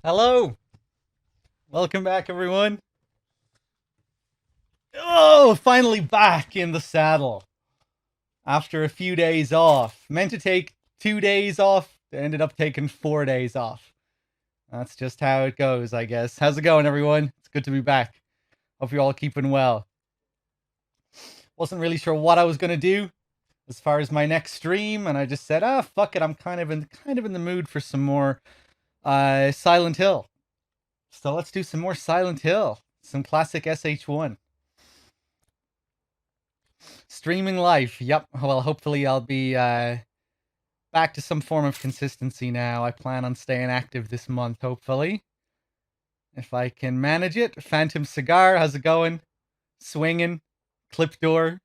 Hello! Welcome back, everyone. Oh, finally back in the saddle after a few days off. Meant to take 2 days off, ended up taking 4 days off. That's just how it goes, I guess. How's it going, everyone? It's good to be back. Hope you're all keeping well. Wasn't really sure what I was gonna do as far as my next stream, and I just said, fuck it. I'm kind of in the mood for some more Silent Hill. So let's do some more Silent Hill, some classic SH1. Streaming life. Yep. Well, hopefully I'll be back to some form of consistency now. I plan on staying active this month, hopefully. If I can manage it. Phantom Cigar, how's it going? Swinging. Clip door.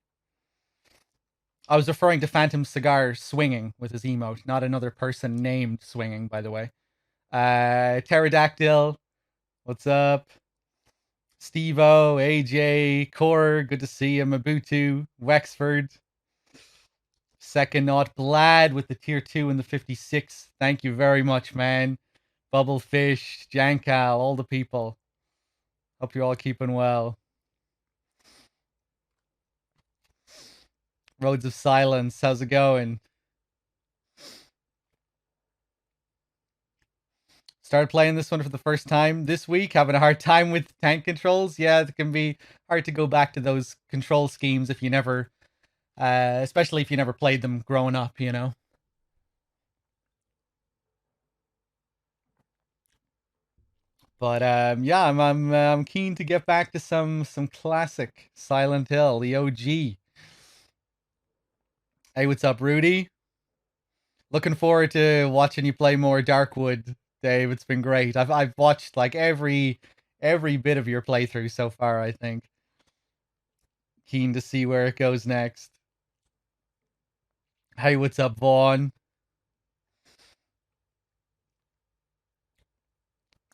I was referring to Phantom Cigar swinging with his emote, not another person named swinging, by the way. Pterodactyl, what's up? Steve-O, AJ, Core, good to see you. Mabutu, Wexford. Second Not Glad with the tier 2 and the 56. Thank you very much, man. Bubblefish, Jankal, all the people. Hope you're all keeping well. Roads of Silence, how's it going? Started playing this one for the first time this week, having a hard time with tank controls. Yeah, it can be hard to go back to those control schemes if you never, especially if you never played them growing up, you know? But yeah, I'm keen to get back to some classic Silent Hill, the OG. Hey, what's up, Rudy? Looking forward to watching you play more Darkwood, Dave. It's been great. I've watched like every bit of your playthrough so far, I think. Keen to see where it goes next. Hey, what's up, Vaughn?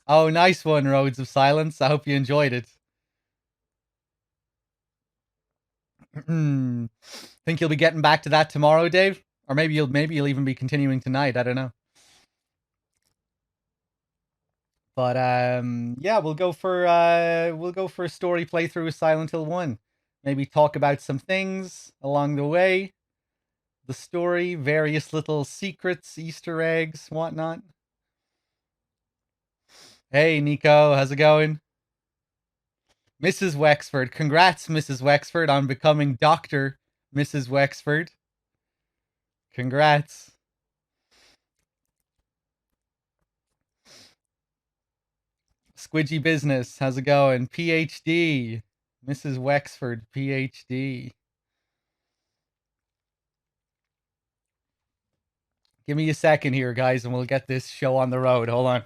Oh, nice one, Roads of Silence. I hope you enjoyed it. Think you'll be getting back to that tomorrow, Dave? Or maybe you'll even be continuing tonight. I don't know. But yeah, we'll go for a story playthrough of Silent Hill 1. Maybe talk about some things along the way. The story, various little secrets, Easter eggs, whatnot. Hey Nico, how's it going? Mrs. Wexford. Congrats, Mrs. Wexford, on becoming Dr. Mrs. Wexford. Congrats. Squidgy Business, how's it going? PhD. Mrs. Wexford, PhD. Give me a second here, guys, and we'll get this show on the road. Hold on.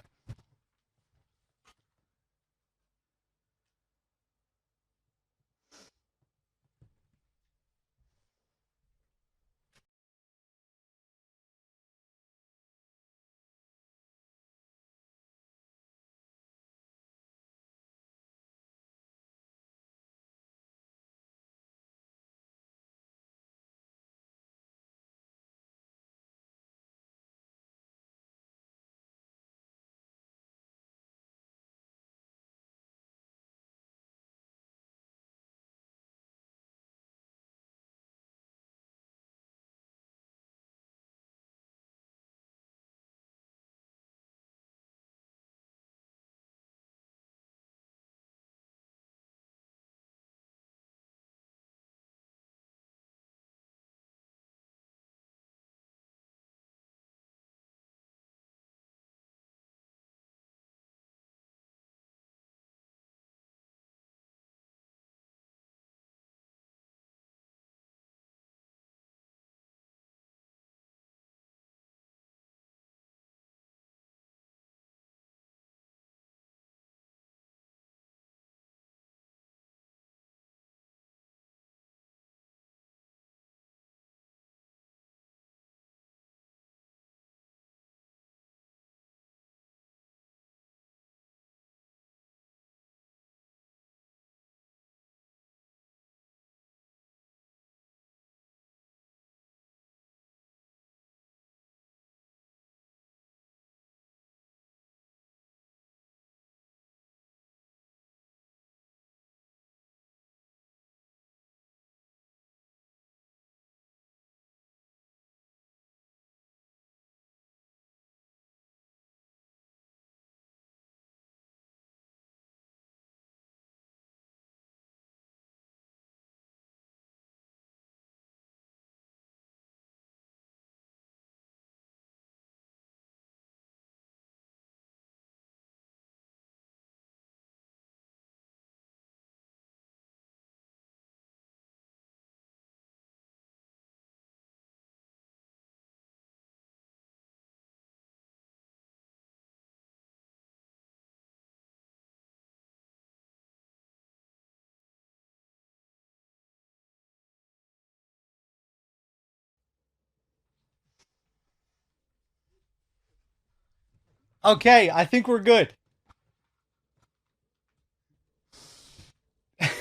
Okay, I think we're good.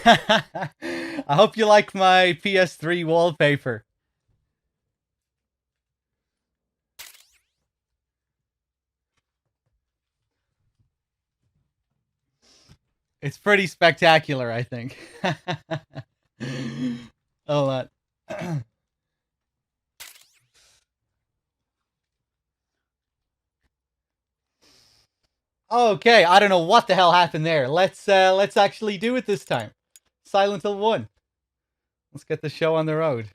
I hope you like my PS3 wallpaper. It's pretty spectacular, I think. Hold on. Okay, I don't know what the hell happened there. Let's actually do it this time. Silent Hill 1. Let's get the show on the road.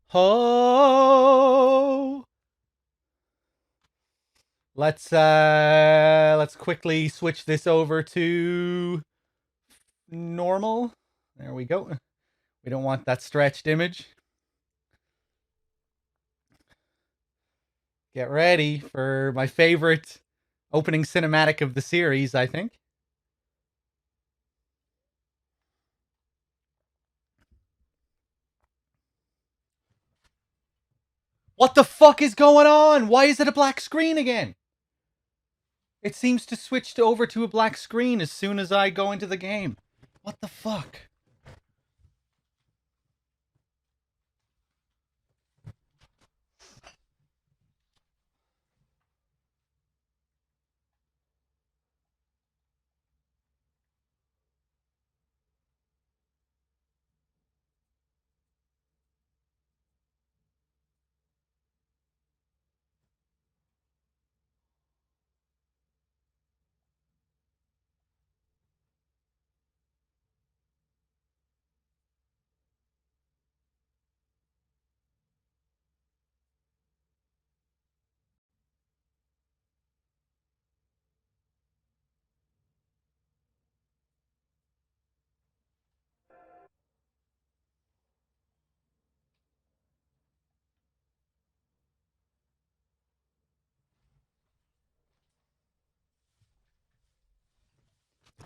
Ho! Let's quickly switch this over to normal. There we go. We don't want that stretched image. Get ready for my favorite opening cinematic of the series, I think. What the fuck is going on? Why is it a black screen again? It seems to switch over to a black screen as soon as I go into the game. What the fuck?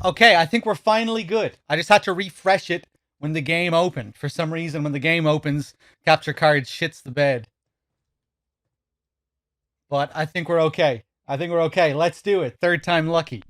Okay, I think we're finally good. I just had to refresh it when the game opened. For some reason, when the game opens, capture card shits the bed. But I think we're okay. I think we're okay. Let's do it. Third time lucky.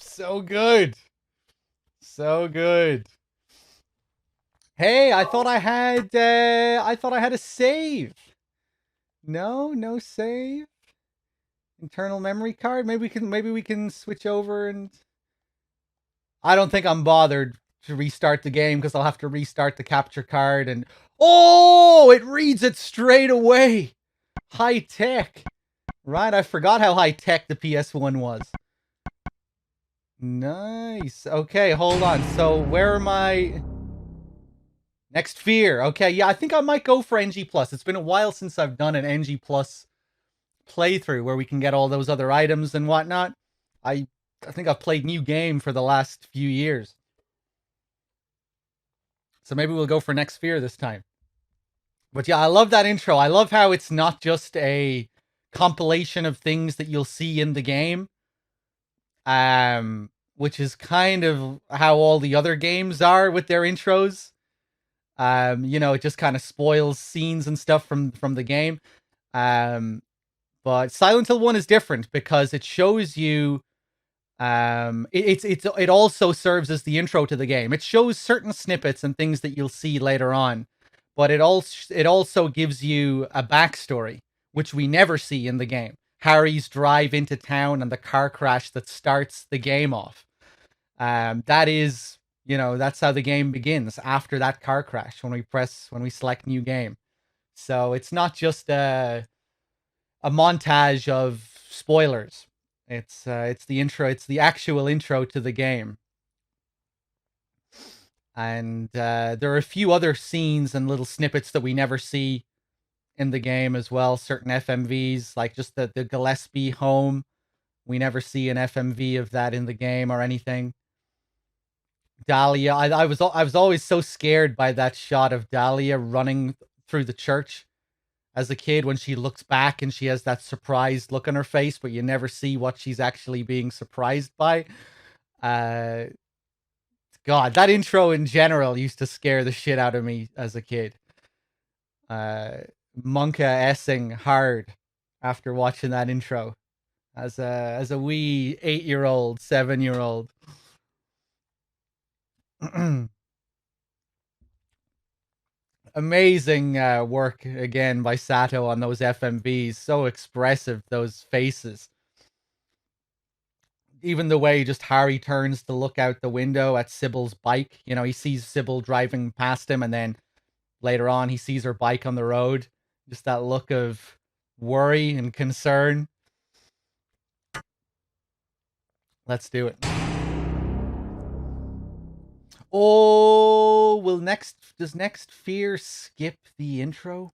So good. So good. Hey, I thought I had a save. No, no save. Internal memory card. Maybe we can switch over and I don't think I'm bothered to restart the game because I'll have to restart the capture card and oh, it reads it straight away. High tech. Right, I forgot how high tech the PS1 was. Nice. Okay, hold on. So where am I? Next fear. Okay, yeah, I think I might go for NG+. It's been a while since I've done an NG+ playthrough where we can get all those other items and whatnot. I think I've played New Game for the last few years. So maybe we'll go for Next Fear this time. But yeah, I love that intro. I love how it's not just a compilation of things that you'll see in the game. Which is kind of how all the other games are with their intros. You know, it just kind of spoils scenes and stuff from the game. But Silent Hill 1 is different because it shows you it also serves as the intro to the game. It shows certain snippets and things that you'll see later on, but it also gives you a backstory which we never see in the game. Harry's drive into town and the car crash that starts the game off. That is, you know, that's how the game begins after that car crash when we select new game. So it's not just a montage of spoilers. It's the intro. It's the actual intro to the game. And there are a few other scenes and little snippets that we never see in the game as well. Certain FMVs, like just the Gillespie home. We never see an FMV of that in the game or anything. Dahlia, I was always so scared by that shot of Dahlia running through the church as a kid when she looks back and she has that surprised look on her face, but you never see what she's actually being surprised by. God, that intro in general used to scare the shit out of me as a kid. Monka S-ing hard after watching that intro as a wee 8-year-old, 7-year-old. Amazing work again by Sato on those FMVs. So expressive, those faces. Even the way just Harry turns to look out the window at Sybil's bike. You know, he sees Sybil driving past him and then later on he sees her bike on the road. Just that look of worry and concern. Let's do it. Oh, does Next Fear skip the intro?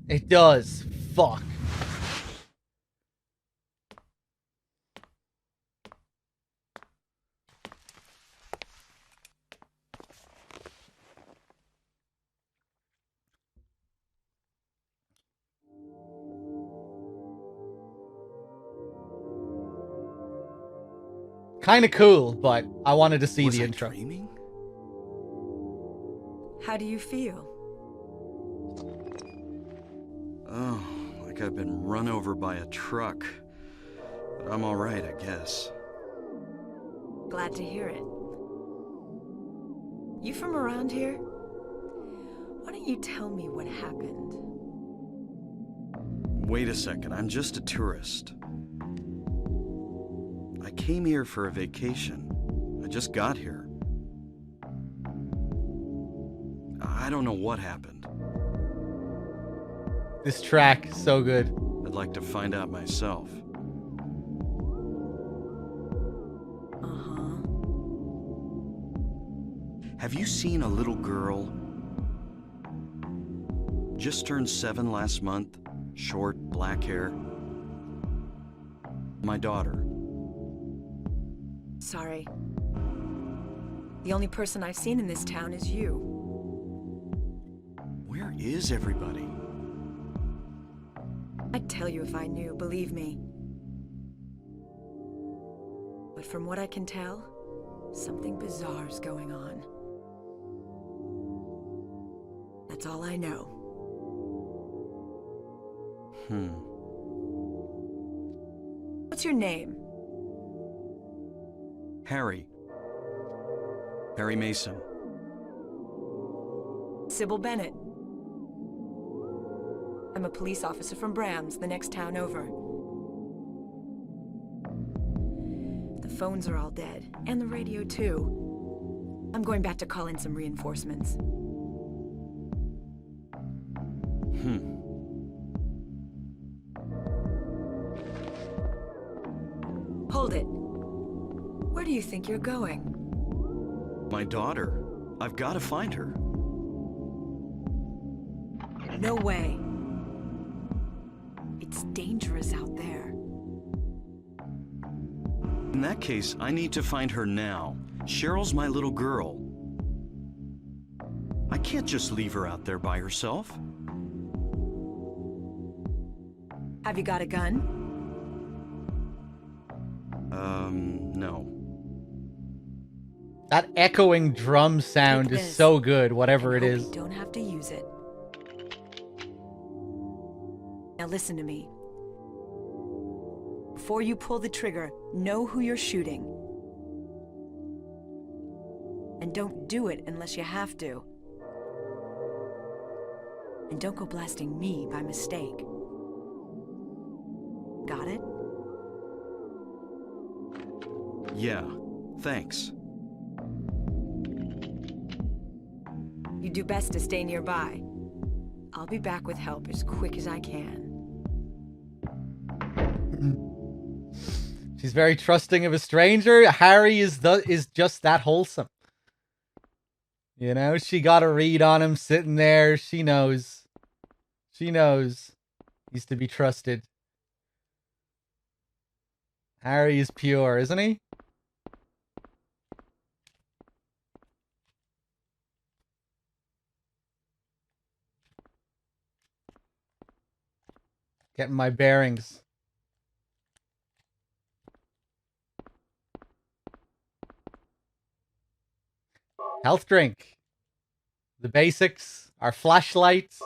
It does. Fuck. Kind of cool, but I wanted to see the intro. Dreaming? How do you feel? Oh, like I've been run over by a truck. But I'm all right, I guess. Glad to hear it. You from around here? Why don't you tell me what happened? Wait a second, I'm just a tourist. I came here for a vacation. I just got here. I don't know what happened. This track is so good. I'd like to find out myself. Uh-huh. Have you seen a little girl? Just turned 7 last month. Short, black hair. My daughter. Sorry. The only person I've seen in this town is you. Where is everybody? I'd tell you if I knew, believe me. But from what I can tell, Something bizarre's going on. That's all I know. What's your name? Harry. Harry Mason. Sybil Bennett. I'm a police officer from Brams, the next town over. The phones are all dead, and the radio too. I'm going back to call in some reinforcements. Hold it. Where do you think you're going? My daughter. I've got to find her. No way. It's dangerous out there. In that case, I need to find her now. Cheryl's my little girl. I can't just leave her out there by herself. Have you got a gun? No. That echoing drum sound Take is this. so good, whatever And it hope is. you don't have to use it. Now listen to me. Before you pull the trigger, know who you're shooting. And don't do it unless you have to. And don't go blasting me by mistake. Got it? Yeah, thanks. You do best to stay nearby. I'll be back with help as quick as I can. She's very trusting of a stranger. Harry is just that wholesome. You know, she got a read on him sitting there. She knows. She knows he's to be trusted. Harry is pure, isn't he? Getting my bearings. Health drink. The basics, our flashlights,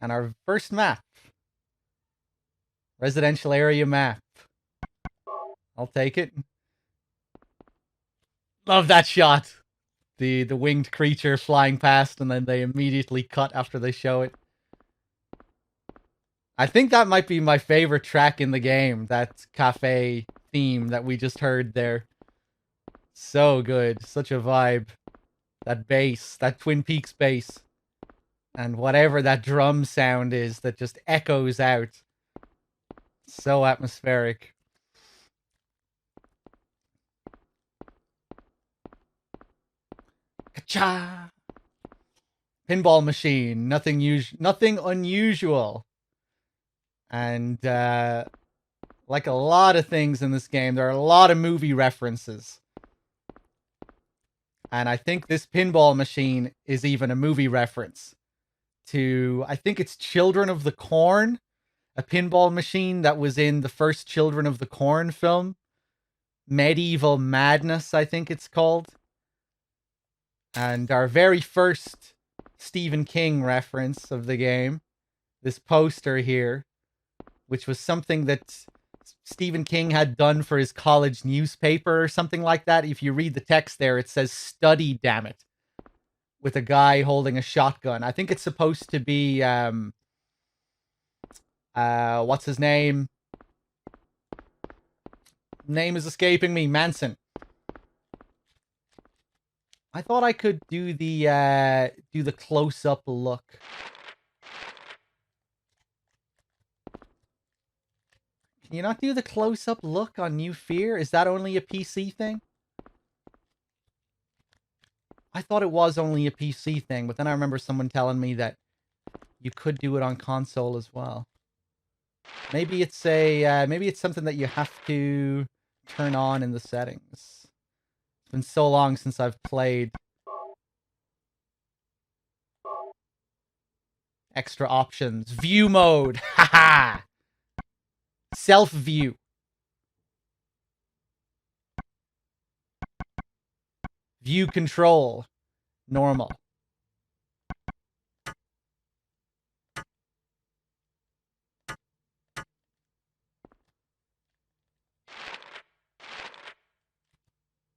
and our first map. Residential area map. I'll take it. Love that shot. The winged creature flying past and then they immediately cut after they show it. I think that might be my favorite track in the game, that cafe theme that we just heard there. So good, such a vibe. That bass, that Twin Peaks bass. And whatever that drum sound is that just echoes out. So atmospheric. Ka-cha! Pinball machine, nothing unusual. And like a lot of things in this game, there are a lot of movie references. And I think this pinball machine is even a movie reference to, I think it's Children of the Corn, a pinball machine that was in the first Children of the Corn film. Medieval Madness, I think it's called. And our very first Stephen King reference of the game, this poster here, which was something that Stephen King had done for his college newspaper or something like that. If you read the text there, it says "Study, damn it," with a guy holding a shotgun. I think it's supposed to be what's his name? Name is escaping me. Manson. I thought I could do the close-up look. Can you not do the close-up look on New Fear? Is that only a PC thing? I thought it was only a PC thing, but then I remember someone telling me that you could do it on console as well. Maybe it's maybe it's something that you have to turn on in the settings. It's been so long since I've played. Extra options. View mode. Haha. Self-view. View control, normal.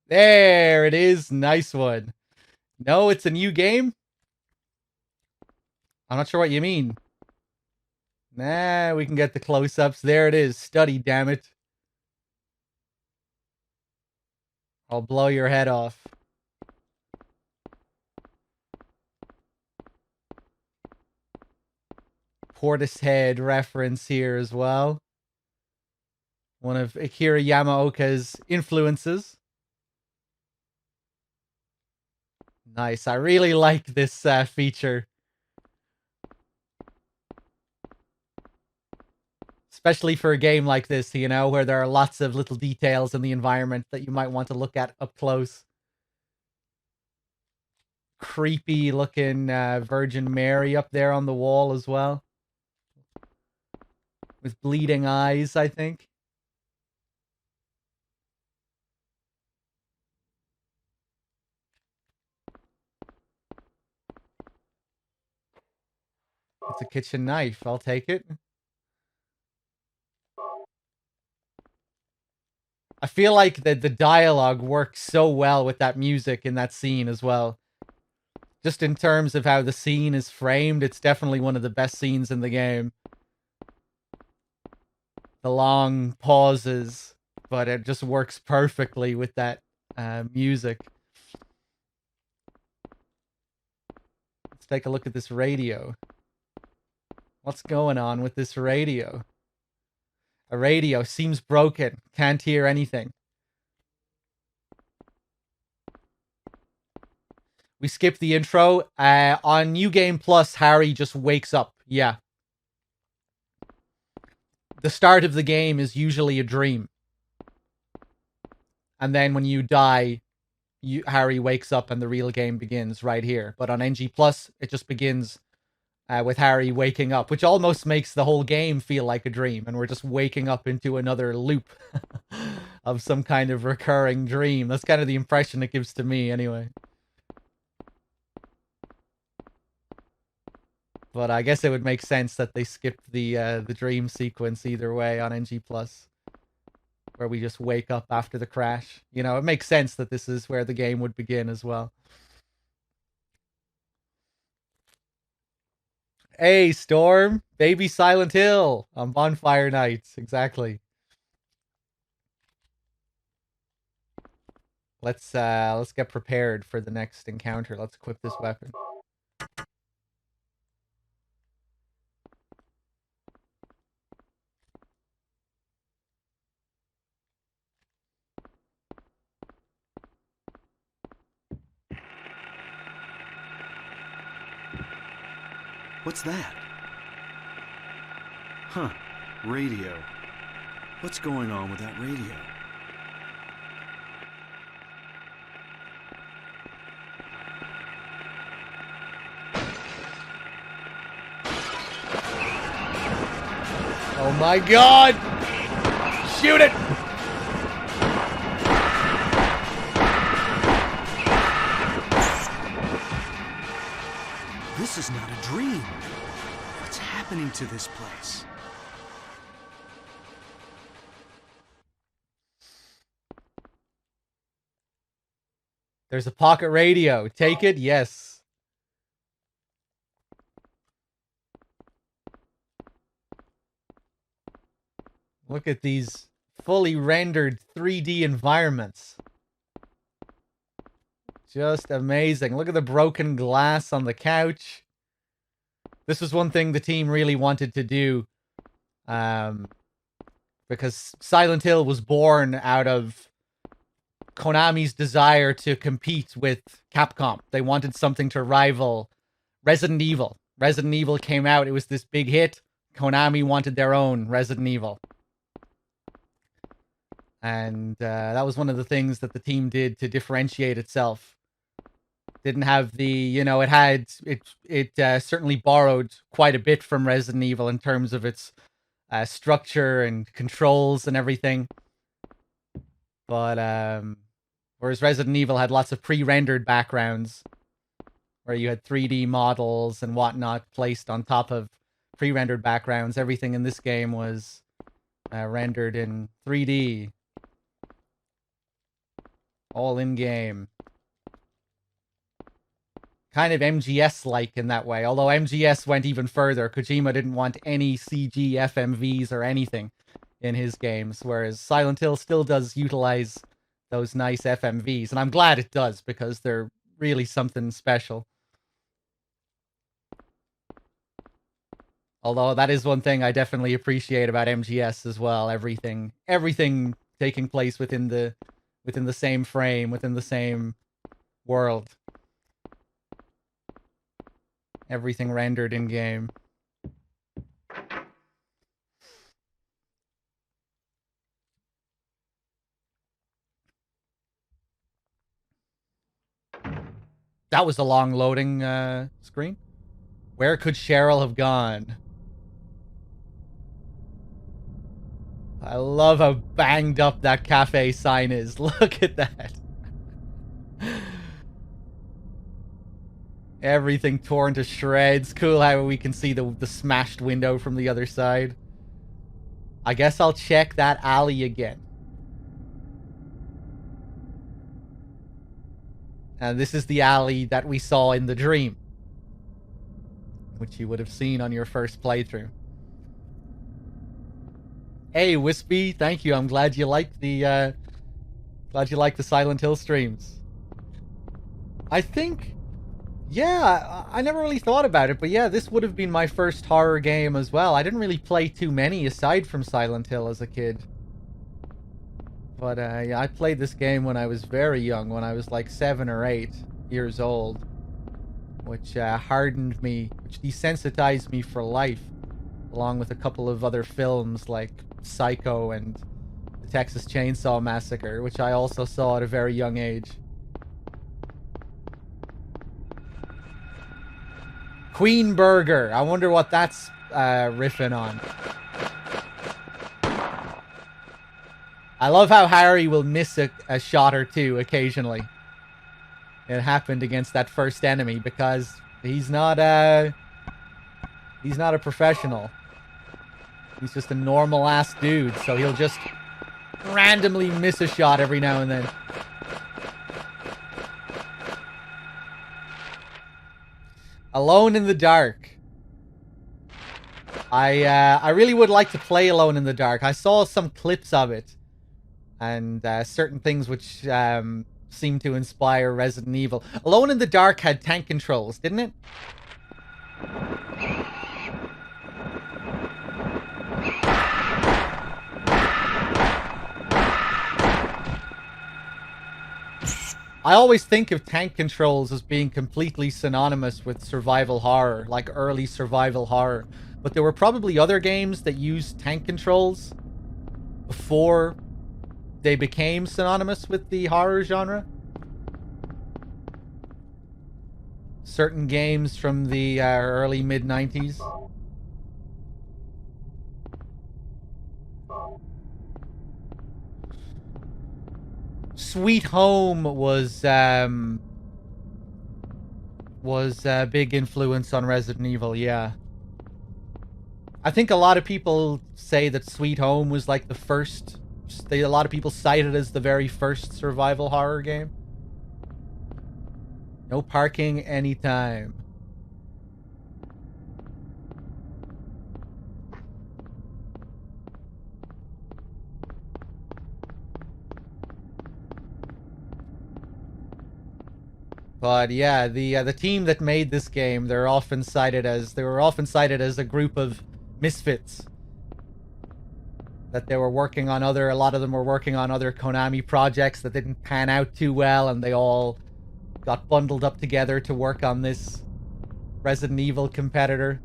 There it is. Nice one. No, it's a new game? I'm not sure what you mean. Nah, we can get the close-ups. There it is. Study, damn it. I'll blow your head off. Portishead reference here as well. One of Akira Yamaoka's influences. Nice. I really like this feature. Especially for a game like this, you know, where there are lots of little details in the environment that you might want to look at up close. Creepy looking Virgin Mary up there on the wall as well. With bleeding eyes, I think. It's a kitchen knife. I'll take it. I feel like the dialogue works so well with that music in that scene as well. Just in terms of how the scene is framed, it's definitely one of the best scenes in the game. The long pauses, but it just works perfectly with that music. Let's take a look at this radio. What's going on with this radio? A radio seems broken. Can't hear anything. We skip the intro. On New Game Plus, Harry just wakes up. Yeah. The start of the game is usually a dream. And then when you die, Harry wakes up and the real game begins right here. But on NG Plus, it just begins with Harry waking up, which almost makes the whole game feel like a dream. And we're just waking up into another loop of some kind of recurring dream. That's kind of the impression it gives to me anyway. But I guess it would make sense that they skipped the dream sequence either way on NG Plus, where we just wake up after the crash. You know, it makes sense that this is where the game would begin as well. Hey, Storm, baby Silent Hill on Bonfire Nights, exactly. Let's get prepared for the next encounter. Let's equip this weapon. What's that? Huh. Radio. What's going on with that radio? Oh my god! Shoot it! This is not a dream. What's happening to this place? There's a pocket radio. Take it? Yes. Look at these fully rendered 3D environments. Just amazing. Look at the broken glass on the couch. This was one thing the team really wanted to do. Because Silent Hill was born out of Konami's desire to compete with Capcom. They wanted something to rival Resident Evil. Resident Evil came out. It was this big hit. Konami wanted their own Resident Evil. And that was one of the things that the team did to differentiate itself. Didn't have the, you know, it certainly borrowed quite a bit from Resident Evil in terms of its structure and controls and everything. But Whereas Resident Evil had lots of pre-rendered backgrounds where you had 3D models and whatnot placed on top of pre-rendered backgrounds. Everything in this game was rendered in 3D. All in-game. Kind of MGS-like in that way. Although MGS went even further. Kojima didn't want any CG FMVs or anything in his games. Whereas Silent Hill still does utilize those nice FMVs. And I'm glad it does, because they're really something special. Although that is one thing I definitely appreciate about MGS as well. Everything taking place within the same frame, within the same world. Everything rendered in game. That was a long loading screen. Where could Cheryl have gone? I love how banged up that cafe sign is. Look at that. Everything torn to shreds. Cool how we can see the smashed window from the other side. I guess I'll check that alley again. And this is the alley that we saw in the dream, which you would have seen on your first playthrough. Hey, Wispy, thank you. I'm glad you liked the Silent Hill streams. I think, yeah, I never really thought about it, but yeah, this would have been my first horror game as well. I didn't really play too many aside from Silent Hill as a kid. But yeah, I played this game when I was very young, when I was like 7 or 8 years old, which hardened me, which desensitized me for life, along with a couple of other films like Psycho and the Texas Chainsaw Massacre, which I also saw at a very young age. Queen Burger. I wonder what that's riffing on. I love how Harry will miss a shot or two occasionally. It happened against that first enemy because he's not a professional. He's just a normal ass dude, so he'll just randomly miss a shot every now and then. Alone in the Dark. I really would like to play Alone in the Dark. I saw some clips of it, and certain things which seem to inspire Resident Evil. Alone in the Dark had tank controls, didn't it? I always think of tank controls as being completely synonymous with survival horror, like early survival horror. But there were probably other games that used tank controls before they became synonymous with the horror genre. Certain games from the early mid-90s. Sweet Home was a big influence on Resident Evil, yeah. I think a lot of people say that Sweet Home was like the first... a lot of people cite it as the very first survival horror game. No parking anytime. But yeah, the team that made this game, they were often cited as a group of misfits. That they were working on a lot of them were working on other Konami projects that didn't pan out too well, and they all got bundled up together to work on this Resident Evil competitor.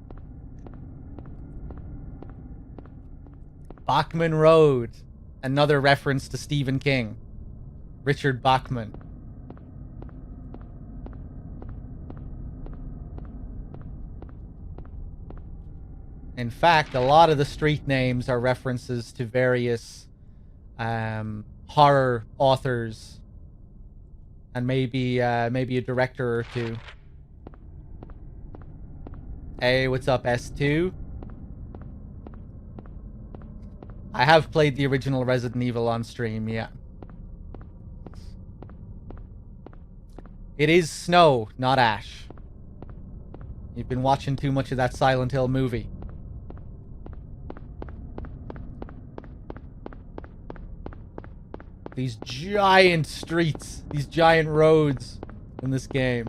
Bachman Road, another reference to Stephen King. Richard Bachman. In fact, a lot of the street names are references to various horror authors And maybe a director or two. Hey, what's up, S2? I have played the original Resident Evil on stream, yeah. It is snow, not ash. You've been watching too much of that Silent Hill movie. These giant streets, these giant roads in this game.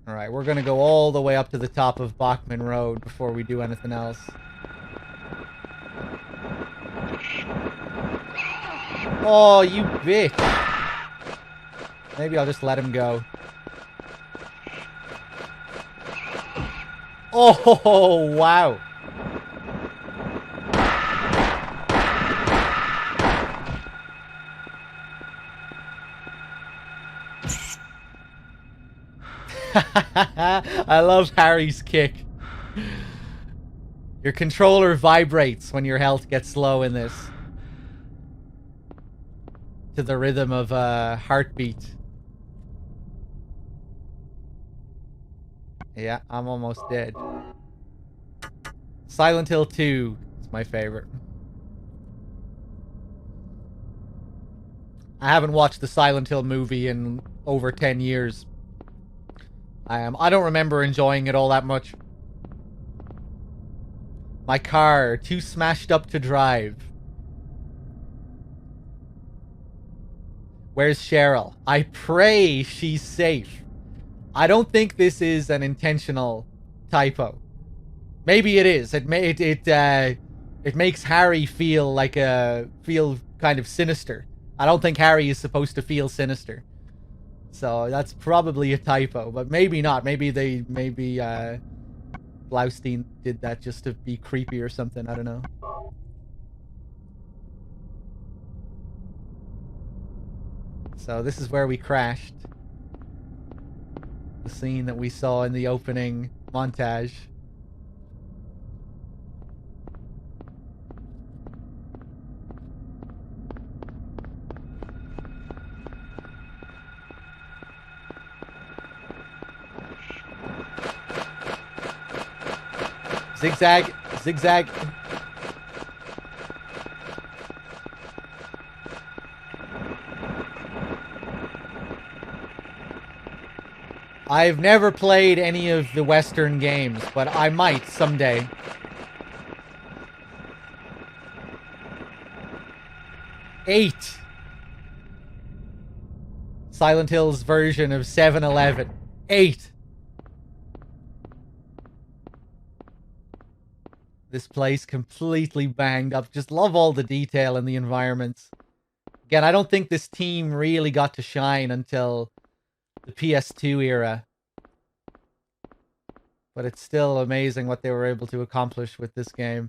Alright, we're gonna go all the way up to the top of Bachman Road before we do anything else. Oh, you bitch. Maybe I'll just let him go. Oh, wow. I love Harry's kick. Your controller vibrates when your health gets low in this. To the rhythm of a heartbeat. Yeah, I'm almost dead. Silent Hill 2 is my favorite. I haven't watched the Silent Hill movie in over 10 years. I don't remember enjoying it all that much. My car, too smashed up to drive. Where's Cheryl? I pray she's safe. I don't think this is an intentional typo. Maybe it is. It makes Harry feel kind of sinister. I don't think Harry is supposed to feel sinister. So that's probably a typo, but maybe not. Maybe Blaustein did that just to be creepy or something. I don't know. So this is where we crashed. The scene that we saw in the opening montage. Zigzag, zigzag. I've never played any of the Western games, but I might someday. Eight. Silent Hill's version of 7-Eleven. 8. This place completely banged up. Just love all the detail in the environments. Again, I don't think this team really got to shine until the PS2 era. But it's still amazing what they were able to accomplish with this game.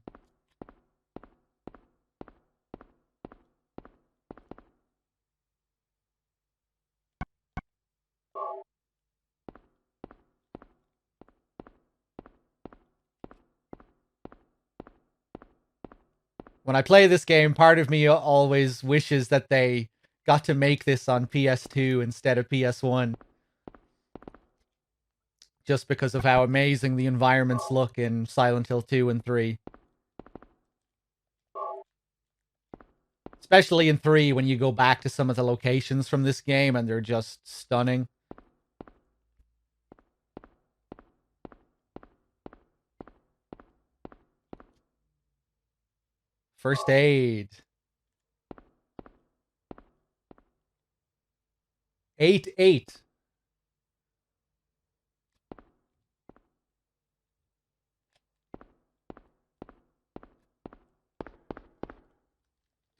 When I play this game, part of me always wishes that they got to make this on PS2 instead of PS1. Just because of how amazing the environments look in Silent Hill 2 and 3. Especially in 3 when you go back to some of the locations from this game and they're just stunning. First aid. 8-8.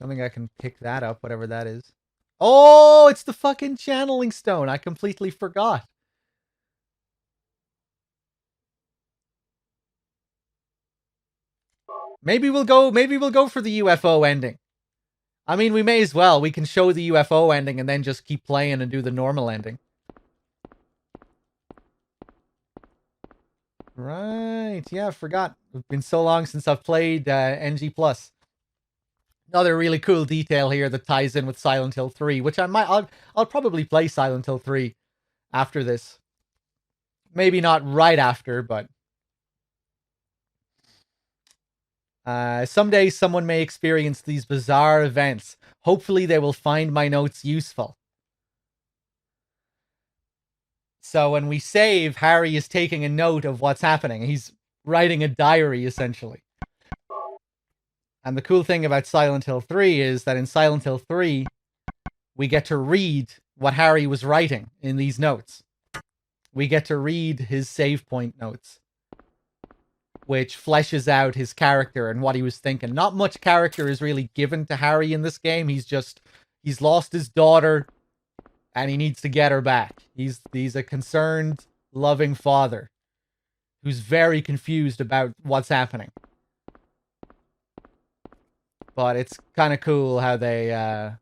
I think I can pick that up, whatever that is. Oh, it's the fucking channeling stone. I completely forgot. Maybe we'll go for the UFO ending. I mean, we may as well. We can show the UFO ending and then just keep playing and do the normal ending. Right. Yeah, I forgot. It's been so long since I've played NG+. Another really cool detail here that ties in with Silent Hill 3, which I'll probably play Silent Hill 3 after this. Maybe not right after, but someday someone may experience these bizarre events. Hopefully they will find my notes useful. So when we save, Harry is taking a note of what's happening. He's writing a diary, essentially. And the cool thing about Silent Hill 3 is that in Silent Hill 3, we get to read what Harry was writing in these notes. We get to read his save point notes, which fleshes out his character and what he was thinking. Not much character is really given to Harry in this game. He's lost his daughter and he needs to get her back. He's a concerned, loving father who's very confused about what's happening. But it's kind of cool how they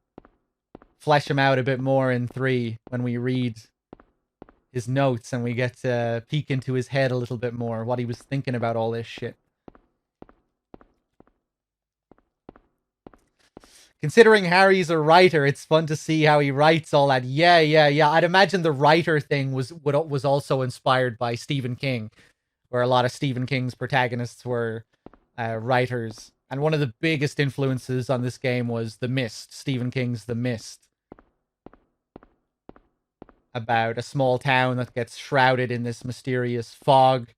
flesh him out a bit more in 3 when we read his notes and we get to peek into his head a little bit more, what he was thinking about all this shit. Considering Harry's a writer, it's fun to see how he writes all that. Yeah. I'd imagine the writer thing was also inspired by Stephen King, where a lot of Stephen King's protagonists were writers. And one of the biggest influences on this game was The Mist, Stephen King's The Mist. About a small town that gets shrouded in this mysterious fog.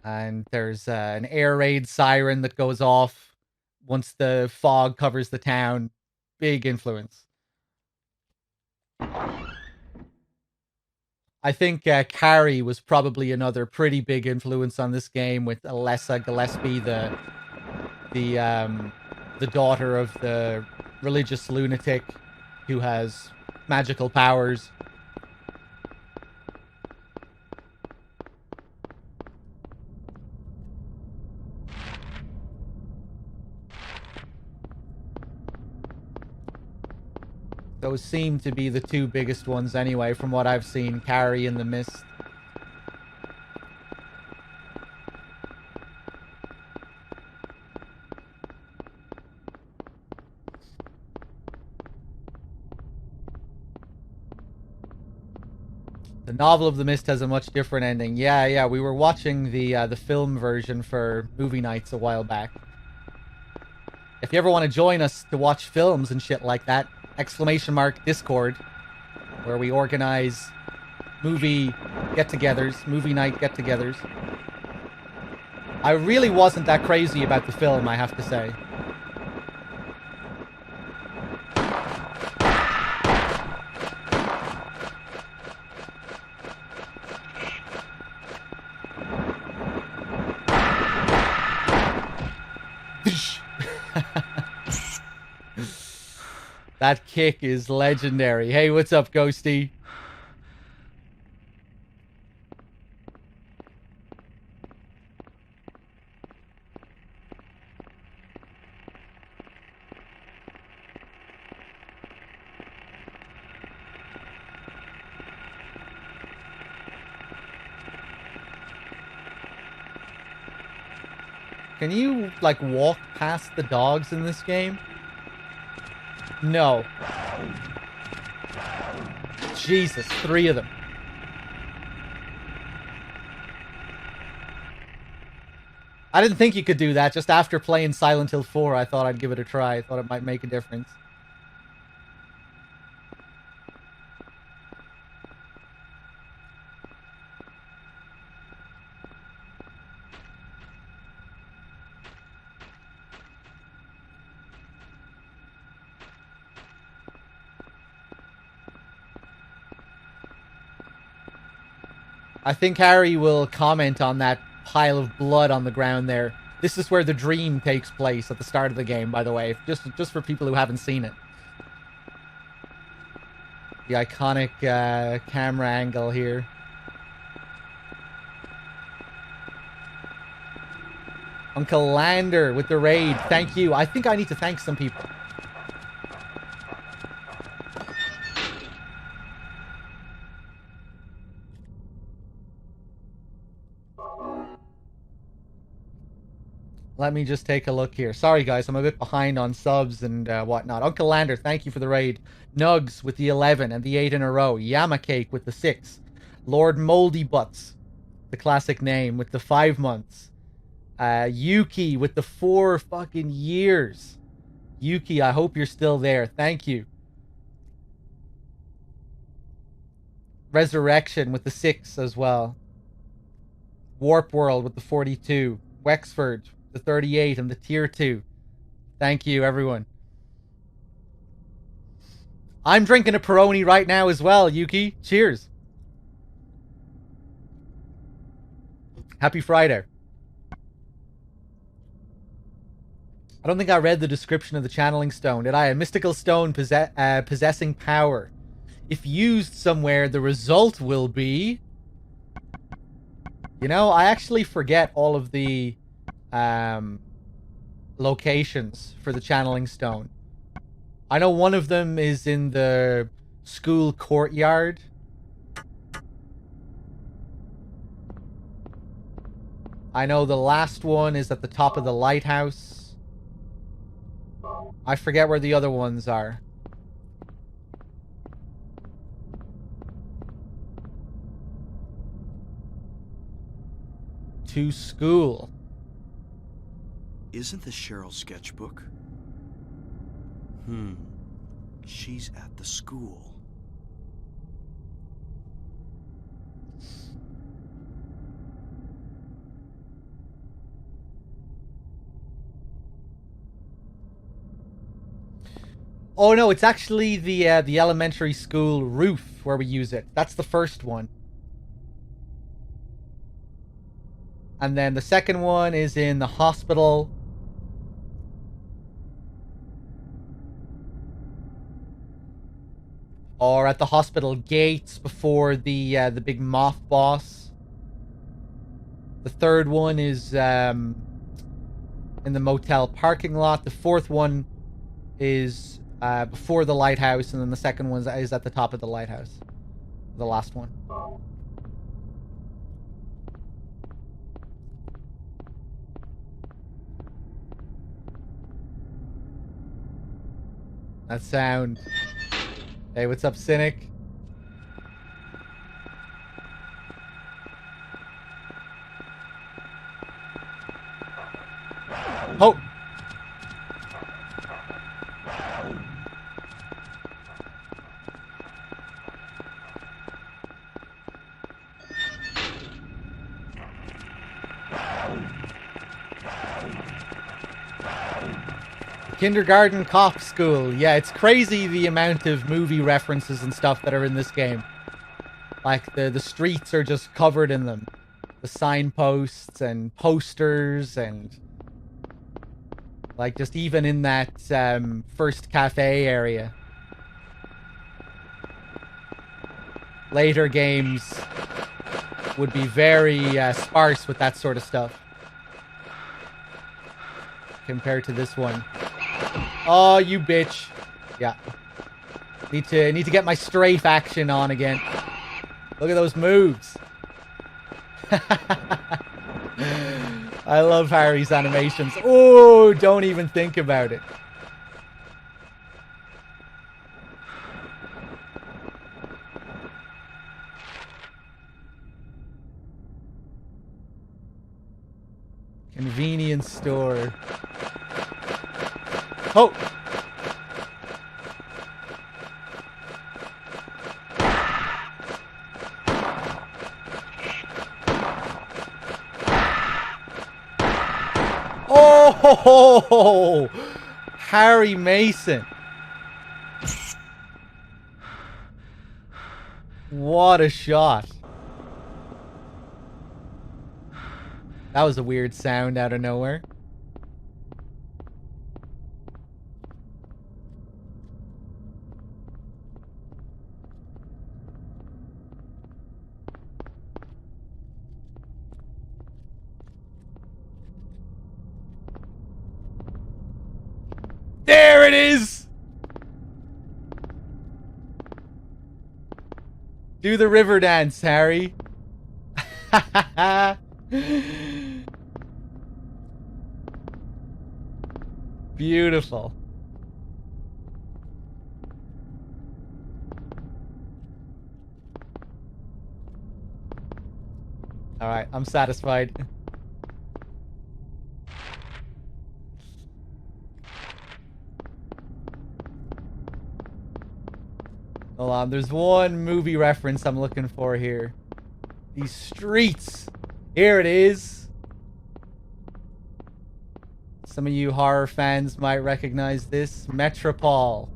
And there's an air raid siren that goes off once the fog covers the town. Big influence. I think Carrie was probably another pretty big influence on this game, with Alessa Gillespie, the daughter of the religious lunatic who has magical powers. Those seem to be the two biggest ones anyway, from what I've seen, Carrie and The Mist. The novel of The Mist has a much different ending. Yeah, we were watching the film version for movie nights a while back. If you ever want to join us to watch films and shit like that, !Discord, where we organize movie get-togethers, movie night get-togethers. I really wasn't that crazy about the film, I have to say. That kick is legendary. Hey, what's up, Ghosty? Can you, like, walk past the dogs in this game? No. Jesus, 3 of them. I didn't think you could do that. Just after playing Silent Hill 4, I thought I'd give it a try. I thought it might make a difference. I think Harry will comment on that pile of blood on the ground there. This is where the dream takes place at the start of the game, by the way. Just for people who haven't seen it. The iconic camera angle here. Uncle Lander with the raid. Thank you. I think I need to thank some people. Let me just take a look here. Sorry, guys, I'm a bit behind on subs and whatnot. Uncle Lander, thank you for the raid. Nugs with the 11 and the 8 in a row. Yamakake with the 6. Lord Moldy Butts, the classic name, with the 5 months. Yuki with the 4 fucking years. Yuki, I hope you're still there. Thank you. Resurrection with the 6 as well. Warp World with the 42. Wexford, the 38, and the tier 2. Thank you, everyone. I'm drinking a Peroni right now as well, Yuki. Cheers. Happy Friday. I don't think I read the description of the channeling stone, did I? A mystical stone possessing power. If used somewhere, the result will be... You know, I actually forget all of the locations for the channeling stone. I know one of them is in the school courtyard. I know the last one is at the top of the lighthouse. I forget where the other ones are. To school. Isn't this Cheryl's sketchbook? She's at the school. Oh no, it's actually the elementary school roof where we use it. That's the first one. And then the second one is in the hospital. Or at the hospital gates before the big moth boss. The third one is in the motel parking lot. The fourth one is before the lighthouse, and then the second one is at the top of the lighthouse. The last one. That sound. Hey, what's up, Cynic? Oh! Kindergarten cop school. Yeah, it's crazy the amount of movie references and stuff that are in this game. Like, the streets are just covered in them. The signposts and posters and... Like, just even in that first cafe area. Later games would be very sparse with that sort of stuff. Compared to this one. Oh, you bitch. Yeah. Need to get my strafe action on again. Look at those moves. I love Harry's animations. Oh, don't even think about it. Convenience store. Oh! Oh! Harry Mason. What a shot. That was a weird sound out of nowhere. There it is! Do the river dance, Harry. Beautiful. Alright, I'm satisfied. Hold on, there's one movie reference I'm looking for here. These streets. Here it is. Some of you horror fans might recognize this. Metropole.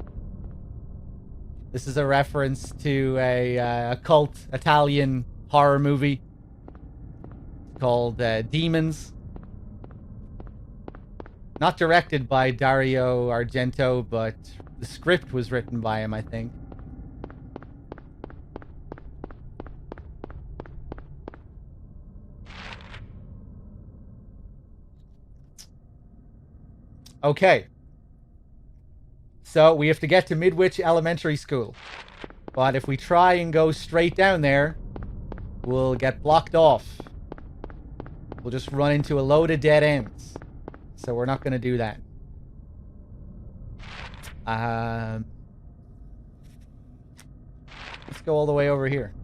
This is a reference to a cult Italian horror movie called Demons. Not directed by Dario Argento, but the script was written by him, I think. Okay. So we have to get to Midwich Elementary School. But if we try and go straight down there, we'll get blocked off. We'll just run into a load of dead ends. So we're not going to do that. Let's go all the way over here.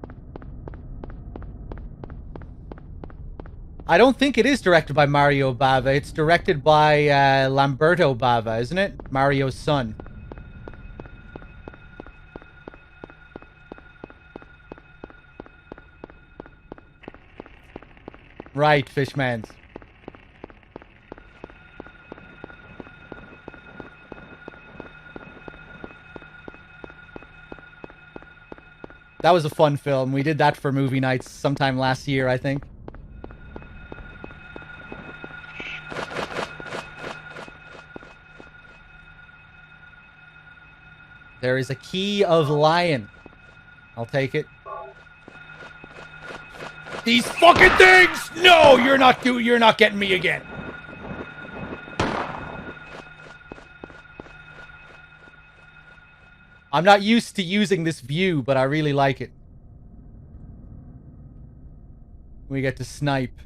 I don't think it is directed by Mario Bava. It's directed by Lamberto Bava, isn't it? Mario's son. Right, Fishmans. That was a fun film. We did that for movie nights sometime last year, I think. There is a key of lion. I'll take it. These fucking things! No, you're not getting me again. I'm not used to using this view, but I really like it. We get to snipe.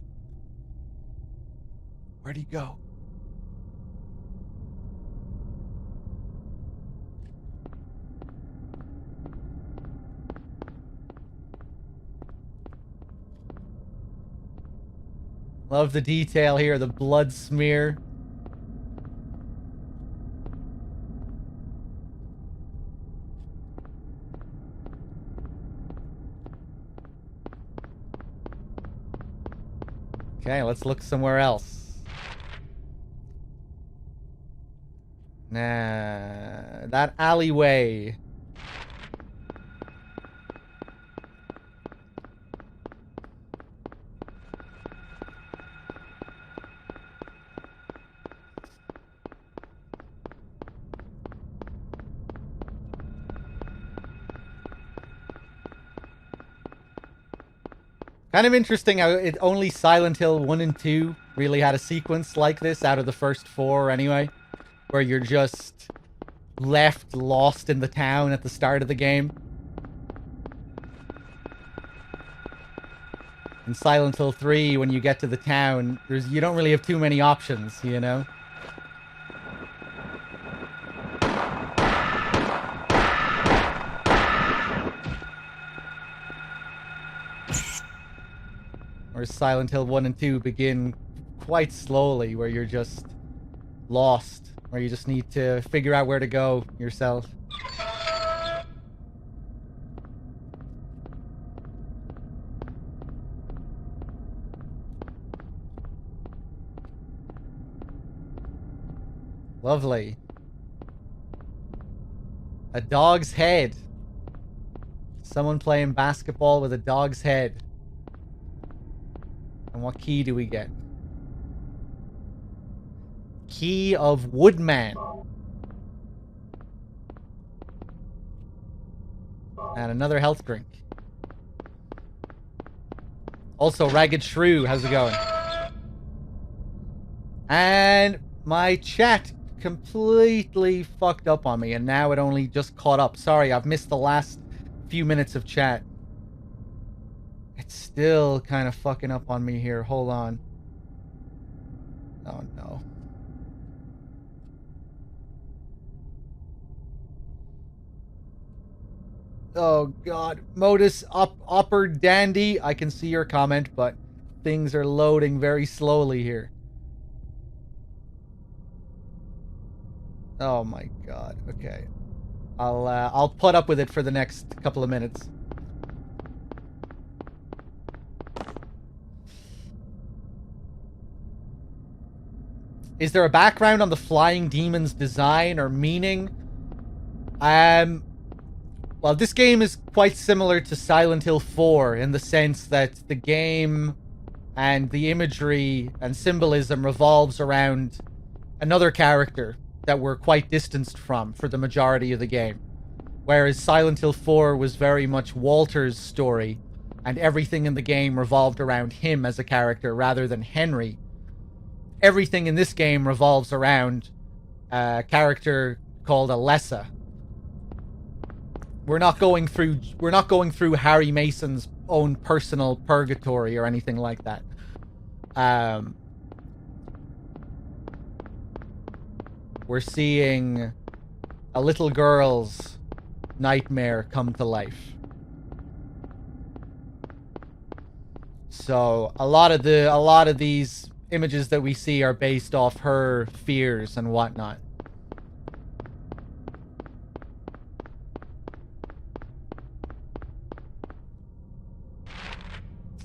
Where'd he go? Love the detail here, the blood smear. Okay, let's look somewhere else. Nah, that alleyway. Kind of interesting how only Silent Hill 1 and 2 really had a sequence like this out of the first 4 anyway. Where you're just left lost in the town at the start of the game. In Silent Hill 3, when you get to the town, you don't really have too many options, you know? Whereas Silent Hill 1 and 2 begin quite slowly, where you're just lost, where you just need to figure out where to go yourself. Lovely. A dog's head. Someone playing basketball with a dog's head. And what key do we get? Key of Woodman. And another health drink. Also, Ragged Shrew, how's it going? And my chat completely fucked up on me, and now it only just caught up. Sorry, I've missed the last few minutes of chat. It's still kind of fucking up on me here. Hold on. Oh, no. Oh god. Modus operandi. I can see your comment, but things are loading very slowly here. Oh my god. Okay. I'll put up with it for the next couple of minutes. Is there a background on the flying demon's design or meaning? Well, this game is quite similar to Silent Hill 4 in the sense that the game and the imagery and symbolism revolves around another character that we're quite distanced from for the majority of the game. Whereas Silent Hill 4 was very much Walter's story, and everything in the game revolved around him as a character rather than Henry. Everything in this game revolves around a character called Alessa. We're not going through Harry Mason's own personal purgatory or anything like that. We're seeing a little girl's nightmare come to life. So a lot of these images that we see are based off her fears and whatnot.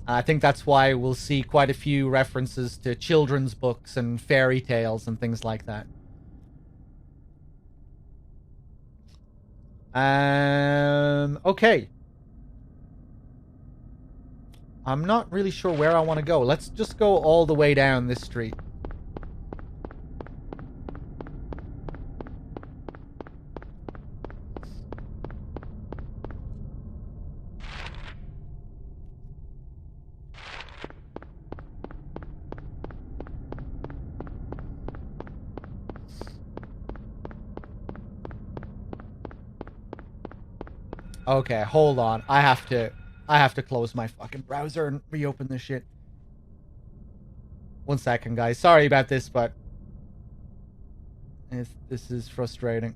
I think that's why we'll see quite a few references to children's books and fairy tales and things like that. Okay. I'm not really sure where I want to go. Let's just go all the way down this street. Okay, hold on. I have to close my fucking browser and reopen this shit. 1 second, guys. Sorry about this, but this is frustrating.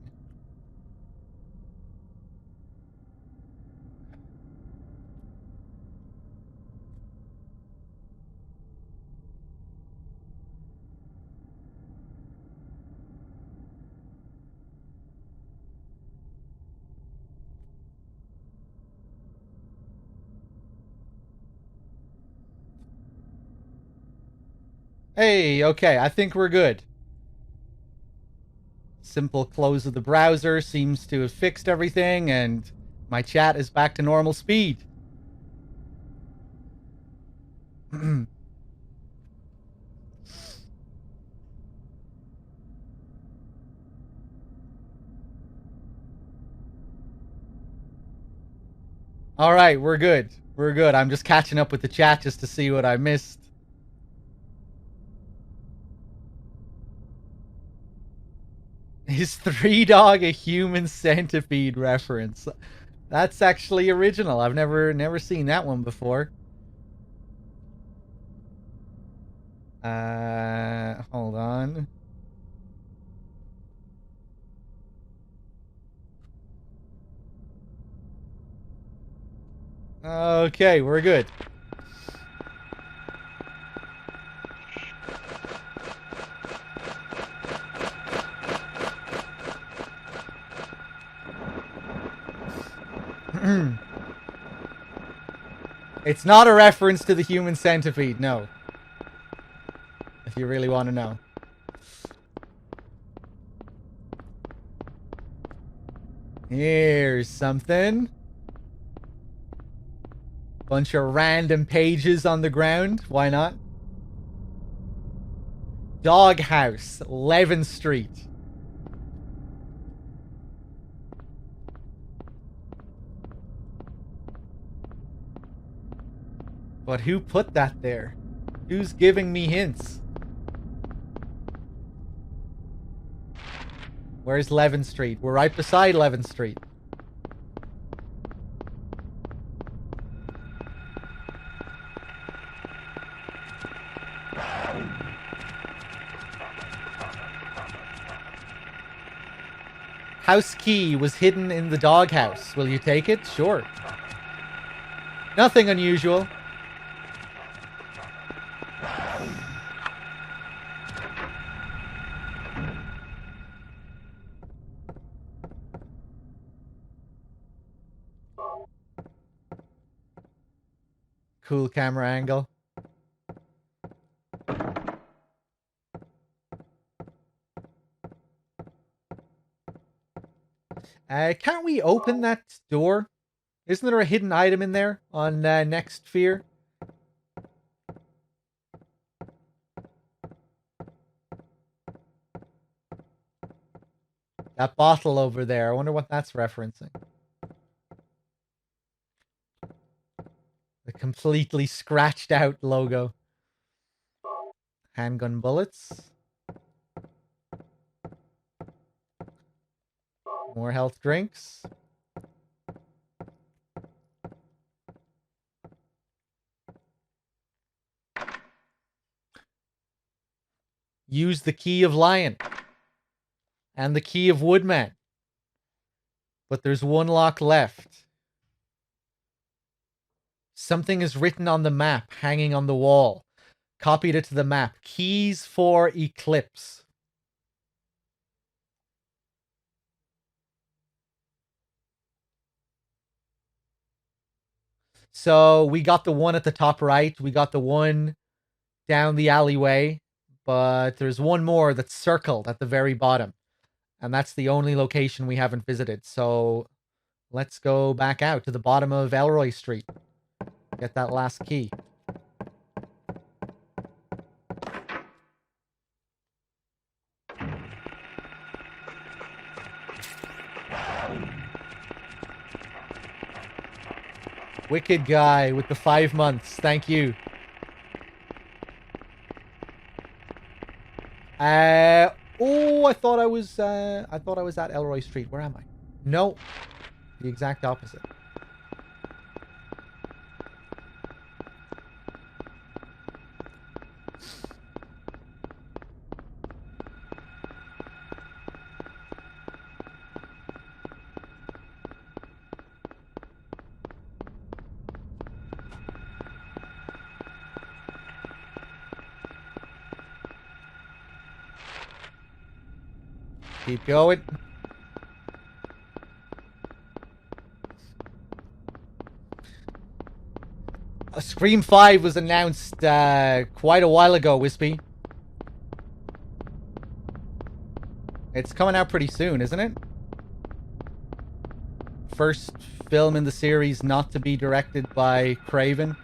Hey, okay, I think we're good. Simple close of the browser seems to have fixed everything, and my chat is back to normal speed. Alright, we're good. We're good. I'm just catching up with the chat just to see what I missed. Is Threedogg a human centipede reference? That's actually original. I've never seen that one before. Hold on. Okay, we're good. It's not a reference to the human centipede, no. If you really want to know. Here's something. Bunch of random pages on the ground. Why not? Doghouse, 11th Street. But who put that there? Who's giving me hints? Where's 11th Street? We're right beside 11th Street. House key was hidden in the doghouse. Will you take it? Sure. Nothing unusual. Cool camera angle. Can't we open that door? Isn't there a hidden item in there on Next Fear? That bottle over there. I wonder what that's referencing. The completely scratched out logo. Handgun bullets. More health drinks. Use the key of Lion. And the key of Woodman. But there's one lock left. Something is written on the map hanging on the wall. Copied it to the map. Keys for Eclipse. So we got the one at the top right. We got the one down the alleyway. But there's one more that's circled at the very bottom. And that's the only location we haven't visited. So let's go back out to the bottom of Elroy Street. Get that last key. Wicked guy with the 5 months. Thank you. Oh, I thought I was at Elroy Street. Where am I? No. The exact opposite. Keep going. Scream 5 was announced quite a while ago, Wispy. It's coming out pretty soon, isn't it? First film in the series not to be directed by Craven.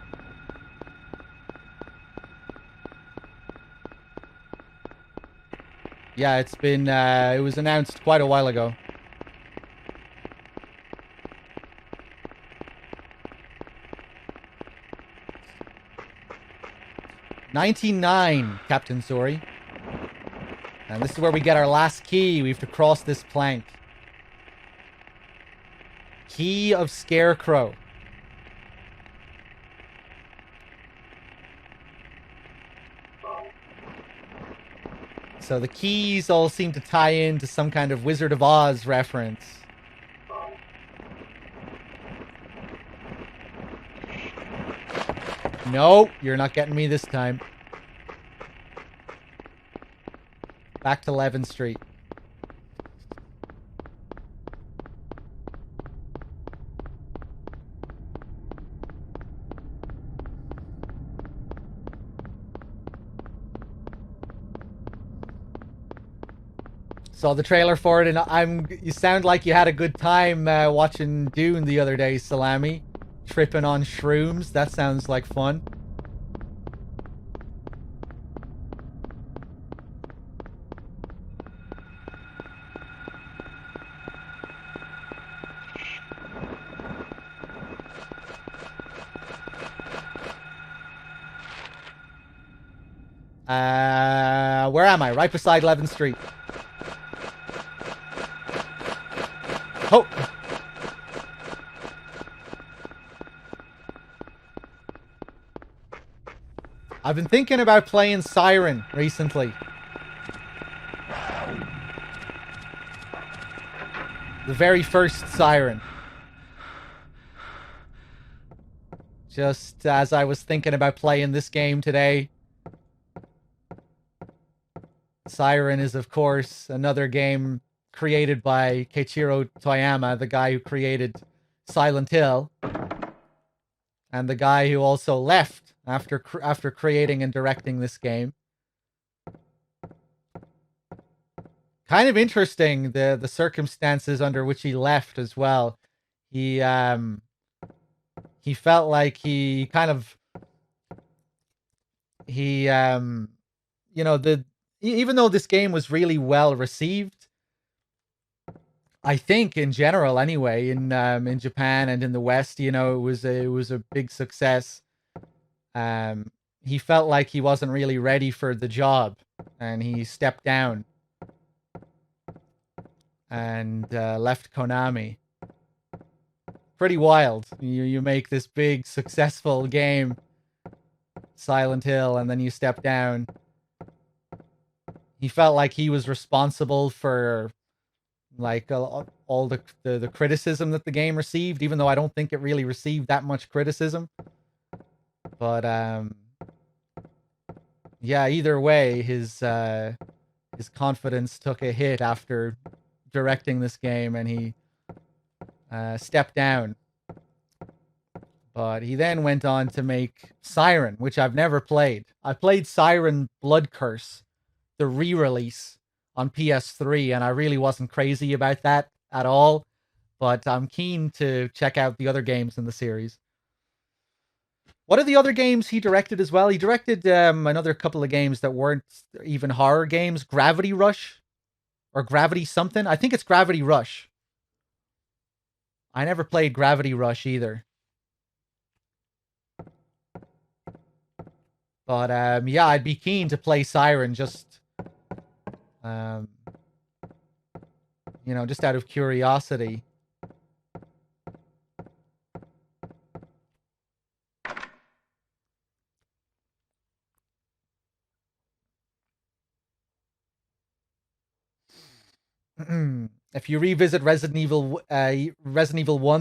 Yeah, it's been, it was announced quite a while ago. '99, Captain Sori. And this is where we get our last key. We have to cross this plank. Key of Scarecrow. So the keys all seem to tie into some kind of Wizard of Oz reference. No, you're not getting me this time. Back to 11th Street. Saw the trailer for it, and you sound like you had a good time watching Dune the other day, Salami. Tripping on shrooms. That sounds like fun. Where am I? Right beside 11th Street. Oh! I've been thinking about playing Siren recently. The very first Siren. Just as I was thinking about playing this game today. Siren is, of course, another game created by Keiichiro Toyama, the guy who created Silent Hill. And the guy who also left after creating and directing this game. Kind of interesting, the circumstances under which he left as well. He felt like he kind of you know, even though this game was really well received, I think in general anyway, in Japan and in the West, you know, it was a big success. He felt like he wasn't really ready for the job, and he stepped down and left Konami. Pretty wild. You make this big successful game, Silent Hill, and then you step down. He felt like he was responsible for like all the criticism that the game received, even though I don't think it really received that much criticism. But yeah, either way, his confidence took a hit after directing this game, and he stepped down. But he then went on to make Siren, which I've never played. I played Siren Blood Curse, the re-release on PS3, and I really wasn't crazy about that at all. But I'm keen to check out the other games in the series. What are the other games he directed as well? He directed another couple of games that weren't even horror games. Gravity Rush? Or Gravity something? I think it's Gravity Rush. I never played Gravity Rush either. But yeah, I'd be keen to play Siren just... you know, just out of curiosity. If you revisit Resident Evil 1,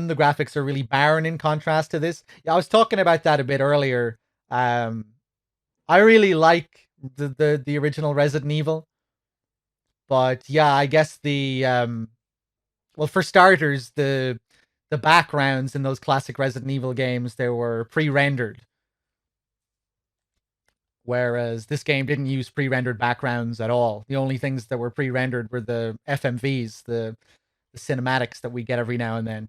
the graphics are really barren in contrast to this. Yeah, I was talking about that a bit earlier. I really like the original Resident Evil. But yeah, I guess well, for starters, the backgrounds in those classic Resident Evil games, they were pre-rendered. Whereas this game didn't use pre-rendered backgrounds at all. The only things that were pre-rendered were the FMVs, the cinematics that we get every now and then.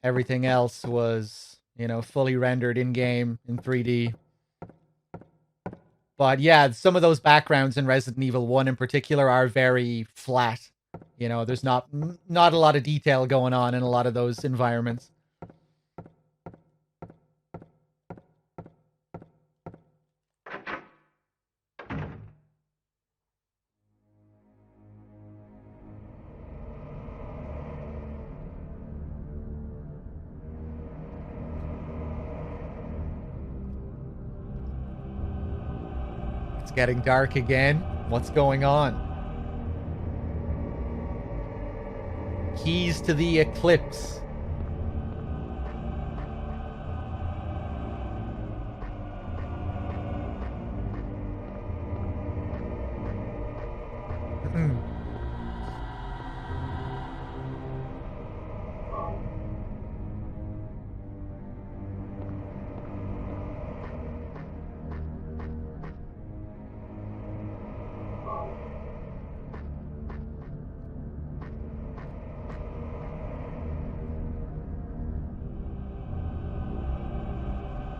Everything else was, you know, fully rendered in-game in 3D. But yeah, some of those backgrounds in Resident Evil 1 in particular are very flat. You know, there's not a lot of detail going on in a lot of those environments. It's getting dark again. What's going on? Keys to the Eclipse.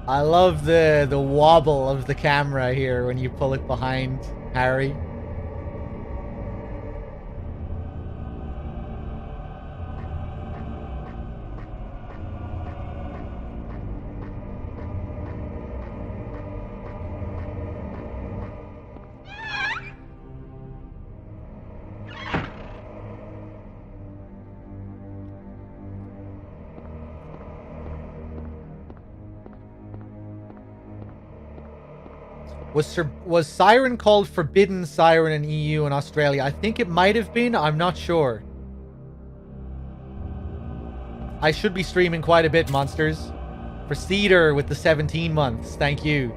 I love the wobble of the camera here when you pull it behind Harry. Was Siren called Forbidden Siren in EU and Australia? I think it might have been. I'm not sure. I should be streaming quite a bit, monsters. For Cedar with the 17 months. Thank you.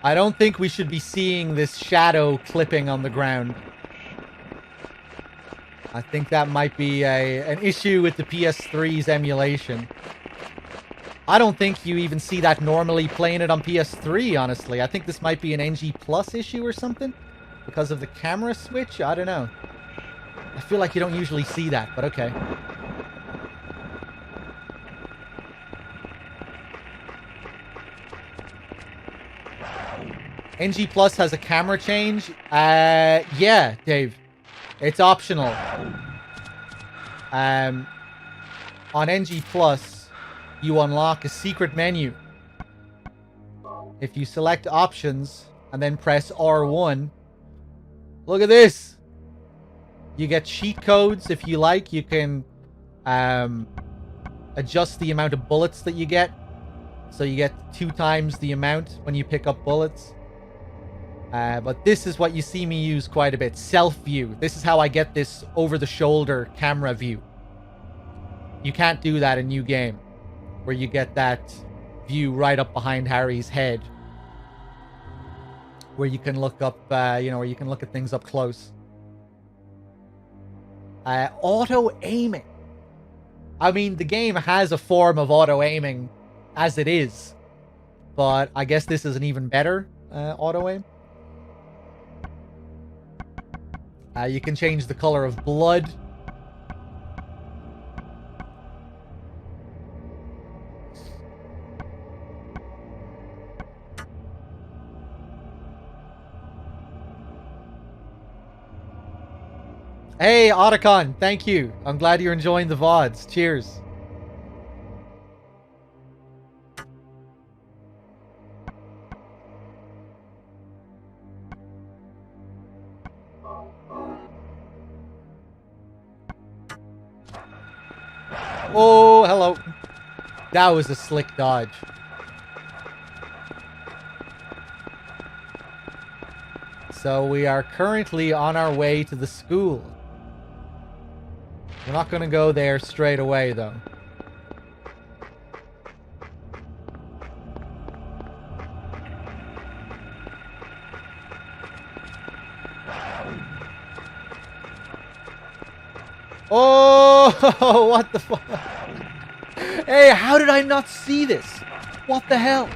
I don't think we should be seeing this shadow clipping on the ground. I think that might be an issue with the PS3's emulation. I don't think you even see that normally playing it on PS3, honestly. I think this might be an NG Plus issue or something. Because of the camera switch? I don't know. I feel like you don't usually see that, but okay. NG Plus has a camera change? Yeah, Dave. It's optional. On NG Plus, you unlock a secret menu. If you select options and then press R1, look at this. You get cheat codes if you like. You can adjust the amount of bullets that you get. So you get 2 times the amount when you pick up bullets. But this is what you see me use quite a bit. Self-view. This is how I get this over-the-shoulder camera view. You can't do that in New Game, where you get that view right up behind Harry's head. Where you can look up, where you can look at things up close. Auto-aiming. I mean, the game has a form of auto-aiming as it is. But I guess this is an even better auto-aim. You can change the color of blood. Hey, Otacon, thank you. I'm glad you're enjoying the VODs. Cheers. Oh, hello. That was a slick dodge. So we are currently on our way to the school. We're not going to go there straight away, though. Oh, what the fuck? Hey, how did I not see this? What the hell?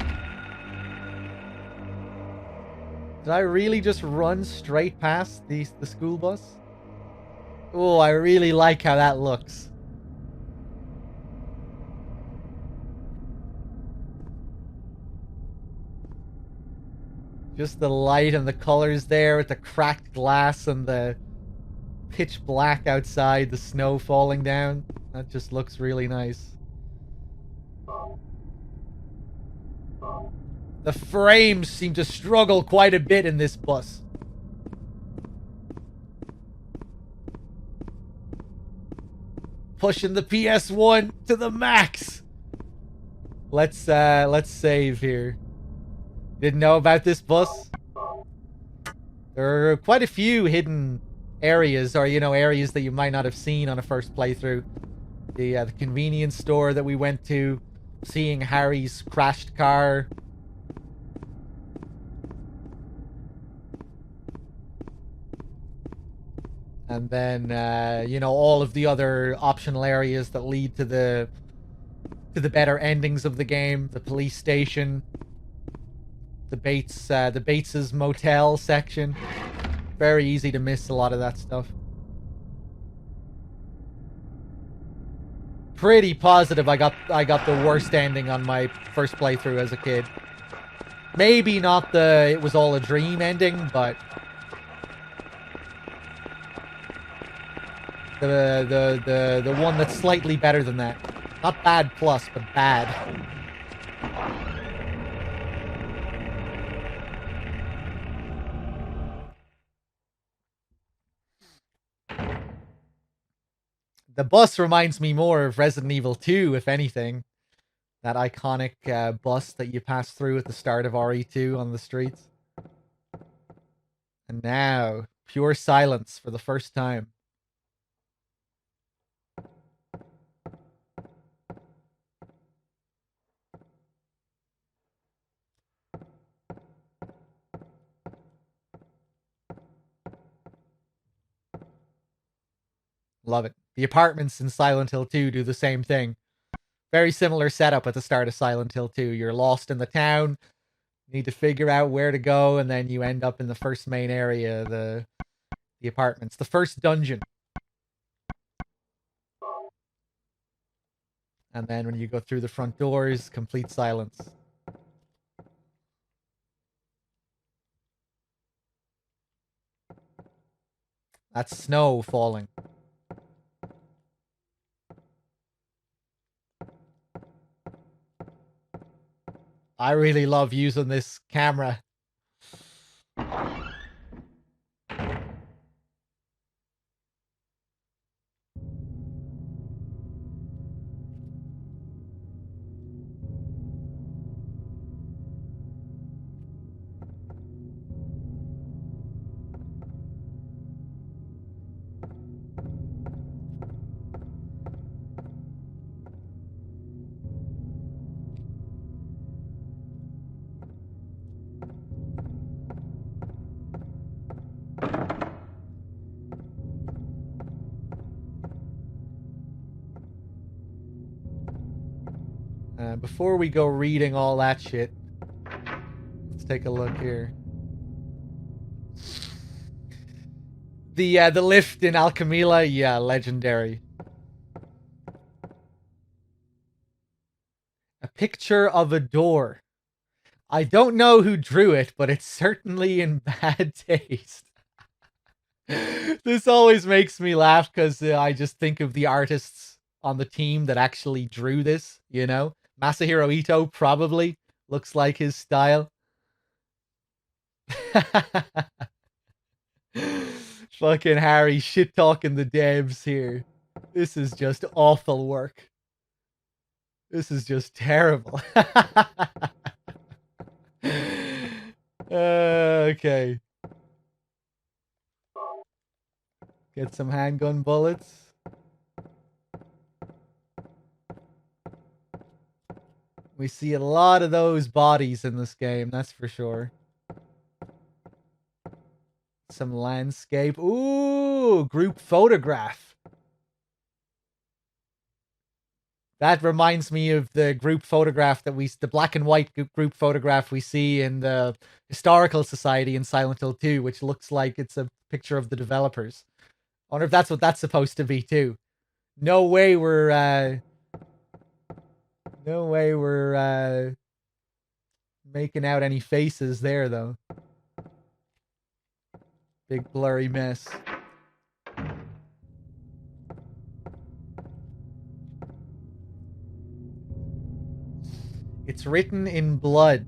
Did I really just run straight past the school bus? Oh, I really like how that looks. Just the light and the colors there with the cracked glass and the pitch black outside, the snow falling down. That just looks really nice. The frames seem to struggle quite a bit in this bus. Pushing the PS1 to the max. Let's save here. Didn't know about this bus? There are quite a few hidden areas, or areas that you might not have seen on a first playthrough. The convenience store that we went to, seeing Harry's crashed car. And then all of the other optional areas that lead to the better endings of the game. The police station, the Bates's motel section. Very easy to miss a lot of that stuff. Pretty positive I got the worst ending on my first playthrough as a kid. Maybe not the it was all a dream ending, but The one that's slightly better than that. Not bad plus, but bad. The bus reminds me more of Resident Evil 2, if anything. That iconic bus that you pass through at the start of RE2 on the streets. And now, pure silence for the first time. Love it. The apartments in Silent Hill 2 do the same thing. Very similar setup at the start of Silent Hill 2. You're lost in the town, need to figure out where to go, and then you end up in the first main area, the apartments. The first dungeon. And then when you go through the front doors, complete silence. That's snow falling. I really love using this camera. Before we go reading all that shit, let's take a look here. The lift in Alchemila, yeah, legendary. A picture of a door. I don't know who drew it, but it's certainly in bad taste. This always makes me laugh because I just think of the artists on the team that actually drew this, you know? Masahiro Ito probably looks like his style. Fucking Harry shit talking the devs here. This is just awful work. This is just terrible. Okay. Get some handgun bullets. We see a lot of those bodies in this game, that's for sure. Some landscape. Ooh, group photograph. That reminds me of the group photograph that the black and white group photograph we see in the Historical Society in Silent Hill 2, which looks like it's a picture of the developers. I wonder if that's what that's supposed to be too. No way we're making out any faces there though. Big blurry mess. It's written in blood.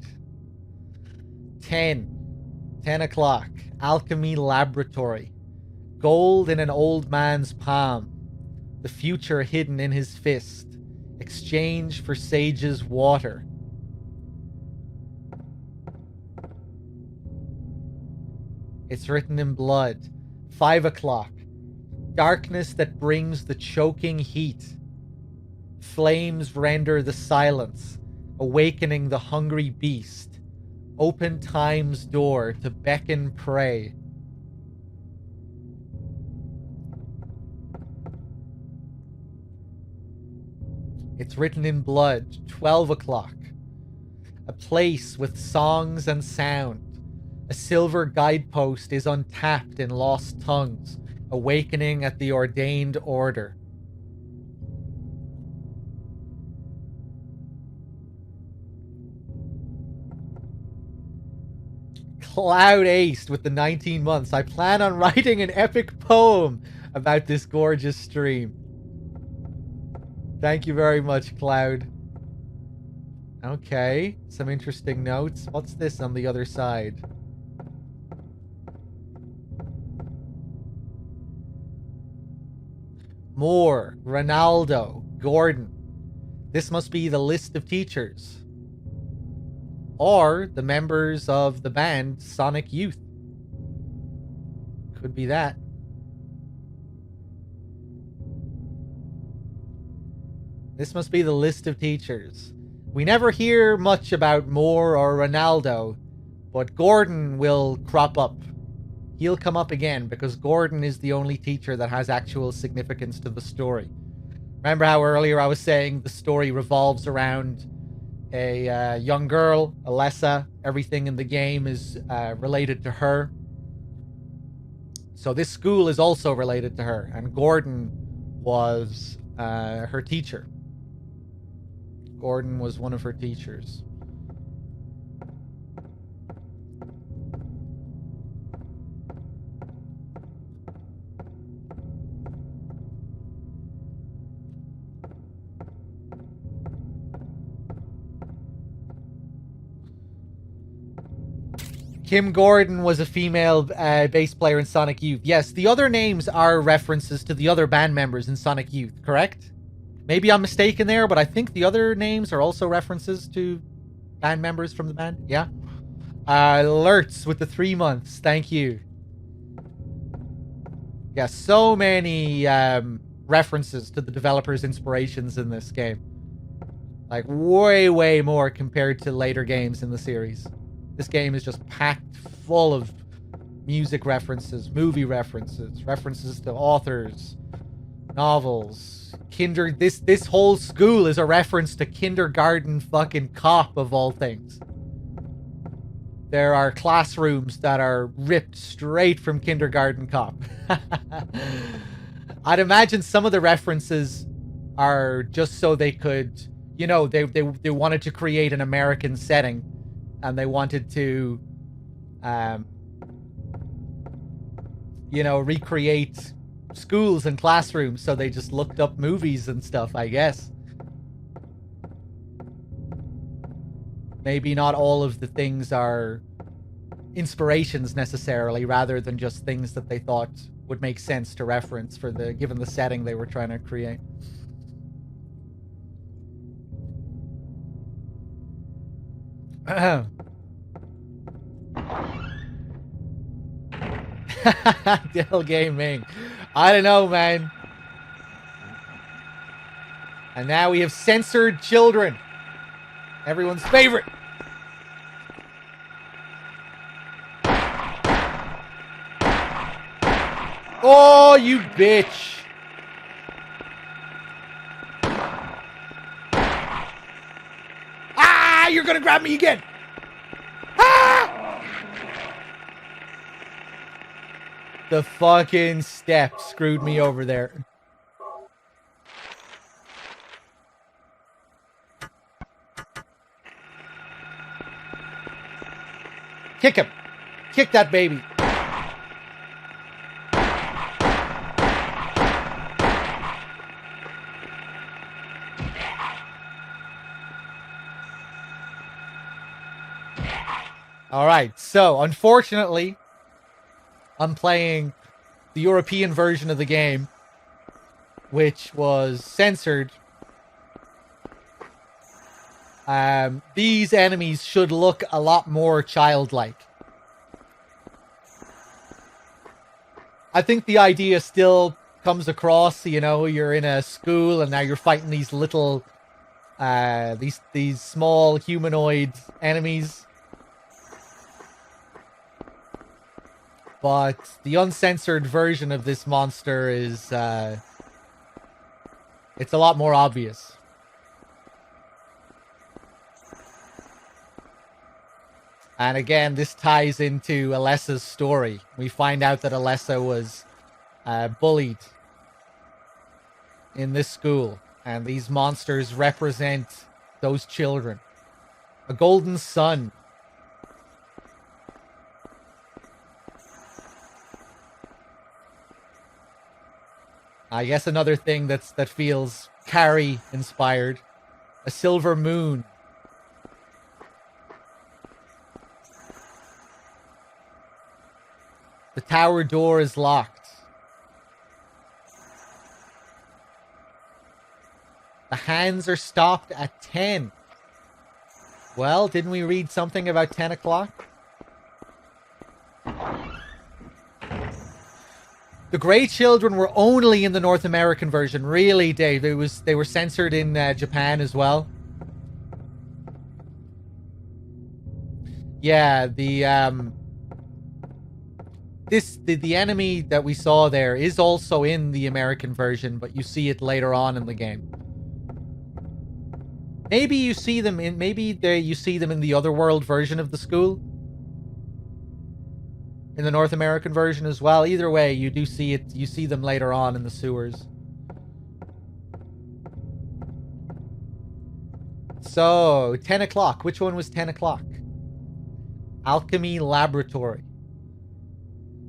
10 o'clock. Alchemy Laboratory. Gold in an old man's palm. The future hidden in his fist. Exchange for sage's water. It's written in blood. 5 o'clock. Darkness that brings the choking heat. Flames render the silence, awakening the hungry beast. Open time's door to beckon prey. It's written in blood. 12 o'clock. A place with songs and sound. A silver guidepost is untapped in lost tongues, awakening at the ordained order. Cloud aced with the 19 months. I plan on writing an epic poem about this gorgeous stream. Thank you very much, Cloud. Okay, some interesting notes. What's this on the other side? Moore, Ronaldo, Gordon. This must be the list of teachers. Or the members of the band Sonic Youth. Could be that. This must be the list of teachers. We never hear much about Moore or Ronaldo, but Gordon will crop up. He'll come up again because Gordon is the only teacher that has actual significance to the story. Remember how earlier I was saying the story revolves around a young girl, Alessa. Everything in the game is related to her. So this school is also related to her, and Gordon was her teacher. Gordon was one of her teachers. Kim Gordon was a female bass player in Sonic Youth. Yes, the other names are references to the other band members in Sonic Youth, correct? Maybe I'm mistaken there, but I think the other names are also references to band members from the band. Yeah. Alerts with the 3 months. Thank you. Yeah, so many references to the developers' inspirations in this game. Like, way, way more compared to later games in the series. This game is just packed full of music references, movie references, references to authors, novels. This whole school is a reference to Kindergarten fucking Cop, of all things. There are classrooms that are ripped straight from Kindergarten Cop. I'd imagine some of the references are just so they could, you know, they wanted to create an American setting. And they wanted to, you know, recreate schools and classrooms. So they just looked up movies and stuff, I guess. Maybe not all of the things are inspirations necessarily, rather than just things that they thought would make sense to reference for the given the setting they were trying to create. Dill Gaming. I don't know, man. And now we have censored children. Everyone's favorite. Oh, you bitch. Ah, you're gonna grab me again. Ah! The fucking step screwed me over there. Kick him. Kick that baby. All right, so unfortunately, I'm playing the European version of the game, which was censored. These enemies should look a lot more childlike. I think the idea still comes across, you know, you're in a school and now you're fighting these little, these small humanoid enemies. But the uncensored version of this monster is, it's a lot more obvious. And again, this ties into Alessa's story. We find out that Alessa was bullied in this school. And these monsters represent those children. A golden sun. I guess another thing that feels Carrie inspired. A silver moon. The tower door is locked. The hands are stopped at 10. Well, didn't we read something about 10 o'clock? The Grey Children were only in the North American version. Really, Dave? They were censored in Japan as well. Yeah, the enemy that we saw there is also in the American version, but you see it later on in the game. Maybe you see them in you see them in the Otherworld version of the school. In the North American version as well. Either way, you do see it. You see them later on in the sewers. So, 10 o'clock. Which one was 10 o'clock? Alchemy Laboratory.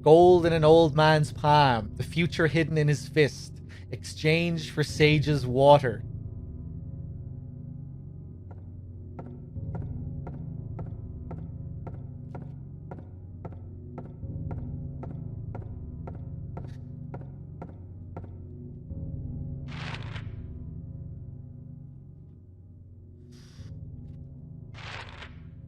Gold in an old man's palm. The future hidden in his fist. Exchange for sage's water.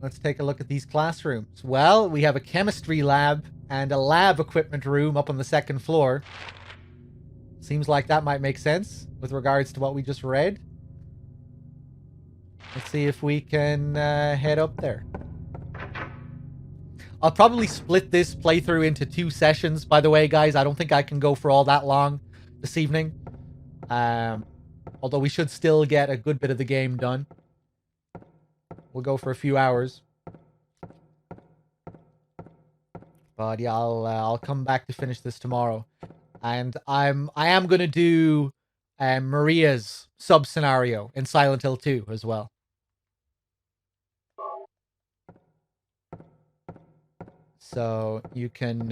Let's take a look at these classrooms. Well, we have a chemistry lab and a lab equipment room up on the second floor. Seems like that might make sense with regards to what we just read. Let's see if we can head up there. I'll probably split this playthrough into 2 sessions, by the way, guys. I don't think I can go for all that long this evening. Although we should still get a good bit of the game done. We'll go for a few hours. But yeah, I'll come back to finish this tomorrow. And I am going to do Maria's sub-scenario in Silent Hill 2 as well. So you can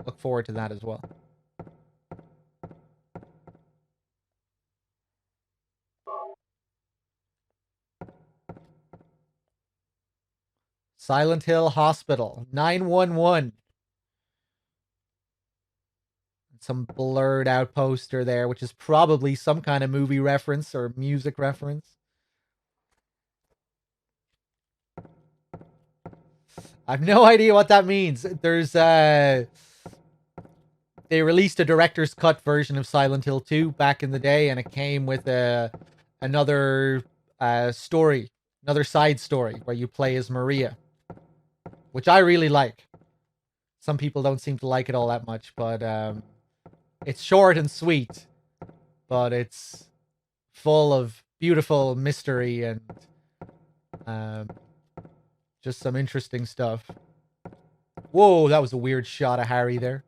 look forward to that as well. Silent Hill Hospital, 911. Some blurred out poster there, which is probably some kind of movie reference or music reference. I have no idea what that means. There's they released a director's cut version of Silent Hill 2 back in the day, and it came with another story, another side story where you play as Maria, which I really like. Some people don't seem to like it all that much, but it's short and sweet, but it's full of beautiful mystery and just some interesting stuff. Whoa, that was a weird shot of Harry there.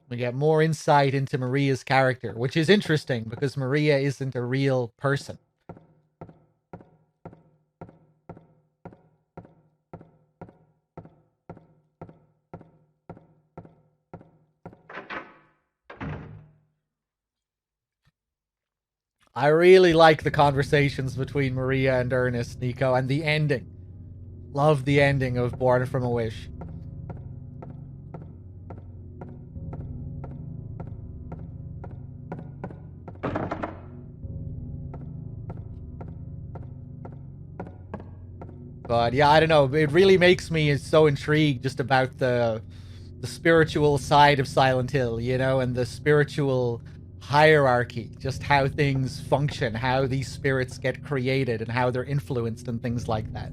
We get more insight into Maria's character, which is interesting because Maria isn't a real person. I really like the conversations between Maria and Ernest, Nico, and the ending. Love the ending of Born from a Wish. But yeah, I don't know. It really makes me so intrigued just about the spiritual side of Silent Hill, you know, and the spiritual hierarchy, just how things function, how these spirits get created and how they're influenced and things like that.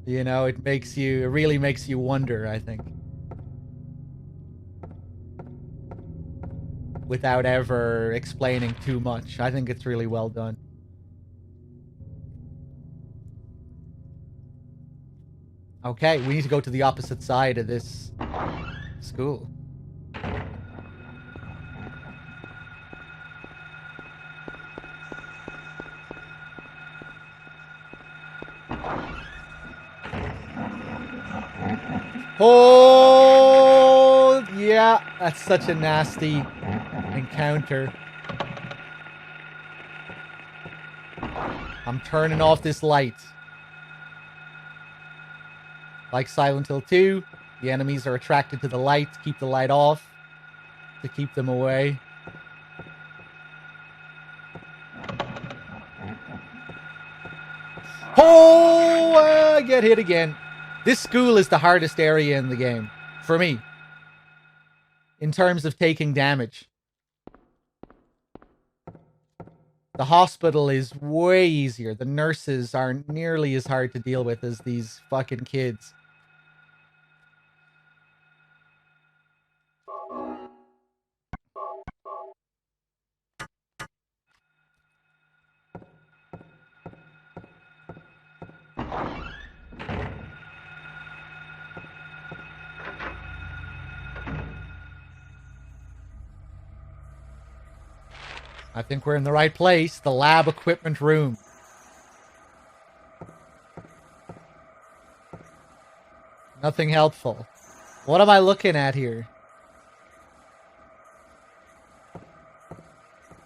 You know, it really makes you wonder, I think. Without ever explaining too much. I think it's really well done. Okay, we need to go to the opposite side of this school. Oh, yeah, that's such a nasty encounter. I'm turning off this light. Like Silent Hill 2, the enemies are attracted to the light. Keep the light off to keep them away. Oh, I get hit again. This school is the hardest area in the game, for me, in terms of taking damage. The hospital is way easier. The nurses aren't nearly as hard to deal with as these fucking kids. I think we're in the right place. The lab equipment room. Nothing helpful. What am I looking at here?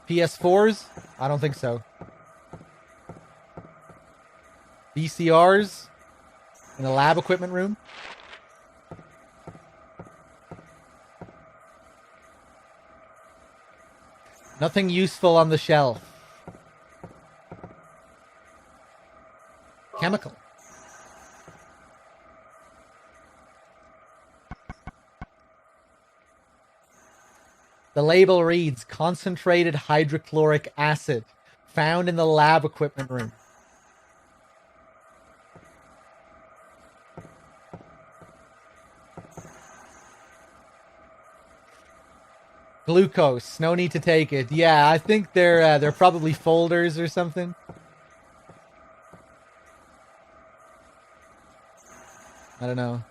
PS4s? I don't think so. VCRs? In the lab equipment room? Nothing useful on the shelf. Chemical. The label reads concentrated hydrochloric acid found in the lab equipment room. Glucose. No need to take it. Yeah, I think they're probably folders or something. I don't know.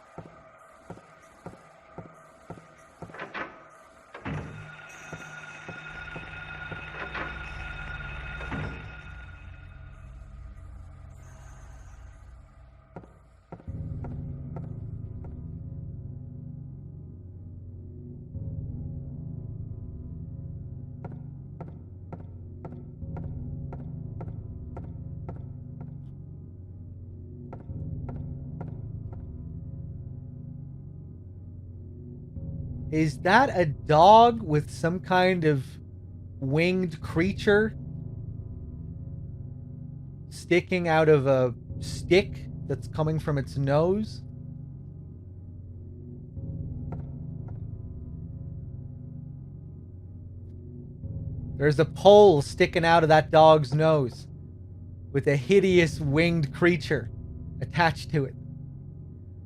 Is that a dog with some kind of winged creature sticking out of a stick that's coming from its nose? There's a pole sticking out of that dog's nose with a hideous winged creature attached to it.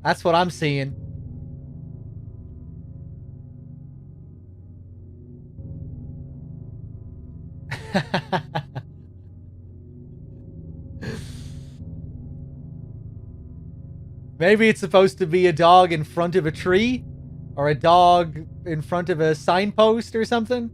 That's what I'm seeing. Maybe it's supposed to be a dog in front of a tree, or a dog in front of a signpost or something.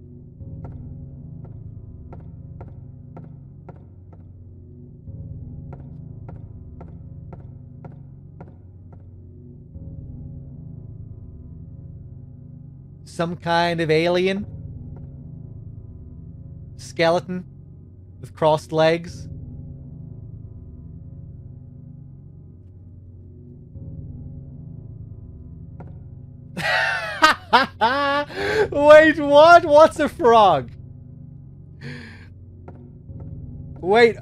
Some kind of alien. Skeleton with crossed legs. Wait, what? What's a frog? Wait.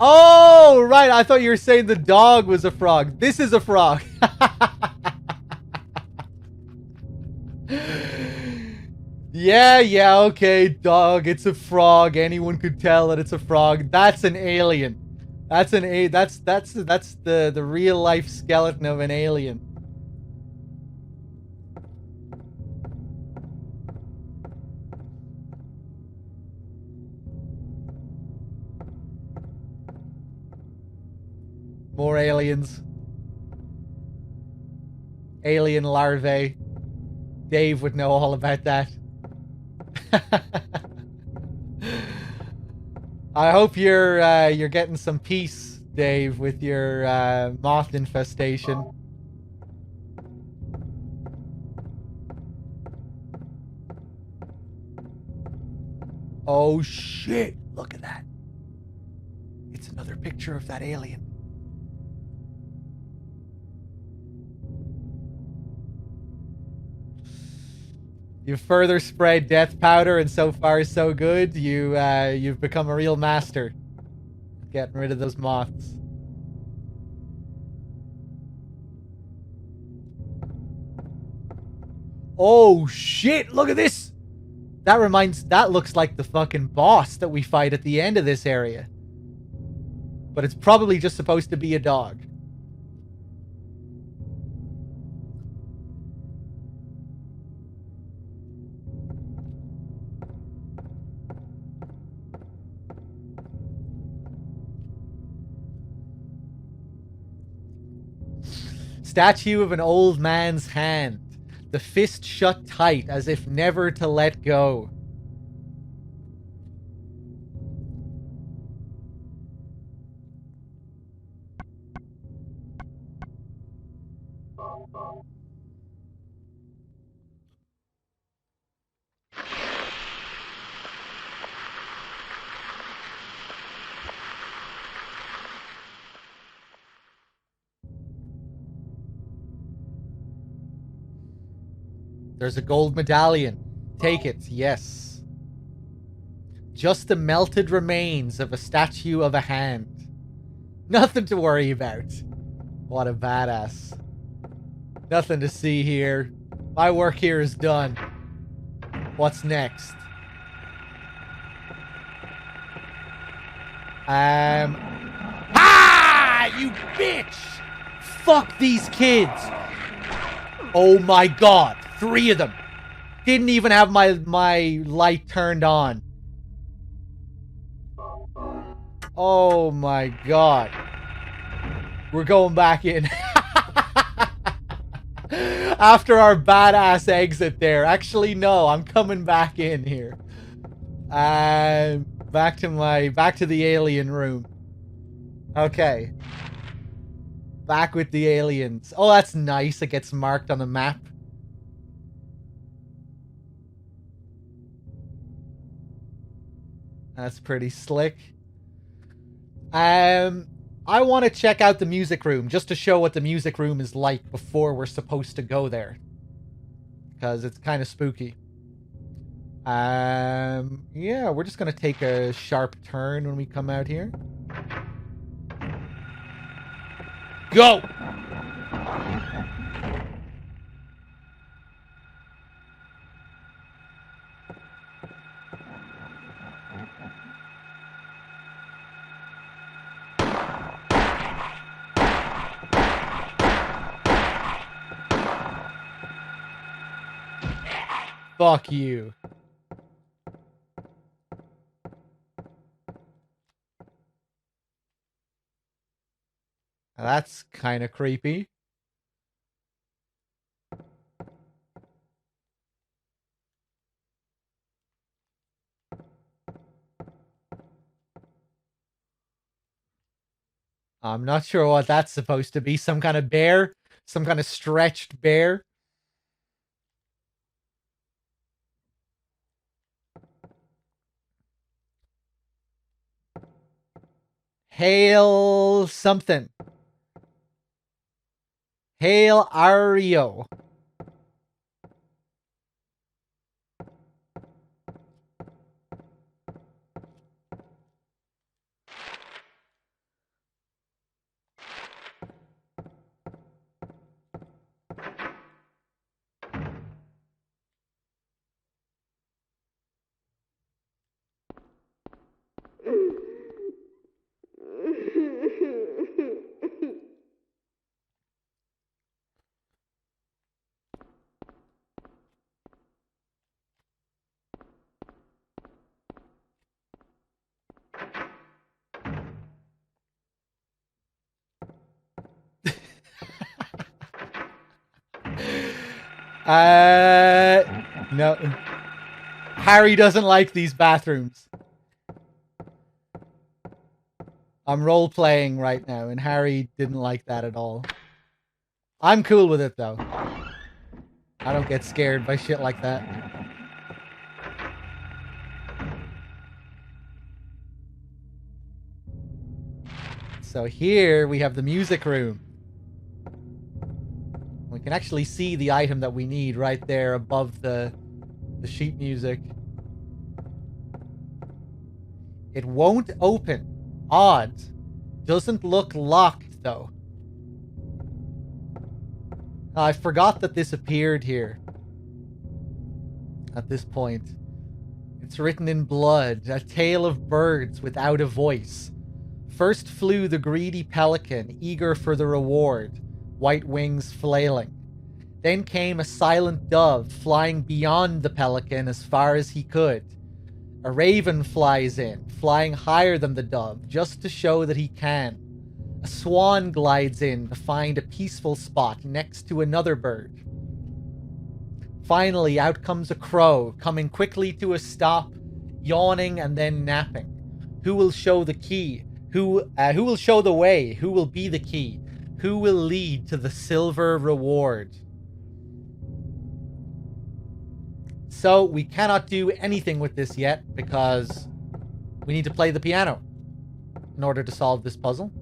Oh, right. I thought you were saying the dog was a frog. This is a frog. Yeah, okay, dog, it's a frog. Anyone could tell that it's a frog. That's an alien. That's the real life skeleton of an alien. More aliens. Alien larvae. Dave would know all about that. I hope you're getting some peace, Dave, with your moth infestation. Oh shit, look at that. It's another picture of that alien. You've further spread death powder, and so far so good. You've become a real master at getting rid of those moths. Oh shit, look at this! That looks like the fucking boss that we fight at the end of this area. But it's probably just supposed to be a dog. Statue of an old man's hand. The fist shut tight as if never to let go. There's a gold medallion. Take it, yes. Just the melted remains of a statue of a hand. Nothing to worry about. What a badass. Nothing to see here. My work here is done. What's next? You bitch! Fuck these kids! Oh my god, 3 of them. Didn't even have my light turned on. Oh my god. We're going back in. After our badass exit there. Actually, no, I'm coming back in here. Back to the alien room. Okay. Back with the aliens. Oh, that's nice. It gets marked on the map. That's pretty slick. I want to check out the music room just to show what the music room is like before we're supposed to go there. Because it's kind of spooky. Yeah, we're just going to take a sharp turn when we come out here. Go! Fuck you. That's kind of creepy. I'm not sure what that's supposed to be. Some kind of bear? Some kind of stretched bear? Hail something. Hail Ario. No. Harry doesn't like these bathrooms. I'm role-playing right now, and Harry didn't like that at all. I'm cool with it, though. I don't get scared by shit like that. So here we have the music room. We can actually see the item that we need right there above the sheet music. It won't open. Odd. Doesn't look locked, though. I forgot that this appeared here. At this point. It's written in blood. A tale of birds without a voice. First flew the greedy pelican, eager for the reward, white wings flailing. Then came a silent dove, flying beyond the pelican as far as he could. A raven flies in, flying higher than the dove, just to show that he can. A swan glides in to find a peaceful spot next to another bird. Finally, out comes a crow, coming quickly to a stop, yawning and then napping. Who will show the key? Who will show the way? Who will be the key? Who will lead to the silver reward? So we cannot do anything with this yet because we need to play the piano in order to solve this puzzle.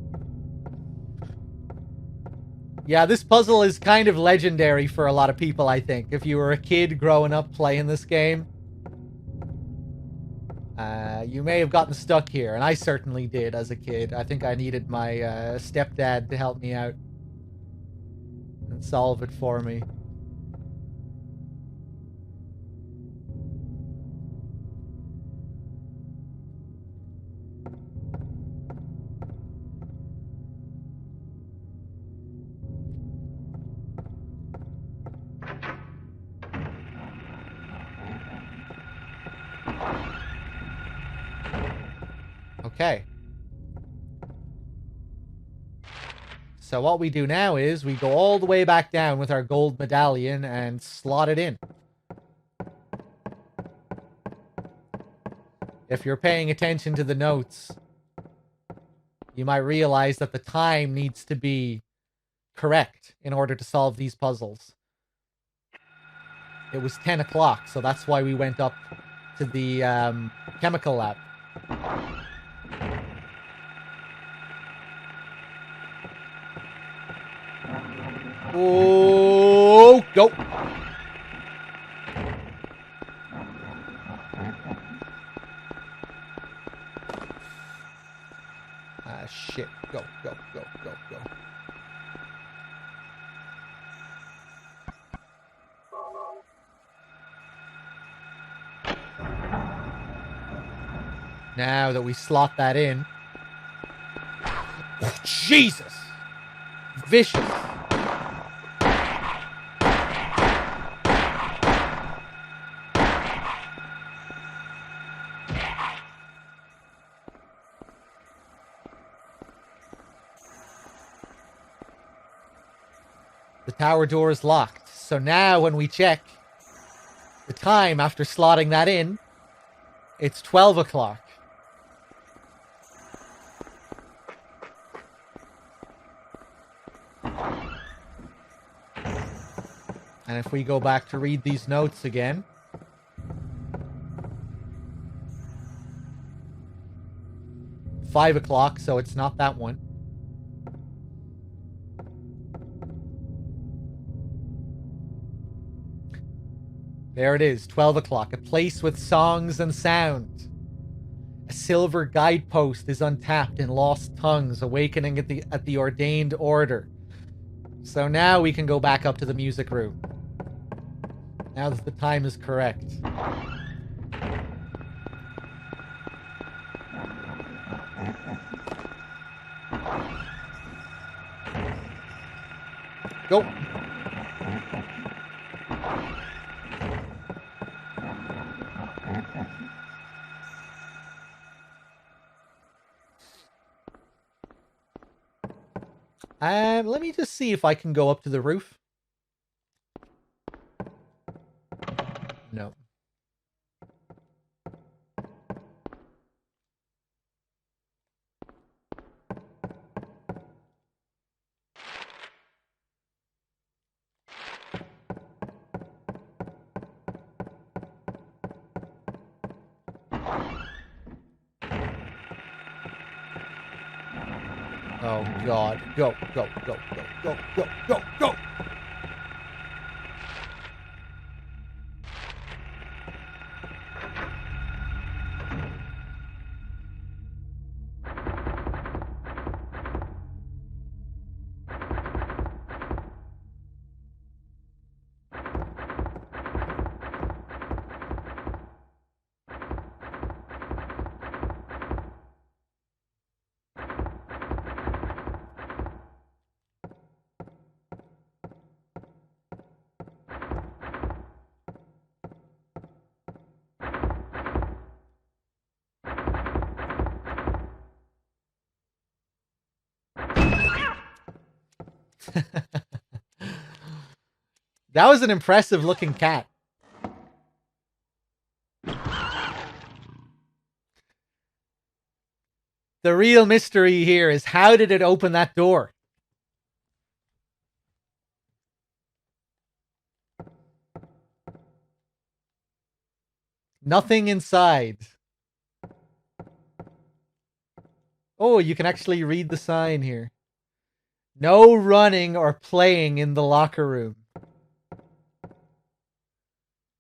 Yeah, this puzzle is kind of legendary for a lot of people, I think. If you were a kid growing up playing this game, you may have gotten stuck here, and I certainly did as a kid. I think I needed my stepdad to help me out and solve it for me. Okay. So what we do now is we go all the way back down with our gold medallion and slot it in. If you're paying attention to the notes, you might realize that the time needs to be correct in order to solve these puzzles. It was 10 o'clock, so that's why we went up to the chemical lab. Oh, go. Ah, shit. Go, go, go, go, go. Now that we slot that in. Oh, Jesus! Vicious. The tower door is locked. So now when we check the time after slotting that in, it's 12 o'clock. And if we go back to read these notes again, $5 o'clock, so it's not that one. There it is, 12 o'clock. A place with songs and sound. A silver guidepost is untapped in lost tongues, awakening at the ordained order. So now we can go back up to the music room. Now that the time is correct. Go. Let me just see if I can go up to the roof. No. Oh god. Go, go, go, go, go, go, go, go! That was an impressive looking cat. The real mystery here is, how did it open that door? Nothing inside. Oh, you can actually read the sign here. No running or playing in the locker room.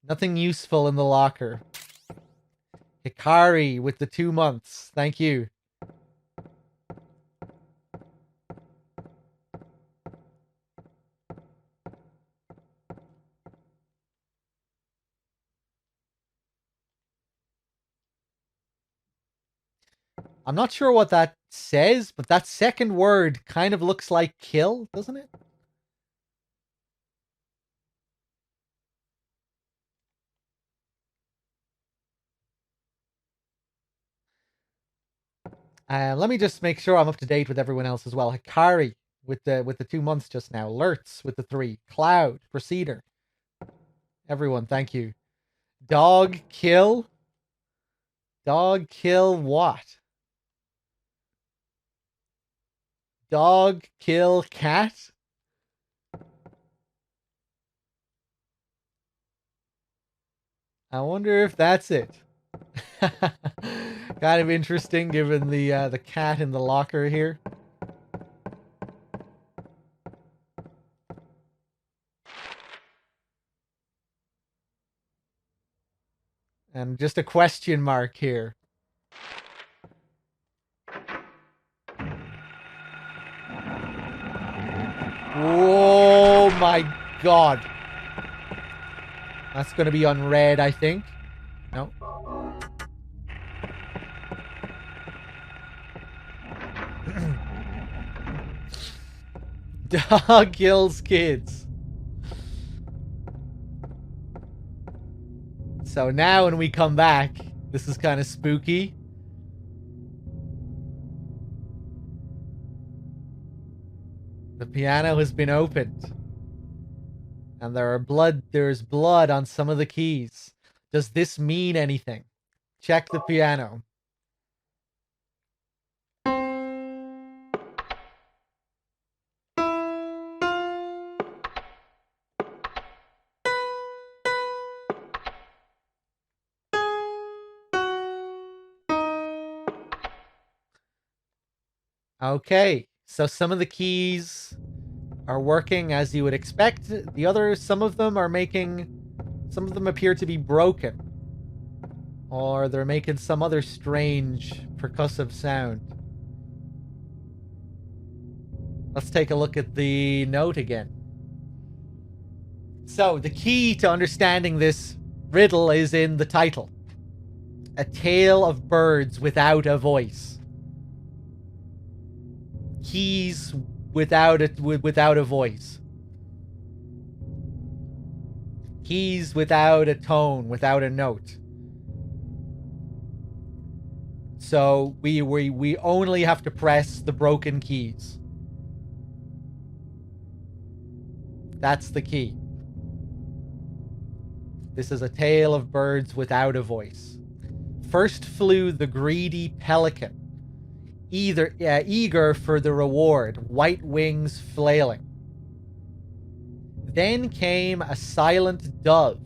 Nothing useful in the locker. Hikari with the 2 months. Thank you. I'm not sure what that says, but that second word kind of looks like kill, doesn't it? Let me just make sure I'm up to date with everyone else as well. Hikari with the 2 months just now. Lurtz with the 3. Cloud, Procedure. Everyone, thank you. Dog kill. Dog kill what? Dog kill cat? I wonder if that's it. Kind of interesting, given the cat in the locker here. And just a question mark here. Oh my god. That's going to be on red, I think. No. Dog kills kids. So now when we come back, this is kind of spooky. The piano has been opened. And there's blood on some of the keys. Does this mean anything? Check the piano. Okay, so some of the keys are working as you would expect. Some of them appear to be broken. Or they're making some other strange percussive sound. Let's take a look at the note again. So, the key to understanding this riddle is in the title. A Tale of Birds Without a Voice. Keys without a voice. Keys without a tone, without a note. So we only have to press the broken keys. That's the key. This is a tale of birds without a voice. First flew the greedy pelican, eager for the reward, white wings flailing. Then came a silent dove,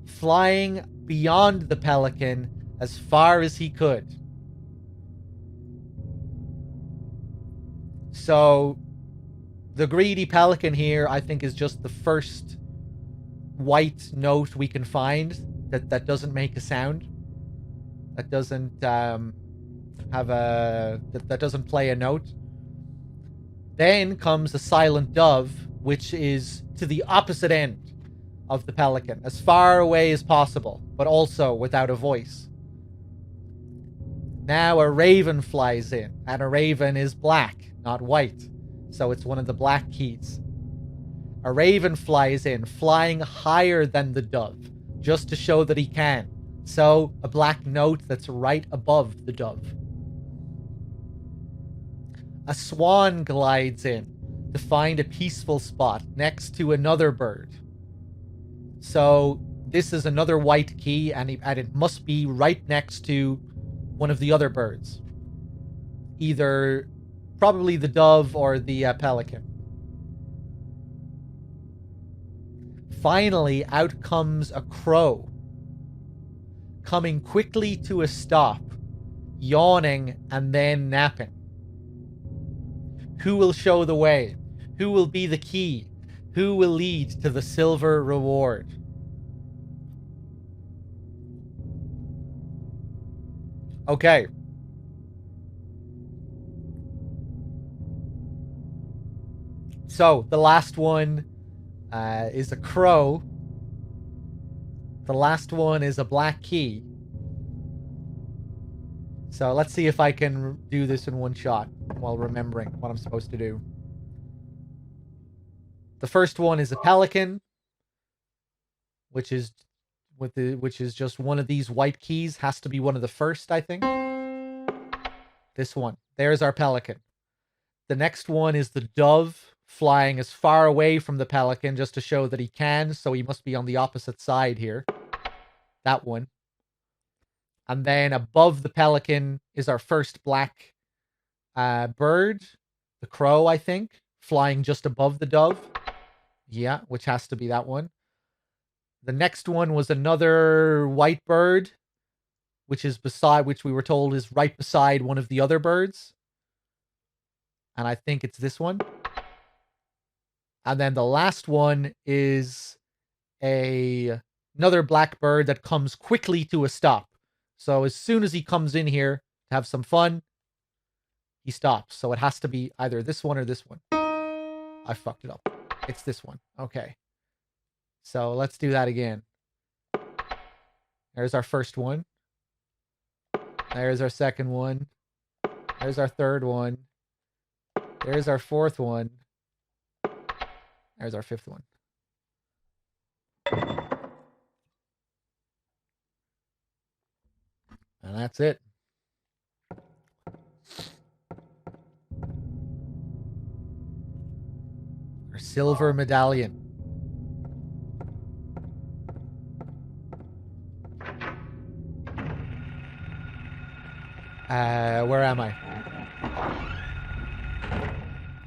flying beyond the pelican as far as he could. So the greedy pelican here, I think, is just the first white note we can find that doesn't make a sound. That doesn't have a that doesn't play a note. Then comes a silent dove, which is to the opposite end of the pelican, as far away as possible, but also without a voice. Now a raven flies in, and a raven is black, not white, so it's one of the black keys. A raven flies in, flying higher than the dove, just to show that he can. So a black note that's right above the dove. A swan glides in to find a peaceful spot next to another bird. So this is another white key, and it must be right next to one of the other birds. Either probably the dove or the pelican. Finally, out comes a crow, coming quickly to a stop, yawning and then napping. Who will show the way? Who will be the key? Who will lead to the silver reward? Okay. So, the last one is a crow. The last one is a black key. So let's see if I can do this in one shot while remembering what I'm supposed to do. The first one is a pelican, which is just one of these white keys. Has to be one of the first, I think. This one. There's our pelican. The next one is the dove, flying as far away from the pelican just to show that he can, so he must be on the opposite side here. That one. And then above the pelican is our first black bird, the crow, I think, flying just above the dove. Yeah, which has to be that one. The next one was another white bird, which we were told is right beside one of the other birds. And I think it's this one. And then the last one is another black bird that comes quickly to a stop. So as soon as he comes in here to have some fun, he stops. So it has to be either this one or this one. I fucked it up. It's this one. Okay. So let's do that again. There's our first one. There's our second one. There's our third one. There's our fourth one. There's our fifth one. And that's it. Our silver medallion. Where am I?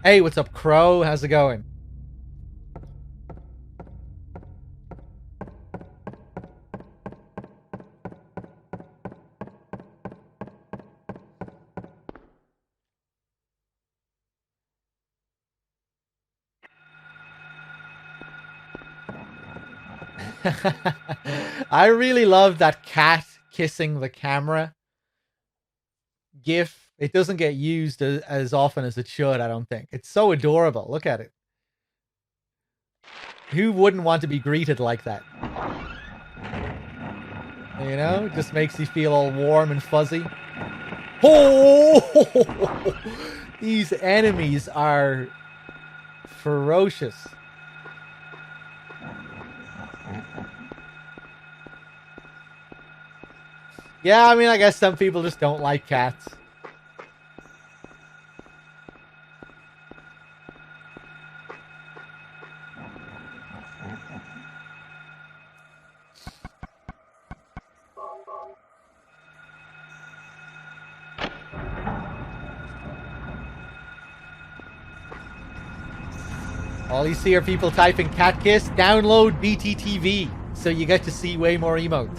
Hey, what's up, Crow? How's it going? I really love that cat kissing the camera GIF. It doesn't get used as often as it should, I don't think. It's so adorable. Look at it. Who wouldn't want to be greeted like that? You know, it just makes you feel all warm and fuzzy. Oh! These enemies are ferocious. Yeah, I mean, I guess some people just don't like cats. All you see are people typing cat kiss, download BTTV, so you get to see way more emotes.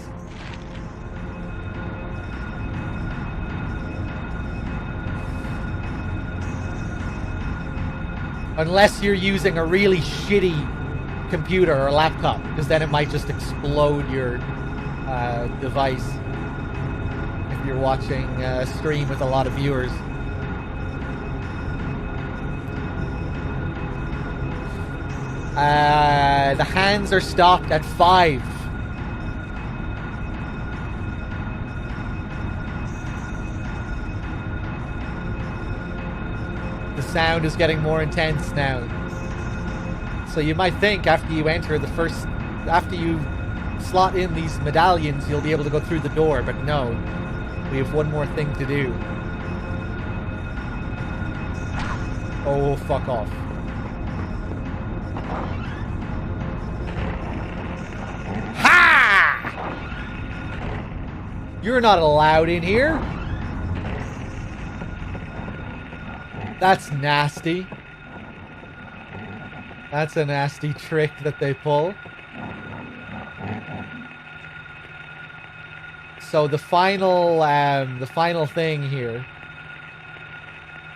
Unless you're using a really shitty computer or laptop, because then it might just explode your device if you're watching a stream with a lot of viewers. The hands are stopped at 5. The sound is getting more intense now. So you might think after you enter after you slot in these medallions, you'll be able to go through the door, but no. We have one more thing to do. Oh, fuck off. Ha! You're not allowed in here. That's nasty. That's a nasty trick that they pull. So the final thing here.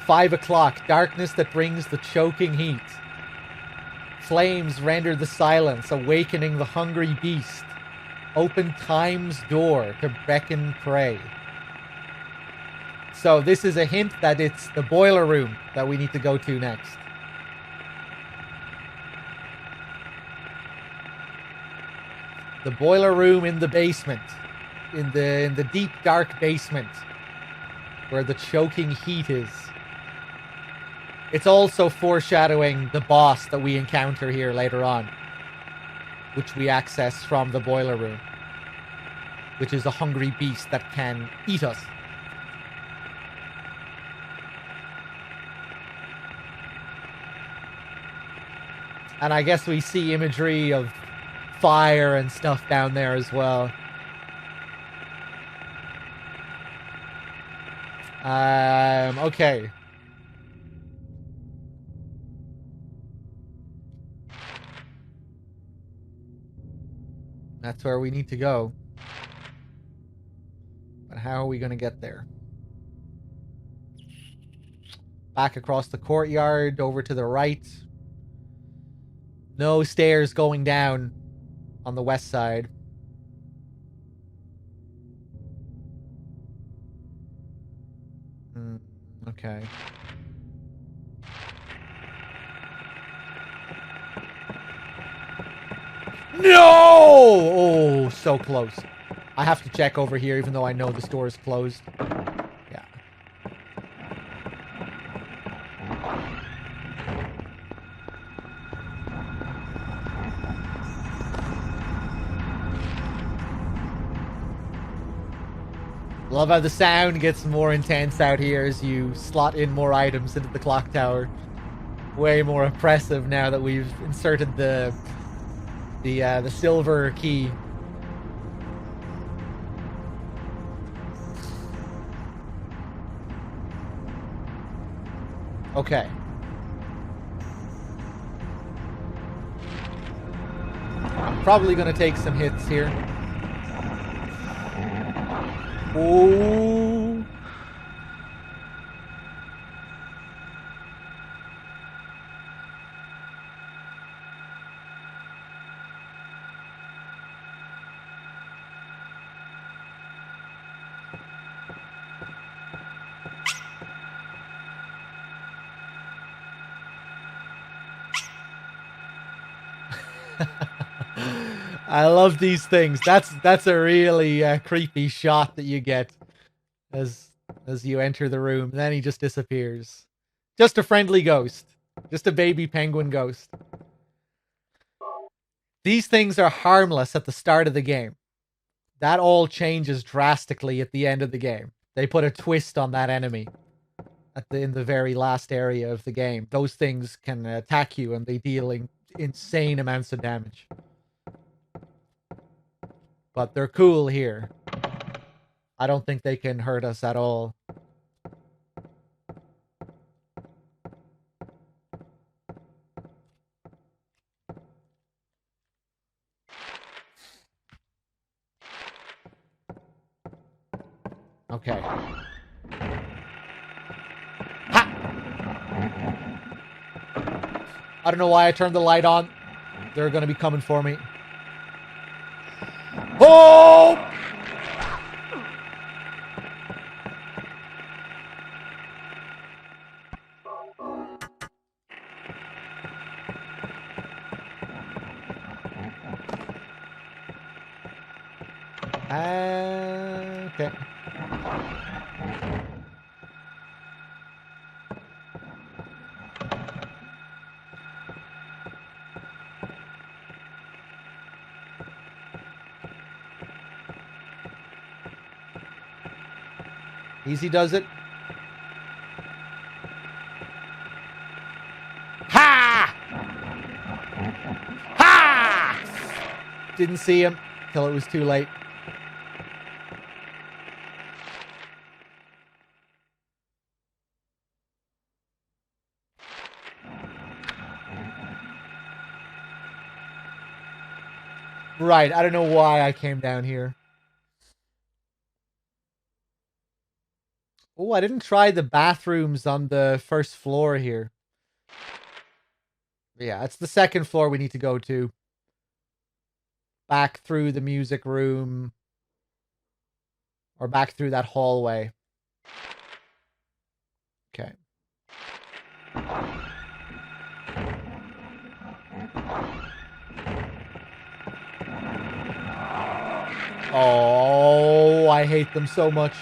5 o'clock. Darkness that brings the choking heat. Flames render the silence, awakening the hungry beast. Open time's door to beckon prey. So this is a hint that it's the boiler room that we need to go to next. The boiler room in the basement. In the deep, dark basement. Where the choking heat is. It's also foreshadowing the boss that we encounter here later on. Which we access from the boiler room. Which is a hungry beast that can eat us. And I guess we see imagery of fire and stuff down there as well. Okay. That's where we need to go. But how are we going to get there? Back across the courtyard, over to the right. No stairs going down on the west side. Okay. No! Oh, so close. I have to check over here even though I know the store is closed. Yeah. Love how the sound gets more intense out here as you slot in more items into the clock tower. Way more oppressive now that we've inserted the silver key. Okay. I'm probably gonna take some hits here. Oh. I love these things. That's a really creepy shot that you get as you enter the room. Then he just disappears. Just a friendly ghost. Just a baby penguin ghost. These things are harmless at the start of the game. That all changes drastically at the end of the game. They put a twist on that enemy in the very last area of the game. Those things can attack you and they deal insane amounts of damage. But they're cool here. I don't think they can hurt us at all. Okay. Ha! I don't know why I turned the light on. They're going to be coming for me. Oh! Okay. Easy does it. Ha! Ha! Didn't see him till it was too late. Right, I don't know why I came down here. Oh, I didn't try the bathrooms on the first floor here. Yeah, it's the second floor we need to go to. Back through the music room. Or back through that hallway. Okay. Oh, I hate them so much.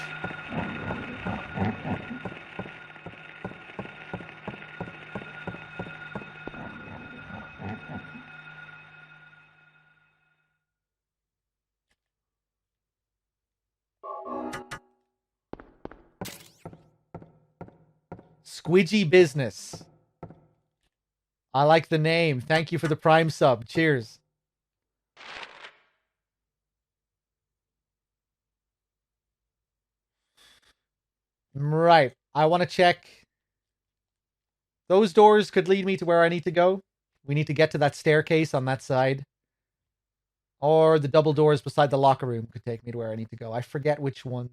Squidgy Business. I like the name. Thank you for the Prime sub. Cheers. Right. I want to check. Those doors could lead me to where I need to go. We need to get to that staircase on that side. Or the double doors beside the locker room could take me to where I need to go. I forget which one.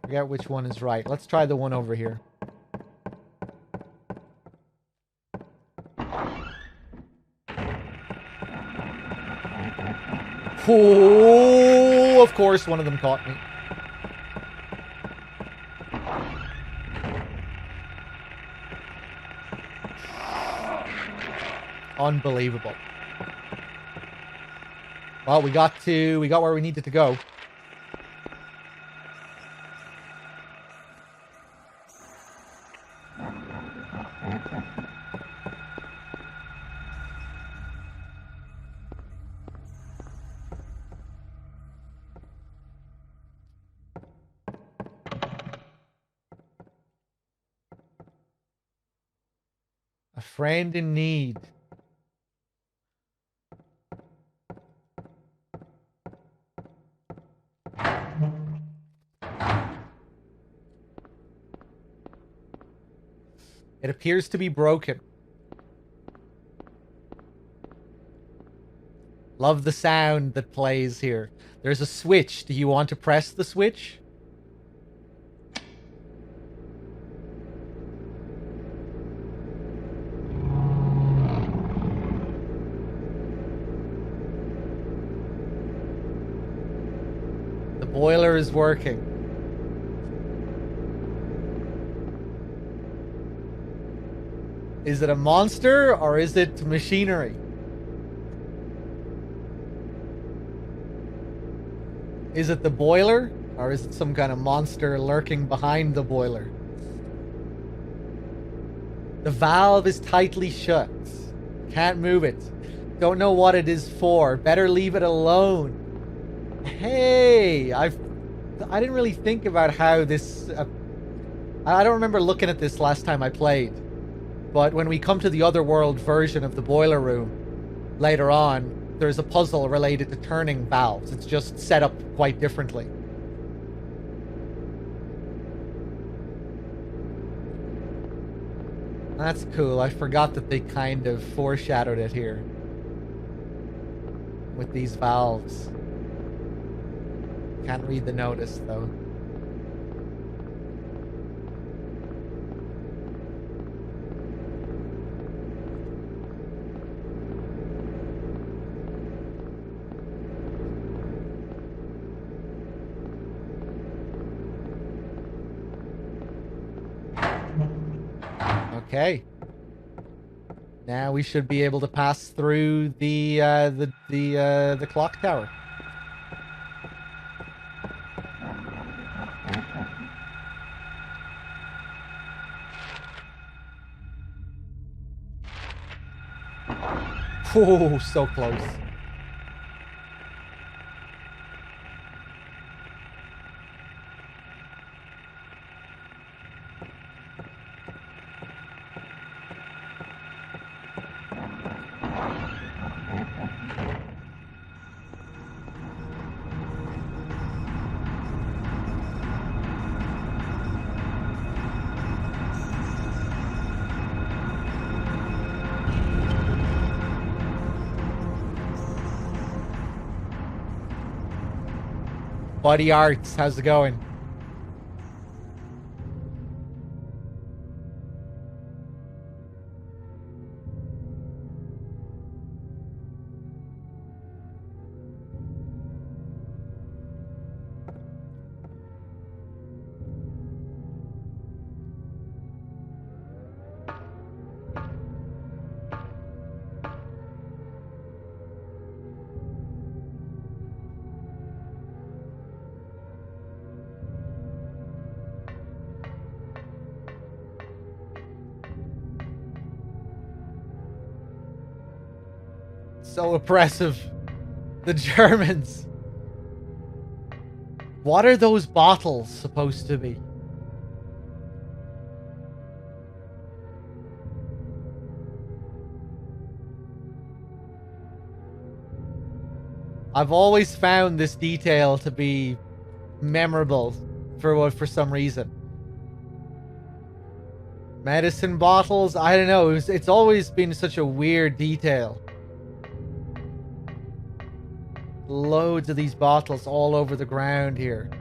Forget which one is right. Let's try the one over here. Oh, of course, one of them caught me. Unbelievable. Well, we got where we needed to go. A friend in need. It appears to be broken. Love the sound that plays here. There's a switch. Do you want to press the switch? The boiler is working. Is it a monster or is it machinery? Is it the boiler or is it some kind of monster lurking behind the boiler? The valve is tightly shut. Can't move it. Don't know what it is for. Better leave it alone. Hey, I didn't really think about how this... I don't remember looking at this last time I played. But when we come to the otherworld version of the boiler room later on, there's a puzzle related to turning valves. It's just set up quite differently. That's cool. I forgot that they kind of foreshadowed it here with these valves. Can't read the notice though. Okay. Now we should be able to pass through the clock tower. Oh, so close. Buddy Arts, how's it going? So oppressive. The Germans. What are those bottles supposed to be? I've always found this detail to be memorable for some reason. Medicine bottles, I don't know. It's always been such a weird detail. Loads of these bottles all over the ground here.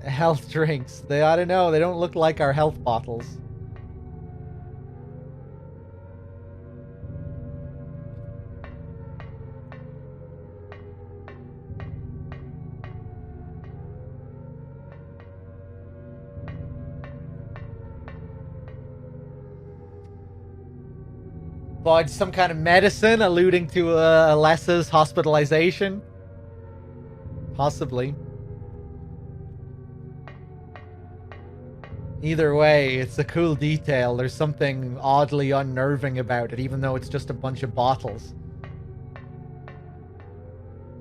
Health drinks. I don't know. They don't look like our health bottles. But some kind of medicine alluding to Alessa's hospitalization? Possibly. Either way, it's a cool detail. There's something oddly unnerving about it, even though it's just a bunch of bottles.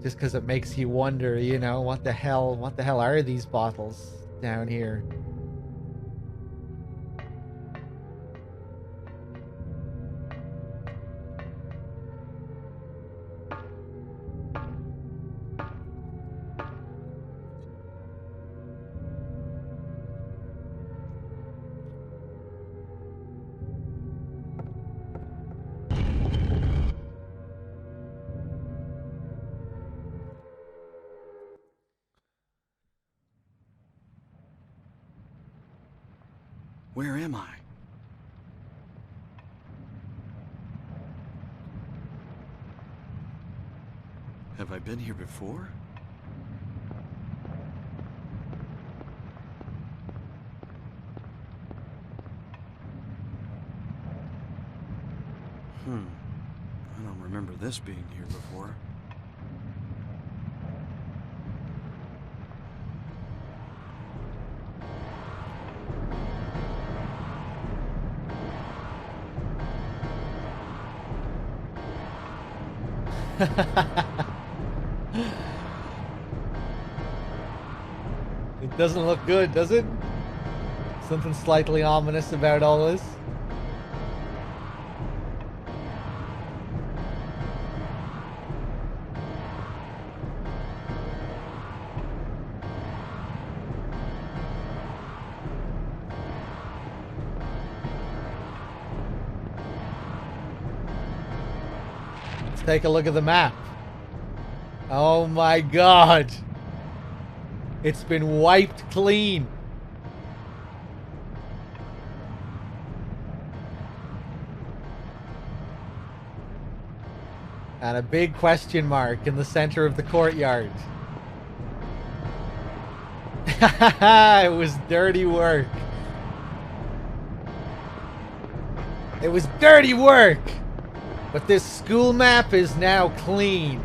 Just because it makes you wonder, you know, what the hell are these bottles down here? Where am I? Have I been here before? I don't remember this being here before. It doesn't look good, does it? Something slightly ominous about all this. Let's take a look at the map. Oh my god. It's been wiped clean. And a big question mark in the center of the courtyard. It was dirty work. It was dirty work, but this school map is now clean.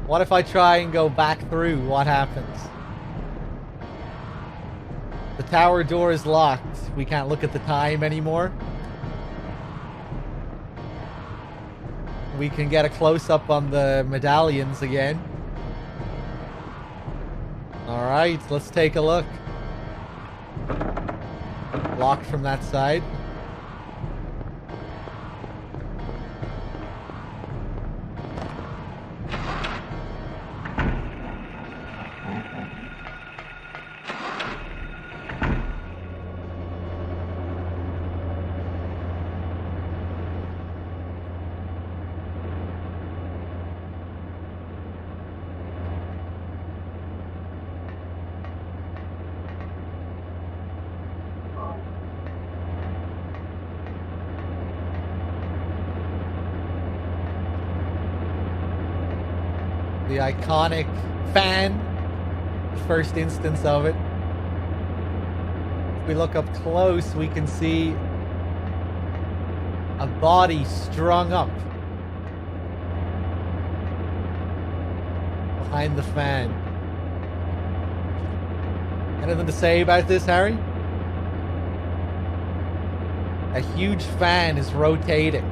What if I try and go back through? What happens? The tower door is locked. We can't look at the time anymore. We can get a close-up on the medallions again. Alright, let's take a look. Locked from that side. The iconic fan. First instance of it. If we look up close, we can see a body strung up behind the fan. Anything to say about this, Harry? A huge fan is rotating.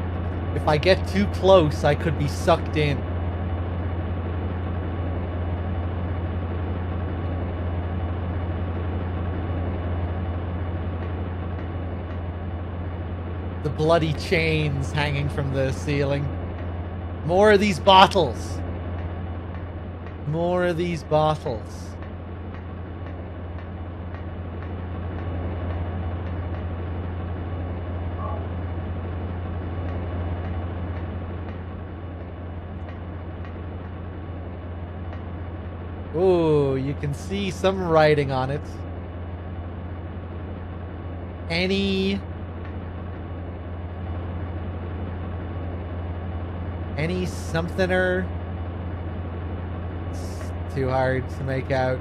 If I get too close, I could be sucked in. The bloody chains hanging from the ceiling. More of these bottles. More of these bottles. Ooh, you can see some writing on it. Any somethinger? It's too hard to make out.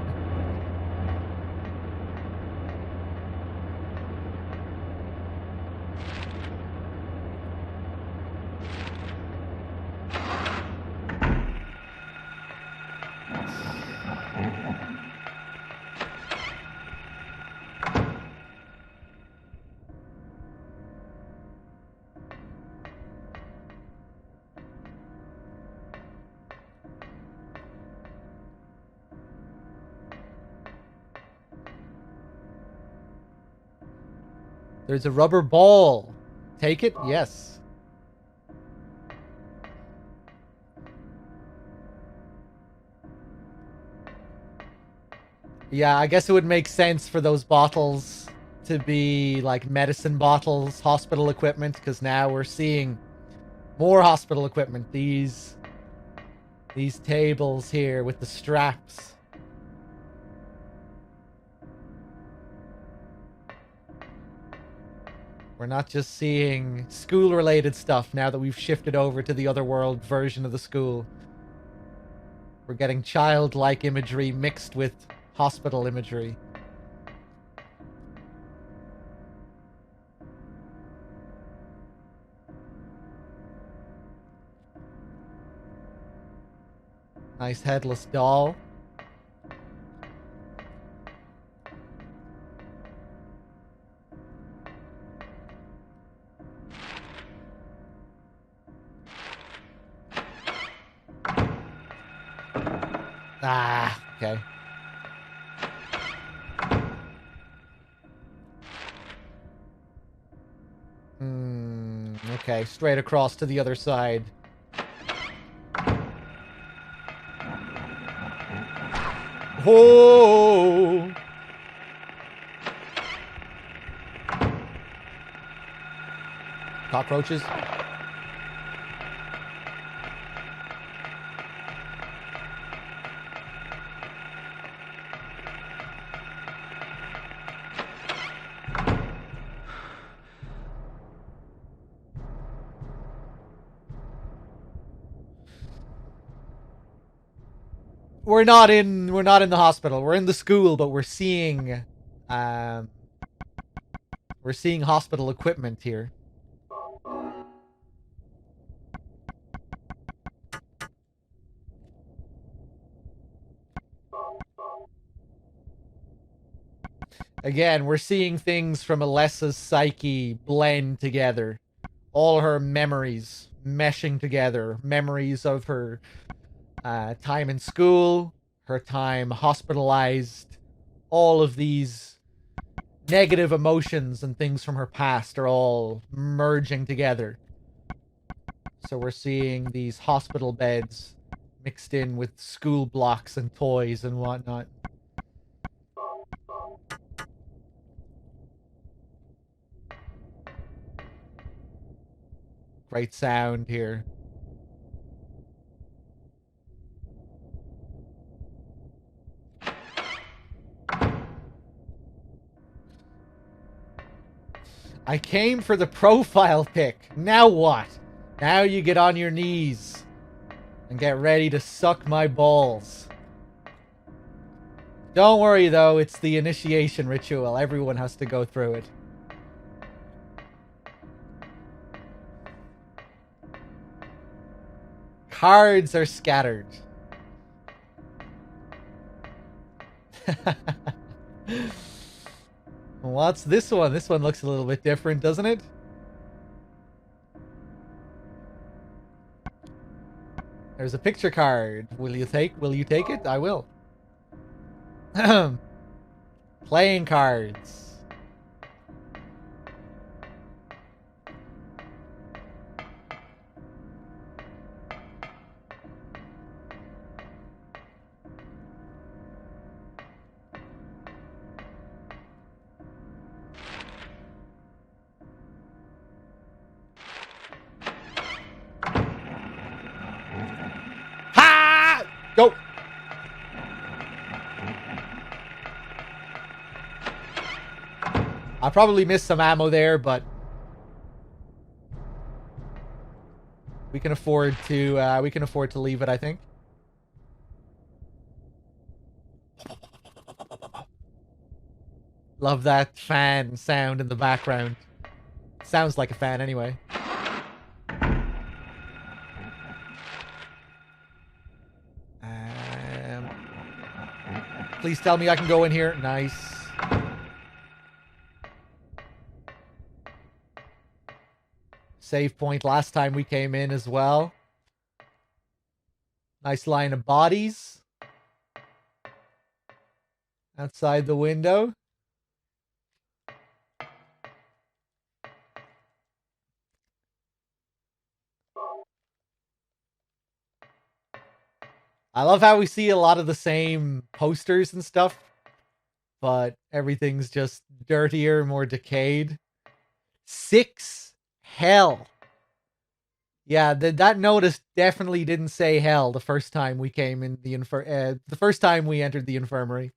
There's a rubber ball. Take it? Yes. Yeah, I guess it would make sense for those bottles to be like medicine bottles, hospital equipment, because now we're seeing more hospital equipment. These tables here with the straps. We're not just seeing school-related stuff now that we've shifted over to the otherworld version of the school. We're getting childlike imagery mixed with hospital imagery. Nice headless doll. Ah, okay. Okay, straight across to the other side. Oh! Cockroaches. We're not in the hospital. We're in the school, but we're seeing We're seeing hospital equipment here. Again, we're seeing things from Alessa's psyche blend together. All her memories meshing together. Memories of her time in school, her time hospitalized. All of these negative emotions and things from her past are all merging together. So we're seeing these hospital beds mixed in with school blocks and toys and whatnot. Great sound here. I came for the profile pic. Now what? Now you get on your knees and get ready to suck my balls. Don't worry though, it's the initiation ritual. Everyone has to go through it. Cards are scattered. What's this one? This one looks a little bit different, doesn't it? There's a picture card. Will you take it? I will. Playing cards. Go! I probably missed some ammo there, but we can afford to leave it, I think. Love that fan sound in the background. Sounds like a fan anyway. Please tell me I can go in here. Nice. Save point last time we came in as well. Nice line of bodies. Outside the window. I love how we see a lot of the same posters and stuff, but everything's just dirtier, more decayed. 6 hell. Yeah, that notice definitely didn't say hell the first time we came in the first time we entered the infirmary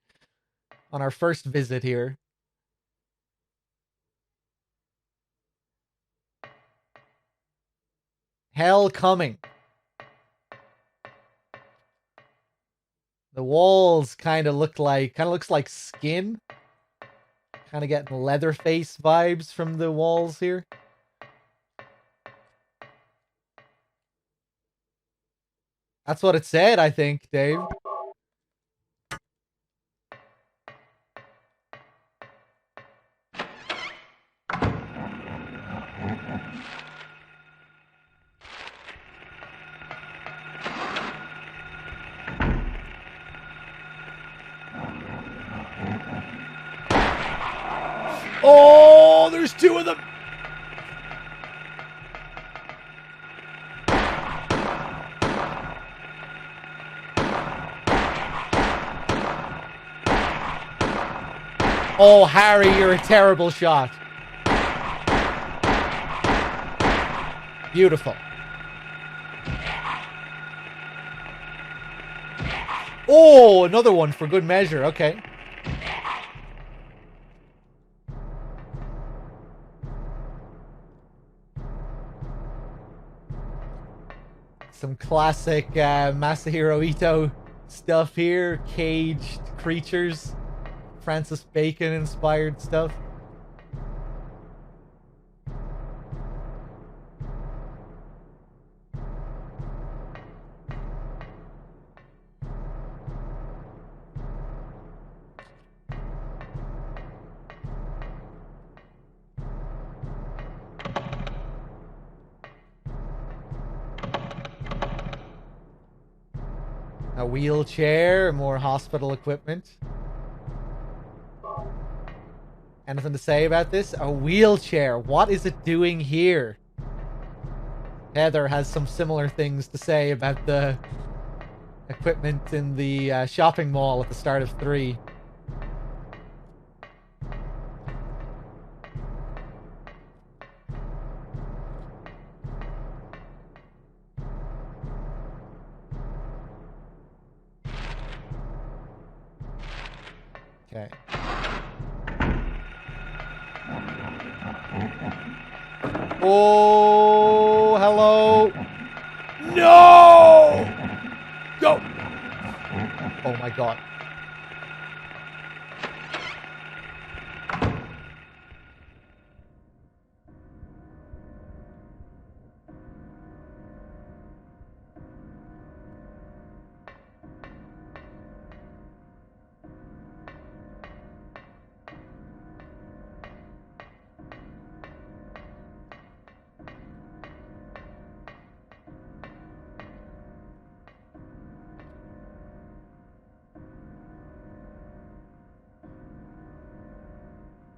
on our first visit here. Hell coming. The walls kind of looks like skin. Kind of getting Leatherface vibes from the walls here. That's what it said, I think, Dave. Oh, there's 2 of them. Oh, Harry, you're a terrible shot. Beautiful. Oh, another one for good measure. Okay. Some classic Masahiro Ito stuff here. Caged creatures. Francis Bacon inspired stuff. A wheelchair, more hospital equipment. Anything to say about this? A wheelchair. What is it doing here? Heather has some similar things to say about the equipment in the shopping mall at the start of 3. Okay. Oh, hello. No! Go! Oh my god.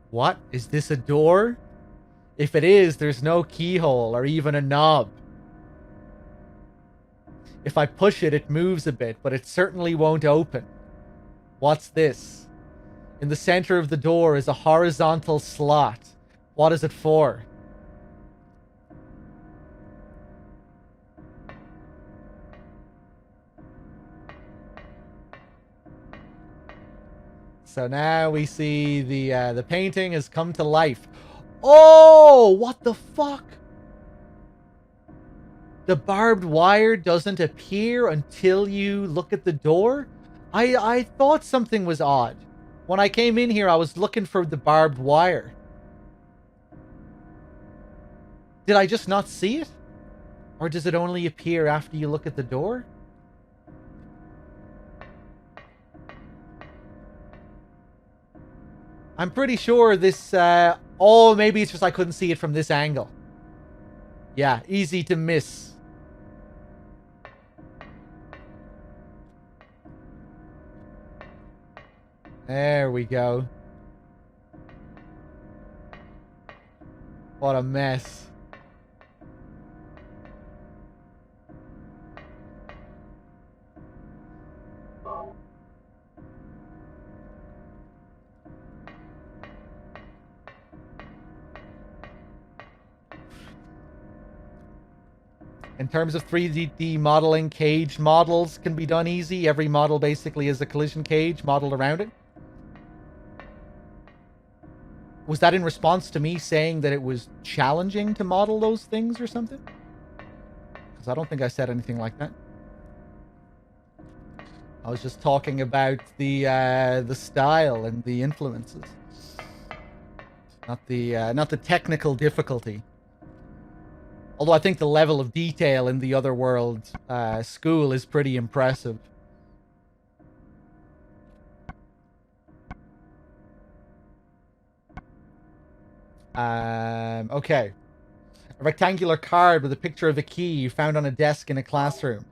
What? Is this a door? If it is, there's no keyhole or even a knob. If I push it, it moves a bit, but it certainly won't open. What's this? In the center of the door is a horizontal slot. What is it for? So now we see the painting has come to life. Oh, what the fuck? The barbed wire doesn't appear until you look at the door? I thought something was odd. When I came in here, I was looking for the barbed wire. Did I just not see it? Or does it only appear after you look at the door? I'm pretty sure this, oh, maybe it's just I couldn't see it from this angle. Yeah, easy to miss. There we go. What a mess. In terms of 3D modeling, cage models can be done easy. Every model basically is a collision cage modeled around it. Was that in response to me saying that it was challenging to model those things or something? Because I don't think I said anything like that. I was just talking about the style and the influences, not the technical difficulty. Although I think the level of detail in the Otherworld school is pretty impressive. Okay. A rectangular card with a picture of a key you found on a desk in a classroom.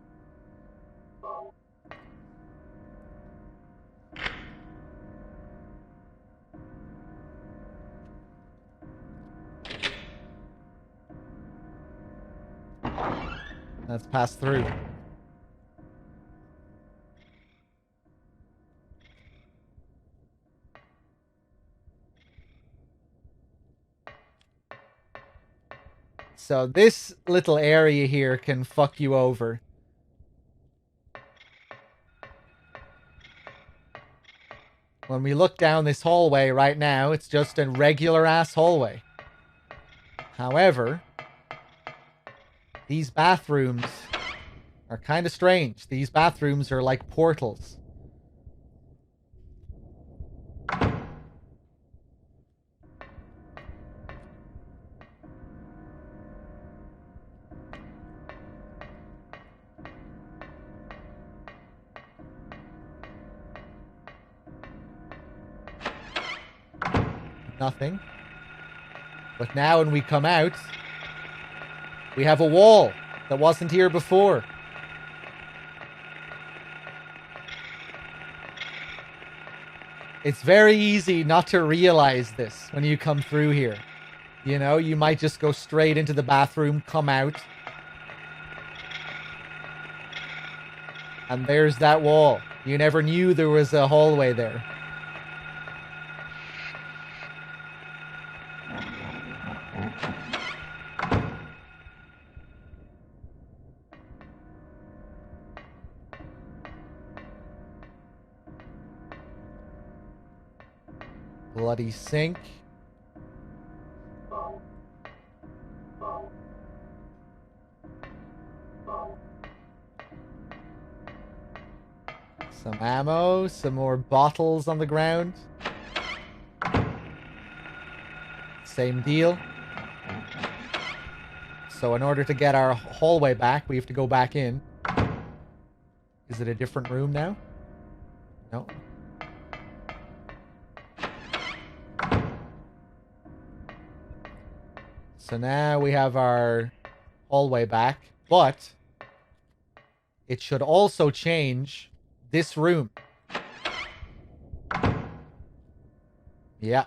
Let's pass through. So this little area here can fuck you over. When we look down this hallway right now, it's just a regular ass hallway. However, these bathrooms are kind of strange. These bathrooms are like portals. Nothing. But now when we come out, we have a wall that wasn't here before. It's very easy not to realize this when you come through here. You know, you might just go straight into the bathroom, come out, and there's that wall. You never knew there was a hallway there. Bloody sink. Some ammo, some more bottles on the ground. Same deal. So in order to get our hallway back, we have to go back in. Is it a different room now? No. So now we have our hallway back, but it should also change this room. Yeah.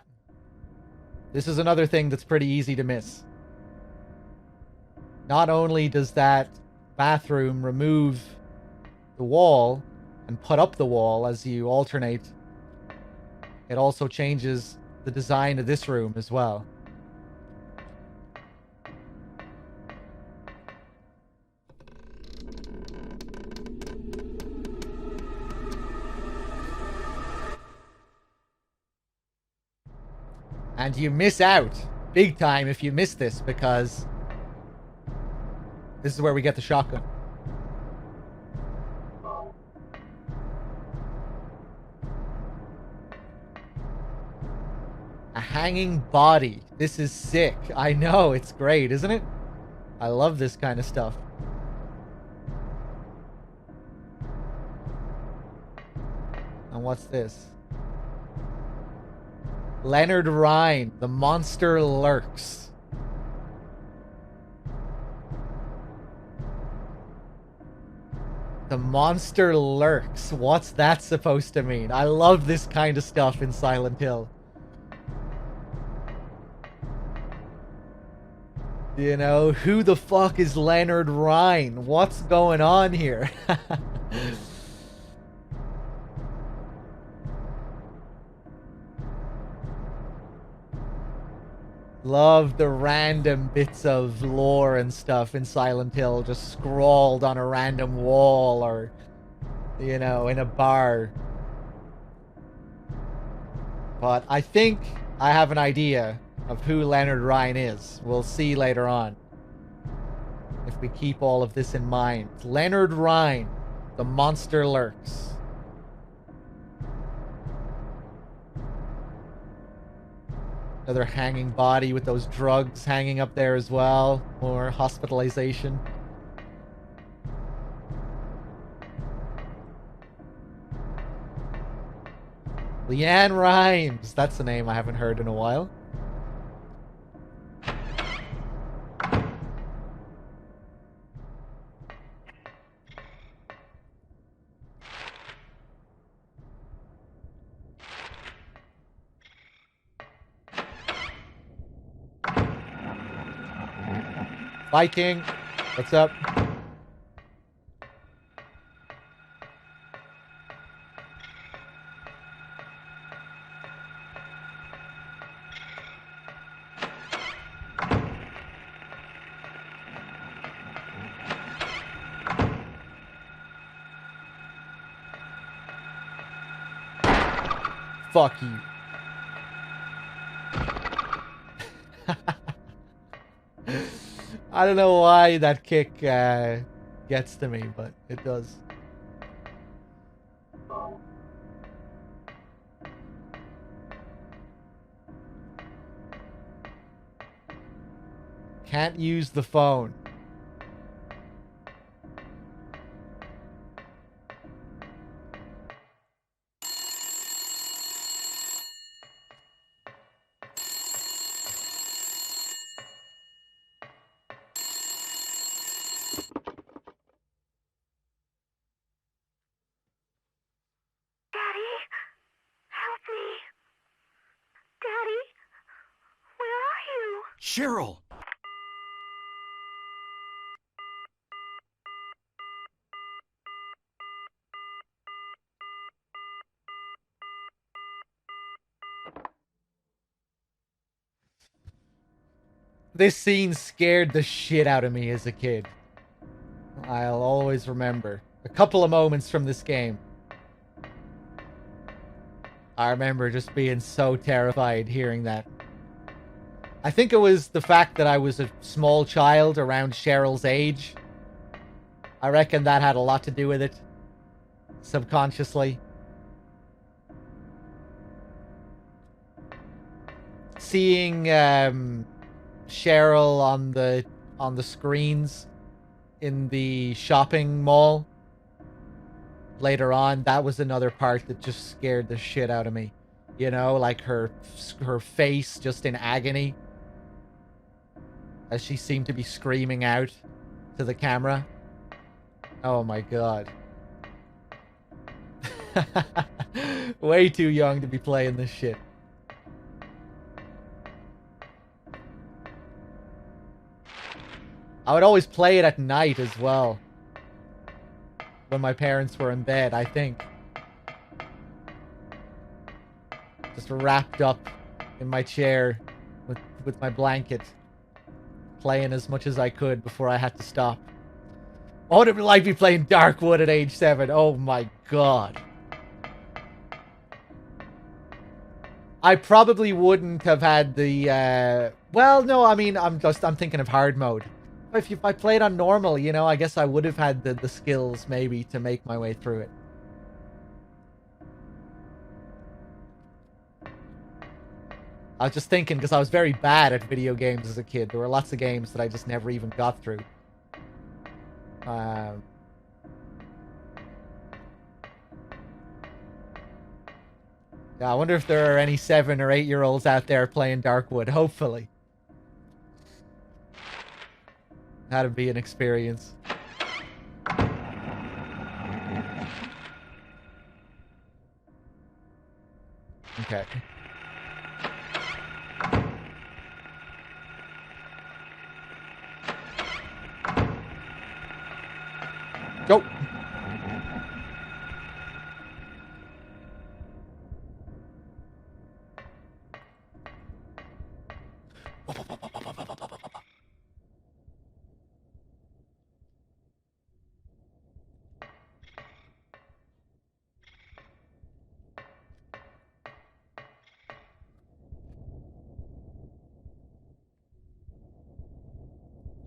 This is another thing that's pretty easy to miss. Not only does that bathroom remove the wall and put up the wall as you alternate, it also changes the design of this room as well. And you miss out big time if you miss this, because this is where we get the shotgun. A hanging body. This is sick. I know, it's great, isn't it? I love this kind of stuff. And what's this? Leonard Rhine, the monster lurks. The monster lurks. What's that supposed to mean? I love this kind of stuff in Silent Hill. You know, who the fuck is Leonard Rhine? What's going on here? Love the random bits of lore and stuff in Silent Hill just scrawled on a random wall or, you know, in a bar. But I think I have an idea of who Leonard Rhine is. We'll see later on if we keep all of this in mind. Leonard Rhine, the monster lurks. Another hanging body with those drugs hanging up there as well. More hospitalization. Leanne Rhymes. That's a name I haven't heard in a while. Viking, what's up? Fuck you. I don't know why that kick gets to me, but it does. Can't use the phone. Daddy, help me. Cheryl! This scene scared the shit out of me as a kid. I'll always remember a couple of moments from this game. I remember just being so terrified hearing that. I think it was the fact that I was a small child around Cheryl's age. I reckon that had a lot to do with it. Subconsciously. Seeing Cheryl on the screens in the shopping mall later on, that was another part that just scared the shit out of me. You know, like her face just in agony as she seemed to be screaming out to the camera. Oh my god. Way too young to be playing this shit. I would always play it at night as well. When my parents were in bed, I think. Just wrapped up in my chair with my blanket. Playing as much as I could before I had to stop. What would it be like to be playing Darkwood at age 7? Oh my god. I probably wouldn't have had the, well, no, I mean, I'm thinking of hard mode. If I played on normal, you know, I guess I would have had the skills, maybe, to make my way through it. I was just thinking, because I was very bad at video games as a kid. There were lots of games that I just never even got through. Yeah, I wonder if there are any 7 or 8-year-olds out there playing Darkwood. Hopefully. That'd be an experience. Okay. Go.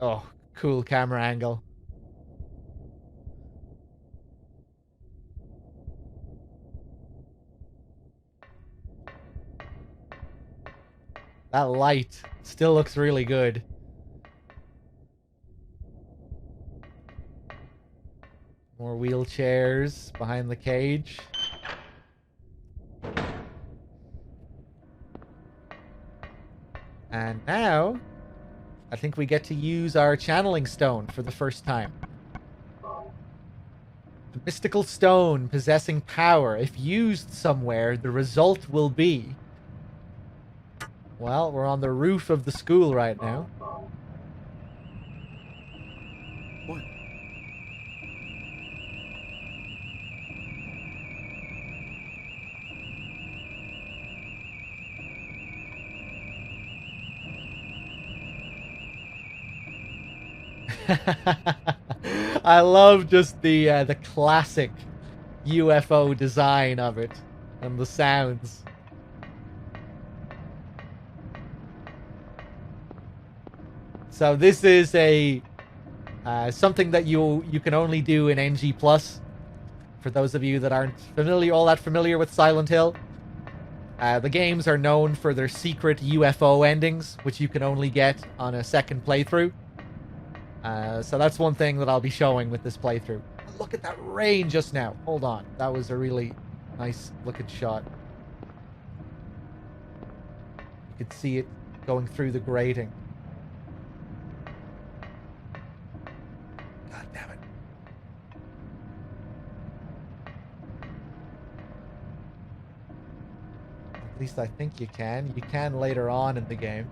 Oh, cool camera angle. That light still looks really good. More wheelchairs behind the cage. And now, I think we get to use our channeling stone for the first time. The mystical stone possessing power. If used somewhere, the result will be... Well, we're on the roof of the school right now. What? I love just the classic UFO design of it and the sounds. So this is a something that you can only do in NG+. For those of you that aren't all that familiar with Silent Hill, the games are known for their secret UFO endings, which you can only get on a second playthrough. So that's one thing that I'll be showing with this playthrough. Look at that rain just now. Hold on. That was a really nice looking shot. You could see it going through the grating. God damn it. At least I think you can. You can later on in the game.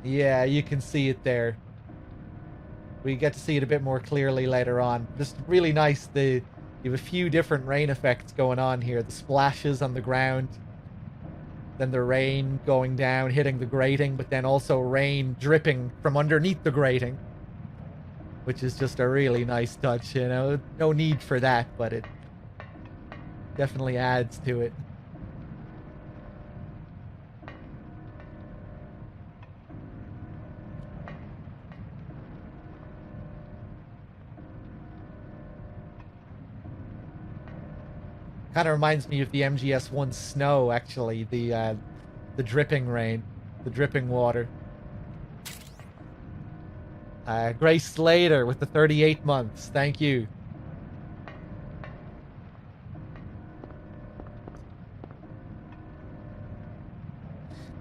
Yeah, you can see it there. We get to see it a bit more clearly later on. Just really nice. You have a few different rain effects going on here. The splashes on the ground, then the rain going down, hitting the grating, but then also rain dripping from underneath the grating, which is just a really nice touch, you know. No need for that, but it definitely adds to it. Kind of reminds me of the MGS1 snow, actually. The dripping rain, the dripping water. Grace Slater with the 38 months. Thank you.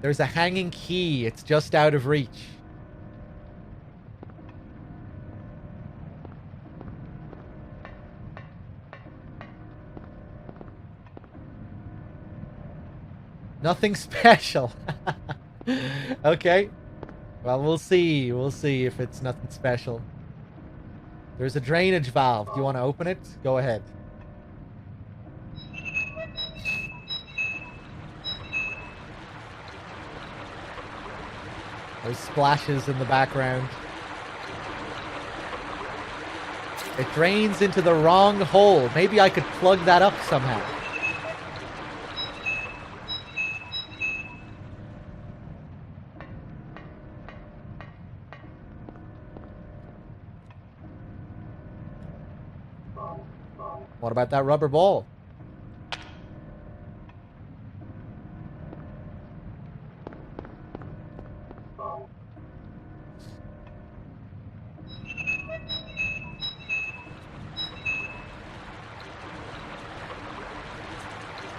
There's a hanging key. It's just out of reach. Nothing special. Okay. Well, we'll see. We'll see if it's nothing special. There's a drainage valve. Do you want to open it? Go ahead. There's splashes in the background. It drains into the wrong hole. Maybe I could plug that up somehow. What about that rubber ball?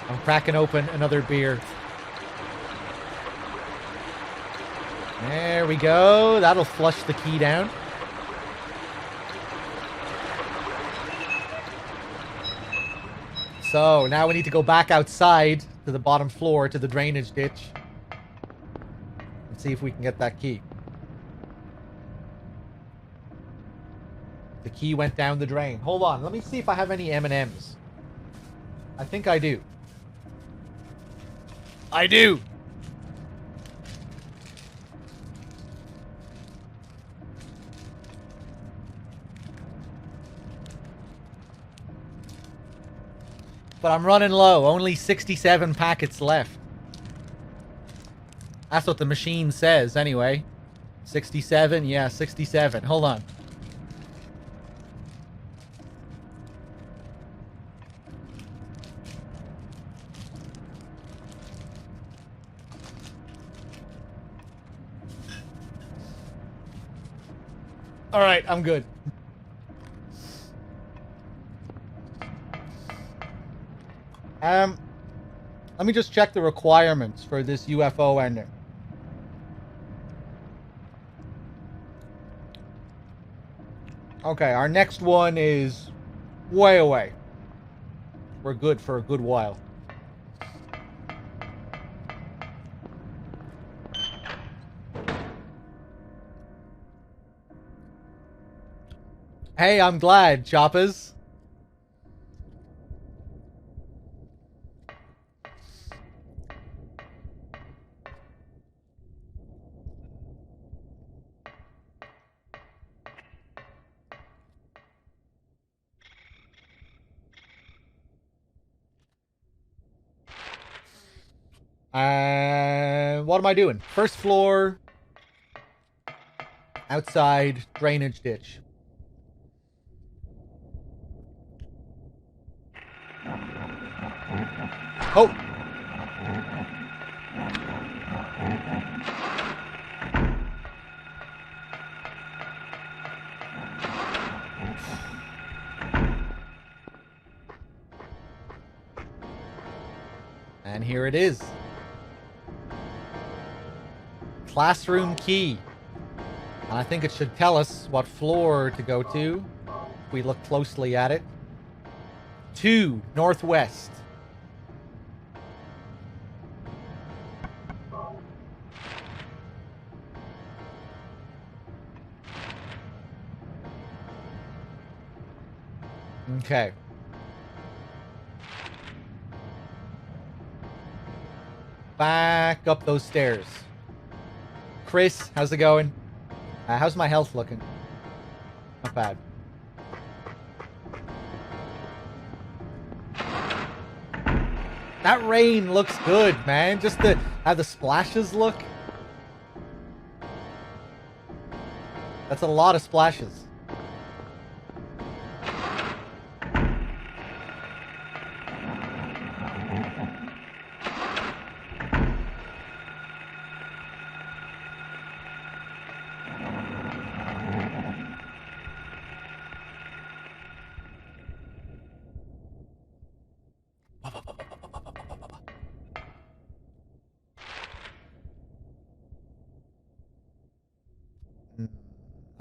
I'm cracking open another beer. There we go. That'll flush the key down. So now we need to go back outside to the bottom floor to the drainage ditch and see if we can get that key. The key went down the drain. Hold on, let me see if I have any M&Ms. I think I do. I do! But I'm running low. Only 67 packets left. That's what the machine says, anyway. 67? Yeah, 67. Hold on. Alright, I'm good. Let me just check the requirements for this UFO ending. Okay, our next one is way away. We're good for a good while. Hey, I'm glad, Choppers. What am I doing? First floor, outside, drainage ditch. Oh! And here it is. Classroom key. And I think it should tell us what floor to go to if we look closely at it. 2, northwest. Okay. Back up those stairs. Chris, how's it going? How's my health looking? Not bad. That rain looks good, man. Just how the splashes look. That's a lot of splashes.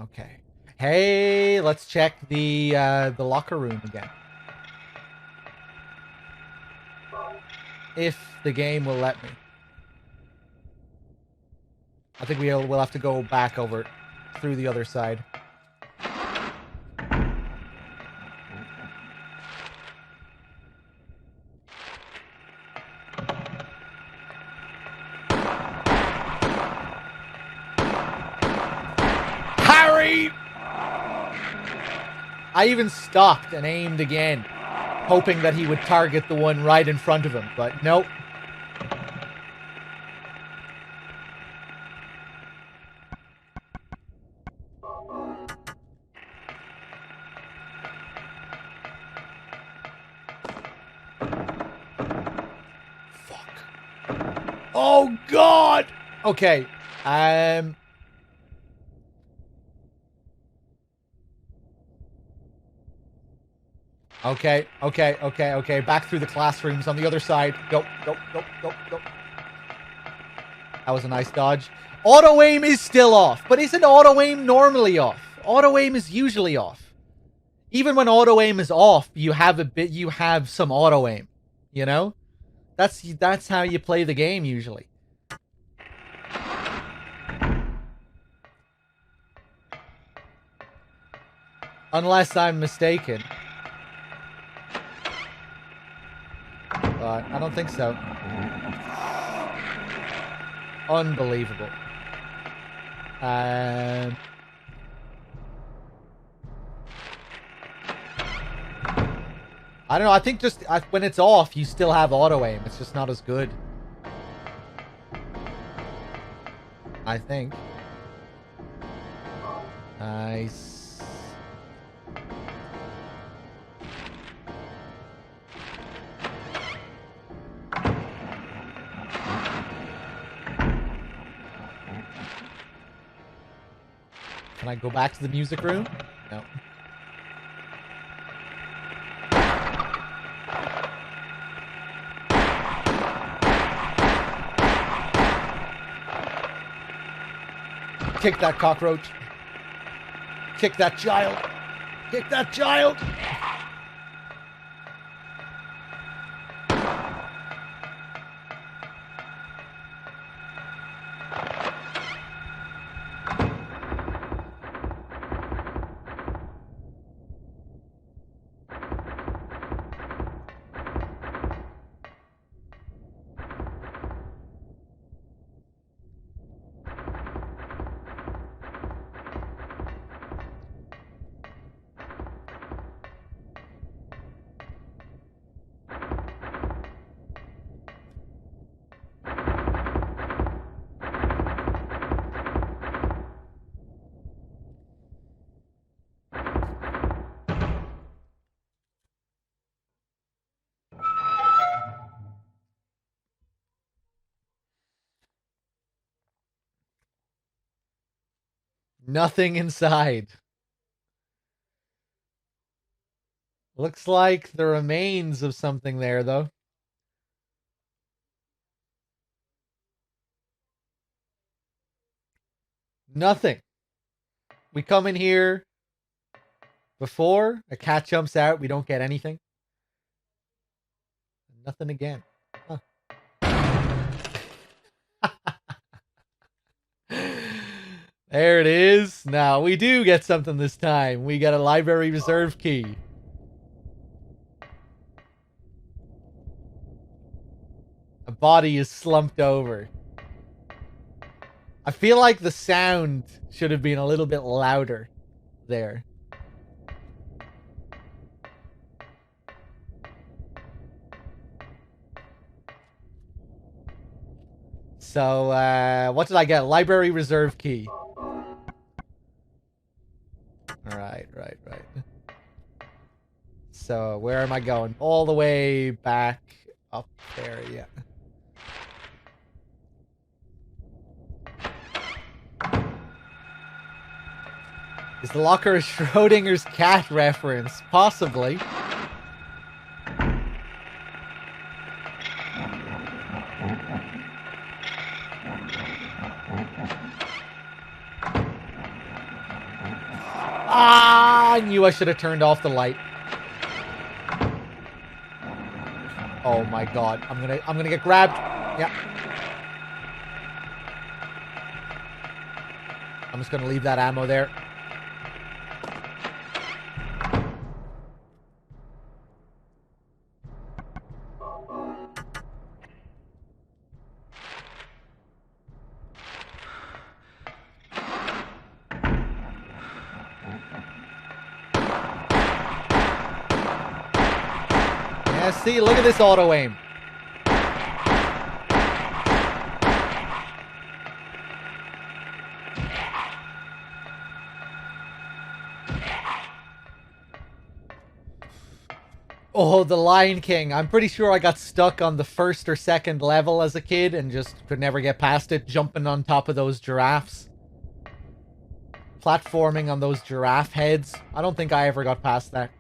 Okay. Hey, let's check the locker room again. If the game will let me. I think we'll have to go back over through the other side. Harry! I even stopped and aimed again, hoping that he would target the one right in front of him, but nope. Oh God! Okay. Okay. Back through the classrooms on the other side. Go. That was a nice dodge. Auto aim is still off, but isn't auto aim normally off? Auto aim is usually off. Even when auto aim is off, you have some auto aim. You know? That's how you play the game usually. Unless I'm mistaken. But I don't think so. Unbelievable. I don't know. I think just when it's off, you still have auto aim. It's just not as good. I think. Nice. Can I go back to the music room? No. Kick that cockroach. Kick that child. Kick that child. Nothing inside. Looks like the remains of something there, though. Nothing. We come in here before, a cat jumps out, we don't get anything. Nothing again. Huh. There it is. Now, we do get something this time. We got a library reserve key. A body is slumped over. I feel like the sound should have been a little bit louder there. So, what did I get? Library reserve key. Right. So, where am I going? All the way back up there, yeah. Is the locker a Schrodinger's cat reference? Possibly. Ah, I knew I should have turned off the light. Oh my god, I'm gonna get grabbed. Yeah. I'm just gonna leave that ammo there. Yeah, see, look at this auto aim. Oh, the Lion King. I'm pretty sure I got stuck on the first or second level as a kid and just could never get past it, jumping on top of those giraffes. Platforming on those giraffe heads. I don't think I ever got past that.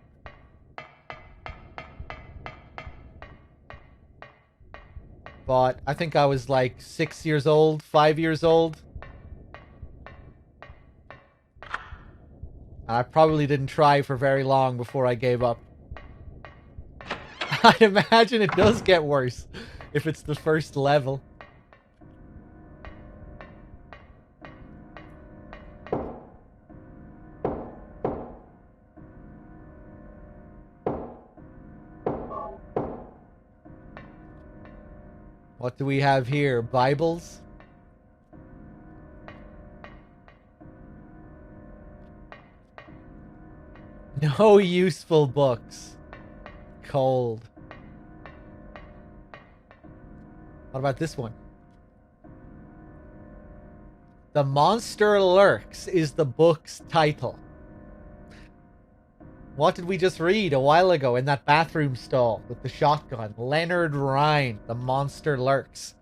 But I think I was like 6 years old, 5 years old. And I probably didn't try for very long before I gave up. I'd imagine it does get worse if it's the first level. What do we have here? Bibles? No useful books. Cold. What about this one? The Monster Lurks is the book's title. What did we just read a while ago in that bathroom stall with the shotgun? Leonard Rhine, The Monster Lurks.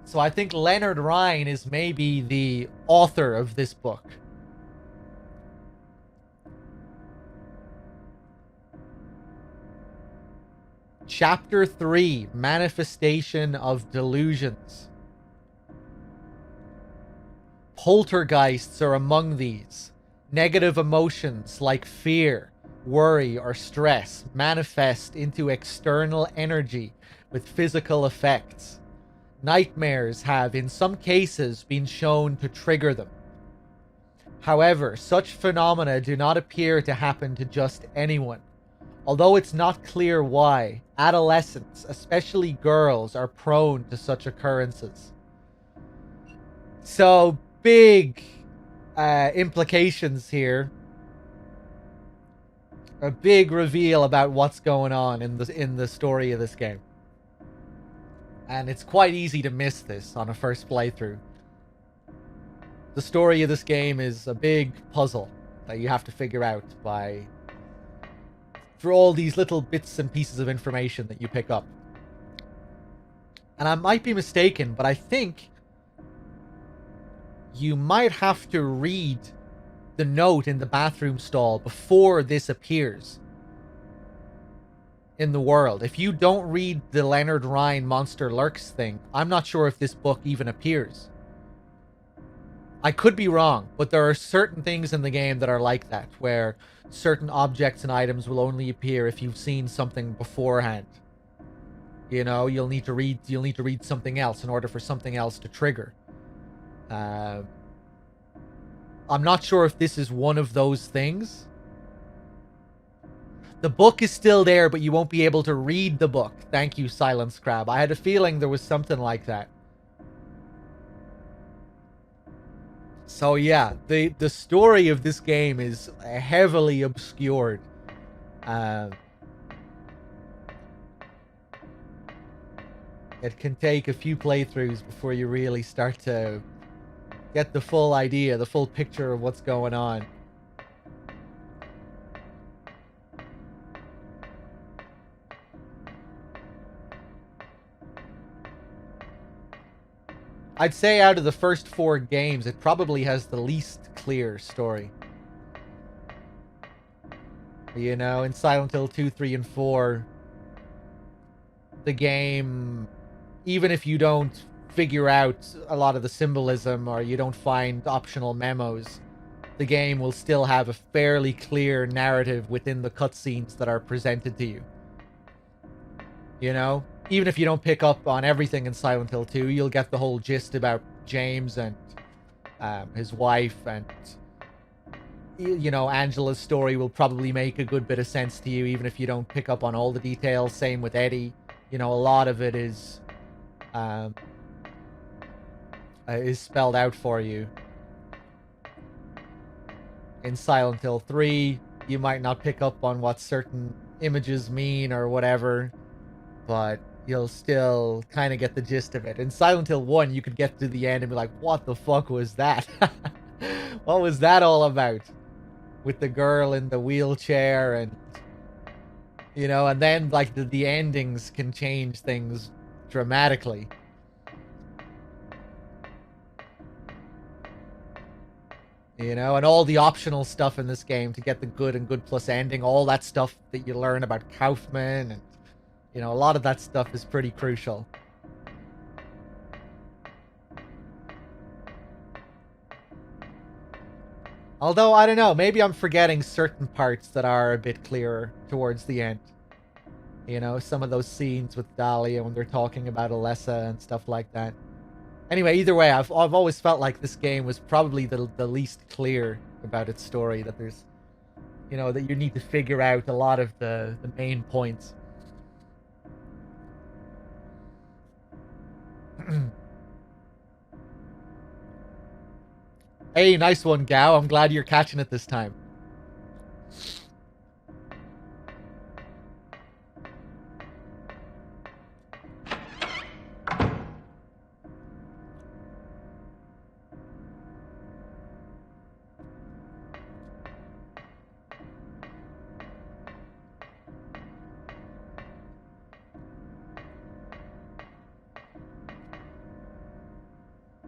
So I think Leonard Rhine is maybe the author of this book. Chapter 3, Manifestation of Delusions. Poltergeists are among these. Negative emotions like fear, worry, or stress manifest into external energy with physical effects. Nightmares have, in some cases, been shown to trigger them. However, such phenomena do not appear to happen to just anyone. Although it's not clear why, adolescents, especially girls, are prone to such occurrences. So, big implications here. A big reveal about what's going on in the story of this game. And it's quite easy to miss this on a first playthrough. The story of this game is a big puzzle that you have to figure out through all these little bits and pieces of information that you pick up. And I might be mistaken, but I think you might have to read the note in the bathroom stall before this appears in the world. If you don't read the Leonard Rhine Monster Lurks thing, I'm not sure if this book even appears. I could be wrong, but there are certain things in the game that are like that, where certain objects and items will only appear if you've seen something beforehand. You know, you'll need to read something else in order for something else to trigger. I'm not sure if this is one of those things. The book is still there, but you won't be able to read the book. Thank you, Silence Crab. I had a feeling there was something like that. So yeah, the story of this game is heavily obscured. It can take a few playthroughs before you really start to get the full idea, the full picture of what's going on. I'd say out of the first 4 games, it probably has the least clear story. You know, in Silent Hill 2, 3, and 4, the game, even if you don't figure out a lot of the symbolism or you don't find optional memos, the game will still have a fairly clear narrative within the cutscenes that are presented to you. You know? Even if you don't pick up on everything in Silent Hill 2, you'll get the whole gist about James and his wife, and you know, Angela's story will probably make a good bit of sense to you, even if you don't pick up on all the details. Same with Eddie. You know, a lot of it is spelled out for you. In Silent Hill 3, you might not pick up on what certain images mean or whatever, but you'll still kind of get the gist of it. In Silent Hill 1, you could get to the end and be like, what the fuck was that? What was that all about? With the girl in the wheelchair and, you know, and then, like, the endings can change things dramatically. You know, and all the optional stuff in this game to get the good and good plus ending, all that stuff that you learn about Kaufman, and, you know, a lot of that stuff is pretty crucial. Although, I don't know, maybe I'm forgetting certain parts that are a bit clearer towards the end. You know, some of those scenes with Dahlia when they're talking about Alessa and stuff like that. Anyway, either way, I've always felt like this game was probably the least clear about its story. That there's, you know, that you need to figure out a lot of the main points. Hey, nice one, Gao. I'm glad you're catching it this time.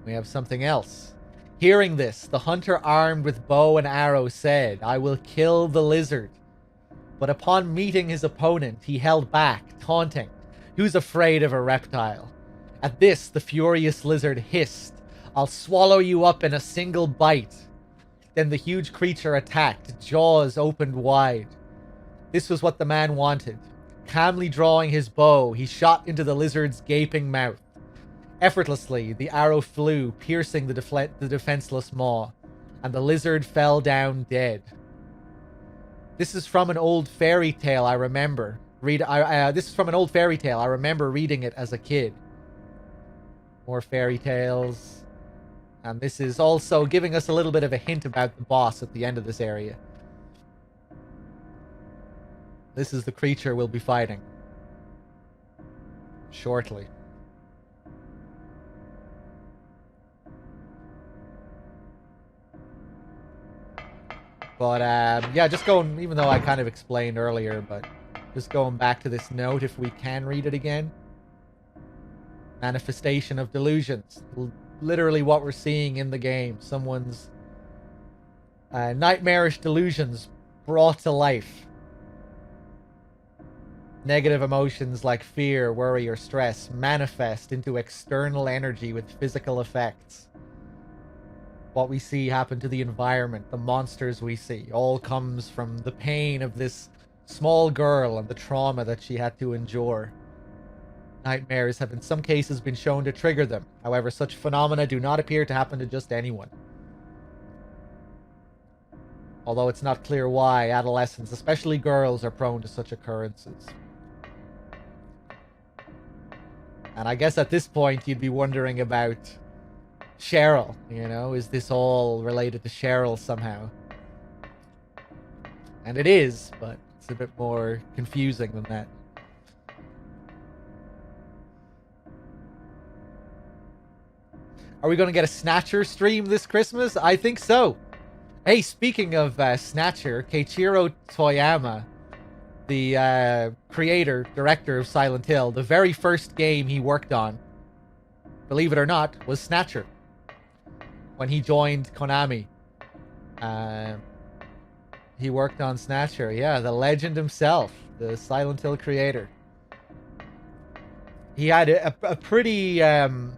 We have something else. Hearing this, the hunter armed with bow and arrow said, I will kill the lizard. But upon meeting his opponent, he held back, taunting. Who's afraid of a reptile? At this, the furious lizard hissed, I'll swallow you up in a single bite. Then the huge creature attacked, jaws opened wide. This was what the man wanted. Calmly drawing his bow, he shot into the lizard's gaping mouth. Effortlessly, the arrow flew, piercing the defenseless maw, and the lizard fell down dead. This is from an old fairy tale I remember. This is from an old fairy tale. I remember reading it as a kid. More fairy tales. And this is also giving us a little bit of a hint about the boss at the end of this area. This is the creature we'll be fighting shortly. But, yeah, just going, even though I kind of explained earlier, but just going back to this note, if we can read it again. Manifestation of delusions. Literally what we're seeing in the game. Someone's nightmarish delusions brought to life. Negative emotions like fear, worry, or stress manifest into external energy with physical effects. What we see happen to the environment, the monsters we see, all comes from the pain of this small girl and the trauma that she had to endure. Nightmares have in some cases been shown to trigger them. However, such phenomena do not appear to happen to just anyone. Although it's not clear why adolescents, especially girls, are prone to such occurrences. And I guess at this point you'd be wondering about Cheryl, you know? Is this all related to Cheryl somehow? And it is, but it's a bit more confusing than that. Are we going to get a Snatcher stream this Christmas? I think so. Hey, speaking of Snatcher, Keiichiro Toyama, the creator, director of Silent Hill, the very first game he worked on, believe it or not, was Snatcher. When he joined Konami. He worked on Snatcher. Yeah, the legend himself, the Silent Hill creator. He had a pretty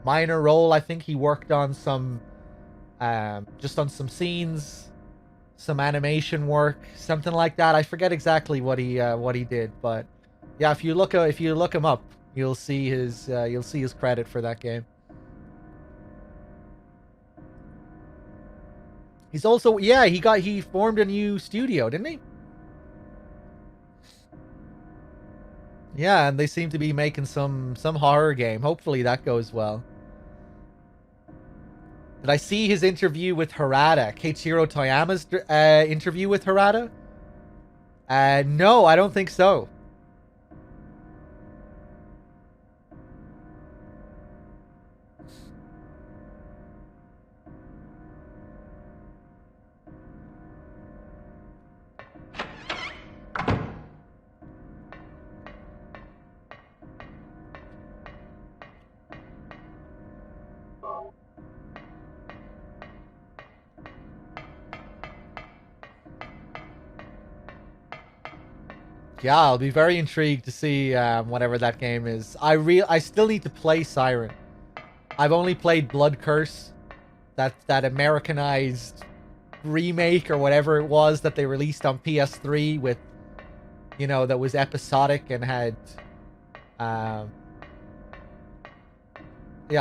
minor role. I think he worked on some, just on some scenes, some animation work, something like that. I forget exactly what he did, but yeah, if you look him up, you'll see his credit for that game. He's also, yeah, he formed a new studio, didn't he? Yeah, and they seem to be making some horror game. Hopefully that goes well. Did I see his interview with Harada? Keiichiro Toyama's interview with Harada? No, I don't think so. Yeah, I'll be very intrigued to see whatever that game is. I still need to play Siren. I've only played Blood Curse, that Americanized remake or whatever it was that they released on PS3 with, you know, that was episodic and had, yeah,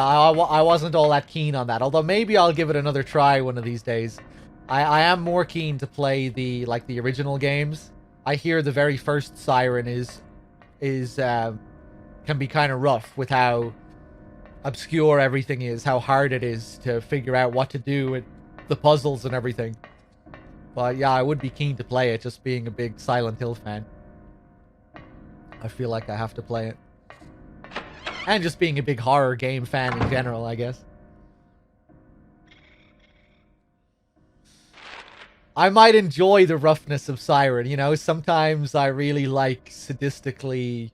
I wasn't all that keen on that. Although maybe I'll give it another try one of these days. I am more keen to play the original games. I hear the very first Siren can be kind of rough with how obscure everything is, how hard it is to figure out what to do with the puzzles and everything. But yeah, I would be keen to play it, just being a big Silent Hill fan. I feel like I have to play it. And just being a big horror game fan in general, I guess. I might enjoy the roughness of Siren, you know? Sometimes I really like sadistically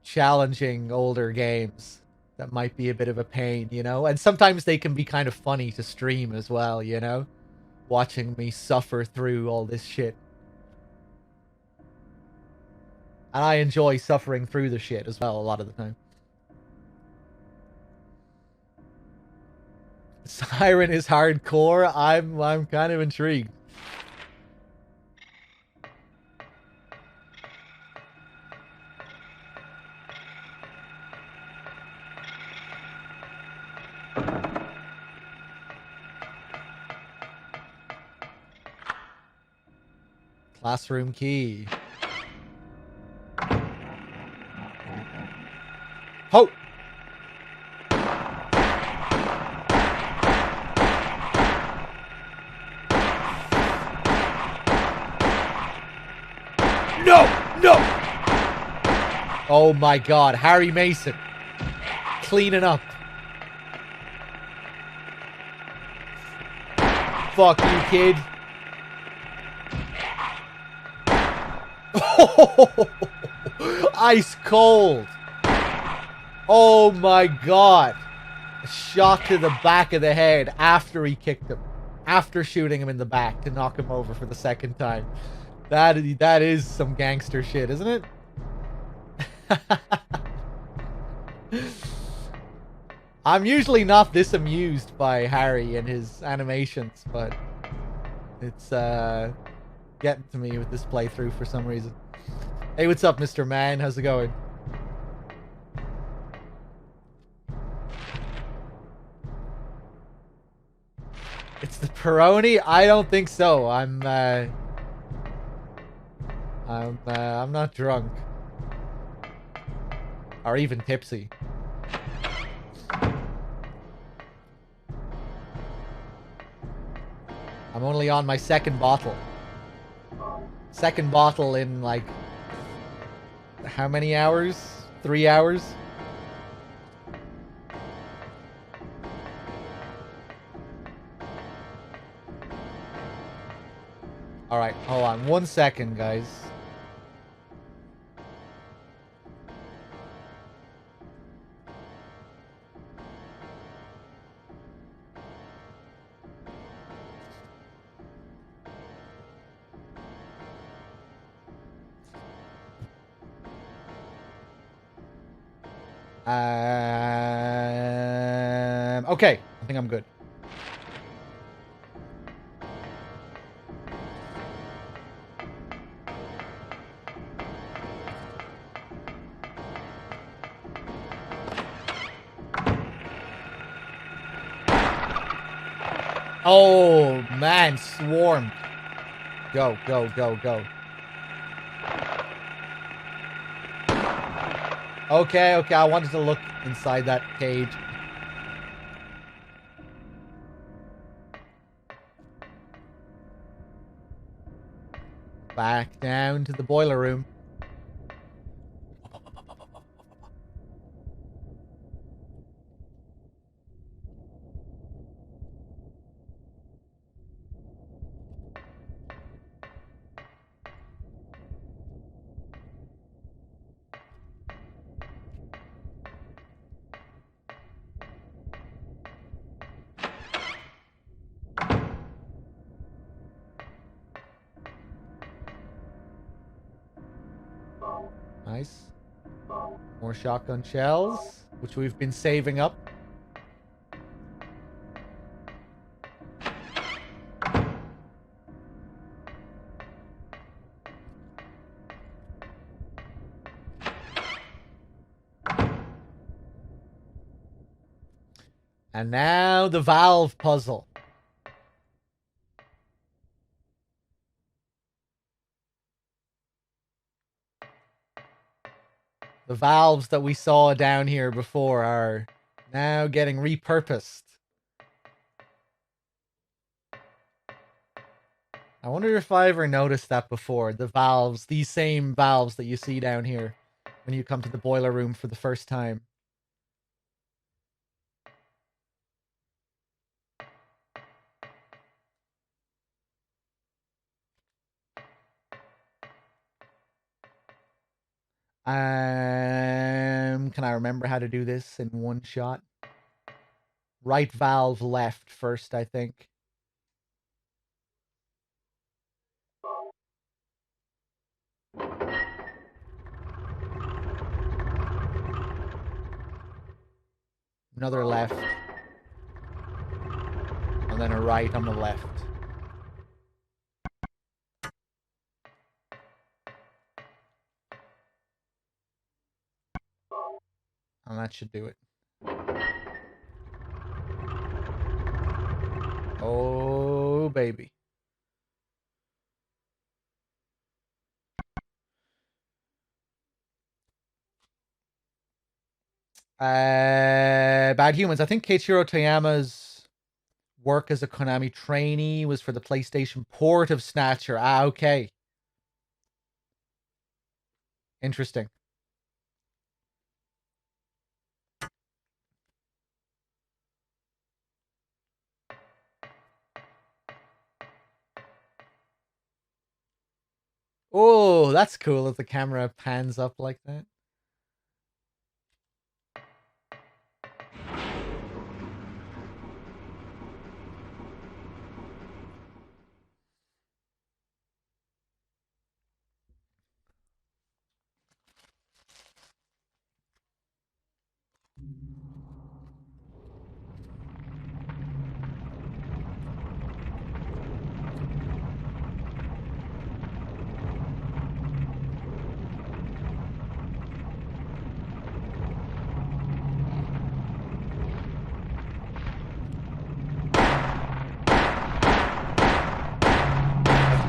challenging older games that might be a bit of a pain, you know? And sometimes they can be kind of funny to stream as well, you know? Watching me suffer through all this shit. And I enjoy suffering through the shit as well a lot of the time. Siren is hardcore. I'm kind of intrigued. Classroom key. Ho! No! Oh my god, Harry Mason. Cleaning up. Fuck you, kid. Ice cold. Oh my god. A shot to the back of the head after he kicked him. After shooting him in the back to knock him over for the second time. That is some gangster shit, isn't it? I'm usually not this amused by Harry and his animations, but it's getting to me with this playthrough for some reason. Hey, what's up, Mr. Man? How's it going? It's the Peroni? I don't think so. I'm not drunk. Or even tipsy. I'm only on my second bottle. Second bottle in like how many hours? 3 hours? Alright, hold on 1 second, guys. Okay, I think I'm good. Oh, man, swarmed. Go, go, go, go. Okay, okay, I wanted to look inside that cage. Back down to the boiler room. Nice. More shotgun shells, which we've been saving up. And now the valve puzzle. The valves that we saw down here before are now getting repurposed. I wonder if I ever noticed that before. The valves, these same valves that you see down here when you come to the boiler room for the first time. Can I remember how to do this in one shot? Right valve left first, I think. Another left. And then a right on the left. And that should do it. Oh, baby. Bad Humans. I think Keiichiro Toyama's work as a Konami trainee was for the PlayStation port of Snatcher. Ah, okay. Interesting. Oh, that's cool if the camera pans up like that.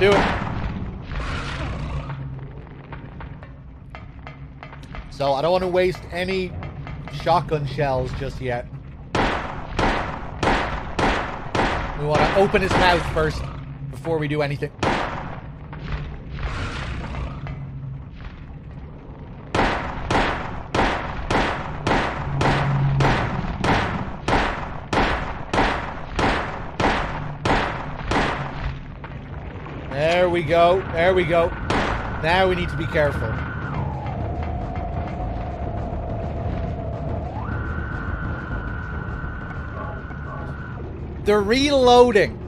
do it. So I don't want to waste any shotgun shells just yet. We want to open his mouth first before we do anything. There we go. There we go. Now we need to be careful. The reloading.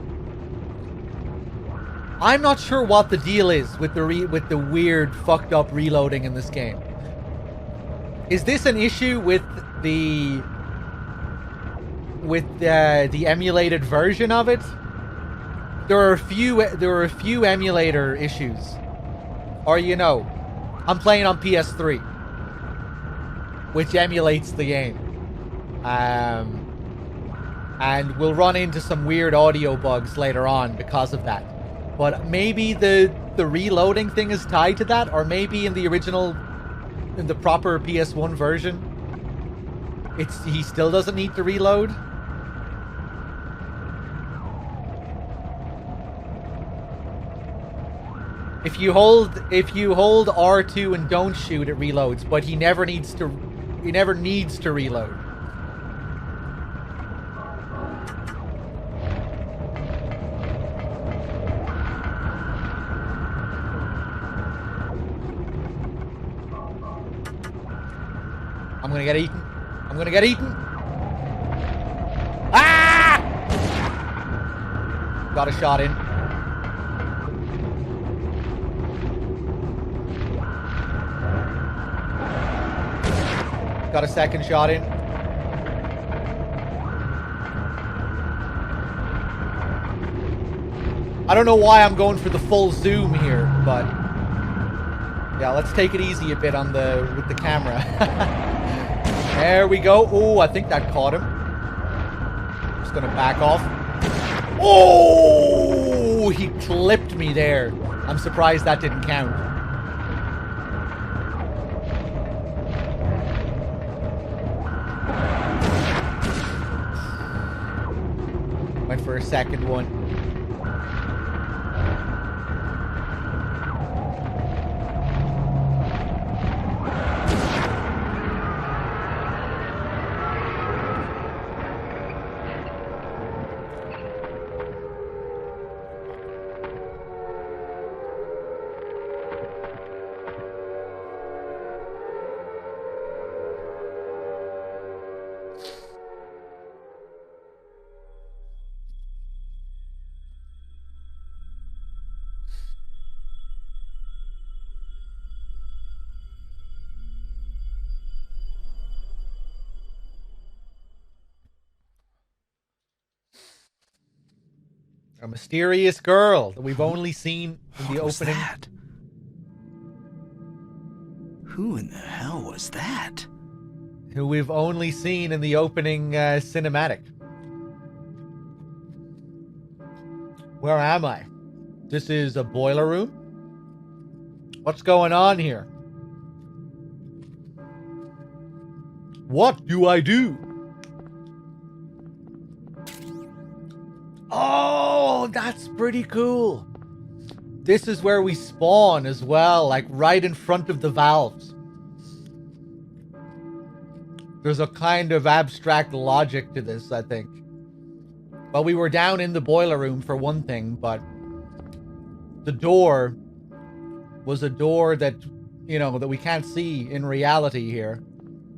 I'm not sure what the deal is with the weird fucked up reloading in this game. Is this an issue with the emulated version of it? There are a few emulator issues. Or I'm playing on PS3, which emulates the game. And we'll run into some weird audio bugs later on because of that. But maybe the reloading thing is tied to that, or maybe in the proper PS1 version, he still doesn't need to reload. If you hold R2 and don't shoot, it reloads, but he never needs to reload. I'm gonna get eaten. I'm gonna get eaten. Ah! Got a shot in. Got a second shot in. I don't know why I'm going for the full zoom here, but yeah, let's take it easy a bit with the camera. There we go. Oh, I think that caught him. Just gonna back off. Oh, he clipped me there. I'm surprised that didn't count. Went for a second one. A mysterious girl that we've only seen in the opening. That? Who in the hell was that? Who we've only seen in the opening cinematic. Where am I? This is a boiler room? What's going on here? What do I do? Oh, that's pretty cool. This is where we spawn as well, like right in front of the valves. There's a kind of abstract logic to this, I think. Well, we were down in the boiler room for one thing, but the door was a door that, that we can't see in reality here,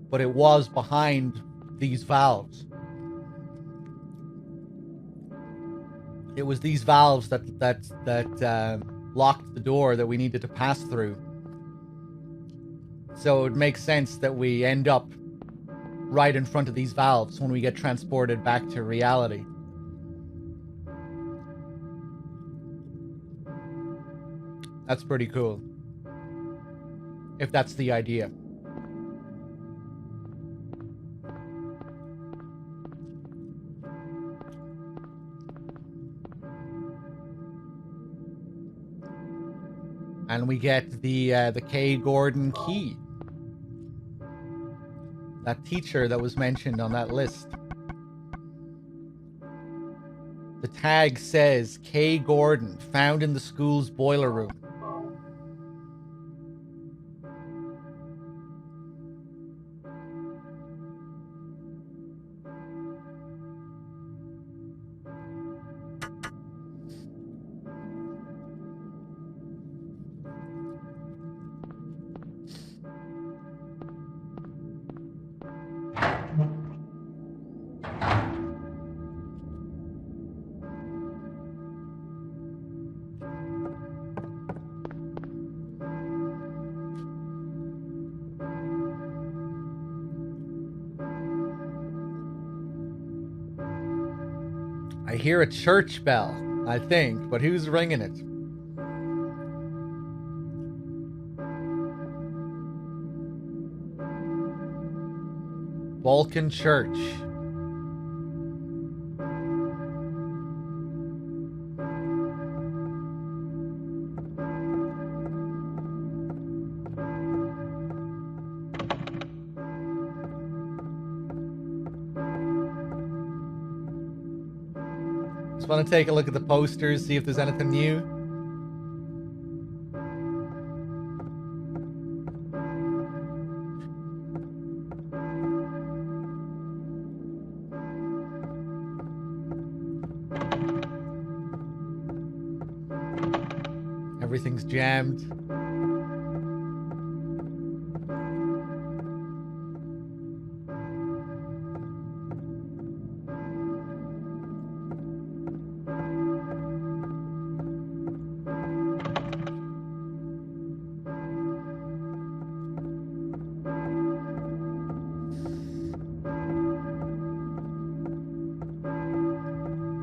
but it was behind these valves. It was these valves that locked the door that we needed to pass through. So it makes sense that we end up right in front of these valves when we get transported back to reality. That's pretty cool. If that's the idea. And we get the K. Gordon key. That teacher that was mentioned on that list. The tag says K. Gordon, found in the school's boiler room. I hear a church bell, I think, but who's ringing it? Balkan Church. Just want to take a look at the posters, see if there's anything new. Everything's jammed.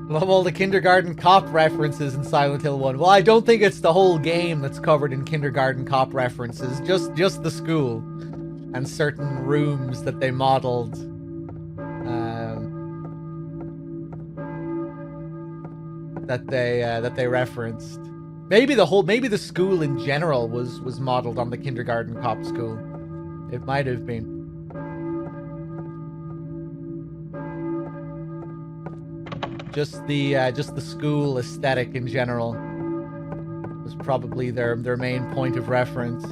Love all the Kindergarten Cop references in Silent Hill 1. Well, I don't think it's the whole game that's covered in Kindergarten Cop references. Just the school and certain rooms that they modeled. That they referenced. Maybe the school in general was modeled on the Kindergarten Cop school. It might have been. Just the school aesthetic in general was probably their main point of reference.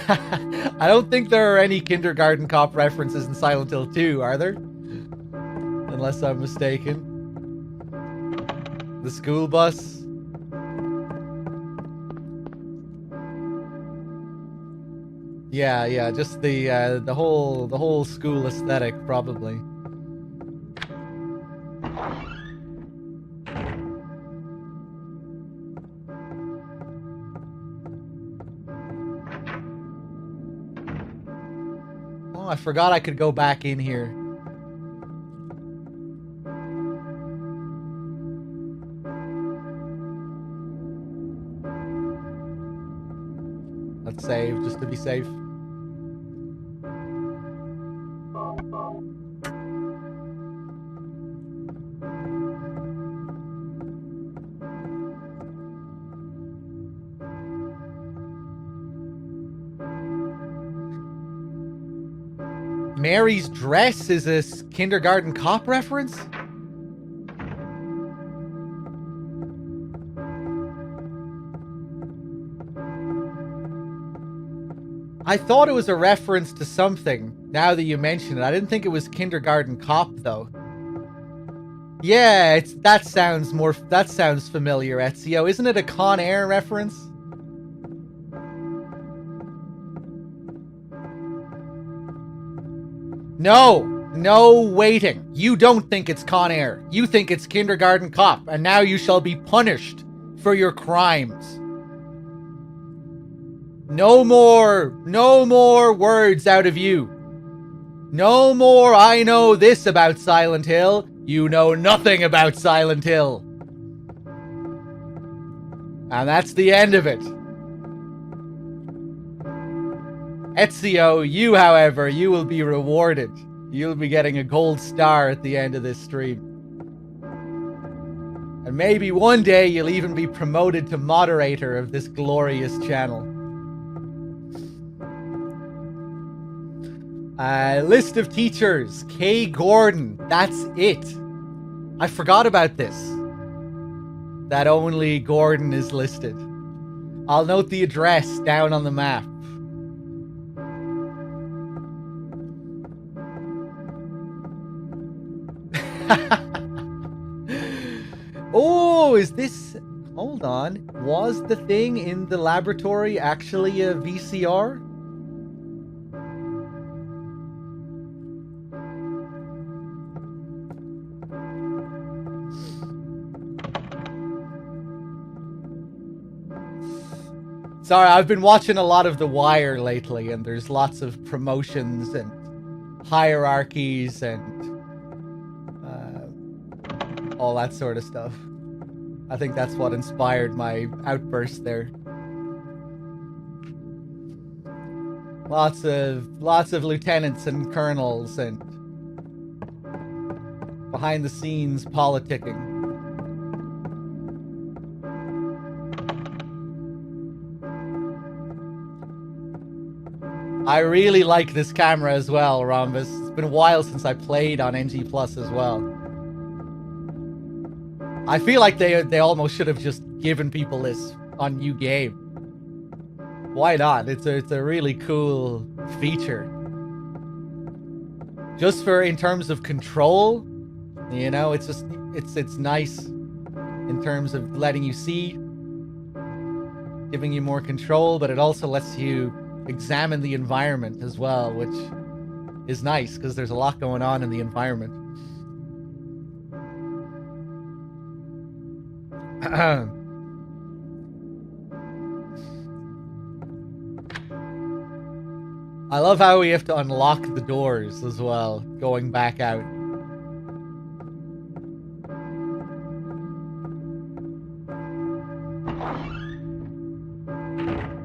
I don't think there are any Kindergarten Cop references in Silent Hill 2, are there? Unless I'm mistaken. The school bus. Yeah, just the whole school aesthetic, probably. Oh, I forgot I could go back in here. Let's save, just to be safe. Mary's dress is a Kindergarten Cop reference? I thought it was a reference to something, now that you mention it. I didn't think it was Kindergarten Cop, though. Yeah, that sounds familiar, Ezio. Isn't it a Con Air reference? No waiting. You don't think it's Con Air. You think it's Kindergarten Cop, and now you shall be punished for your crimes. No more words out of you. No more, I know this about Silent Hill. You know nothing about Silent Hill. And that's the end of it. Ezio, you, however, you will be rewarded. You'll be getting a gold star at the end of this stream. And maybe one day you'll even be promoted to moderator of this glorious channel. List of teachers. K. Gordon. That's it. I forgot about this. That only Gordon is listed. I'll note the address down on the map. Oh, is this... Hold on. Was the thing in the laboratory actually a VCR? Sorry, I've been watching a lot of The Wire lately, and there's lots of promotions and hierarchies and all that sort of stuff. I think that's what inspired my outburst there. Lots of lieutenants and colonels and behind the scenes politicking. I really like this camera as well, Rhombus. It's been a while since I played on NG Plus as well. I feel like they almost should have just given people this on New Game. Why not? It's a really cool feature. Just for in terms of control, you know, it's nice in terms of letting you see, giving you more control, but it also lets you examine the environment as well, which is nice because there's a lot going on in the environment. I love how we have to unlock the doors as well, going back out.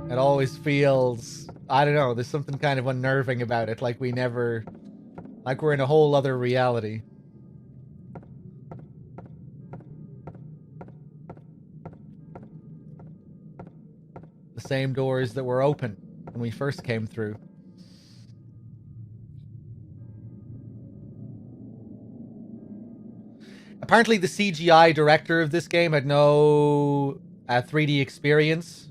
It always feels, I don't know, there's something kind of unnerving about it, like we're in a whole other reality. The same doors that were open when we first came through. Apparently the CGI director of this game had no 3D experience.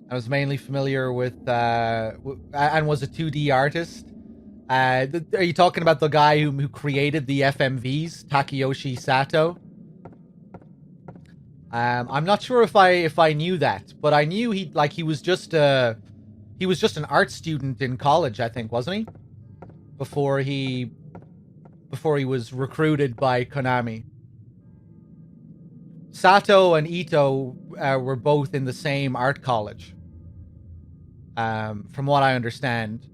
I was mainly familiar with, and was a 2D artist. Are you talking about the guy who created the FMVs, Takeyoshi Sato? I'm not sure if I knew that, but I knew he was just an art student in college, I think, wasn't he? Before he was recruited by Konami. Sato and Ito were both in the same art college. From what I understand.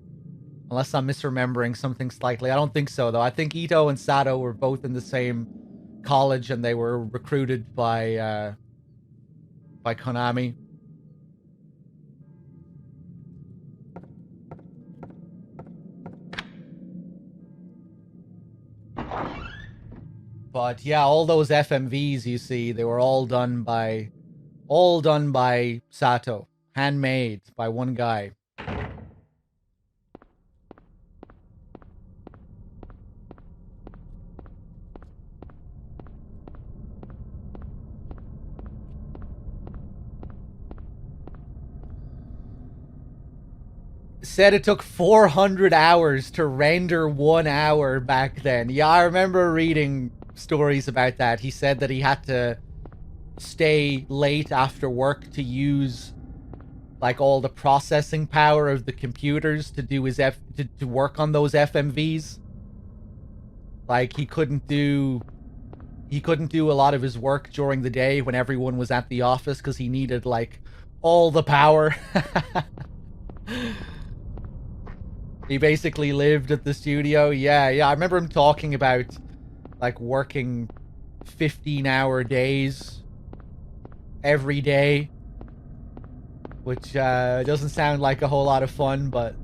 Unless I'm misremembering something slightly. I don't think so, though. I think Ito and Sato were both in the same college and they were recruited by Konami. But yeah, all those FMVs you see, they were all done by Sato. Handmade by one guy. Said it took 400 hours to render 1 hour back then. Yeah, I remember reading stories about that. He said that he had to stay late after work to use like all the processing power of the computers to do his to work on those FMVs. Like he couldn't do a lot of his work during the day when everyone was at the office because he needed like all the power. He basically lived at the studio. Yeah, I remember him talking about like working 15-hour days every day, which doesn't sound like a whole lot of fun, but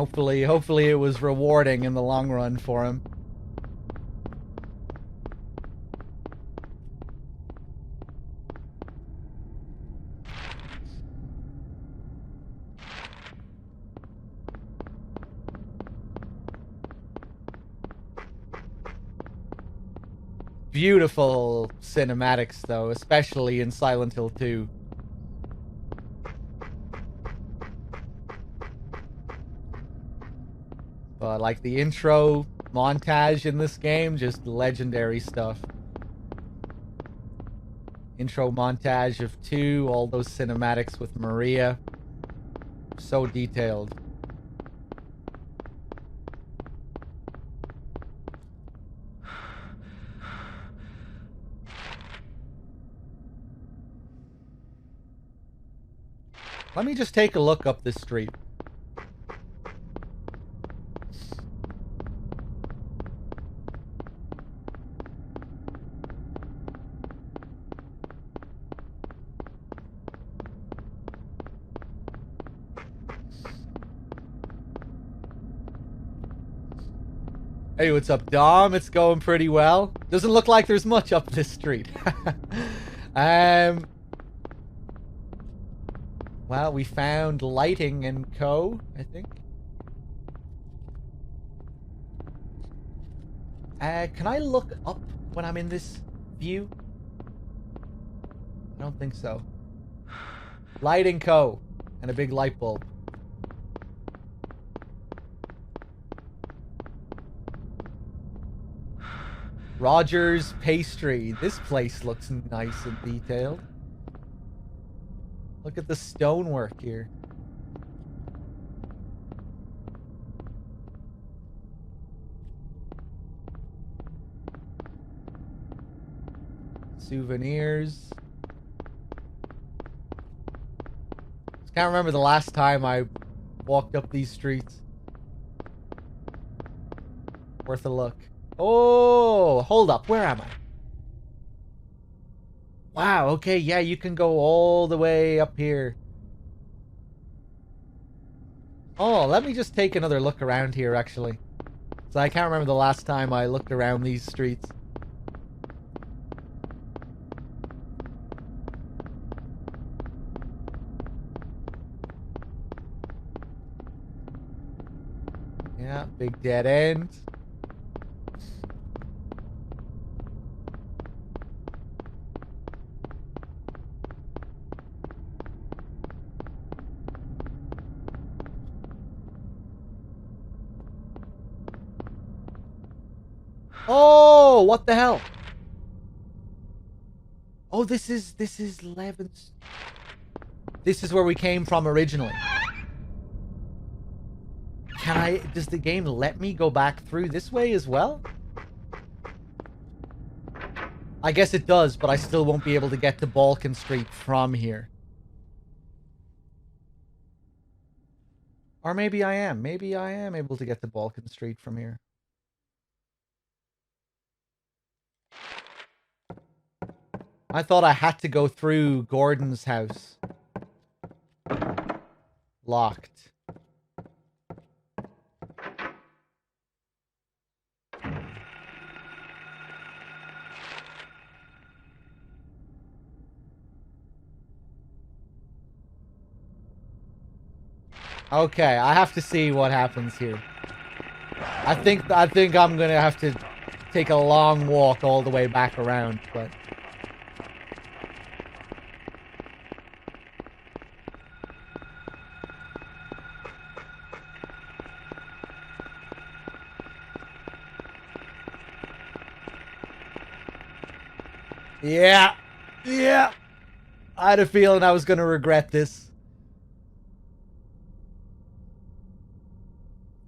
Hopefully it was rewarding in the long run for him. Beautiful cinematics, though, especially in Silent Hill 2. But like the intro montage in this game, just legendary stuff. Intro montage of 2, all those cinematics with Maria. So detailed. Let me just take a look up this street. Hey, what's up, Dom? It's going pretty well. Doesn't look like there's much up this street. Well, we found lighting and co, I think. Can I look up when I'm in this view? I don't think so. Light and co. And a big light bulb. Roger's Pastry. This place looks nice and detailed. Look at the stonework here. Souvenirs. Just can't remember the last time I walked up these streets. Worth a look. Oh, hold up. Where am I? Wow, okay, yeah, you can go all the way up here. Oh, let me just take another look around here, actually. So I can't remember the last time I looked around these streets. Yeah, big dead end. Oh, what the hell? Oh, this is Levin's. This is where we came from originally. Does the game let me go back through this way as well? I guess it does, but I still won't be able to get to Balkan Street from here. Or maybe I am. Maybe I am able to get to Balkan Street from here. I thought I had to go through Gordon's house. Locked. Okay, I have to see what happens here. I think I'm gonna have to take a long walk all the way back around, but... Yeah. Yeah. I had a feeling I was gonna regret this.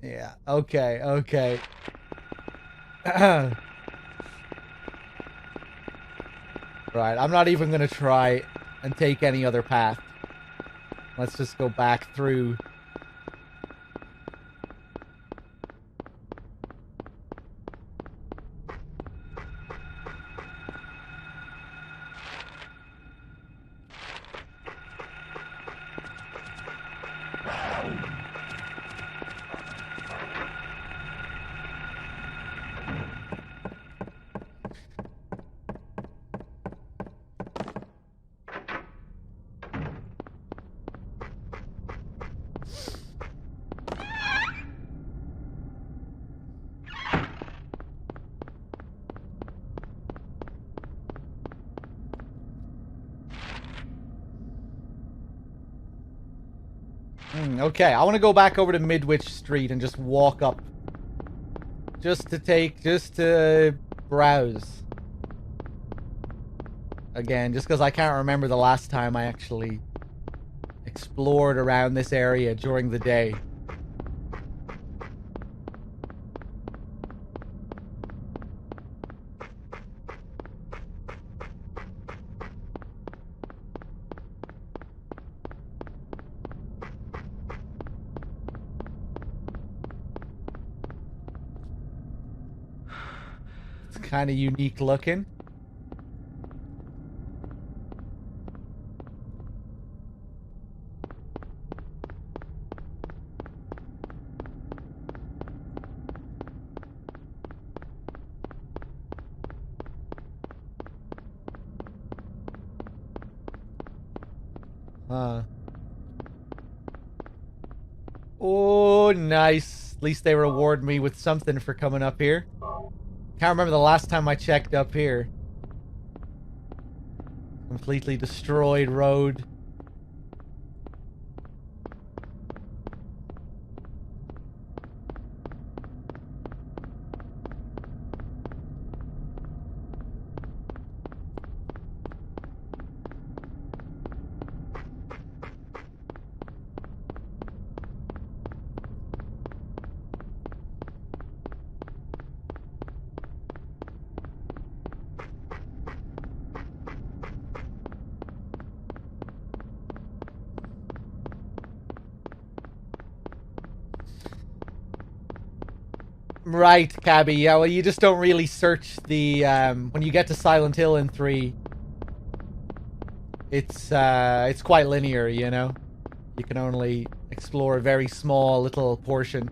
Yeah, okay, okay. Right, I'm not even gonna try and take any other path. Let's just go back through. Okay, I want to go back over to Midwich Street and just walk up. Just to browse. Again, just because I can't remember the last time I actually explored around this area during the day. It's kind of unique looking. Oh, nice. At least they reward me with something for coming up here. Can't remember the last time I checked up here. Completely destroyed road. Right, Cabby. Yeah, well, you just don't really search the, when you get to Silent Hill in 3, it's quite linear, you know? You can only explore a very small little portion.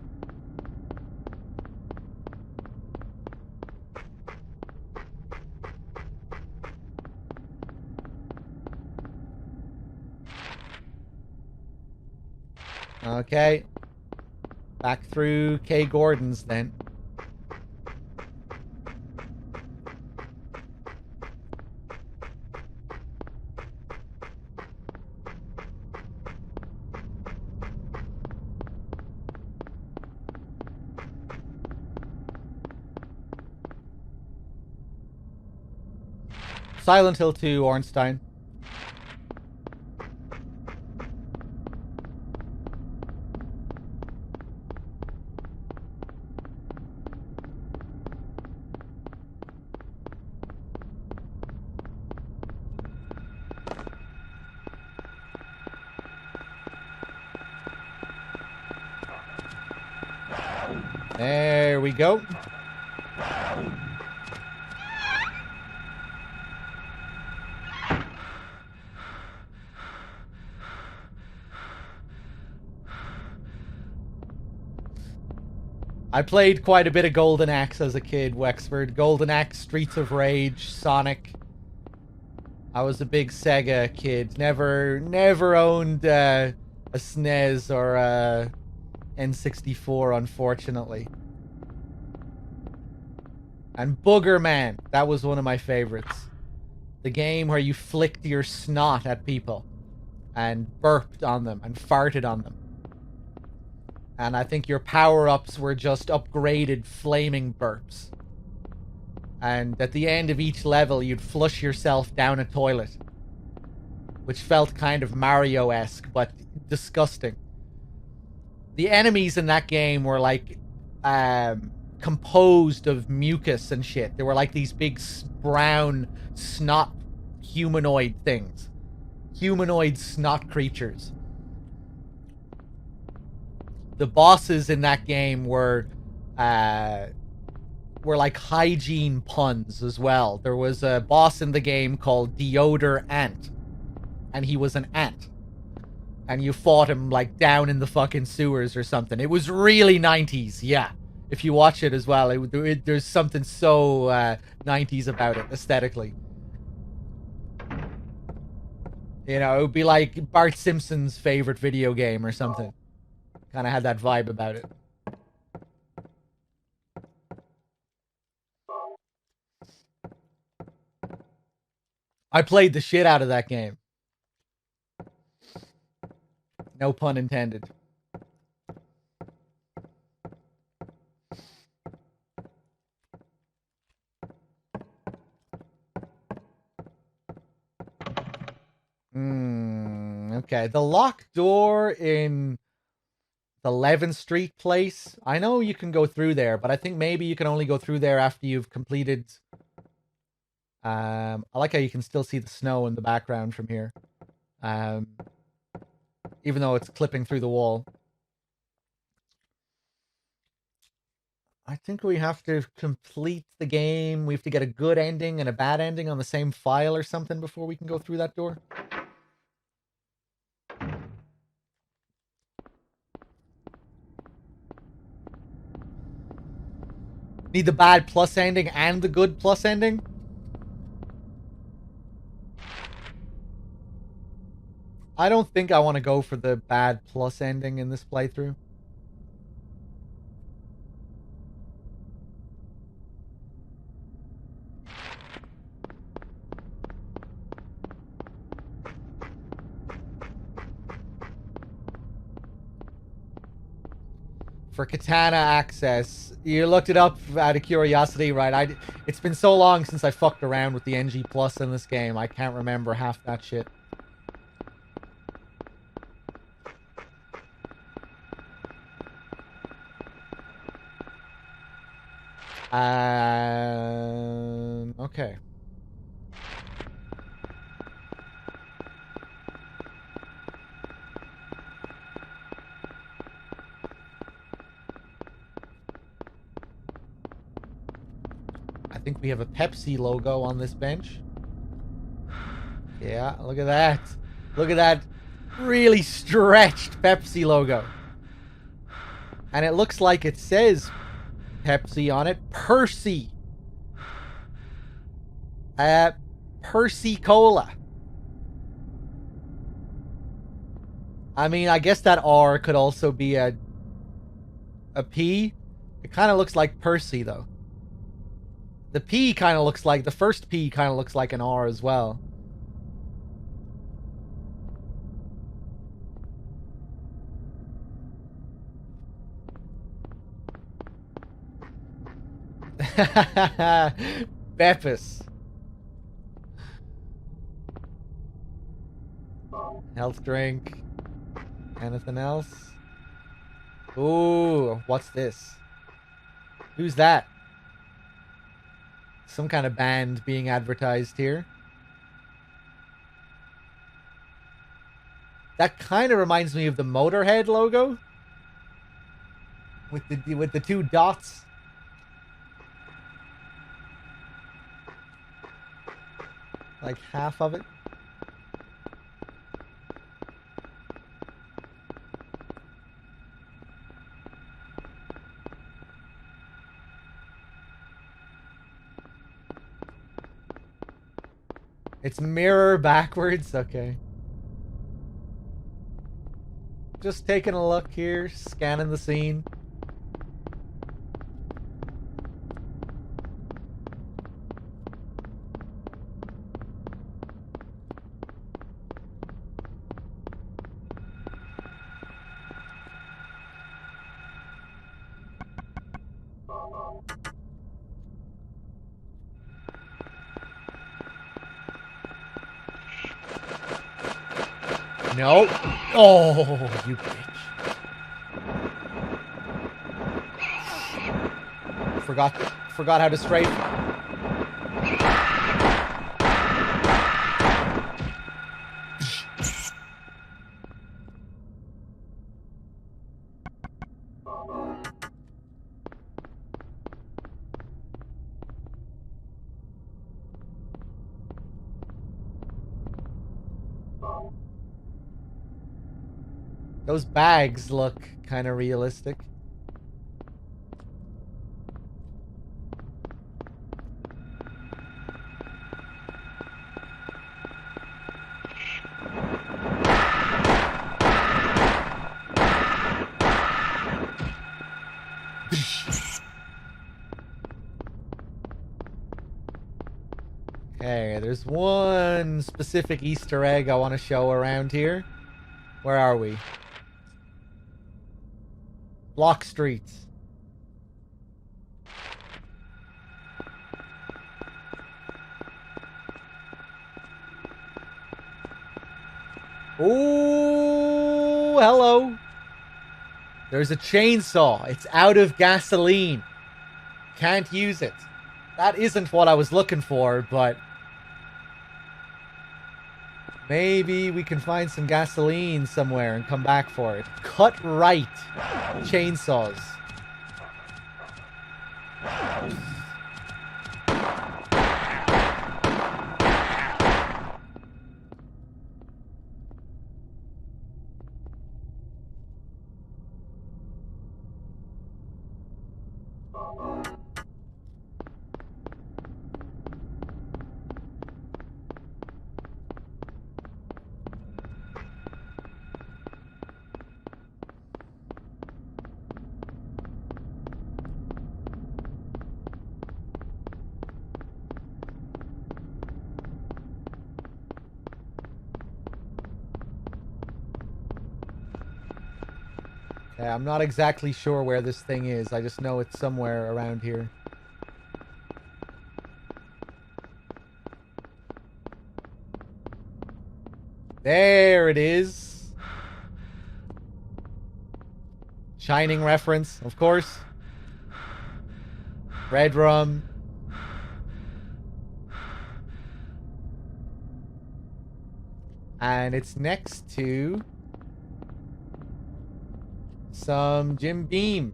Okay. Back through K. Gordon's then. Silent Hill 2, Ornstein. There we go. I played quite a bit of Golden Axe as a kid, Wexford. Golden Axe, Streets of Rage, Sonic. I was a big Sega kid. Never owned a SNES or a N64, unfortunately. And Booger Man, that was one of my favorites. The game where you flicked your snot at people and burped on them and farted on them. And I think your power-ups were just upgraded flaming burps. And at the end of each level, you'd flush yourself down a toilet. Which felt kind of Mario-esque, but disgusting. The enemies in that game were like, composed of mucus and shit. They were like these big brown snot humanoid things. Humanoid snot creatures. The bosses in that game were like hygiene puns as well. There was a boss in the game called Deodor Ant, and he was an ant, and you fought him like down in the fucking sewers or something. It was really 90s, yeah. If you watch it as well, there's something so 90s about it aesthetically. You know, it would be like Bart Simpson's favorite video game or something. Kind of had that vibe about it. I played the shit out of that game. No pun intended. Okay. The locked door in the 11th Street place. I know you can go through there, but I think maybe you can only go through there after you've completed. I like how you can still see the snow in the background from here. Even though it's clipping through the wall. I think we have to complete the game. We have to get a good ending and a bad ending on the same file or something before we can go through that door. Need the bad plus ending and the good plus ending? I don't think I want to go for the bad plus ending in this playthrough. For katana access, you looked it up out of curiosity, right? It's been so long since I fucked around with the NG Plus in this game, I can't remember half that shit. Okay. I think we have a Pepsi logo on this bench. Yeah, look at that. Look at that really stretched Pepsi logo. And it looks like it says Pepsi on it. Percy. Percy Cola. I mean, I guess that R could also be a P. It kind of looks like Percy, though. The P kind of looks like... The first P kind of looks like an R as well. Beppis. Health drink. Anything else? Ooh, what's this? Who's that? Some kind of band being advertised here. That kind of reminds me of the Motorhead logo. With the two dots. Like half of it. It's mirror backwards? Okay. Just taking a look here, scanning the scene. No. Oh, you bitch. Forgot how to strafe. Those bags look kind of realistic. Okay, there's one specific Easter egg I want to show around here. Where are we? Block Streets. Oh, hello. There's a chainsaw. It's out of gasoline. Can't use it. That isn't what I was looking for, but maybe we can find some gasoline somewhere and come back for it. Cut right. Chainsaws. Okay, I'm not exactly sure where this thing is. I just know it's somewhere around here. There it is. Shining reference, of course. Red rum. And it's next to some Jim Beam.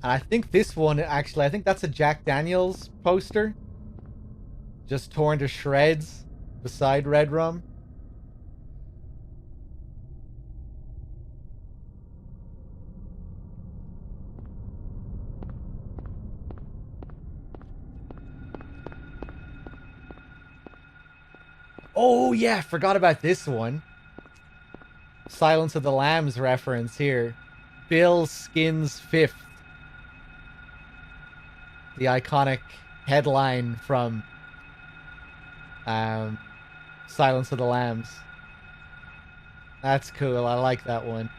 And I think this one, actually, I think that's a Jack Daniels poster. Just torn to shreds beside Red Rum. Oh, yeah, forgot about this one. Silence of the Lambs reference here. Bill Skins 5th. The iconic headline from Silence of the Lambs. That's cool. I like that one.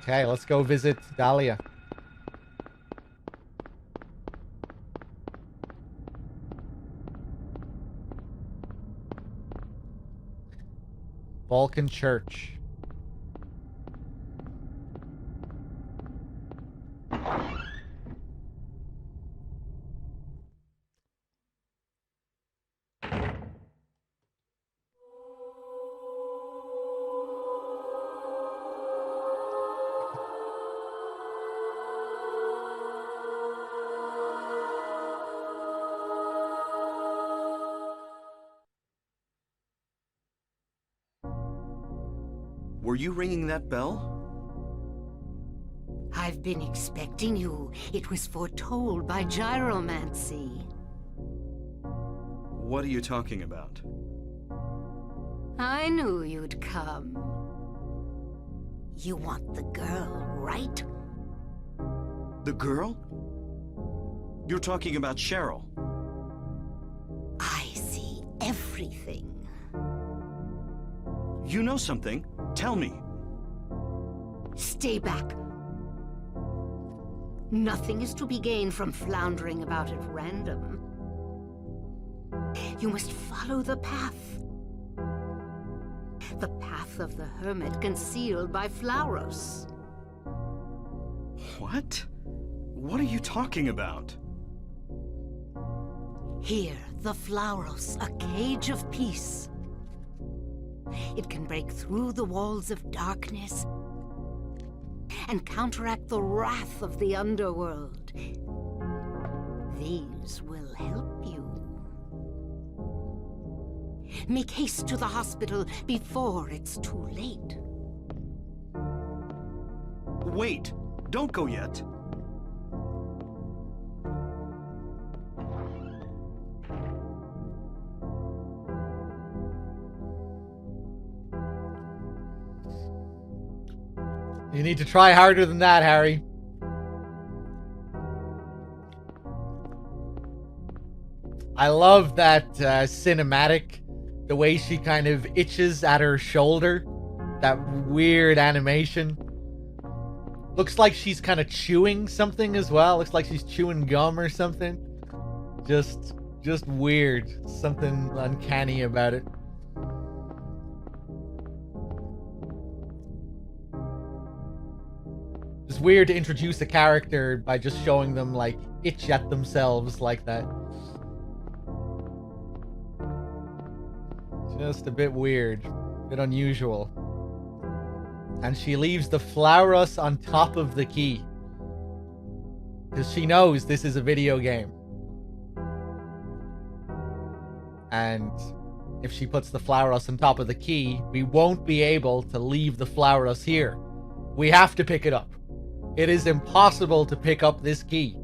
Okay, let's go visit Dahlia. Vulcan Church. Were you ringing that bell? I've been expecting you. It was foretold by gyromancy. What are you talking about? I knew you'd come. You want the girl, right? The girl? You're talking about Cheryl. I see everything. You know something. Tell me. Stay back. Nothing is to be gained from floundering about at random. You must follow the path. The path of the hermit concealed by Flauros. What? What are you talking about? Here, the Flauros, a cage of peace. It can break through the walls of darkness and counteract the wrath of the underworld. These will help you. Make haste to the hospital before it's too late. Wait! Don't go yet. You need to try harder than that, Harry. I love that cinematic, the way she kind of itches at her shoulder. That weird animation. Looks like she's kind of chewing something as well. Looks like she's chewing gum or something. Just weird. Something uncanny about it. It's weird to introduce a character by just showing them, like, itch at themselves like that. Just a bit weird. A bit unusual. And she leaves the Flauros on top of the key. Because she knows this is a video game. And if she puts the Flauros on top of the key, we won't be able to leave the Flauros here. We have to pick it up. It is impossible to pick up this key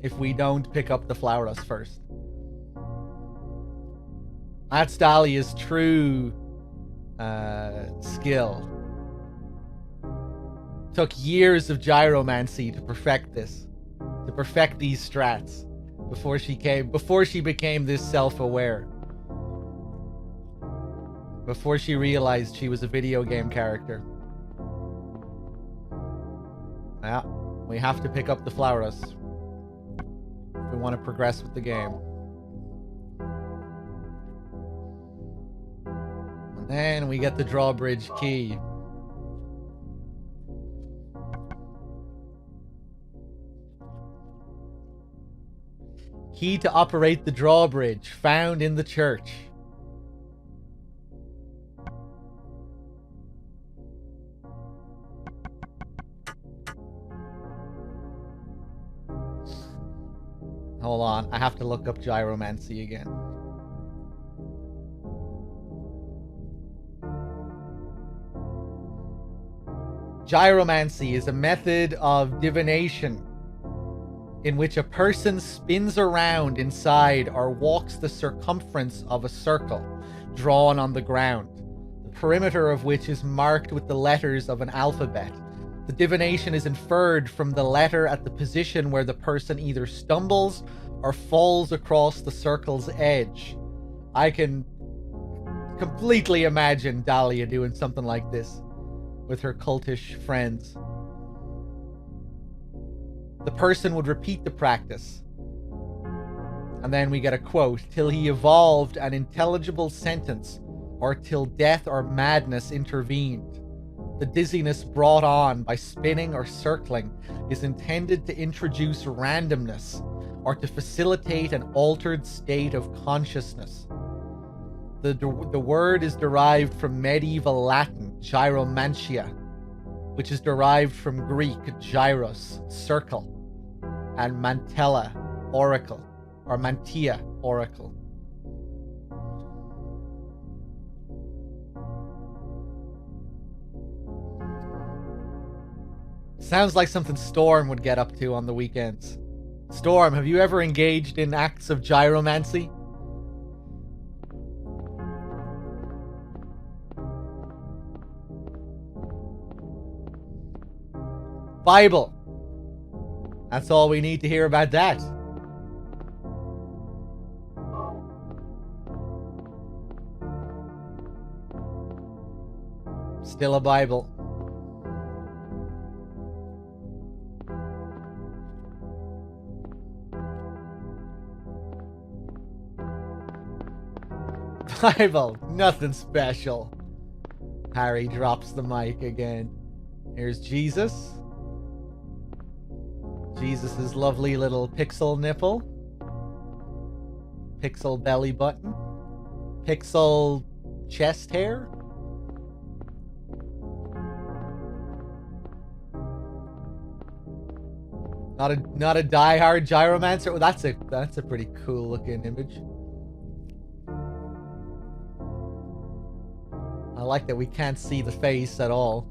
if we don't pick up the Flauros first. That's Dahlia's true skill. Took years of gyromancy to perfect this. To perfect these strats. Before she became this self-aware. Before she realized she was a video game character. Yeah, we have to pick up the Flauros if we want to progress with the game. And then we get the drawbridge key. Key to operate the drawbridge, found in the church. Hold on, I have to look up gyromancy again. Gyromancy is a method of divination in which a person spins around inside or walks the circumference of a circle drawn on the ground, the perimeter of which is marked with the letters of an alphabet. The divination is inferred from the letter at the position where the person either stumbles or falls across the circle's edge. I can completely imagine Dahlia doing something like this with her cultish friends. The person would repeat the practice. And then we get a quote, till he evolved an intelligible sentence, or till death or madness intervened. The dizziness brought on by spinning or circling is intended to introduce randomness or to facilitate an altered state of consciousness. The word is derived from medieval Latin, gyromantia, which is derived from Greek, gyros, circle, and mantella, oracle, or mantia, oracle. Sounds like something Storm would get up to on the weekends. Storm, have you ever engaged in acts of gyromancy? Bible. That's all we need to hear about that. Still a Bible. Bible, nothing special. Harry drops the mic again. Here's Jesus. Jesus' lovely little pixel nipple. Pixel belly button. Pixel chest hair. Not a die-hard gyromancer. Oh, that's a pretty cool looking image. I like that we can't see the face at all.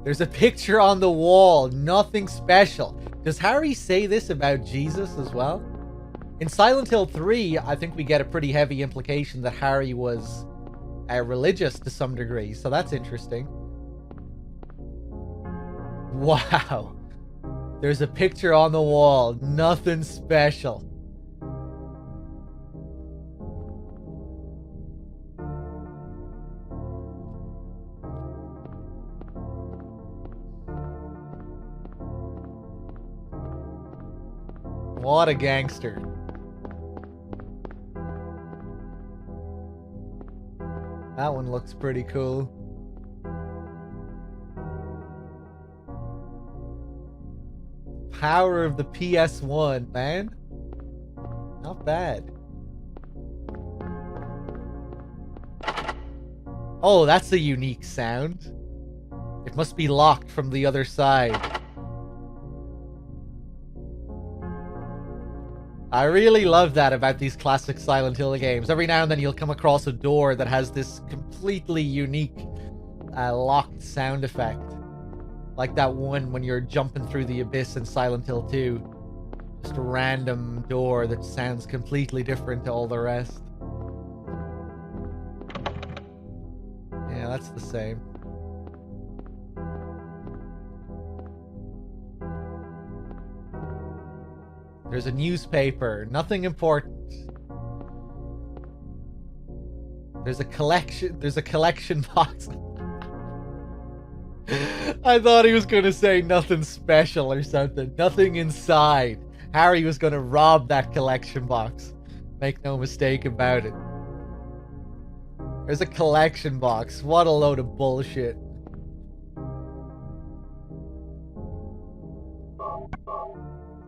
There's a picture on the wall. Nothing special. Does Harry say this about Jesus as well? In Silent Hill 3, I think we get a pretty heavy implication that Harry was religious to some degree. So that's interesting. Wow. There's a picture on the wall. Nothing special. What a gangster. That one looks pretty cool. Power of the PS1, man. Not bad. Oh, that's a unique sound. It must be locked from the other side. I really love that about these classic Silent Hill games. Every now and then you'll come across a door that has this completely unique locked sound effect. Like that one when you're jumping through the abyss in Silent Hill 2. Just a random door that sounds completely different to all the rest. Yeah, that's the same. There's a newspaper. Nothing important. There's a collection box. I thought he was going to say nothing special or something. Nothing inside. Harry was going to rob that collection box. Make no mistake about it. There's a collection box. What a load of bullshit.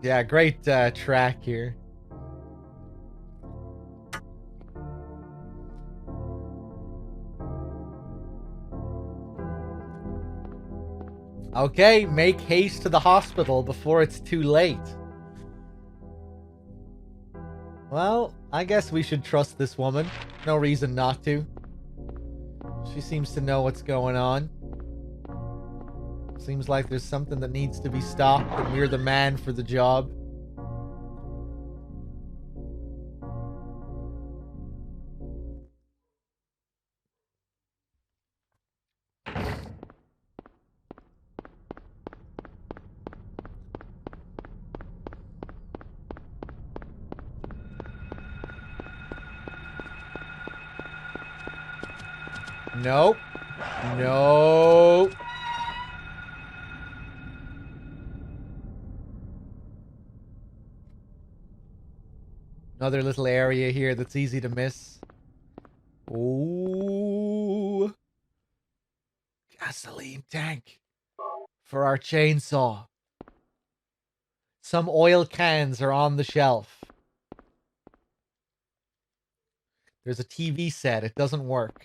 Yeah, great track here. Okay, make haste to the hospital before it's too late. Well, I guess we should trust this woman. No reason not to. She seems to know what's going on. Seems like there's something that needs to be stopped, and we're the man for the job. Nope. Nope. Another little area here that's easy to miss. Ooh. Gasoline tank for our chainsaw. Some oil cans are on the shelf. There's a TV set. It doesn't work.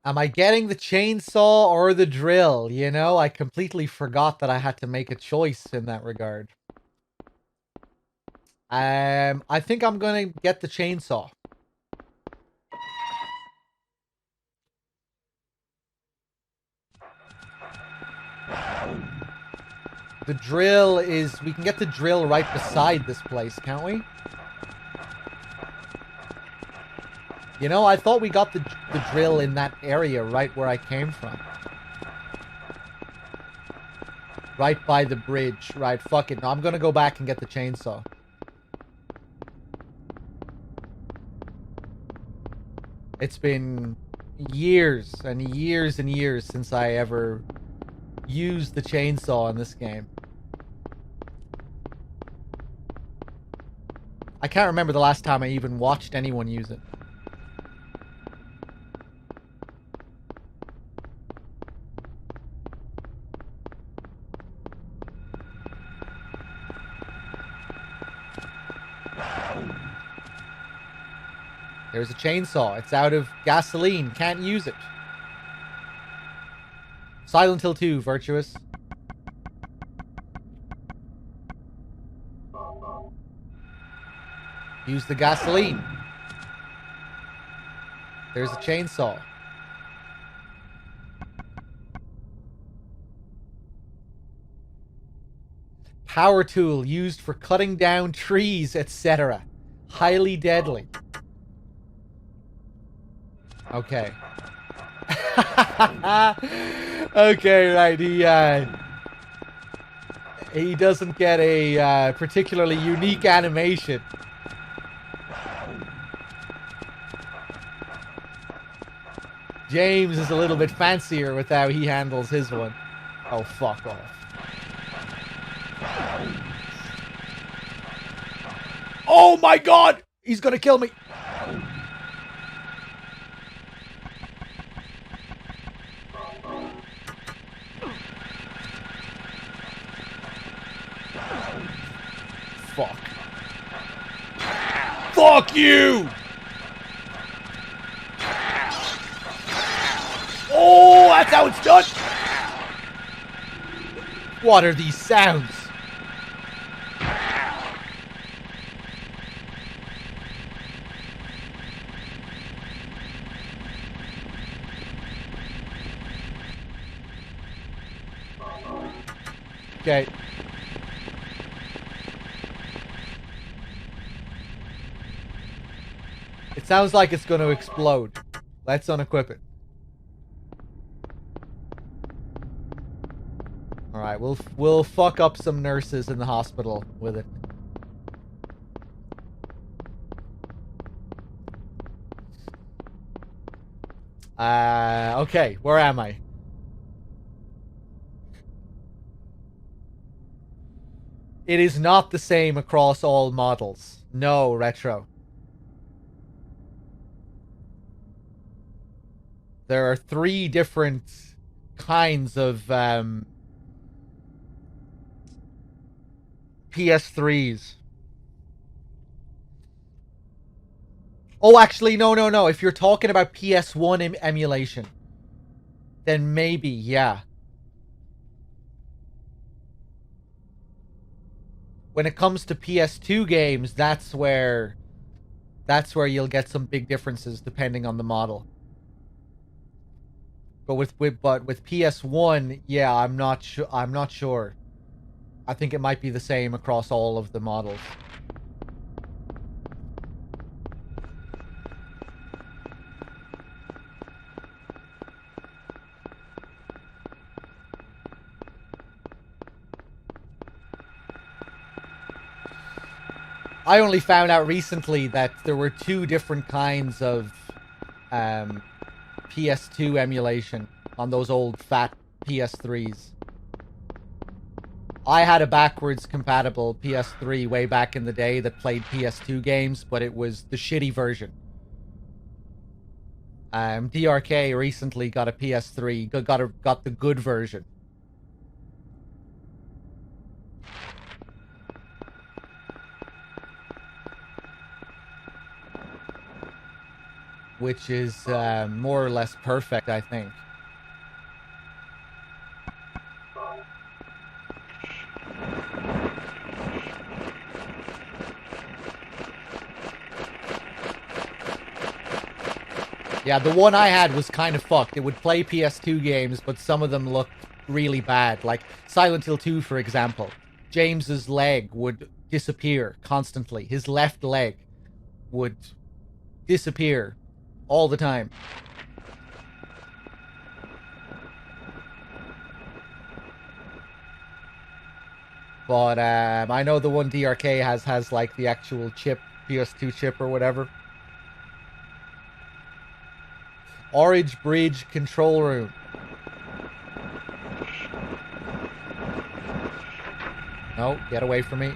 Am I getting the chainsaw or the drill? You know, I completely forgot that I had to make a choice in that regard. I think I'm gonna get the chainsaw. The drill is... We can get the drill right beside this place, can't we? You know, I thought we got the drill in that area right where I came from. Right by the bridge. Right, fuck it. No, I'm gonna go back and get the chainsaw. It's been years and years and years since I ever used the chainsaw in this game. I can't remember the last time I even watched anyone use it. There's a chainsaw. It's out of gasoline. Can't use it. Silent Hill 2, Virtuous. Use the gasoline. There's a chainsaw. Power tool used for cutting down trees, etc. Highly deadly. Okay. Okay, right. He doesn't get a particularly unique animation. James is a little bit fancier with how he handles his one. Oh, fuck off. Oh my god! He's gonna kill me! Fuck. Fuck you! Oh, that's how it's done! What are these sounds? Okay. It sounds like it's going to explode. Let's unequip it. All right, we'll fuck up some nurses in the hospital with it. Okay, where am I? It is not the same across all models. No, Retro. There are 3 different kinds of PS3s. Oh, actually, no. If you're talking about PS1 emulation, then maybe, yeah. When it comes to PS2 games, that's where you'll get some big differences depending on the model. But with PS1, yeah, I'm not sure. I think it might be the same across all of the models. I only found out recently that there were 2 different kinds of PS2 emulation on those old fat PS3s. I had a backwards compatible PS3 way back in the day that played PS2 games, but it was the shitty version. DRK recently got a PS3, got the good version. Which is more or less perfect, I think. Yeah, the one I had was kind of fucked. It would play PS2 games, but some of them looked really bad. Like Silent Hill 2, for example. James's leg would disappear constantly. His left leg would disappear all the time. But I know the one DRK has like the actual chip, PS2 chip or whatever. Orange Bridge control room. No, get away from me.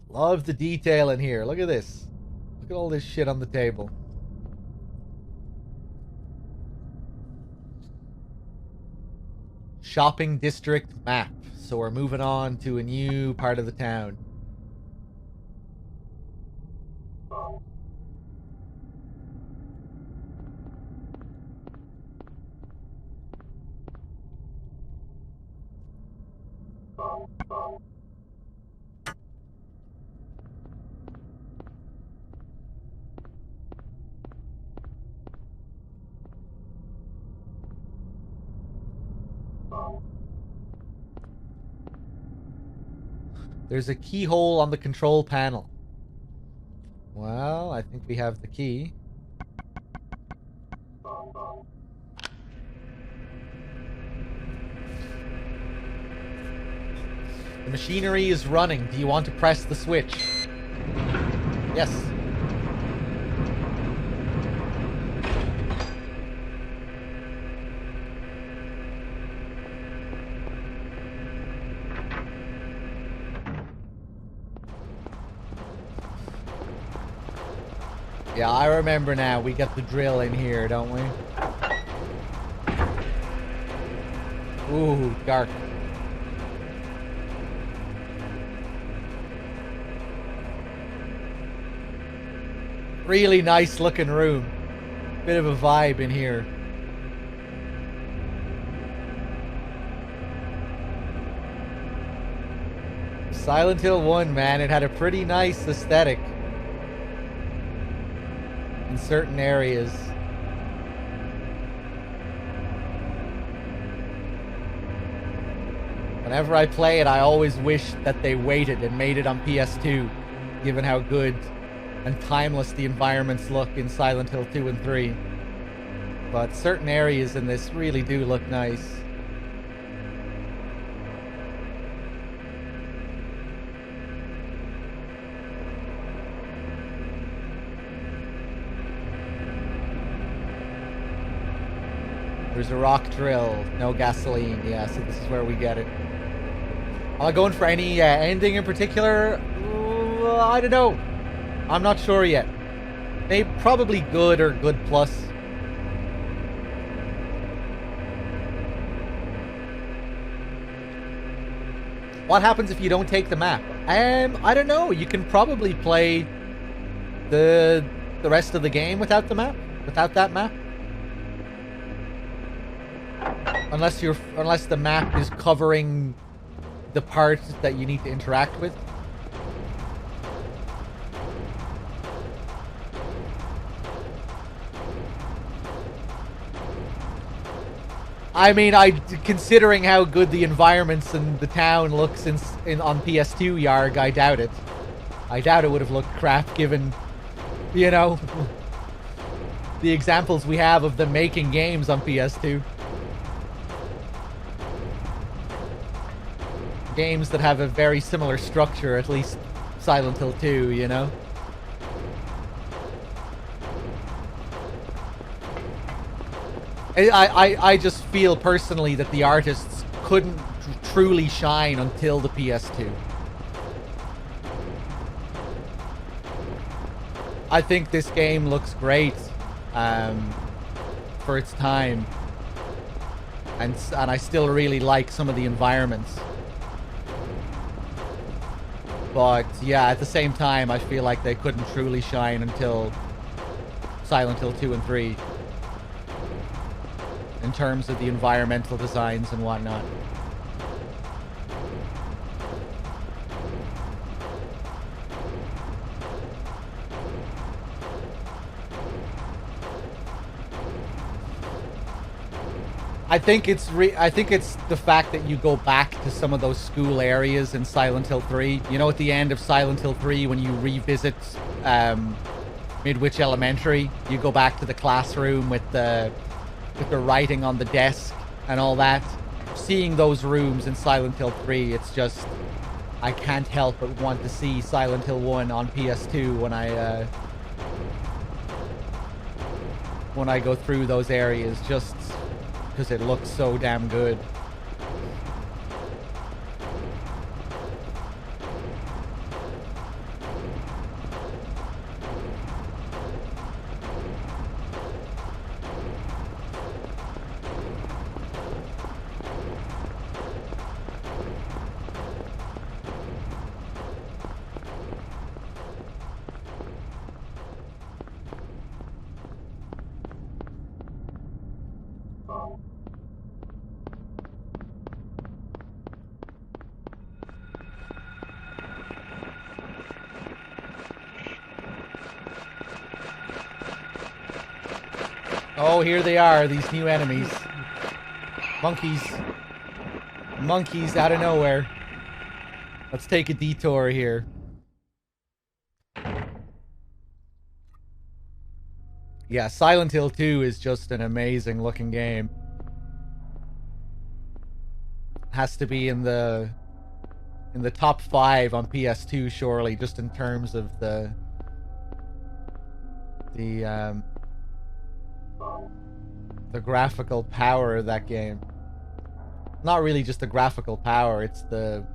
Love the detail in here. Look at this. Look at all this shit on the table. Shopping district map. So we're moving on to a new part of the town. There's a keyhole on the control panel. Well, I think we have the key. The machinery is running. Do you want to press the switch? Yes. Yeah, I remember now. We got the drill in here, don't we? Ooh, dark. Really nice looking room. Bit of a vibe in here. Silent Hill 1, man, it had a pretty nice aesthetic in certain areas. Whenever I play it, I always wish that they waited and made it on PS2, given how good and timeless the environments look in Silent Hill 2 and 3. But certain areas in this really do look nice. There's a rock drill, no gasoline. Yeah, so this is where we get it. Am I going for any ending in particular? I don't know. I'm not sure yet. Maybe probably good or good plus. What happens if you don't take the map? I don't know. You can probably play the rest of the game without the map, without that map. Unless the map is covering the parts that you need to interact with. I mean, considering how good the environments in the town looks on PS2 Yarg, I doubt it. I doubt it would have looked crap given, you know, the examples we have of them making games on PS2. Games that have a very similar structure, at least Silent Hill 2, you know? I just feel personally that the artists couldn't truly shine until the PS2. I think this game looks great for its time. And I still really like some of the environments. But yeah, at the same time, I feel like they couldn't truly shine until Silent Hill 2 and 3. In terms of the environmental designs and whatnot. I think it's the fact that you go back to some of those school areas in Silent Hill 3. You know, at the end of Silent Hill 3, when you revisit Midwich Elementary, you go back to the classroom with the writing on the desk and all that. Seeing those rooms in Silent Hill 3, it's just, I can't help but want to see Silent Hill 1 on PS2 when I go through those areas, just because it looks so damn good. Oh, here they are, these new enemies. Monkeys. Monkeys out of nowhere. Let's take a detour here. Yeah, Silent Hill 2 is just an amazing looking game. Has to be in the top 5 on PS2 surely, just in terms of the graphical power of that game. Not really just the graphical power, it's the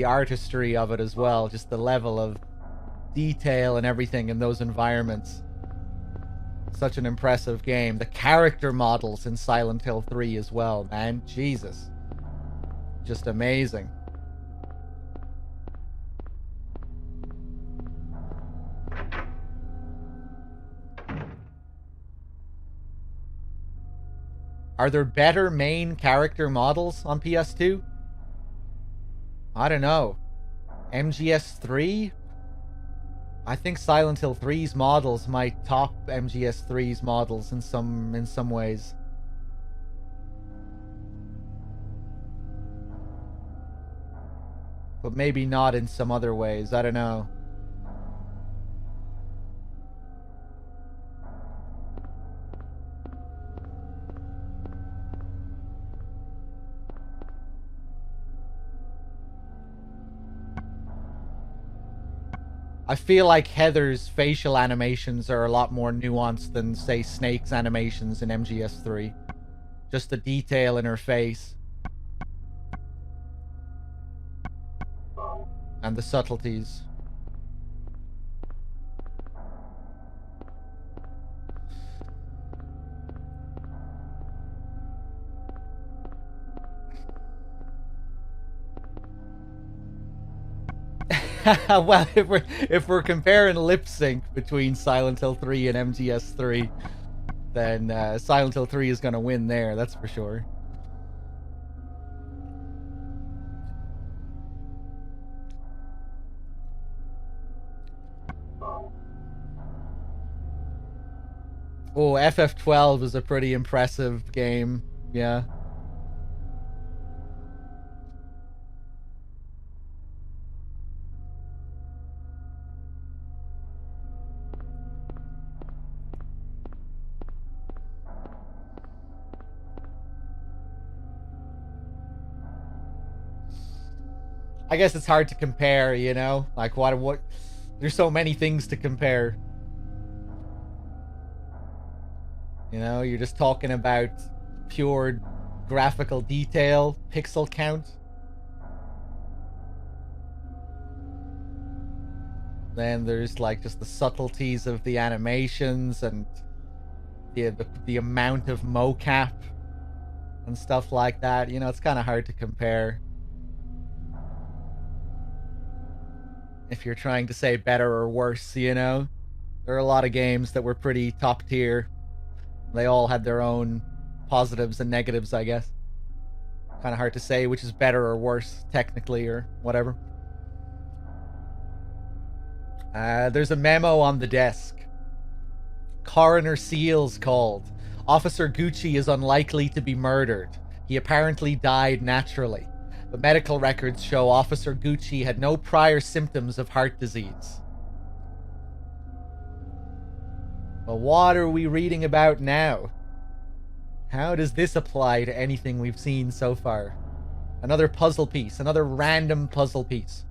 artistry of it as well, just the level of detail and everything in those environments. Such an impressive game. The character models in Silent Hill 3 as well, man. Jesus. Just amazing. Are there better main character models on PS2? I don't know. MGS3? I think Silent Hill 3's models might top MGS3's models in some ways. But maybe not in some other ways. I don't know. I feel like Heather's facial animations are a lot more nuanced than, say, Snake's animations in MGS3. Just the detail in her face. And the subtleties. Well, if we're comparing lip sync between Silent Hill 3 and MGS3, then Silent Hill 3 is going to win there, that's for sure. Oh, FF12 is a pretty impressive game, yeah. I guess it's hard to compare, you know? Like, what... There's so many things to compare. You know, you're just talking about pure graphical detail, pixel count. Then there's, like, just the subtleties of the animations and the amount of mocap and stuff like that. You know, it's kind of hard to compare. If you're trying to say better or worse, you know? There are a lot of games that were pretty top tier. They all had their own positives and negatives, I guess. Kind of hard to say which is better or worse, technically, or whatever. There's a memo on the desk. Coroner Seals called. Officer Gucci is unlikely to be murdered. He apparently died naturally. But medical records show Officer Gucci had no prior symptoms of heart disease. But what are we reading about now? How does this apply to anything we've seen so far? Another puzzle piece, another random puzzle piece.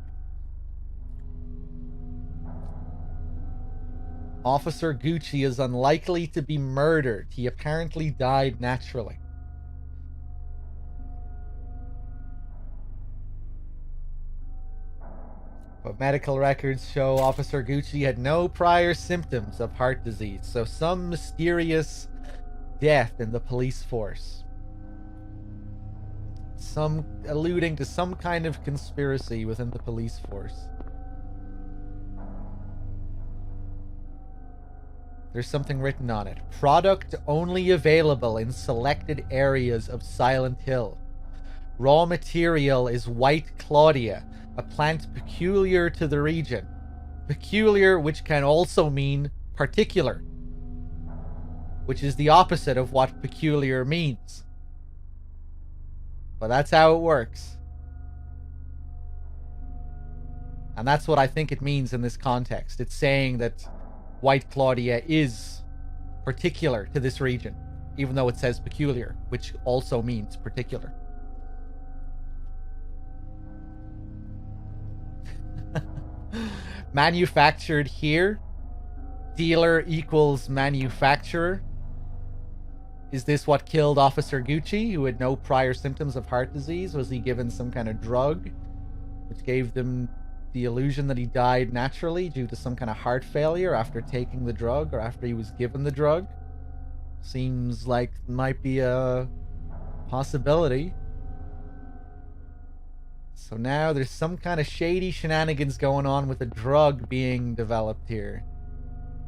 Officer Gucci is unlikely to be murdered. He apparently died naturally. But medical records show Officer Gucci had no prior symptoms of heart disease, so some mysterious death in the police force. Some alluding to some kind of conspiracy within the police force. There's something written on it. Product only available in selected areas of Silent Hill. Raw material is White Claudia, a plant peculiar to the region. Peculiar, which can also mean particular. which is the opposite of what peculiar means. But that's how it works. And that's what I think it means in this context. It's saying that White Claudia is particular to this region, even though it says peculiar, which also means particular. Manufactured here. Dealer equals manufacturer. Is this what killed Officer Gucci, who had no prior symptoms of heart disease? Was he given some kind of drug which gave them the illusion that he died naturally due to some kind of heart failure after taking the drug or after he was given the drug? Seems like might be a possibility. So now there's some kind of shady shenanigans going on with a drug being developed here.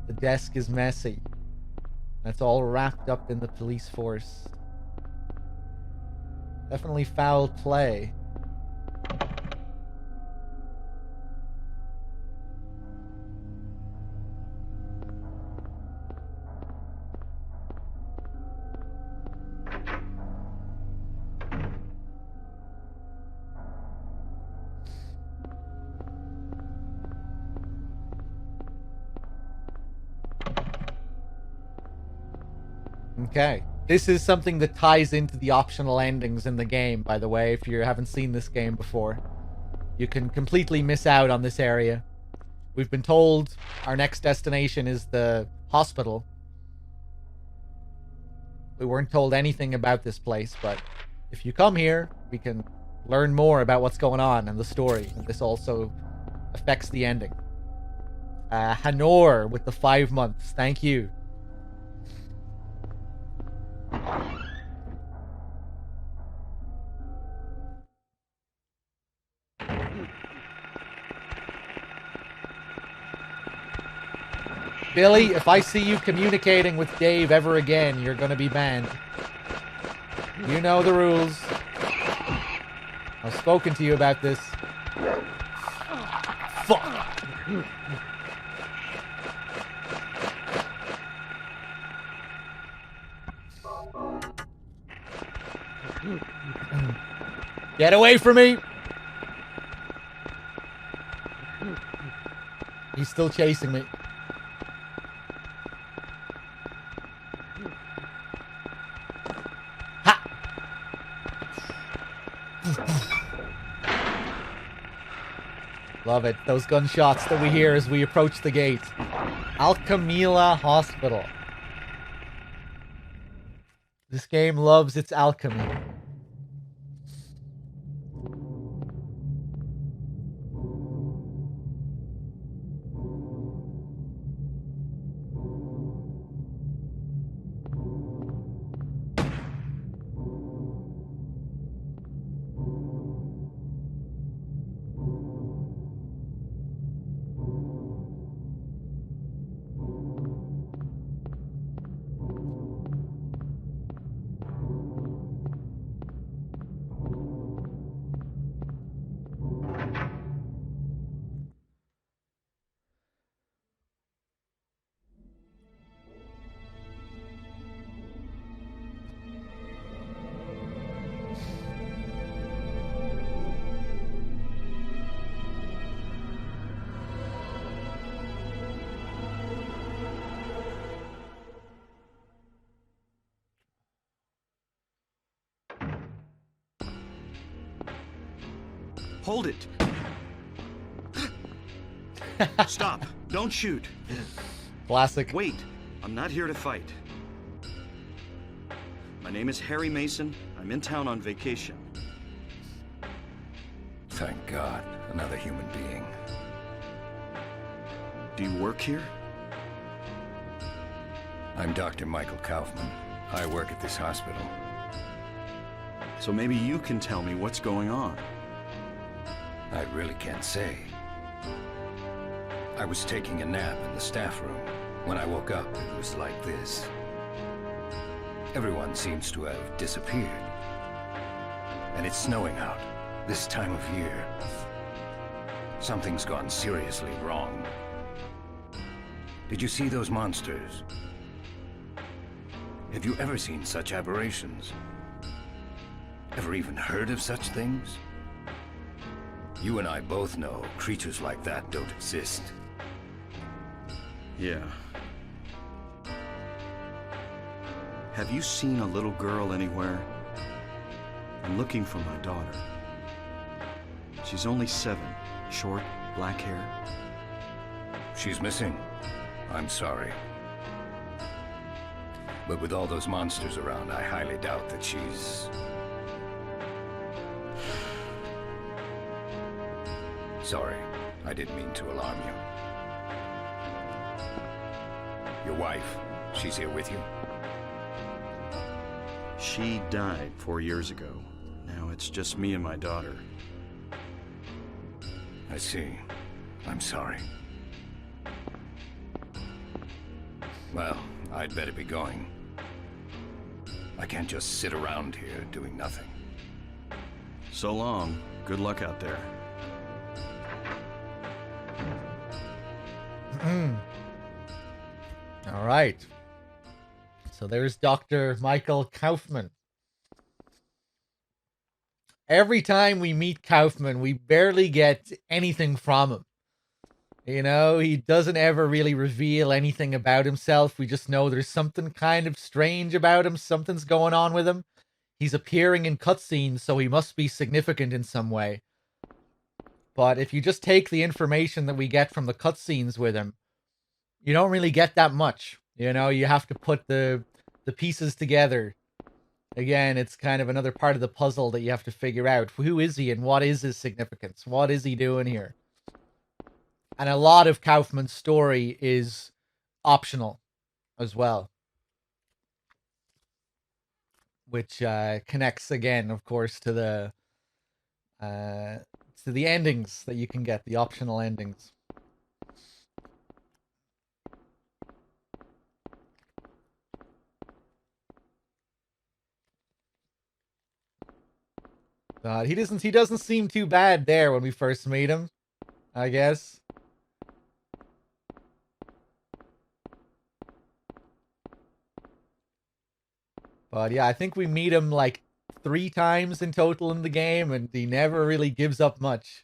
The desk is messy. That's all wrapped up in the police force. Definitely foul play. Okay. This is something that ties into the optional endings in the game, by the way, if you haven't seen this game before. You can completely miss out on this area. We've been told our next destination is the hospital. We weren't told anything about this place, but if you come here, we can learn more about what's going on and the story. And this also affects the ending. Hanor with the 5 months. Thank you. Billy, if I see you communicating with Dave ever again, you're gonna be banned. You know the rules. I've spoken to you about this. Fuck. Get away from me! He's still chasing me. Ha! Love it. Those gunshots that we hear as we approach the gate. Alchemila Hospital. This game loves its alchemy. Hold it! Stop! Don't shoot! Classic. Wait! I'm not here to fight. My name is Harry Mason. I'm in town on vacation. Thank God, another human being. Do you work here? I'm Dr. Michael Kaufman. I work at this hospital. So maybe you can tell me what's going on. I really can't say. I was taking a nap in the staff room. When I woke up, it was like this. Everyone seems to have disappeared. And it's snowing out, this time of year. Something's gone seriously wrong. Did you see those monsters? Have you ever seen such aberrations? Ever even heard of such things? You and I both know creatures like that don't exist. Yeah. Have you seen a little girl anywhere? I'm looking for my daughter. She's only 7, short, black hair. She's missing. I'm sorry. But with all those monsters around, I highly doubt that she's... Sorry, I didn't mean to alarm you. Your wife, she's here with you? She died 4 years ago. Now it's just me and my daughter. I see. I'm sorry. Well, I'd better be going. I can't just sit around here doing nothing. So long. Good luck out there. All right. So there's Dr. Michael Kaufman. Every time we meet Kaufman, we barely get anything from him. You know, he doesn't ever really reveal anything about himself. We just know there's something kind of strange about him. Something's going on with him. He's appearing in cutscenes, so he must be significant in some way. But if you just take the information that we get from the cutscenes with him, you don't really get that much. You know, you have to put the pieces together. Again, it's kind of another part of the puzzle that you have to figure out. Who is he and what is his significance? What is he doing here? And a lot of Kaufman's story is optional as well. Which connects again, of course, to the endings that you can get, the optional endings. He doesn't seem too bad there when we first meet him, I guess. But yeah, I think we meet him like 3 times in total in the game, and he never really gives up much.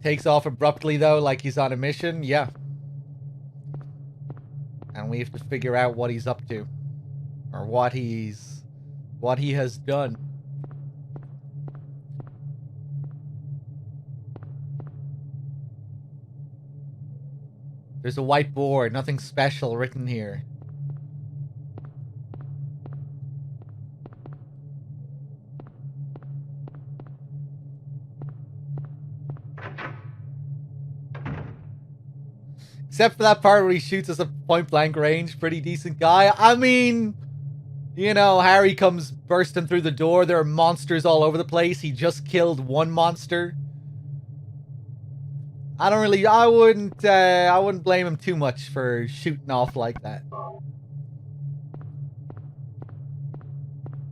Takes off abruptly, though, like he's on a mission. Yeah. And we have to figure out what he's up to. Or what he has done. There's a whiteboard, nothing special written here. Except for that part where he shoots us at point blank range. Pretty decent guy. I mean, you know, Harry comes bursting through the door. There are monsters all over the place. He just killed one monster. I wouldn't blame him too much for shooting off like that.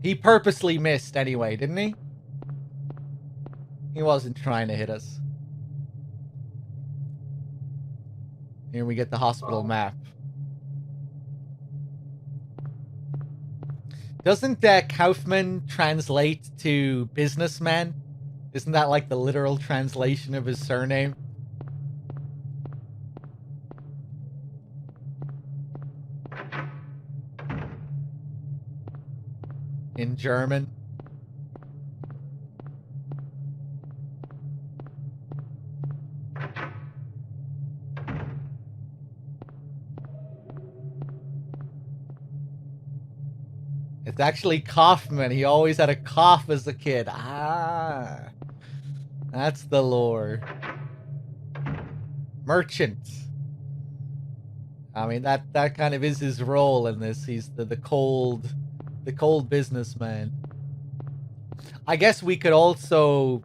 He purposely missed anyway, didn't he? He wasn't trying to hit us. Here we get the hospital map. Doesn't Kaufman translate to businessman? Isn't that like the literal translation of his surname? In German? It's actually Kaufman. He always had a cough as a kid. Ah. That's the lore. Merchant. I mean, that kind of is his role in this. He's the cold businessman. I guess we could also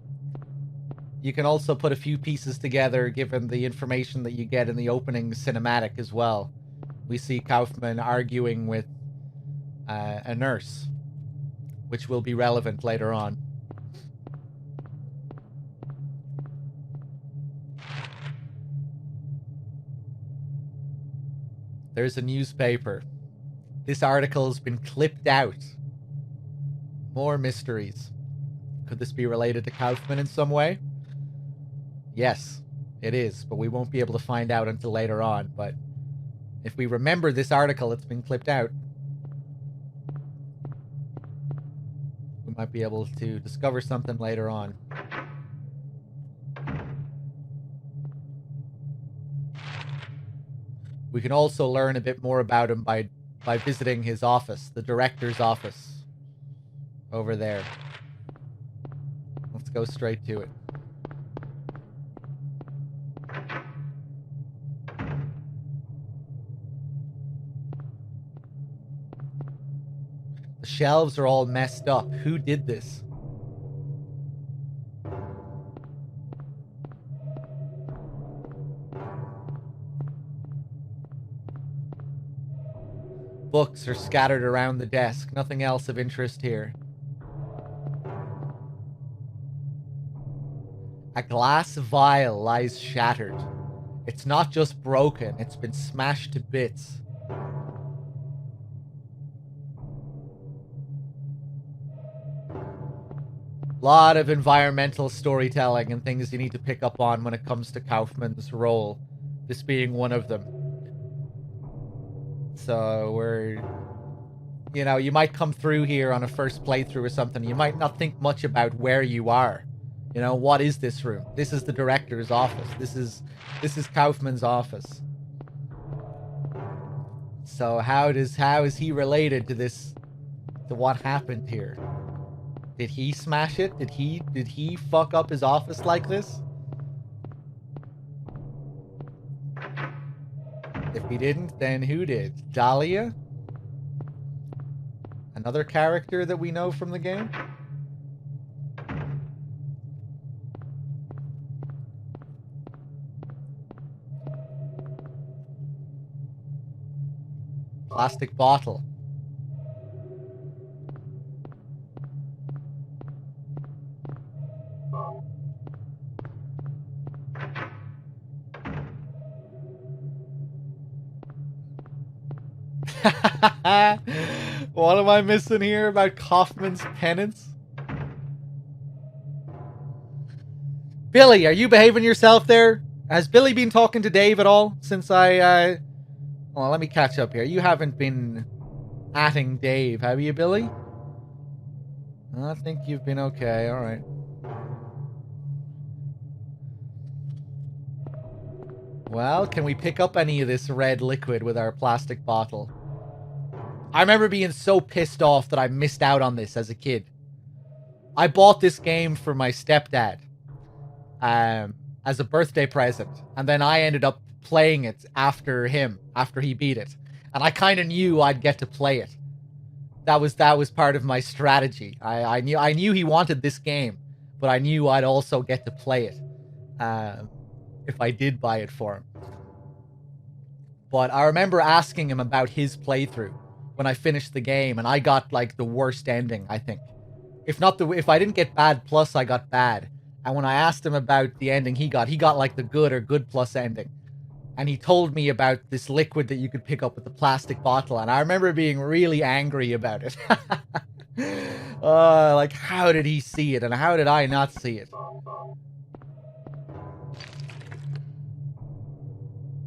You can also put a few pieces together given the information that you get in the opening cinematic as well. We see Kaufman arguing with a nurse, which will be relevant later on. There's a newspaper. This article has been clipped out. More mysteries. Could this be related to Kaufman in some way? Yes, it is, but we won't be able to find out until later on. But if we remember this article, it's been clipped out. We might be able to discover something later on. We can also learn a bit more about him by visiting his office, the director's office. Over there. Let's go straight to it. The shelves are all messed up. Who did this? Books are scattered around the desk. Nothing else of interest here. A glass vial lies shattered. It's not just broken, it's been smashed to bits. Lot of environmental storytelling and things you need to pick up on when it comes to Kaufman's role. This being one of them. So we're... You know, you might come through here on a first playthrough or something. You might not think much about where you are. You know, what is this room? This is the director's office. This is Kaufman's office. So how is he related to this, to what happened here? Did he smash it? Did he fuck up his office like this? If he didn't, then who did? Dahlia? Another character that we know from the game? Plastic bottle. What am I missing here about Kaufman's penance? Billy, are you behaving yourself there? Has Billy been talking to Dave at all since I, Well, let me catch up here. You haven't been atting Dave, have you, Billy? I think you've been okay, alright. Well, can we pick up any of this red liquid with our plastic bottle? I remember being so pissed off that I missed out on this as a kid. I bought this game for my stepdad as a birthday present, and then I ended up playing it after him, after he beat it. And I kind of knew I'd get to play it. That was part of my strategy. I knew he wanted this game, but I knew I'd also get to play it if I did buy it for him. But I remember asking him about his playthrough when I finished the game, and I got like the worst ending, I think. If I didn't get bad plus, I got bad. And when I asked him about the ending he got like the good or good plus ending. And he told me about this liquid that you could pick up with the plastic bottle, and I remember being really angry about it. Like, how did he see it, and how did I not see it?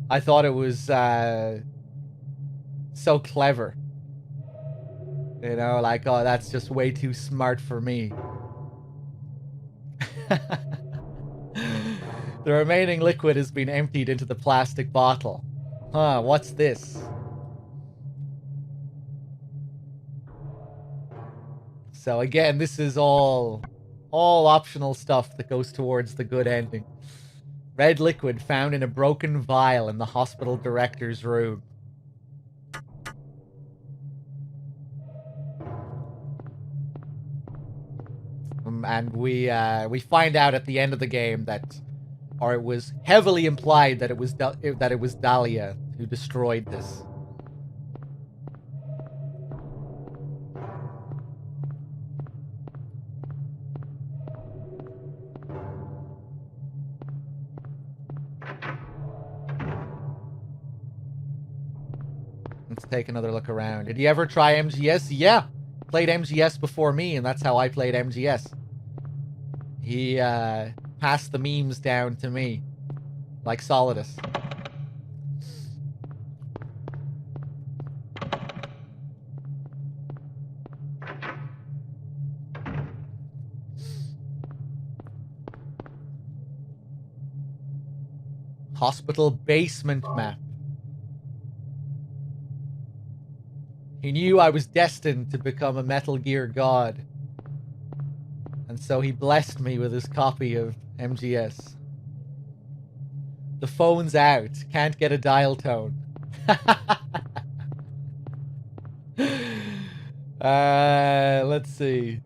I thought it was so clever. You know, like, oh, that's just way too smart for me. The remaining liquid has been emptied into the plastic bottle. Huh, what's this? So again, this is all optional stuff that goes towards the good ending. Red liquid found in a broken vial in the hospital director's room. and we find out at the end of the game that, or it was heavily implied that it was Dahlia who destroyed this. Let's take another look around. Did you ever try MGS? Yeah. Played MGS before me, and that's how I played MGS. He passed the memes down to me. Like Solidus. Hospital basement map. He knew I was destined to become a Metal Gear god. And so he blessed me with his copy of MGS. The phone's out. Can't get a dial tone. Let's see.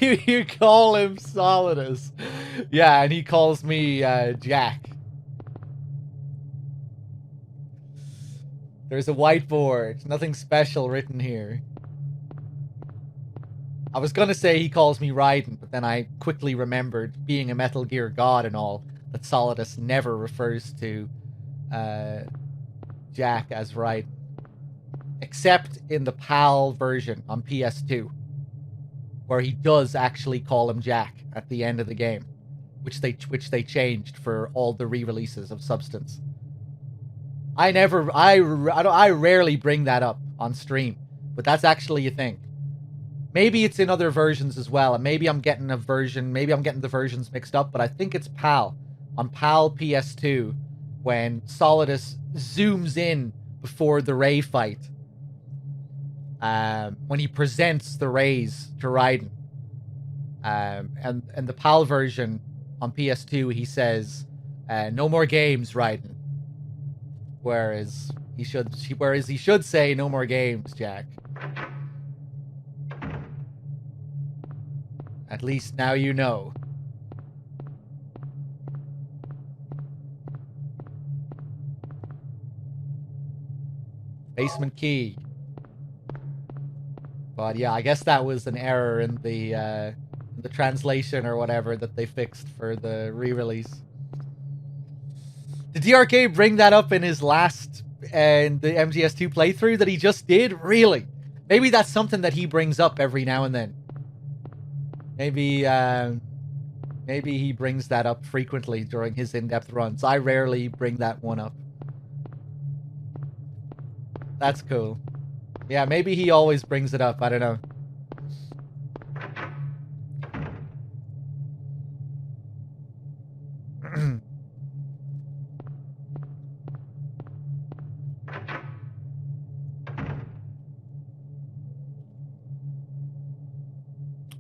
Do you call him Solidus? Yeah, and he calls me Jack. There's a whiteboard. Nothing special written here. I was gonna say he calls me Raiden, but then I quickly remembered, being a Metal Gear god and all, that Solidus never refers to Jack as Raiden. Except in the PAL version on PS2, where he does actually call him Jack at the end of the game, which they changed for all the re-releases of Substance. I rarely bring that up on stream, but that's actually a thing. Maybe it's in other versions as well, and maybe I'm getting the versions mixed up, but I think it's PAL. On PAL PS2, when Solidus zooms in before the Ray fight, when he presents the Rays to Raiden, and the PAL version on PS2, he says, "No more games, Raiden." Whereas he should say, "No more games, Jack." At least now you know. Basement key. But yeah, I guess that was an error in the translation or whatever that they fixed for the re-release. Did DRK bring that up in his last the MGS2 playthrough that he just did? Really? Maybe that's something that he brings up every now and then. Maybe he brings that up frequently during his in-depth runs. I rarely bring that one up. That's cool. Yeah, maybe he always brings it up. I don't know.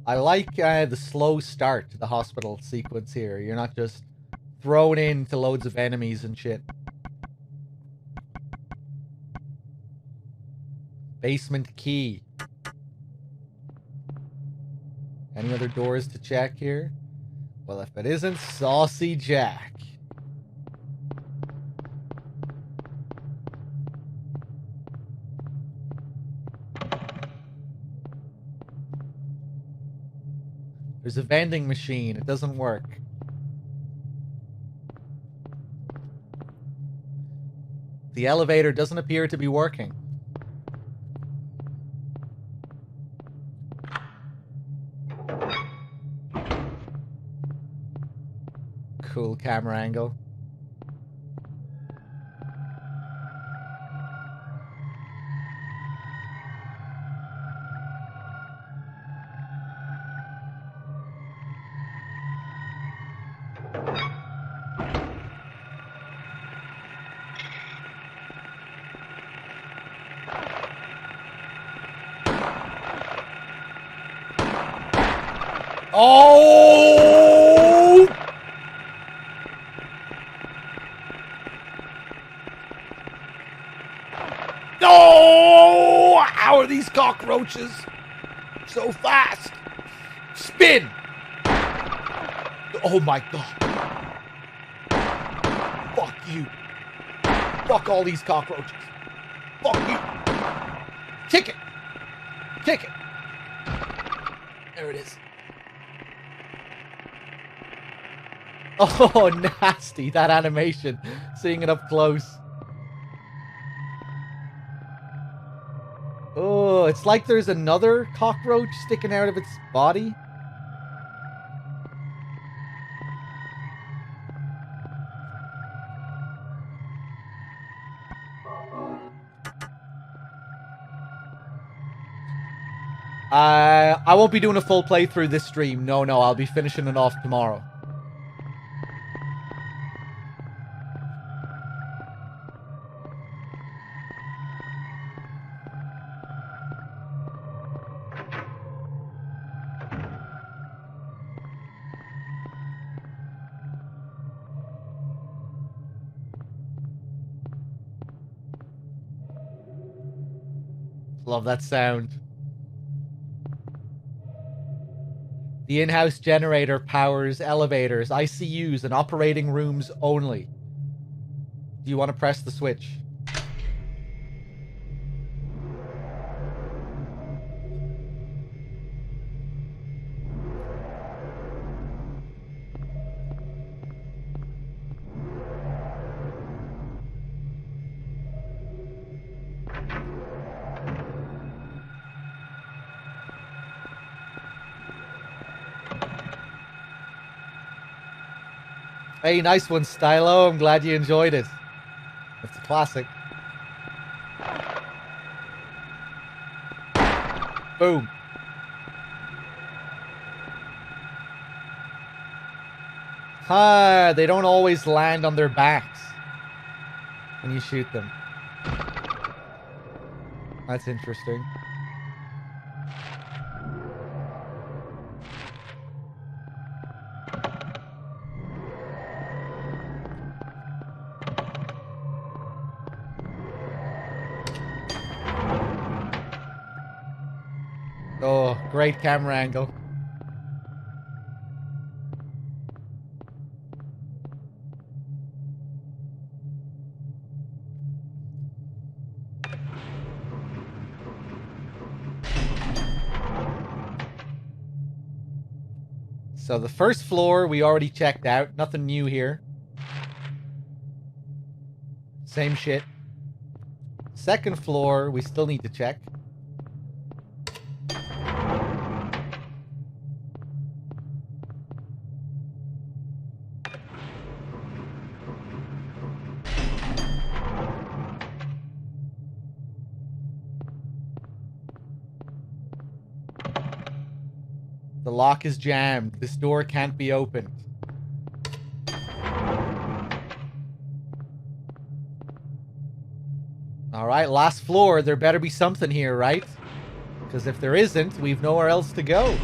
I like the slow start to the hospital sequence here. You're not just thrown into loads of enemies and shit. Basement key. Any other doors to check here? Well, if it isn't Saucy Jack. There's a vending machine. It doesn't work. The elevator doesn't appear to be working. Cool camera angle. Oh! No! How are these cockroaches. So fast. Spin. Oh my god. Fuck you. Fuck all these cockroaches. Fuck you. Kick it. Kick it. There it is. Oh, nasty. That animation. Seeing it up close. Oh, it's like there's another cockroach sticking out of its body. I won't be doing a full playthrough this stream. No, I'll be finishing it off tomorrow. Love that sound. The in-house generator powers elevators, ICUs, and operating rooms only. Do you want to press the switch? Hey, nice one, Stylo. I'm glad you enjoyed it. It's a classic. Boom. They don't always land on their backs when you shoot them. That's interesting. Oh, great camera angle. So the first floor we already checked out. Nothing new here. Same shit. Second floor we still need to check. The lock is jammed. This door can't be opened. Alright, last floor. There better be something here, right? Because if there isn't, we've nowhere else to go.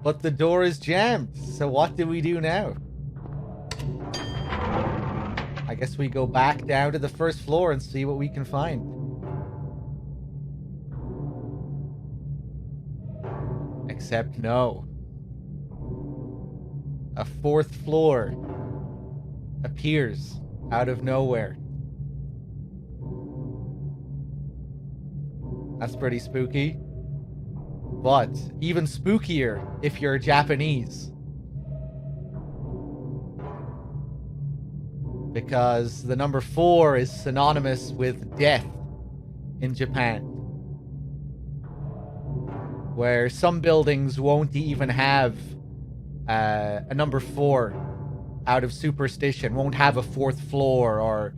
But the door is jammed. So what do we do now? I guess we go back down to the first floor and see what we can find. Except no. A fourth floor appears out of nowhere. That's pretty spooky. But even spookier if you're Japanese. Because the number 4 is synonymous with death in Japan. Where some buildings won't even have a number 4 out of superstition, won't have a 4th floor, or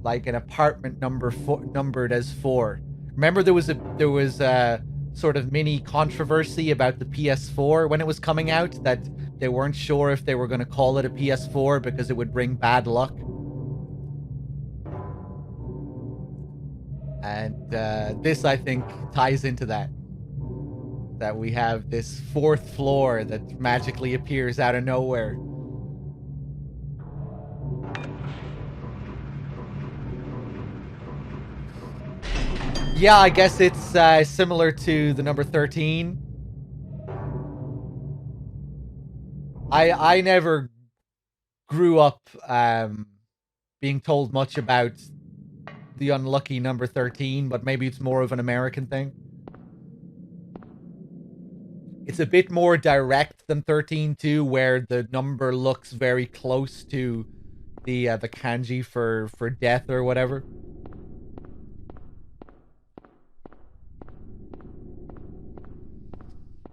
like an apartment numbered as 4. Remember there was a sort of mini controversy about the PS4 when it was coming out, that they weren't sure if they were going to call it a PS4 because it would bring bad luck. And this, I think, ties into that. That we have this 4th floor that magically appears out of nowhere. Yeah, I guess it's similar to the number 13. I never grew up being told much about the unlucky number 13, but maybe it's more of an American thing. It's a bit more direct than 13 too, where the number looks very close to the kanji for death or whatever.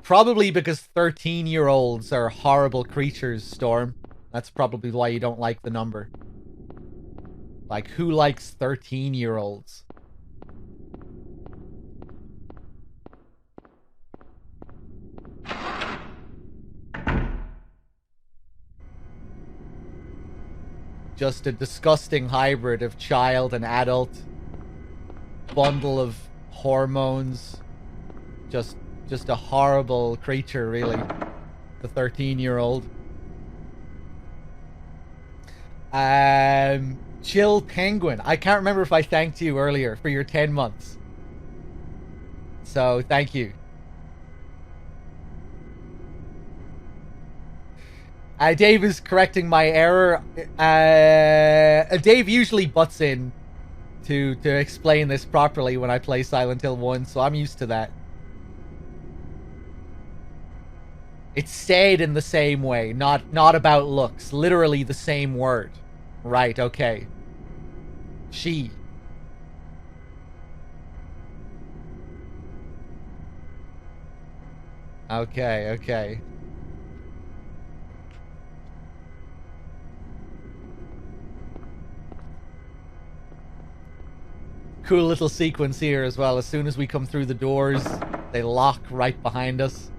Probably because 13-year-olds are horrible creatures, Storm. That's probably why you don't like the number. Like, who likes 13-year-olds? Just a disgusting hybrid of child and adult. Bundle of hormones. Just a horrible creature, really. The 13-year-old. Chill Penguin. I can't remember if I thanked you earlier for your 10 months. So, thank you. Dave is correcting my error. Dave usually butts in to explain this properly when I play Silent Hill 1, so I'm used to that. It's said in the same way, not about looks. Literally the same word. Right, okay. She. Okay, okay. Cool little sequence here as well. As soon as we come through the doors, they lock right behind us.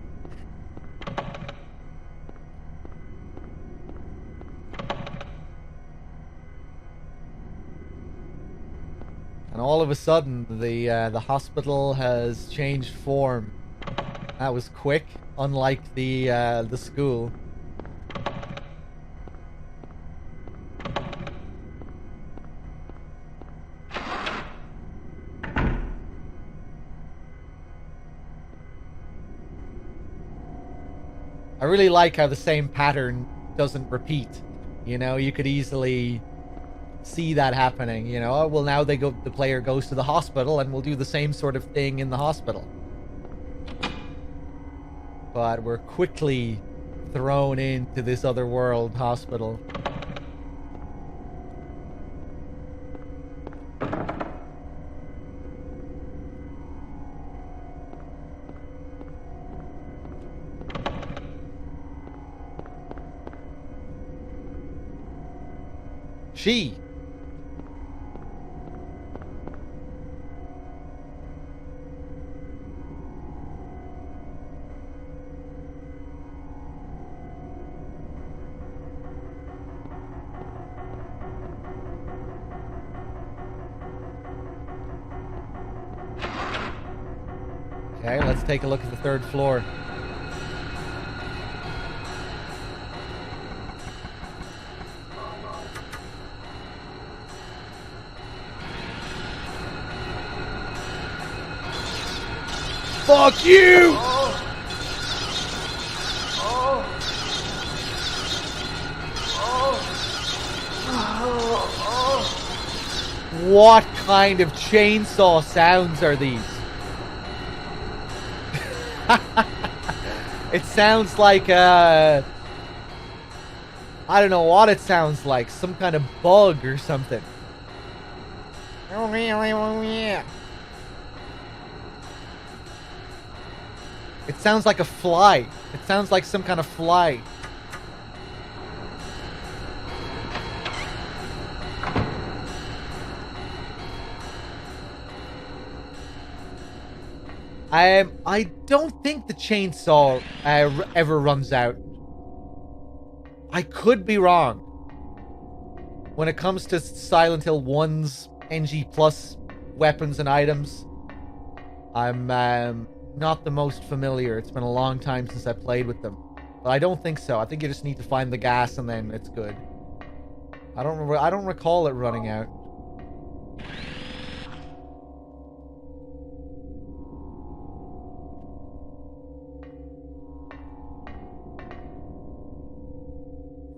And all of a sudden, the hospital has changed form. That was quick, unlike the school. I really like how the same pattern doesn't repeat. You know, you could easily see that happening, you know. Well, now the player goes to the hospital and we'll do the same sort of thing in the hospital. But we're quickly thrown into this other world hospital. She. Okay, let's take a look at the third floor. Fuck you! What kind of chainsaw sounds are these? It sounds like I don't know what it sounds like. Some kind of bug or something. It sounds like a fly. It sounds like some kind of fly. I don't think the chainsaw ever runs out. I could be wrong. When it comes to Silent Hill 1's NG Plus weapons and items, I'm not the most familiar. It's been a long time since I played with them. But I don't think so. I think you just need to find the gas and then it's good. I don't recall it running out.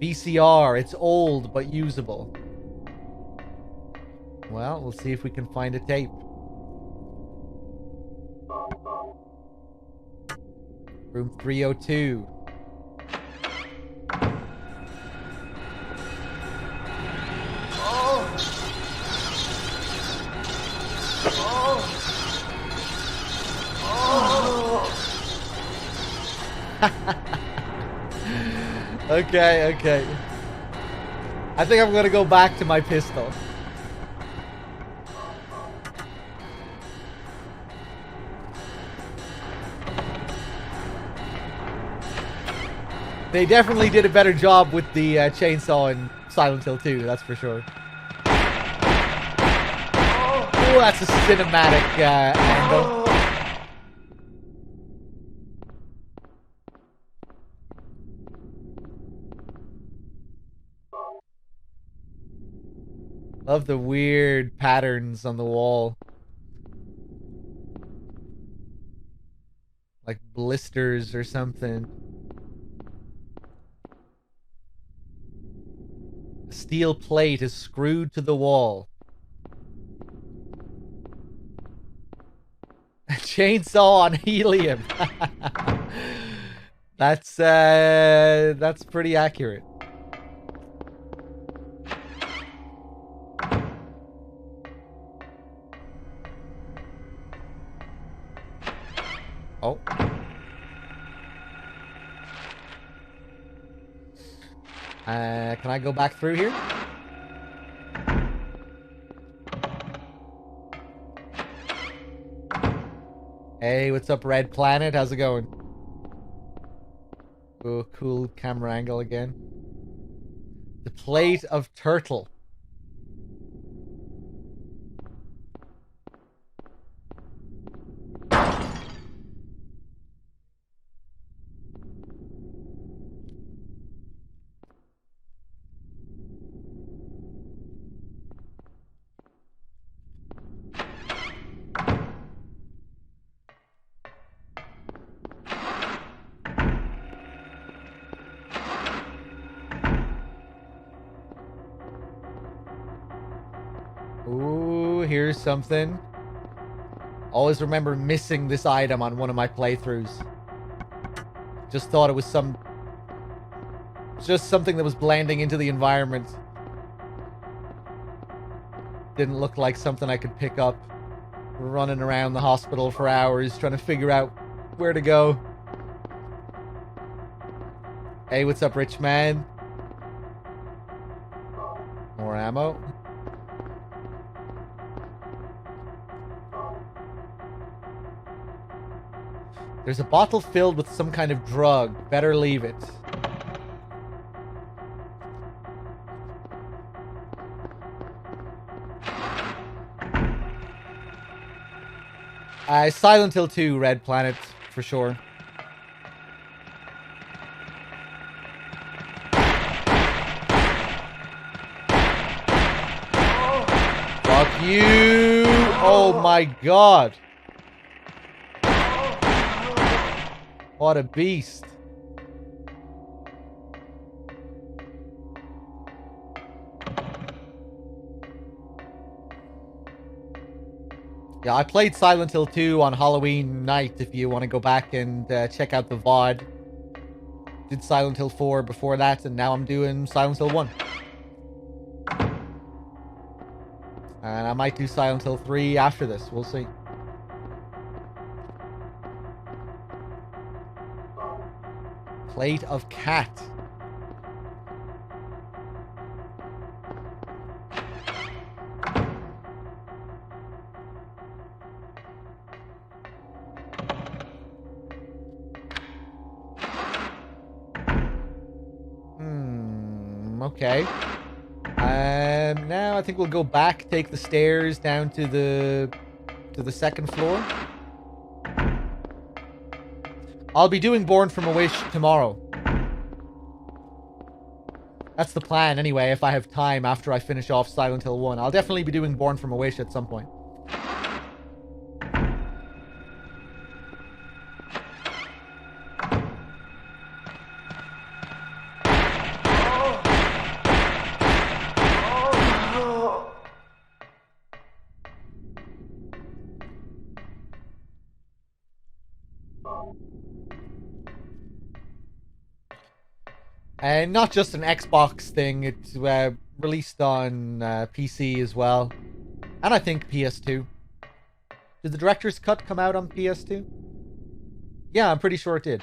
VCR. It's old but usable. Well, we'll see if we can find a tape. Room 302. Okay. I think I'm gonna go back to my pistol. They definitely did a better job with the chainsaw in Silent Hill 2, that's for sure. Oh, that's a cinematic angle. Love the weird patterns on the wall. Like blisters or something. A steel plate is screwed to the wall. A chainsaw on helium. That's pretty accurate. Oh. Can I go back through here? Hey, what's up, Red Planet? How's it going? Oh, cool camera angle again. The plate of turtle. Ooh, here's something. Always remember missing this item on one of my playthroughs. Just thought it was just something that was blending into the environment. Didn't look like something I could pick up. Running around the hospital for hours trying to figure out where to go. Hey, what's up, rich man? More ammo. There's a bottle filled with some kind of drug. Better leave it. Silent Hill 2, Red Planet, for sure. Fuck you! Oh my god! What a beast. Yeah, I played Silent Hill 2 on Halloween night if you want to go back and check out the VOD. Did Silent Hill 4 before that, and now I'm doing Silent Hill 1. And I might do Silent Hill 3 after this, we'll see. Plate of cat. Okay. Now I think we'll go back, take the stairs down to the second floor. I'll be doing Born from a Wish tomorrow. That's the plan anyway, if I have time after I finish off Silent Hill 1. I'll definitely be doing Born from a Wish at some point. And not just an Xbox thing, it's released on PC as well. And I think PS2. Did the director's cut come out on PS2? Yeah, I'm pretty sure it did.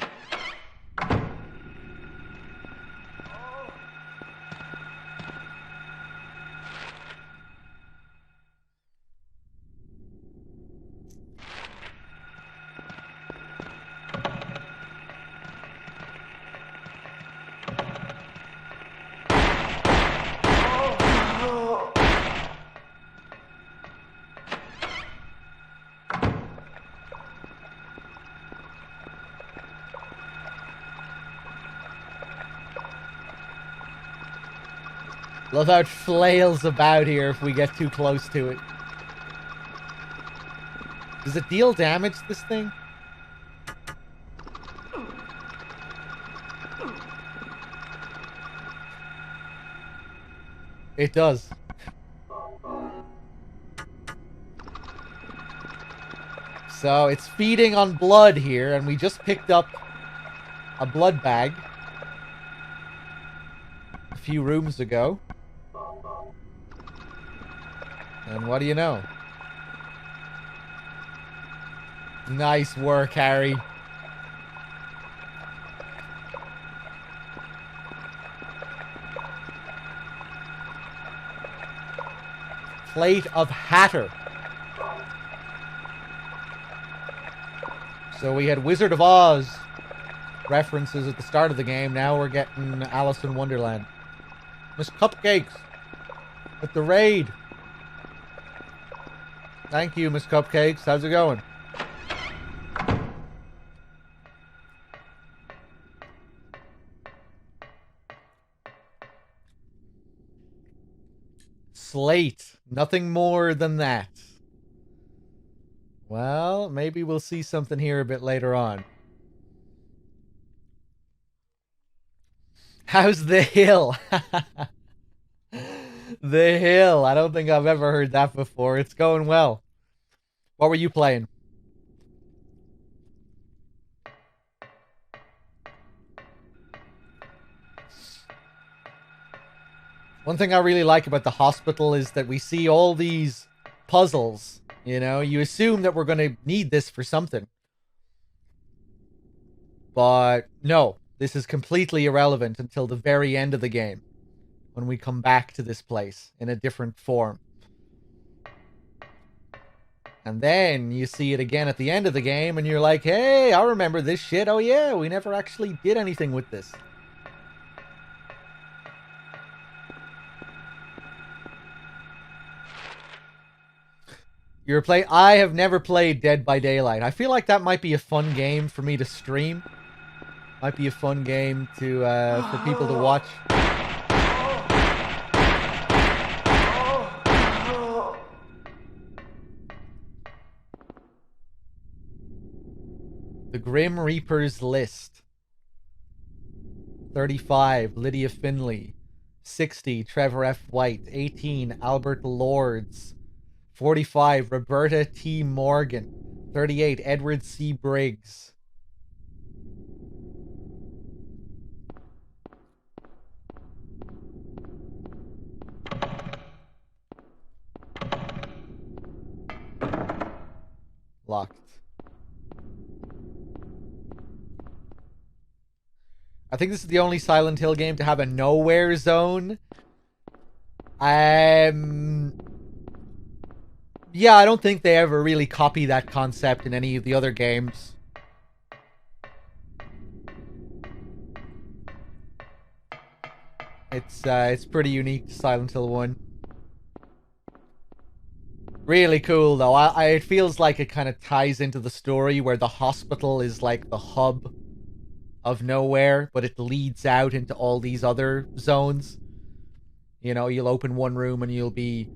Love how it flails about here if we get too close to it. Does it deal damage, this thing? It does. So it's feeding on blood here, and we just picked up a blood bag a few rooms ago. And what do you know? Nice work, Harry. Plate of Hatter. So we had Wizard of Oz references at the start of the game. Now we're getting Alice in Wonderland. Miss Cupcakes at the raid. Thank you, Miss Cupcakes. How's it going? Slate. Nothing more than that. Well, maybe we'll see something here a bit later on. How's the hill? The hill. I don't think I've ever heard that before. It's going well. What were you playing? One thing I really like about the hospital is that we see all these puzzles. You know, you assume that we're going to need this for something. But no, this is completely irrelevant until the very end of the game, when we come back to this place in a different form. And then you see it again at the end of the game, and you're like, hey, I remember this shit. Oh yeah, we never actually did anything with this. I have never played Dead by Daylight. I feel like that might be a fun game for me to stream. Might be a fun game to for people to watch. The Grim Reaper's List. 35, Lydia Finley. 60, Trevor F. White. 18, Albert Lords. 45, Roberta T. Morgan. 38, Edward C. Briggs. Locked. I think this is the only Silent Hill game to have a nowhere zone. Yeah, I don't think they ever really copy that concept in any of the other games. It's pretty unique to Silent Hill 1. Really cool, though. It feels like it kind of ties into the story where the hospital is like the hub of nowhere, but it leads out into all these other zones. You know, you'll open one room and you'll be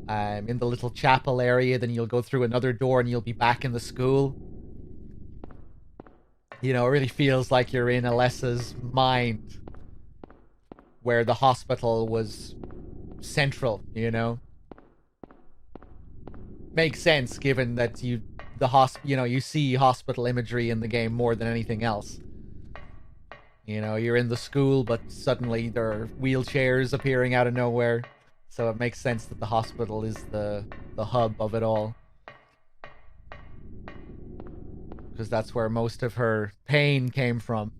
in the little chapel area, then you'll go through another door and you'll be back in the school. You know, it really feels like you're in Alessa's mind, where the hospital was central, you know? Makes sense, given that you see hospital imagery in the game more than anything else. You know, you're in the school, but suddenly there are wheelchairs appearing out of nowhere. So it makes sense that the hospital is the hub of it all. Because that's where most of her pain came from.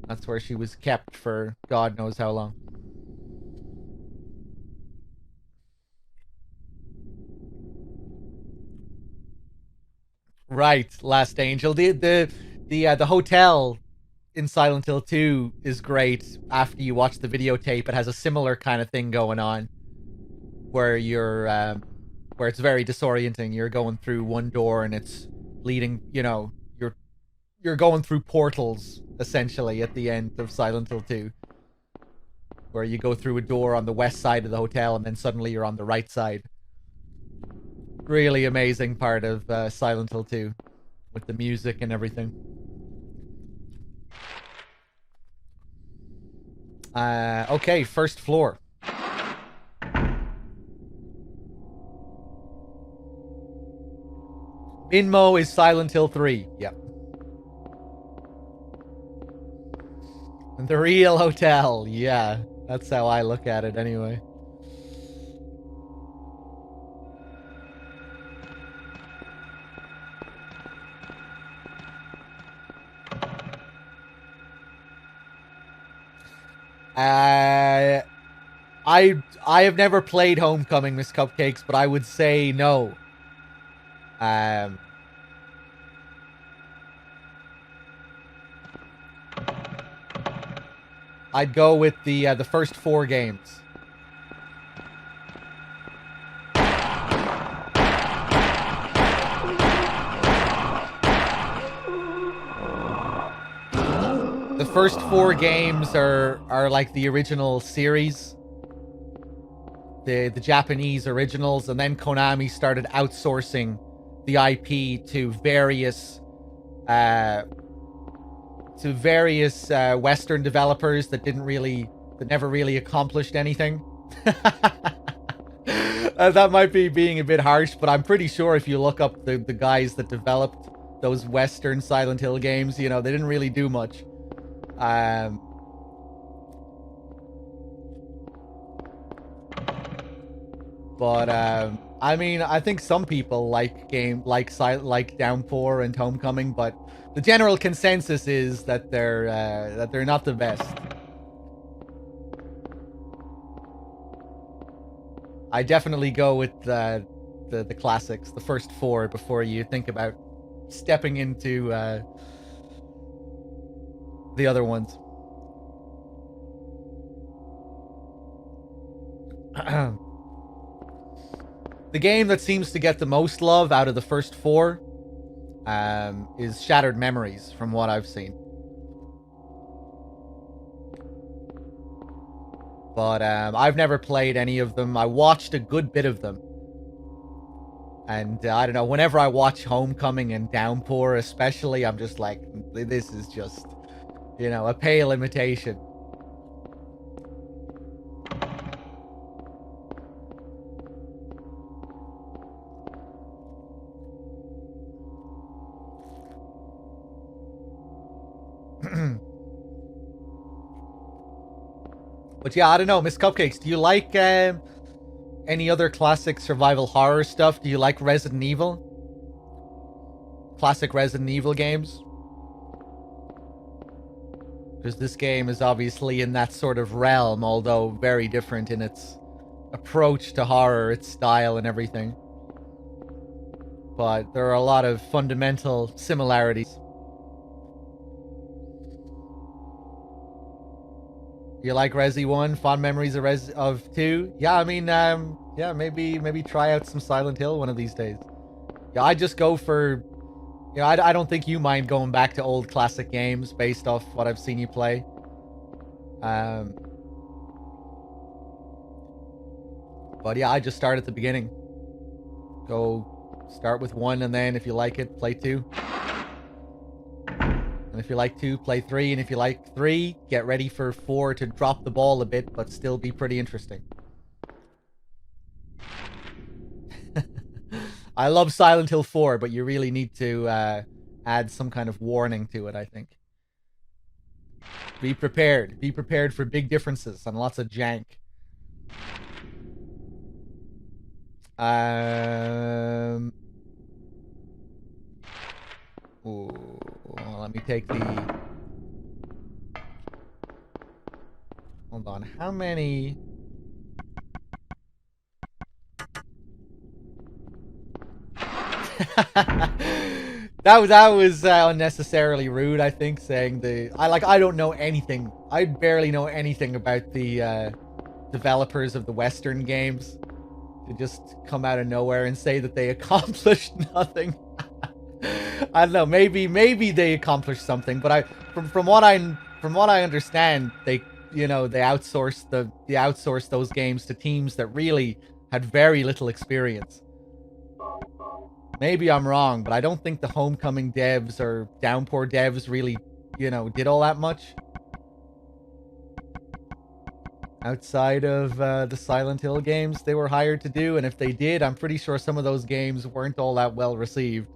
That's where she was kept for God knows how long. Right, Last Angel. The hotel in Silent Hill 2 is great. After you watch the videotape, it has a similar kind of thing going on, where where it's very disorienting. You're going through one door and it's leading. You know, you're going through portals essentially at the end of Silent Hill 2, where you go through a door on the west side of the hotel and then suddenly you're on the right side. Really amazing part of Silent Hill 2 with the music and everything. Okay, first floor. Minmo is Silent Hill 3. Yep. The real hotel. Yeah, that's how I look at it anyway. I have never played Homecoming, Miss Cupcakes, but I would say no. I'd go with the first 4 games. The first 4 games are like the original series, the Japanese originals, and then Konami started outsourcing the IP to various Western developers that never really accomplished anything. That might be being a bit harsh, but I'm pretty sure if you look up the guys that developed those Western Silent Hill games, you know, they didn't really do much. But I mean, I think some people like Downpour and Homecoming, but the general consensus is that they're not the best. I definitely go with the classics, the first 4, before you think about stepping into the other ones. The game that seems to get the most love out of the first 4 is Shattered Memories, from what I've seen. But I've never played any of them. I watched a good bit of them. And I don't know, whenever I watch Homecoming and Downpour especially, I'm just like, this is just, you know, a pale imitation. But yeah, I don't know, Miss Cupcakes, do you like any other classic survival horror stuff? Do you like Resident Evil? Classic Resident Evil games? Because this game is obviously in that sort of realm, although very different in its approach to horror, its style and everything. But there are a lot of fundamental similarities. You like Resi 1? Fond memories of 2? Yeah, I mean, yeah, maybe try out some Silent Hill one of these days. Yeah, I just go for... You know, I don't think you mind going back to old classic games based off what I've seen you play. But yeah, I just start at the beginning. Go start with 1, and then if you like it, play 2. And if you like 2, play 3. And if you like 3, get ready for 4 to drop the ball a bit, but still be pretty interesting. I love Silent Hill 4, but you really need to add some kind of warning to it, I think. Be prepared. Be prepared for big differences and lots of jank. Ooh, let me take the... Hold on. How many... that was unnecessarily rude, I think, saying I don't know anything. I barely know anything about the developers of the Western games to just come out of nowhere and say that they accomplished nothing. I don't know. Maybe they accomplished something, but from what I understand, they outsourced those games to teams that really had very little experience. Maybe I'm wrong, but I don't think the Homecoming devs or Downpour devs really, did all that much. Outside of the Silent Hill games they were hired to do, and if they did, I'm pretty sure some of those games weren't all that well received.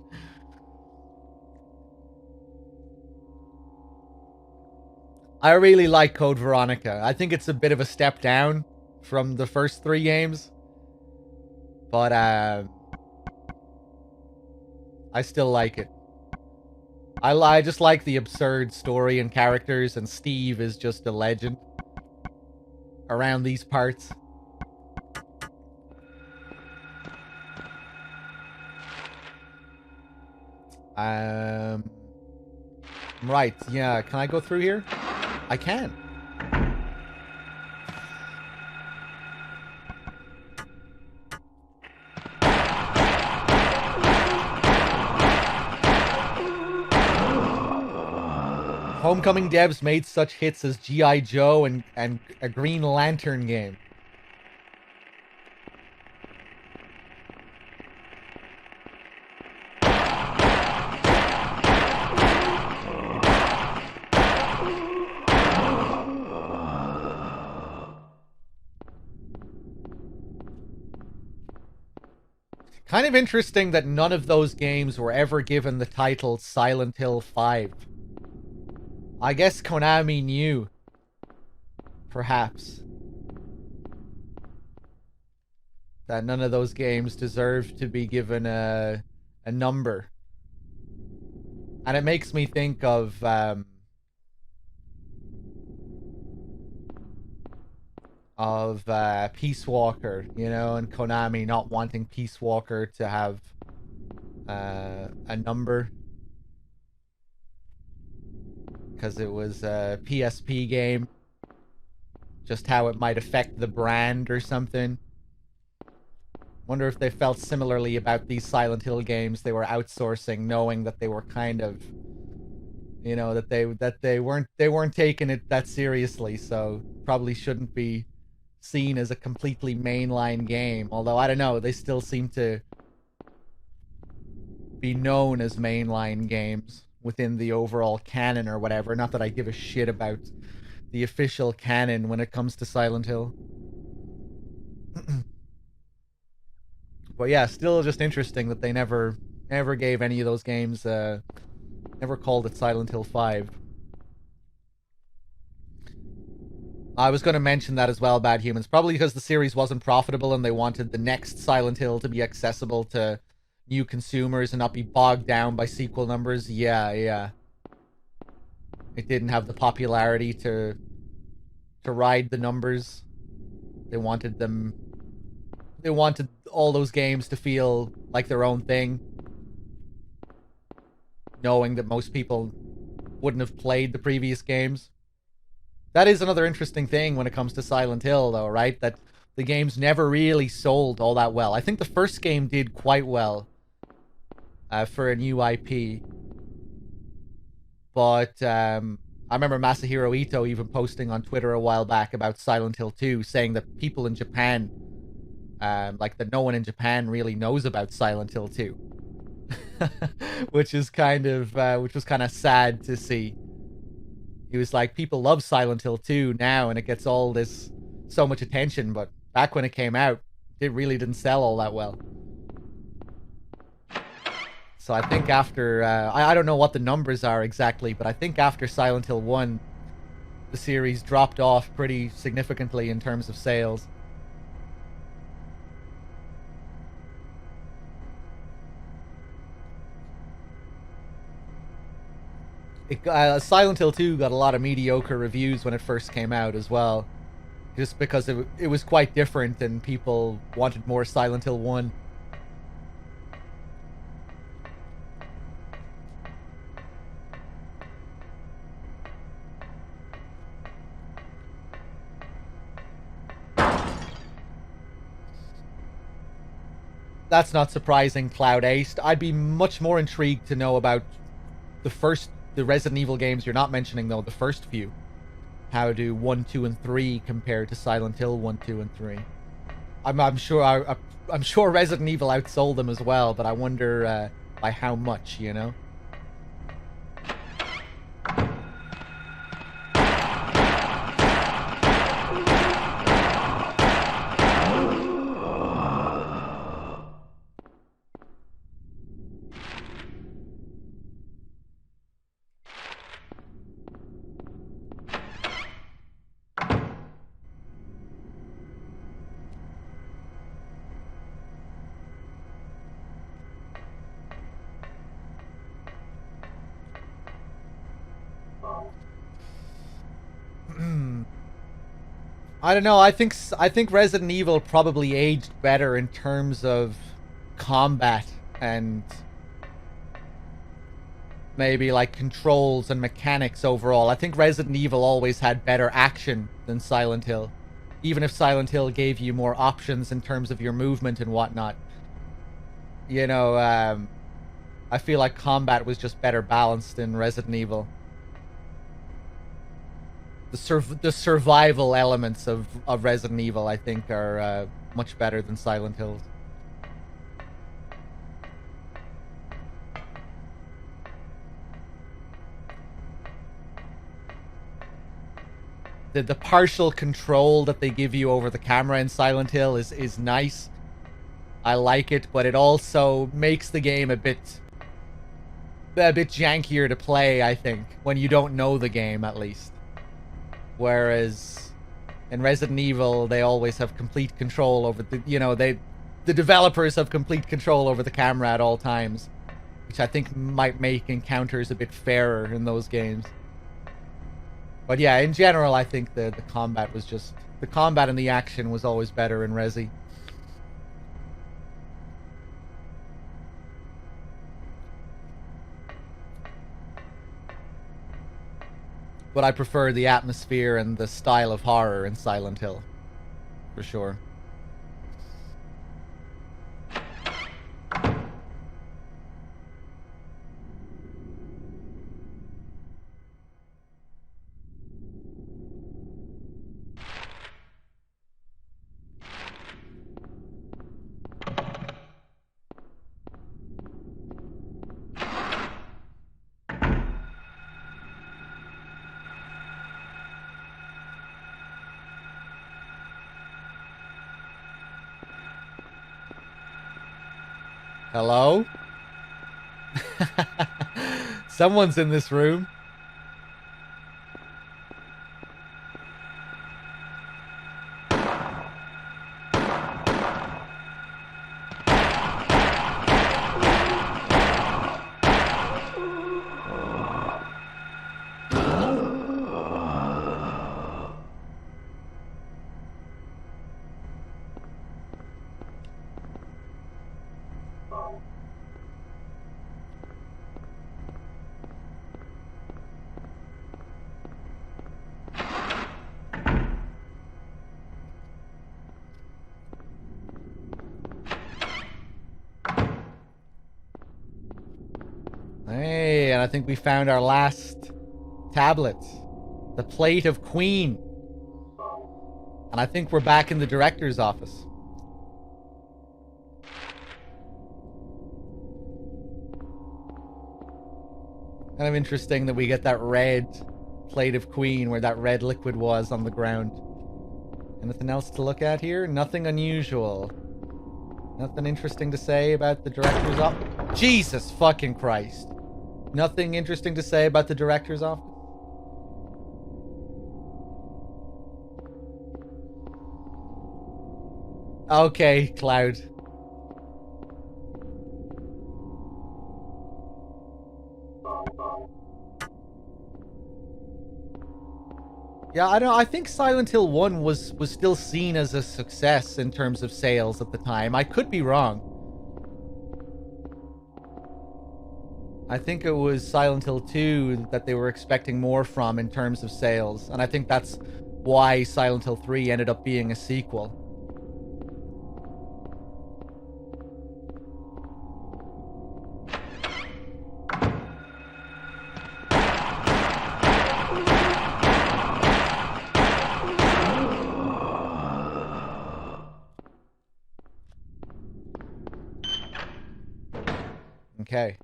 I really like Code Veronica. I think it's a bit of a step down from the first 3 games. But, I still like it. I just like the absurd story and characters, and Steve is just a legend around these parts. Right, yeah, can I go through here? I can. Homecoming devs made such hits as G.I. Joe and a Green Lantern game. Kind of interesting that none of those games were ever given the title Silent Hill 5. I guess Konami knew. Perhaps. That none of those games deserved to be given a number. And it makes me think of Peace Walker, and Konami not wanting Peace Walker to have a number. Because it was a PSP game. Just how it might affect the brand or something. Wonder if they felt similarly about these Silent Hill games they were outsourcing, knowing that they were kind of, that they weren't taking it that seriously, so probably shouldn't be seen as a completely mainline game. Although I don't know, they still seem to be known as mainline games within the overall canon or whatever. Not that I give a shit about the official canon when it comes to Silent Hill. But yeah, still just interesting that they never gave any of those games, never called it Silent Hill 5. I was going to mention that as well, Bad Humans. Probably because the series wasn't profitable and they wanted the next Silent Hill to be accessible to new consumers and not be bogged down by sequel numbers. Yeah. It didn't have the popularity to ride the numbers. They wanted all those games to feel like their own thing, knowing that most people wouldn't have played the previous games. That is another interesting thing when it comes to Silent Hill, though, right? That the games never really sold all that well. I think the first game did quite well for a new IP. But I remember Masahiro Ito even posting on Twitter a while back about Silent Hill 2, saying that people in Japan, that no one in Japan really knows about Silent Hill 2. which was kind of sad to see. He was like, people love Silent Hill 2 now, and it gets so much attention, but back when it came out, it really didn't sell all that well. So I think after, I don't know what the numbers are exactly, but I think after Silent Hill 1, the series dropped off pretty significantly in terms of sales. Silent Hill 2 got a lot of mediocre reviews when it first came out as well, just because it was quite different and people wanted more Silent Hill 1. That's not surprising, Cloud Ace. I'd be much more intrigued to know about the Resident Evil games you're not mentioning, though, the first few. How do 1, 2, and 3 compare to Silent Hill 1, 2, and 3? I'm sure Resident Evil outsold them as well, but I wonder by how much, you know? I don't know. I think Resident Evil probably aged better in terms of combat and maybe like controls and mechanics overall. I think Resident Evil always had better action than Silent Hill, even if Silent Hill gave you more options in terms of your movement and whatnot. You know, I feel like combat was just better balanced in Resident Evil. The survival elements of Resident Evil, I think, are much better than Silent Hill's. The partial control that they give you over the camera in Silent Hill is nice. I like it, but it also makes the game a bit jankier to play, I think, when you don't know the game, at least. Whereas in Resident Evil, they always have complete control over the developers have complete control over the camera at all times, which I think might make encounters a bit fairer in those games. But yeah, in general, I think the combat and the action was always better in Resi. But I prefer the atmosphere and the style of horror in Silent Hill, for sure. Hello? Someone's in this room. Hey, and I think we found our last tablet. The Plate of Queen. And I think we're back in the director's office. Kind of interesting that we get that red Plate of Queen where that red liquid was on the ground. Anything else to look at here? Nothing unusual. Nothing interesting to say about the director's office? Jesus fucking Christ. Nothing interesting to say about the director's office? Okay, Cloud. Yeah, I don't. I think Silent Hill 1 was still seen as a success in terms of sales at the time. I could be wrong. I think it was Silent Hill 2 that they were expecting more from in terms of sales, and I think that's why Silent Hill 3 ended up being a sequel. Okay.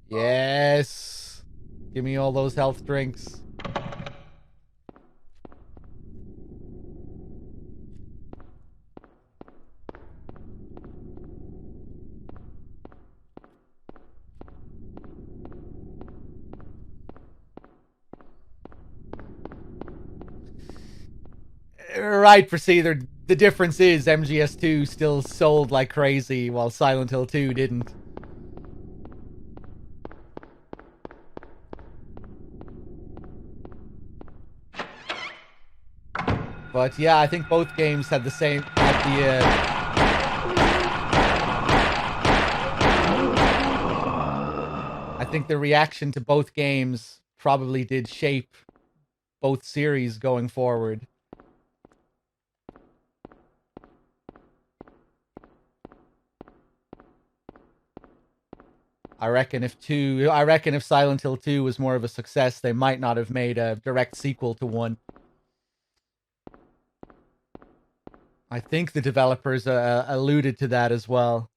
Yes. Give me all those health drinks. Right, Procedure. The difference is MGS2 still sold like crazy while Silent Hill 2 didn't. But yeah, I think both games had the same, I think the reaction to both games probably did shape both series going forward. I reckon if Silent Hill 2 was more of a success, they might not have made a direct sequel to 1. I think the developers alluded to that as well.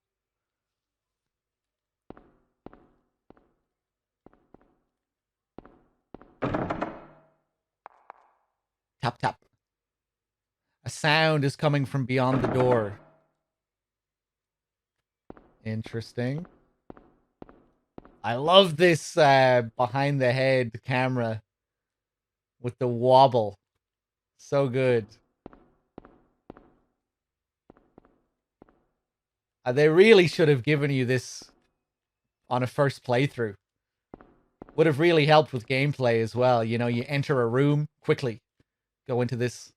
Tap, tap. A sound is coming from beyond the door. Interesting. I love this behind the head camera with the wobble. So good. They really should have given you this on a first playthrough. Would have really helped with gameplay as well. You know, you enter a room quickly, go into this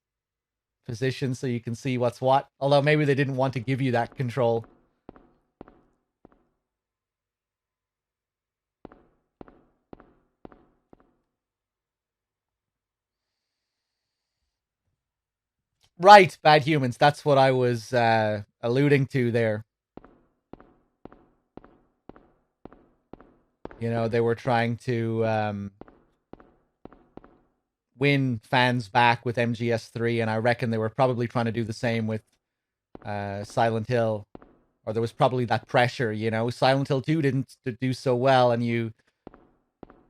position so you can see what's what. Although maybe they didn't want to give you that control. Right, Bad Humans. That's what I was alluding to there. You know, they were trying to win fans back with MGS3, and I reckon they were probably trying to do the same with Silent Hill. Or there was probably that pressure, you know. Silent Hill 2 didn't do so well, and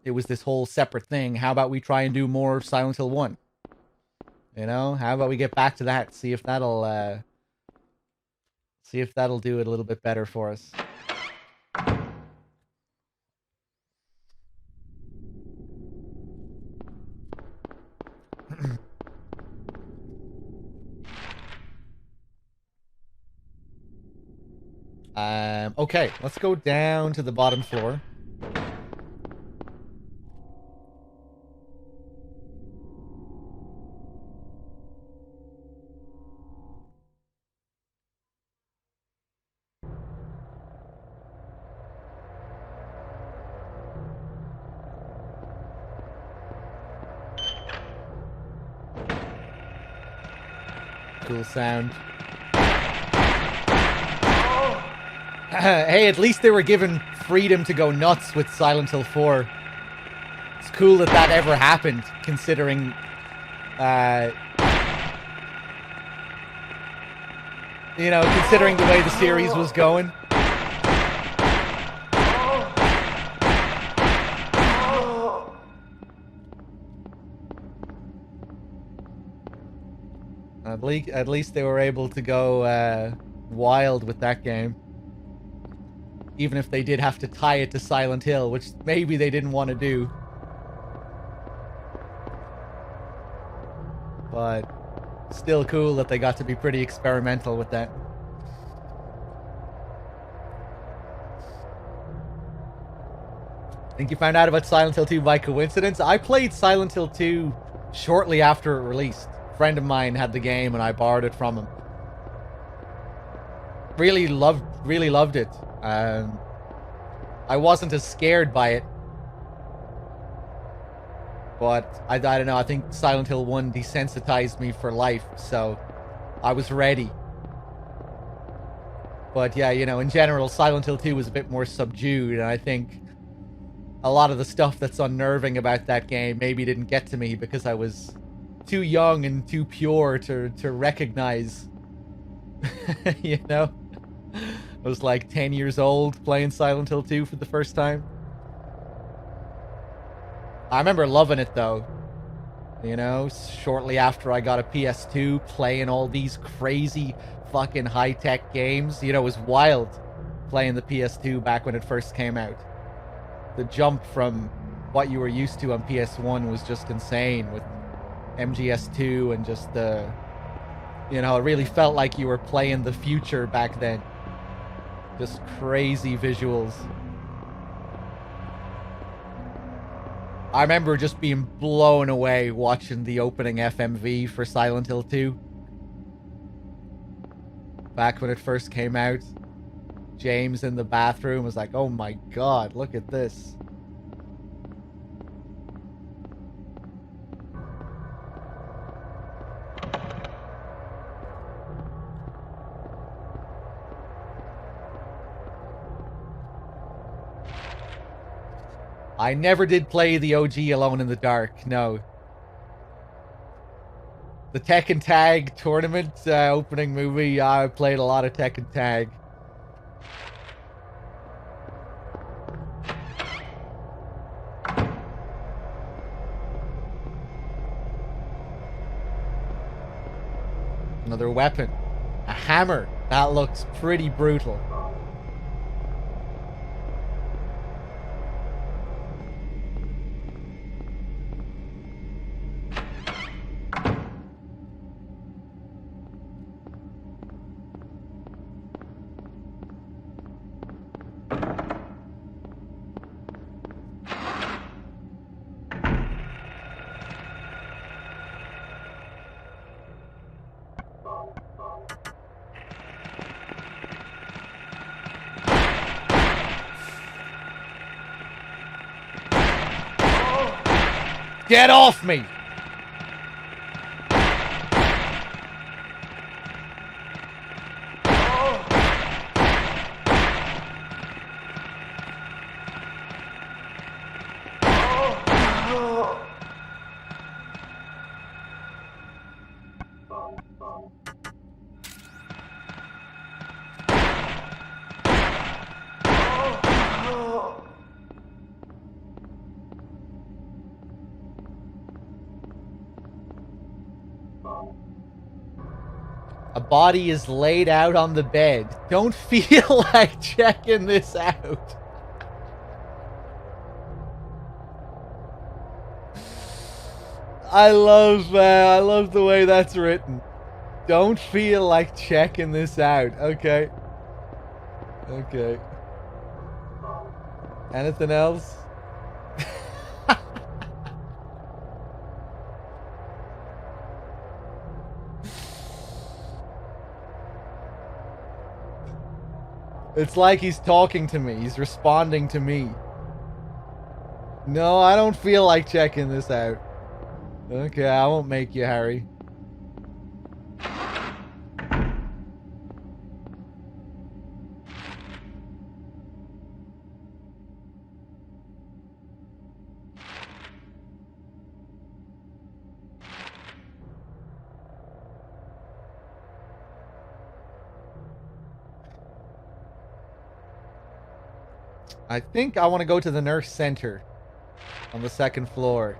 it was this whole separate thing. How about we try and do more Silent Hill 1? You know, how about we get back to that? See if that'll do it a little bit better for us. Okay, let's go down to the bottom floor. Cool sound. Hey, at least they were given freedom to go nuts with Silent Hill 4. It's cool that that ever happened, considering you know, considering the way the series was going. At least they were able to go wild with that game. Even if they did have to tie it to Silent Hill, which maybe they didn't want to do. But still cool that they got to be pretty experimental with that. I think you found out about Silent Hill 2 by coincidence. I played Silent Hill 2 shortly after it released. A friend of mine had the game and I borrowed it from him. Really loved it. I wasn't as scared by it. But I don't know, I think Silent Hill 1 desensitized me for life, so I was ready. But yeah, you know, in general, Silent Hill 2 was a bit more subdued, and I think a lot of the stuff that's unnerving about that game maybe didn't get to me because I was too young and too pure to recognize, you know? I was like 10 years old playing Silent Hill 2 for the first time. I remember loving it though. You know, shortly after I got a PS2, playing all these crazy fucking high-tech games. You know, it was wild playing the PS2 back when it first came out. The jump from what you were used to on PS1 was just insane with MGS2 and just the... You know, it really felt like you were playing the future back then. Just crazy visuals. I remember just being blown away watching the opening FMV for Silent Hill 2. Back when it first came out. James in the bathroom was like, oh my god, look at this. I never did play the OG Alone in the Dark, no. The Tekken Tag tournament opening movie, I played a lot of Tekken Tag. Another weapon. A hammer. That looks pretty brutal. Get off me! A body is laid out on the bed. Don't feel like checking this out. I love the way that's written. Don't feel like checking this out. Okay. Okay. Anything else? It's like he's talking to me. He's responding to me. No, I don't feel like checking this out. Okay, I won't make you, Harry. I think I want to go to the nurse center on the second floor.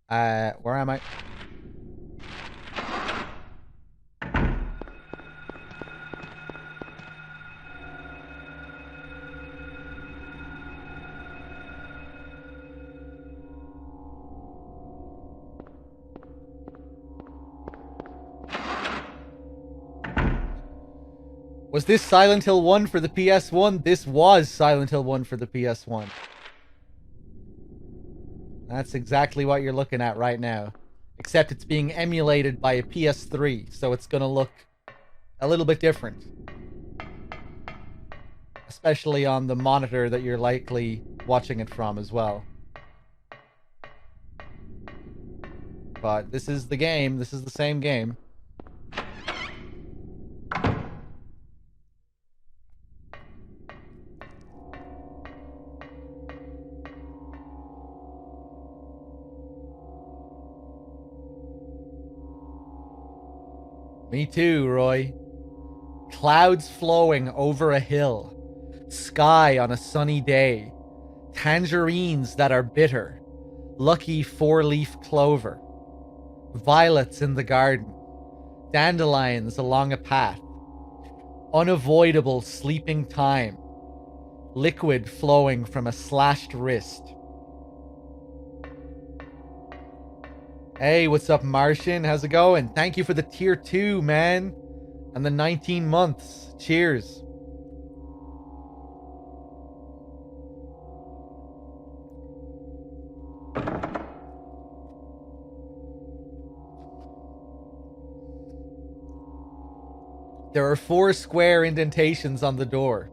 Where am I? Was this Silent Hill 1 for the PS1? This was Silent Hill 1 for the PS1. That's exactly what you're looking at right now. Except it's being emulated by a PS3, so it's gonna look a little bit different. Especially on the monitor that you're likely watching it from as well. But this is the game. This is the same game. Me too, Roy. Clouds flowing over a hill. Sky on a sunny day. Tangerines that are bitter. Lucky four-leaf clover. Violets in the garden. Dandelions along a path. Unavoidable sleeping time. Liquid flowing from a slashed wrist. Hey, what's up, Martian? How's it going? Thank you for the tier 2, man. And the 19 months. Cheers. There are 4 square indentations on the door.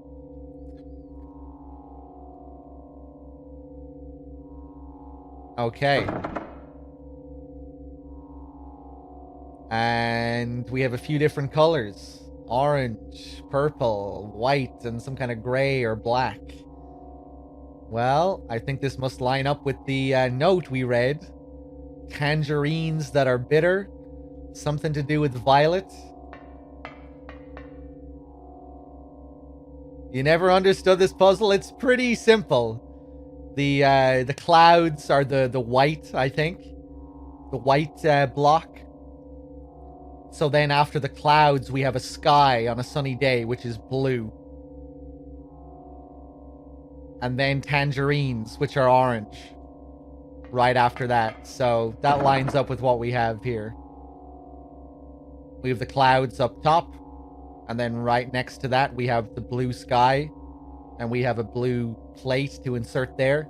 Okay. And we have a few different colors. Orange, purple, white, and some kind of gray or black. Well, I think this must line up with the note we read. Tangerines that are bitter. Something to do with violet. You never understood this puzzle? It's pretty simple. The clouds are the white, I think. The white block. So then after the clouds, we have a sky on a sunny day, which is blue. And then tangerines, which are orange. Right after that. So that lines up with what we have here. We have the clouds up top. And then right next to that, we have the blue sky. And we have a blue plate to insert there.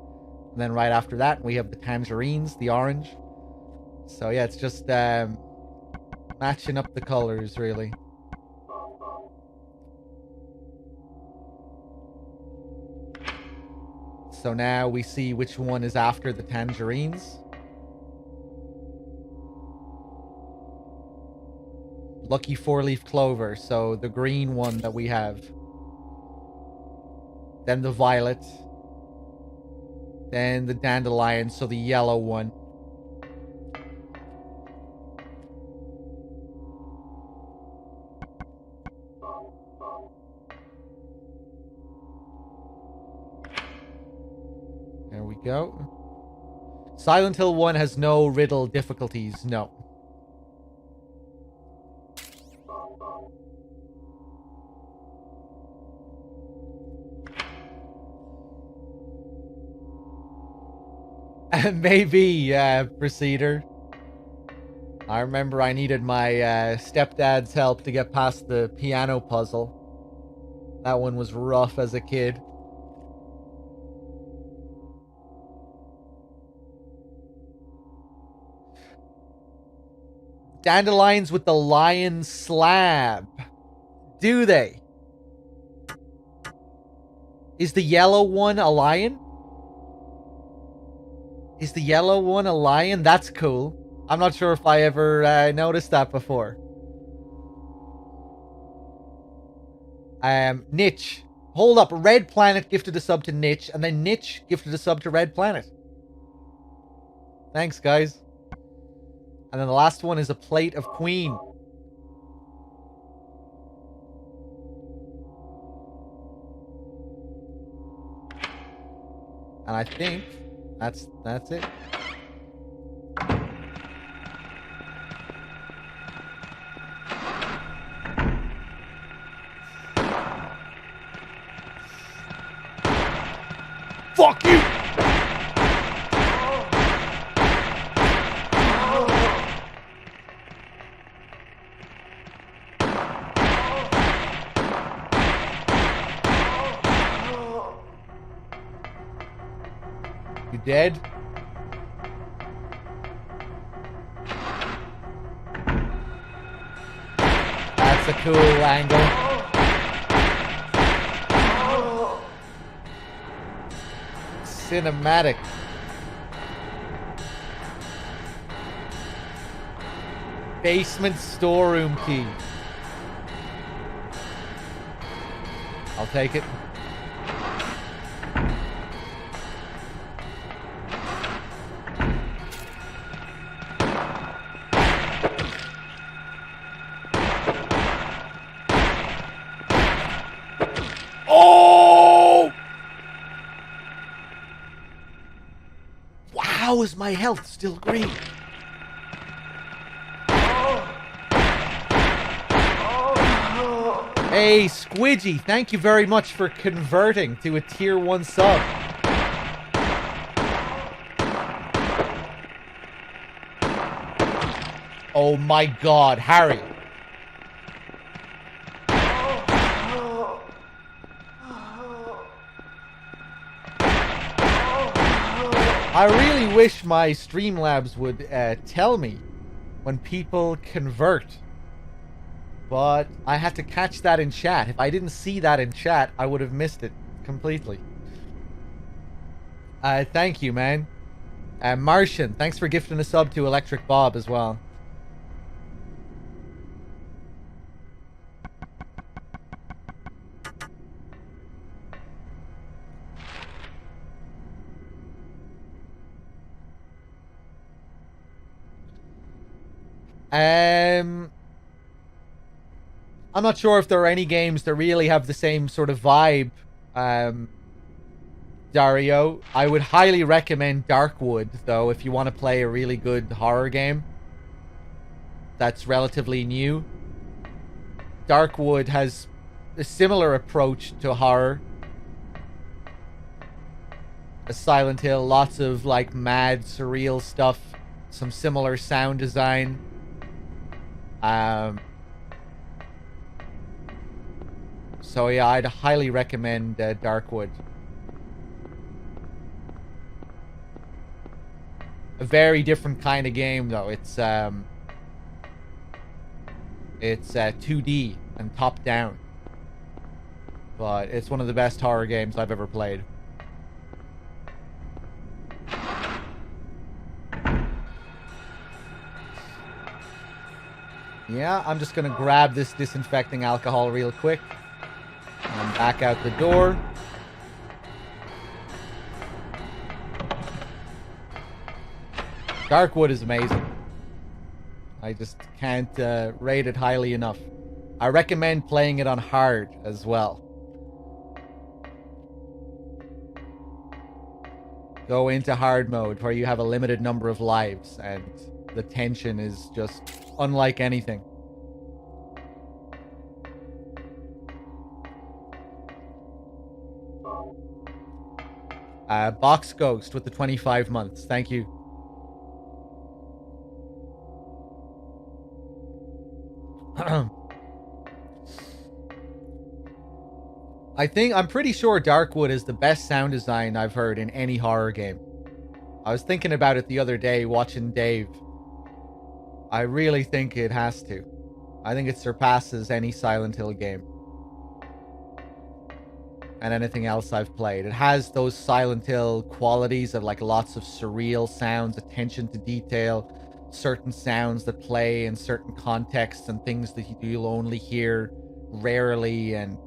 And then right after that, we have the tangerines, the orange. So yeah, it's just matching up the colors, really. So now we see which one is after the tangerines. Lucky four-leaf clover, so the green one that we have. Then the violet. Then the dandelion, so the yellow one. There we go. Silent Hill 1 has no riddle difficulties, no. Maybe, Procedure. I remember I needed my stepdad's help to get past the piano puzzle. That one was rough as a kid. Dandelions with the lion slab. Do they? Is the yellow one a lion? Is the yellow one a lion? That's cool. I'm not sure if I ever noticed that before. Niche. Hold up. Red Planet gifted a sub to Niche, and then Niche gifted a sub to Red Planet. Thanks, guys. And then the last one is a plate of Queen. And I think that's it. dead? That's a cool angle. Cinematic. Basement storeroom key. I'll take it. Oh! How is my health still green? Hey, Squidgy, thank you very much for converting to a tier 1 sub. Oh my god, Harry. I really wish my Streamlabs would tell me when people convert. But I had to catch that in chat. If I didn't see that in chat, I would have missed it completely. Thank you, man. Martian, thanks for gifting a sub to Electric Bob as well. I'm not sure if there are any games that really have the same sort of vibe, Dario. I would highly recommend Darkwood, though, if you want to play a really good horror game that's relatively new. Darkwood has a similar approach to horror as Silent Hill. Lots of, like, mad, surreal stuff. Some similar sound design. So yeah, I'd highly recommend Darkwood. A very different kind of game, though. It's 2D and top down, but it's one of the best horror games I've ever played. Yeah, I'm just gonna grab this disinfecting alcohol real quick. And back out the door. Darkwood is amazing. I just can't rate it highly enough. I recommend playing it on hard as well. Go into hard mode where you have a limited number of lives and the tension is just unlike anything. Box Ghost with the 25 months. Thank you. I'm pretty sure Darkwood is the best sound design I've heard in any horror game. I was thinking about it the other day watching Dave. I really think it has to. I think it surpasses any Silent Hill game. And anything else I've played. It has those Silent Hill qualities of like lots of surreal sounds, attention to detail, certain sounds that play in certain contexts and things that you'll only hear rarely, and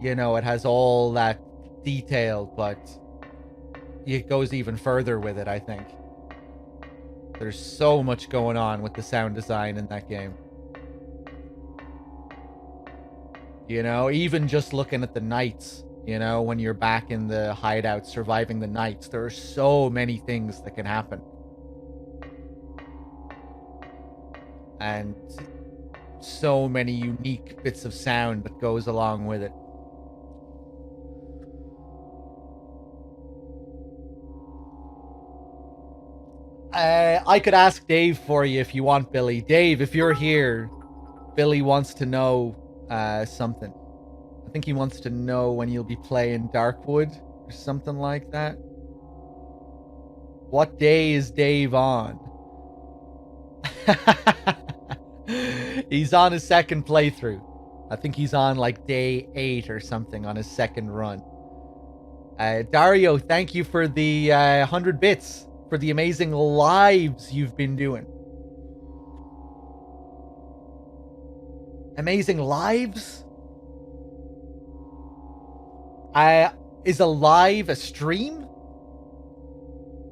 you know, it has all that detail, but it goes even further with it, I think. There's so much going on with the sound design in that game. You know, even just looking at the nights, you know, when you're back in the hideout surviving the nights, there are so many things that can happen. And so many unique bits of sound that goes along with it. I could ask Dave for you if you want, Billy. Dave, if you're here, Billy wants to know something. I think he wants to know when you'll be playing Darkwood or something like that. What day is Dave on? He's on his second playthrough. I think he's on like day 8 or something on his second run. Dario, thank you for the 100 bits for the amazing lives you've been doing. Amazing lives? Is a live a stream?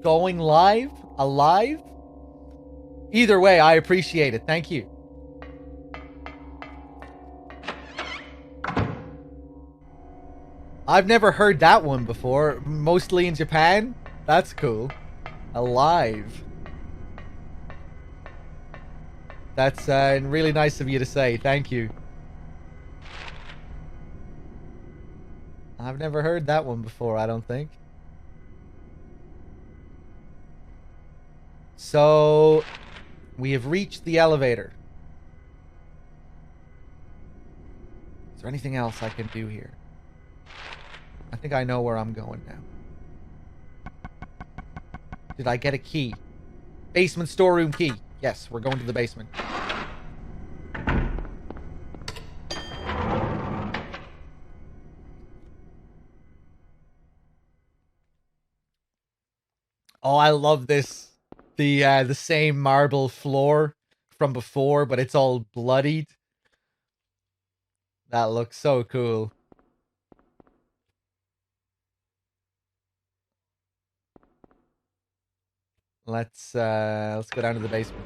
Going live? Alive? Either way, I appreciate it. Thank you. I've never heard that one before. Mostly in Japan? That's cool. Alive. That's really nice of you to say. Thank you. I've never heard that one before, I don't think. So, we have reached the elevator. Is there anything else I can do here? I think I know where I'm going now. Did I get a key? Basement storeroom key. Yes, we're going to the basement. Oh, I love this. The same marble floor from before, but it's all bloodied. That looks so cool. Let's go down to the basement.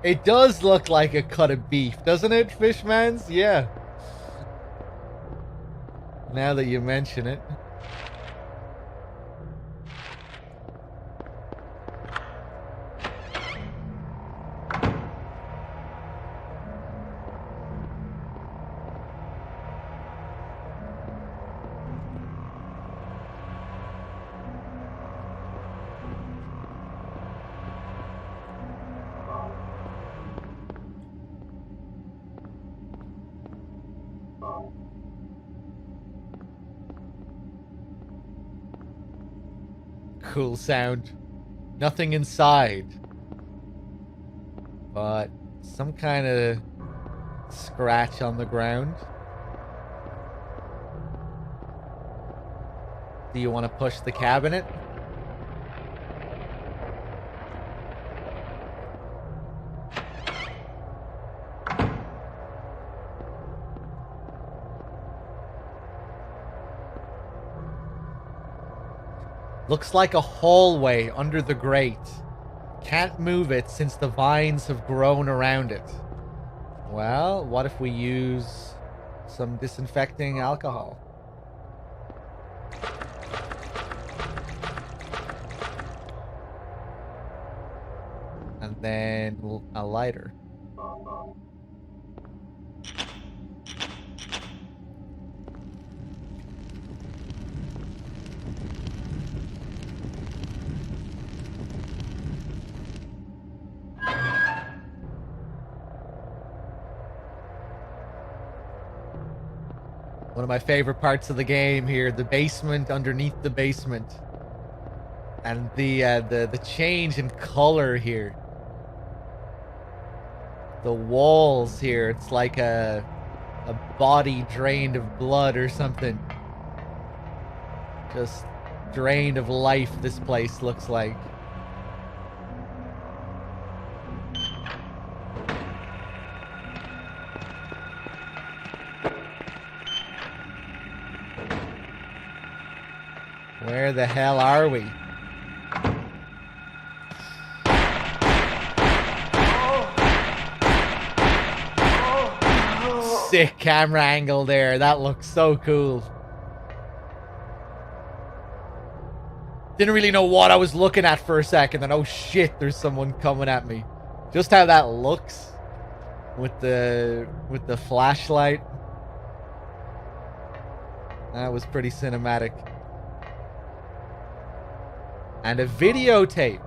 It does look like a cut of beef, doesn't it, Fishmans? Yeah. Now that you mention it. Cool sound. Nothing inside. But some kind of scratch on the ground. Do you want to push the cabinet? Looks like a hallway under the grate. Can't move it since the vines have grown around it. Well, what if we use some disinfecting alcohol? And then a lighter. One of my favorite parts of the game here, the basement underneath the basement. And the change in color here. The walls here, it's like a body drained of blood or something. Just drained of life, this place looks like. Where the hell are we? Sick camera angle there. That looks so cool. Didn't really know what I was looking at for a second, and oh shit, there's someone coming at me. Just how that looks with the flashlight. That was pretty cinematic. And a videotape.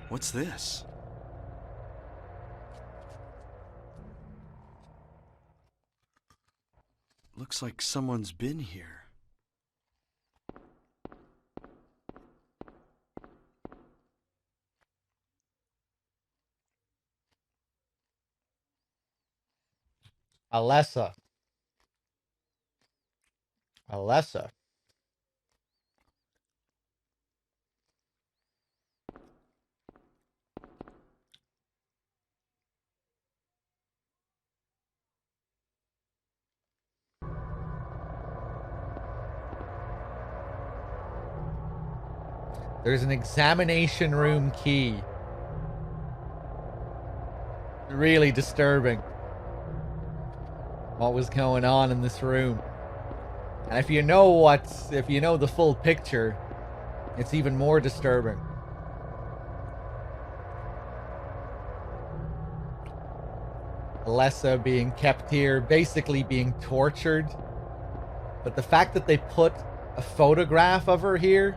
What's this? Looks like someone's been here. Alessa. Alessa. There's an examination room key. Really disturbing what was going on in this room. And if you know the full picture, it's even more disturbing. Alessa being kept here, basically being tortured. But the fact that they put a photograph of her here,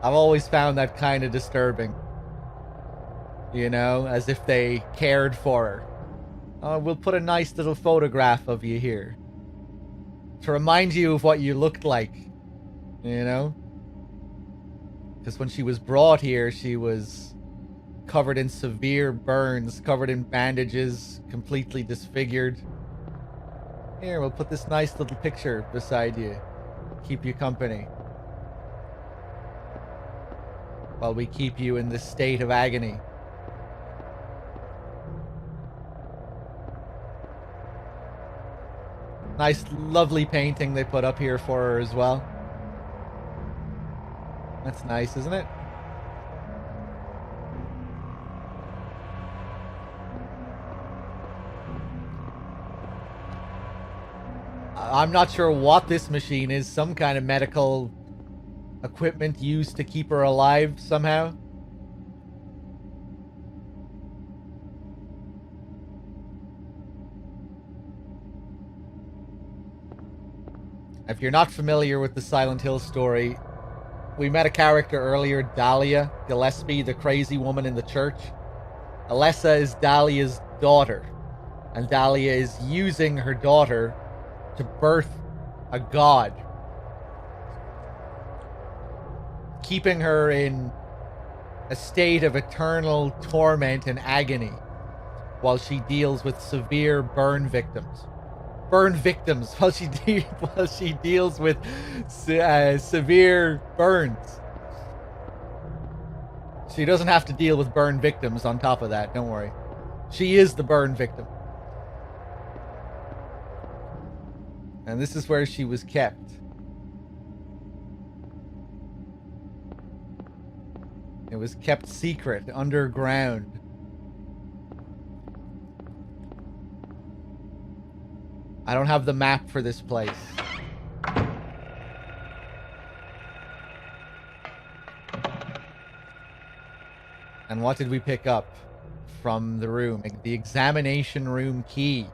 I've always found that kind of disturbing. You know, as if they cared for her. Oh, we'll put a nice little photograph of you here to remind you of what you looked like, you know? Because when she was brought here, she was covered in severe burns, covered in bandages, completely disfigured. Here, we'll put this nice little picture beside you. Keep you company. While we keep you in this state of agony. Nice, lovely painting they put up here for her as well. That's nice, isn't it? I'm not sure what this machine is. Some kind of medical equipment used to keep her alive somehow. If you're not familiar with the Silent Hill story, we met a character earlier, Dahlia Gillespie, the crazy woman in the church. Alessa is Dahlia's daughter, and Dahlia is using her daughter to birth a god, keeping her in a state of eternal torment and agony while she deals with severe burn victims while she deals with severe burns. She doesn't have to deal with burn victims on top of that, don't worry. She is the burn victim. And this is where she was kept. It was kept secret, underground. I don't have the map for this place. And what did we pick up from the room? The examination room key.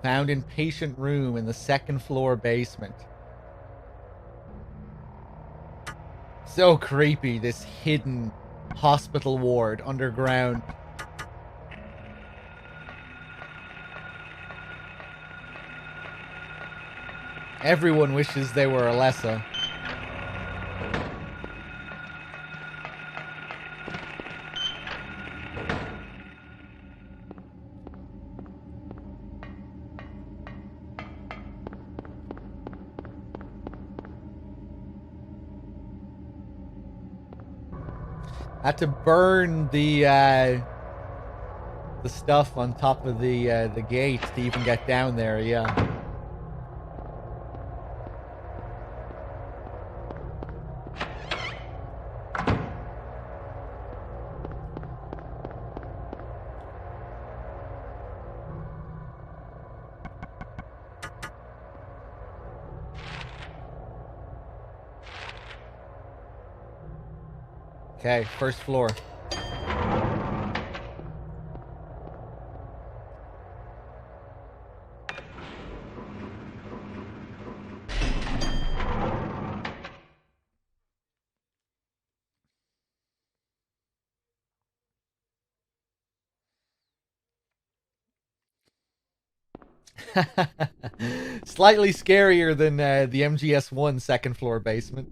Found in patient room in the second floor basement. So creepy, this hidden hospital ward underground. Everyone wishes they were Alessa. Had to burn the stuff on top of the gate to even get down there. Yeah. Okay, first floor. Slightly scarier than the MGS1 second floor basement.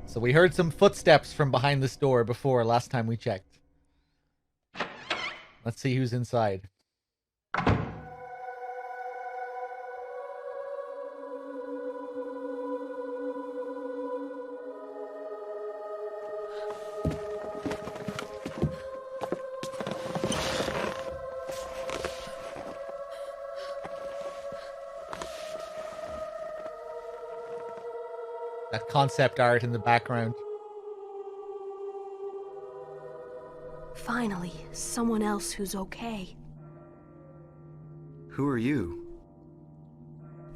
So we heard some footsteps from behind this door before last time we checked. Let's see who's inside. That concept art in the background. Finally, someone else who's okay. Who are you?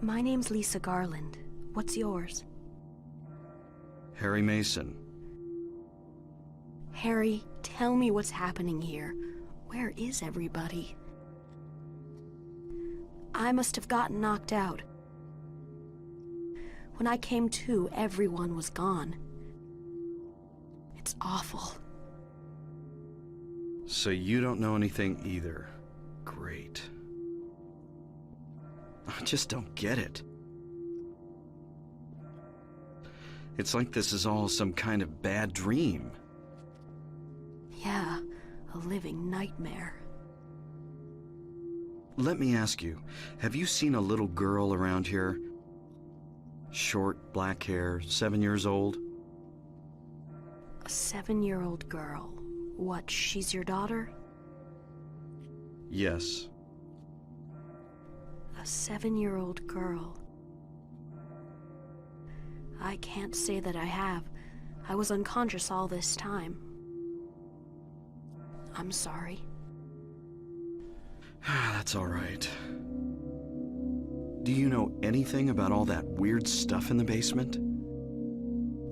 My name's Lisa Garland. What's yours? Harry Mason. Harry, tell me what's happening here. Where is everybody? I must have gotten knocked out. When I came to, everyone was gone. It's awful. So you don't know anything either. Great. I just don't get it. It's like this is all some kind of bad dream. Yeah, a living nightmare. Let me ask you, have you seen a little girl around here? Short, black hair, 7 years old? A 7-year-old girl. What, she's your daughter? Yes. A 7-year-old girl. I can't say that I have. I was unconscious all this time. I'm sorry. That's all right. Do you know anything about all that weird stuff in the basement?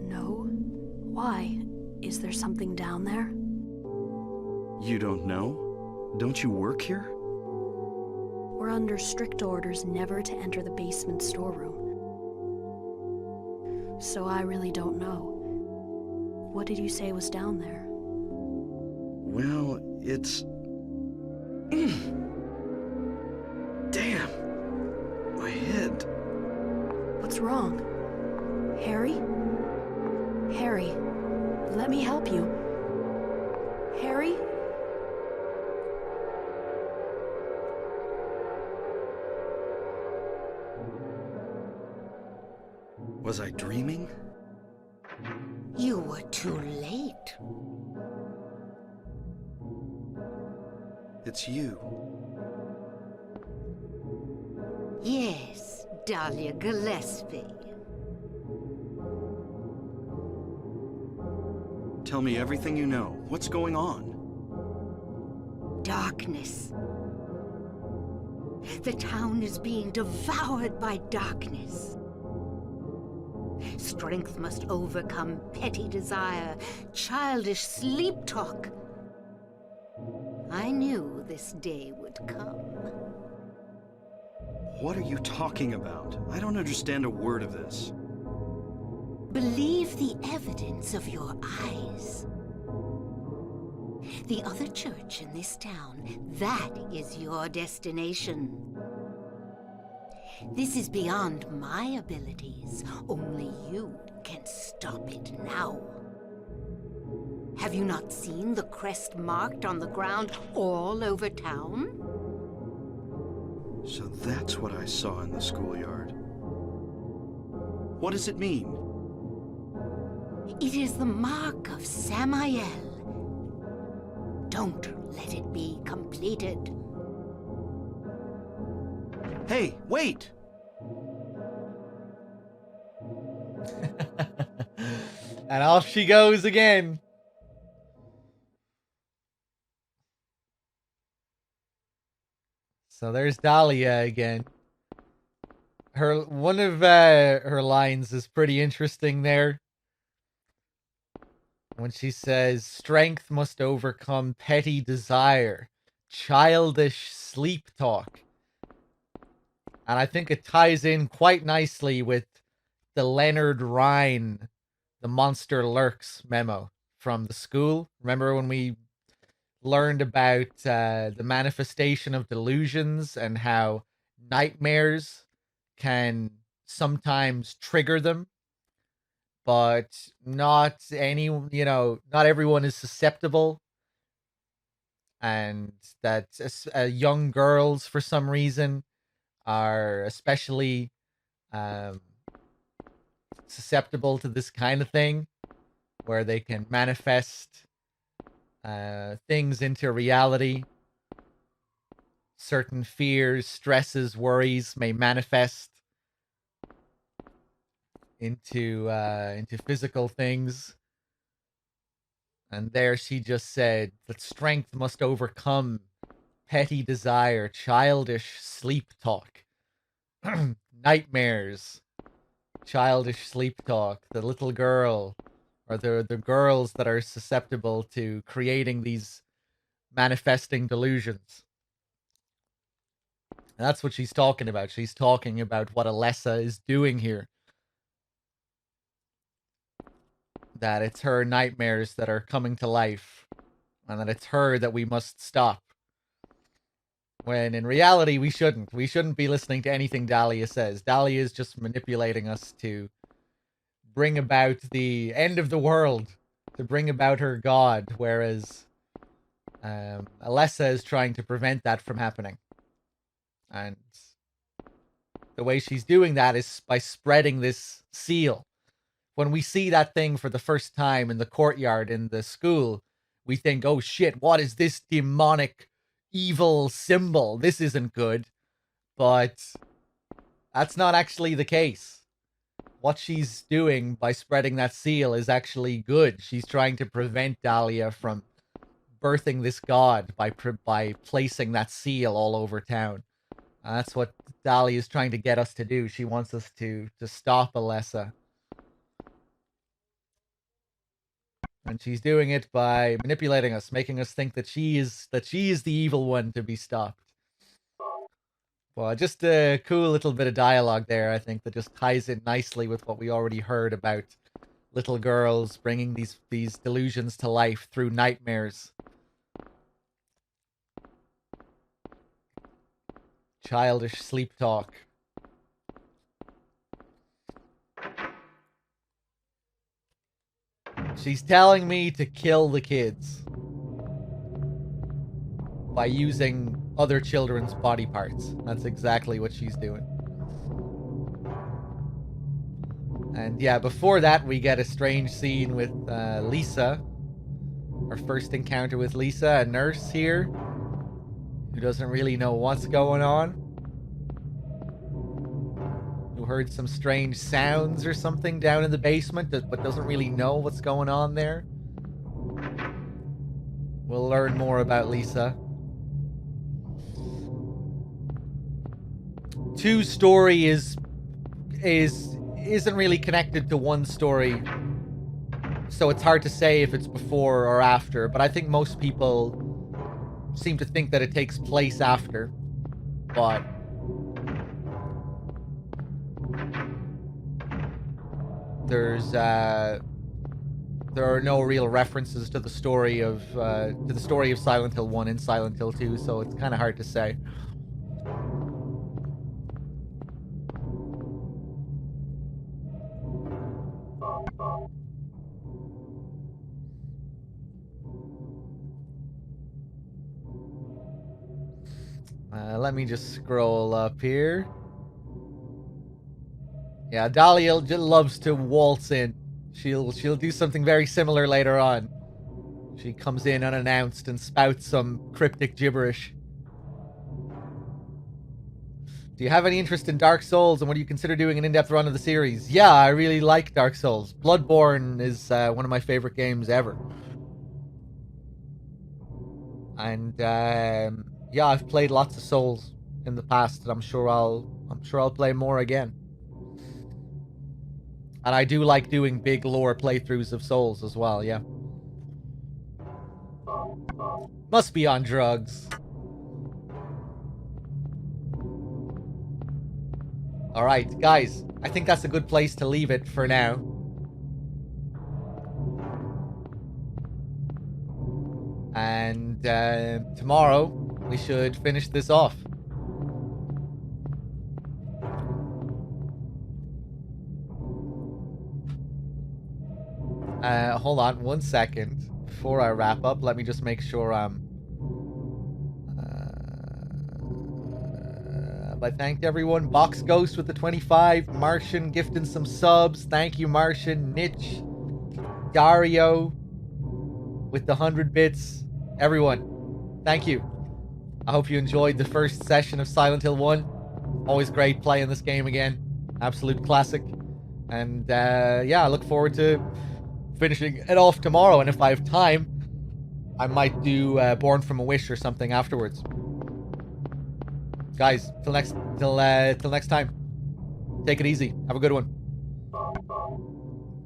No? Why? Is there something down there? You don't know? Don't you work here? We're under strict orders never to enter the basement storeroom. So I really don't know. What did you say was down there? Well, it's... Damn! My head. What's wrong? Harry? Harry, let me help you. Harry? Was I dreaming? You were too late. It's you. Yes, Dahlia Gillespie. Tell me everything you know. What's going on? Darkness. The town is being devoured by darkness. Strength must overcome petty desire, childish sleep talk. I knew this day would come. What are you talking about? I don't understand a word of this. Believe the evidence of your eyes. The other church in this town, that is your destination. This is beyond my abilities. Only you can stop it now. Have you not seen the crest marked on the ground all over town? So that's what I saw in the schoolyard. What does it mean? It is the mark of Samael. Don't let it be completed. Hey, wait! And off she goes again. So there's Dahlia again. One of her lines is pretty interesting there. When she says, "Strength must overcome petty desire, childish sleep talk." And I think it ties in quite nicely with the Leonard Rhine, the monster lurks memo from the school. Remember when we learned about the manifestation of delusions and how nightmares can sometimes trigger them, but not everyone is susceptible, and that young girls for some reason are especially susceptible to this kind of thing, where they can manifest things into reality. Certain fears, stresses, worries may manifest into physical things. And there she just said that strength must overcome petty desire, childish sleep talk, nightmares, childish sleep talk, the little girl, or the girls that are susceptible to creating these manifesting delusions. And that's what she's talking about. She's talking about what Alessa is doing here. That it's her nightmares that are coming to life, and that it's her that we must stop. When in reality, we shouldn't. We shouldn't be listening to anything Dahlia says. Dahlia is just manipulating us to bring about the end of the world, to bring about her god, whereas Alessa is trying to prevent that from happening. And the way she's doing that is by spreading this seal. When we see that thing for the first time in the courtyard in the school, we think, oh shit, what is this demonic evil symbol? This isn't good. But that's not actually the case. What she's doing by spreading that seal is actually good. She's trying to prevent Dahlia from birthing this god by placing that seal all over town. That's what Dahlia is trying to get us to do. She wants us to stop Alessa. And she's doing it by manipulating us, making us think that she is the evil one to be stopped. Well, just a cool little bit of dialogue there, I think, that just ties in nicely with what we already heard about little girls bringing these delusions to life through nightmares. Childish sleep talk. She's telling me to kill the kids by using other children's body parts. That's exactly what she's doing. And yeah, before that, we get a strange scene with Lisa. Our first encounter with Lisa, a nurse here, who doesn't really know what's going on. Who heard some strange sounds or something down in the basement, but doesn't really know what's going on there. We'll learn more about Lisa. 2 story isn't really connected to 1 story, so it's hard to say if it's before or after, but I think most people seem to think that it takes place after. But there are no real references to the story of Silent Hill 1 and Silent Hill 2, so it's kind of hard to say. Let me just scroll up here. Yeah, Dahlia loves to waltz in. She'll do something very similar later on. She comes in unannounced and spouts some cryptic gibberish. Do you have any interest in Dark Souls, and what do you consider doing an in-depth run of the series? Yeah, I really like Dark Souls. Bloodborne is one of my favorite games ever. And yeah, I've played lots of Souls in the past, and I'm sure I'll play more again. And I do like doing big lore playthroughs of Souls as well, yeah. Must be on drugs. Alright, guys. I think that's a good place to leave it for now. And tomorrow, we should finish this off. Hold on 1 second. Before I wrap up, let me just make sure I'm... I thanked everyone. Box Ghost with the 25. Martian gifting some subs. Thank you, Martian. Nitch. Dario with the 100 bits. Everyone, thank you. I hope you enjoyed the first session of Silent Hill 1. Always great playing this game again. Absolute classic. And yeah, I look forward to finishing it off tomorrow. And if I have time, I might do Born from a Wish or something afterwards. Guys, till next time. Take it easy. Have a good one.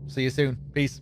See you soon. Peace.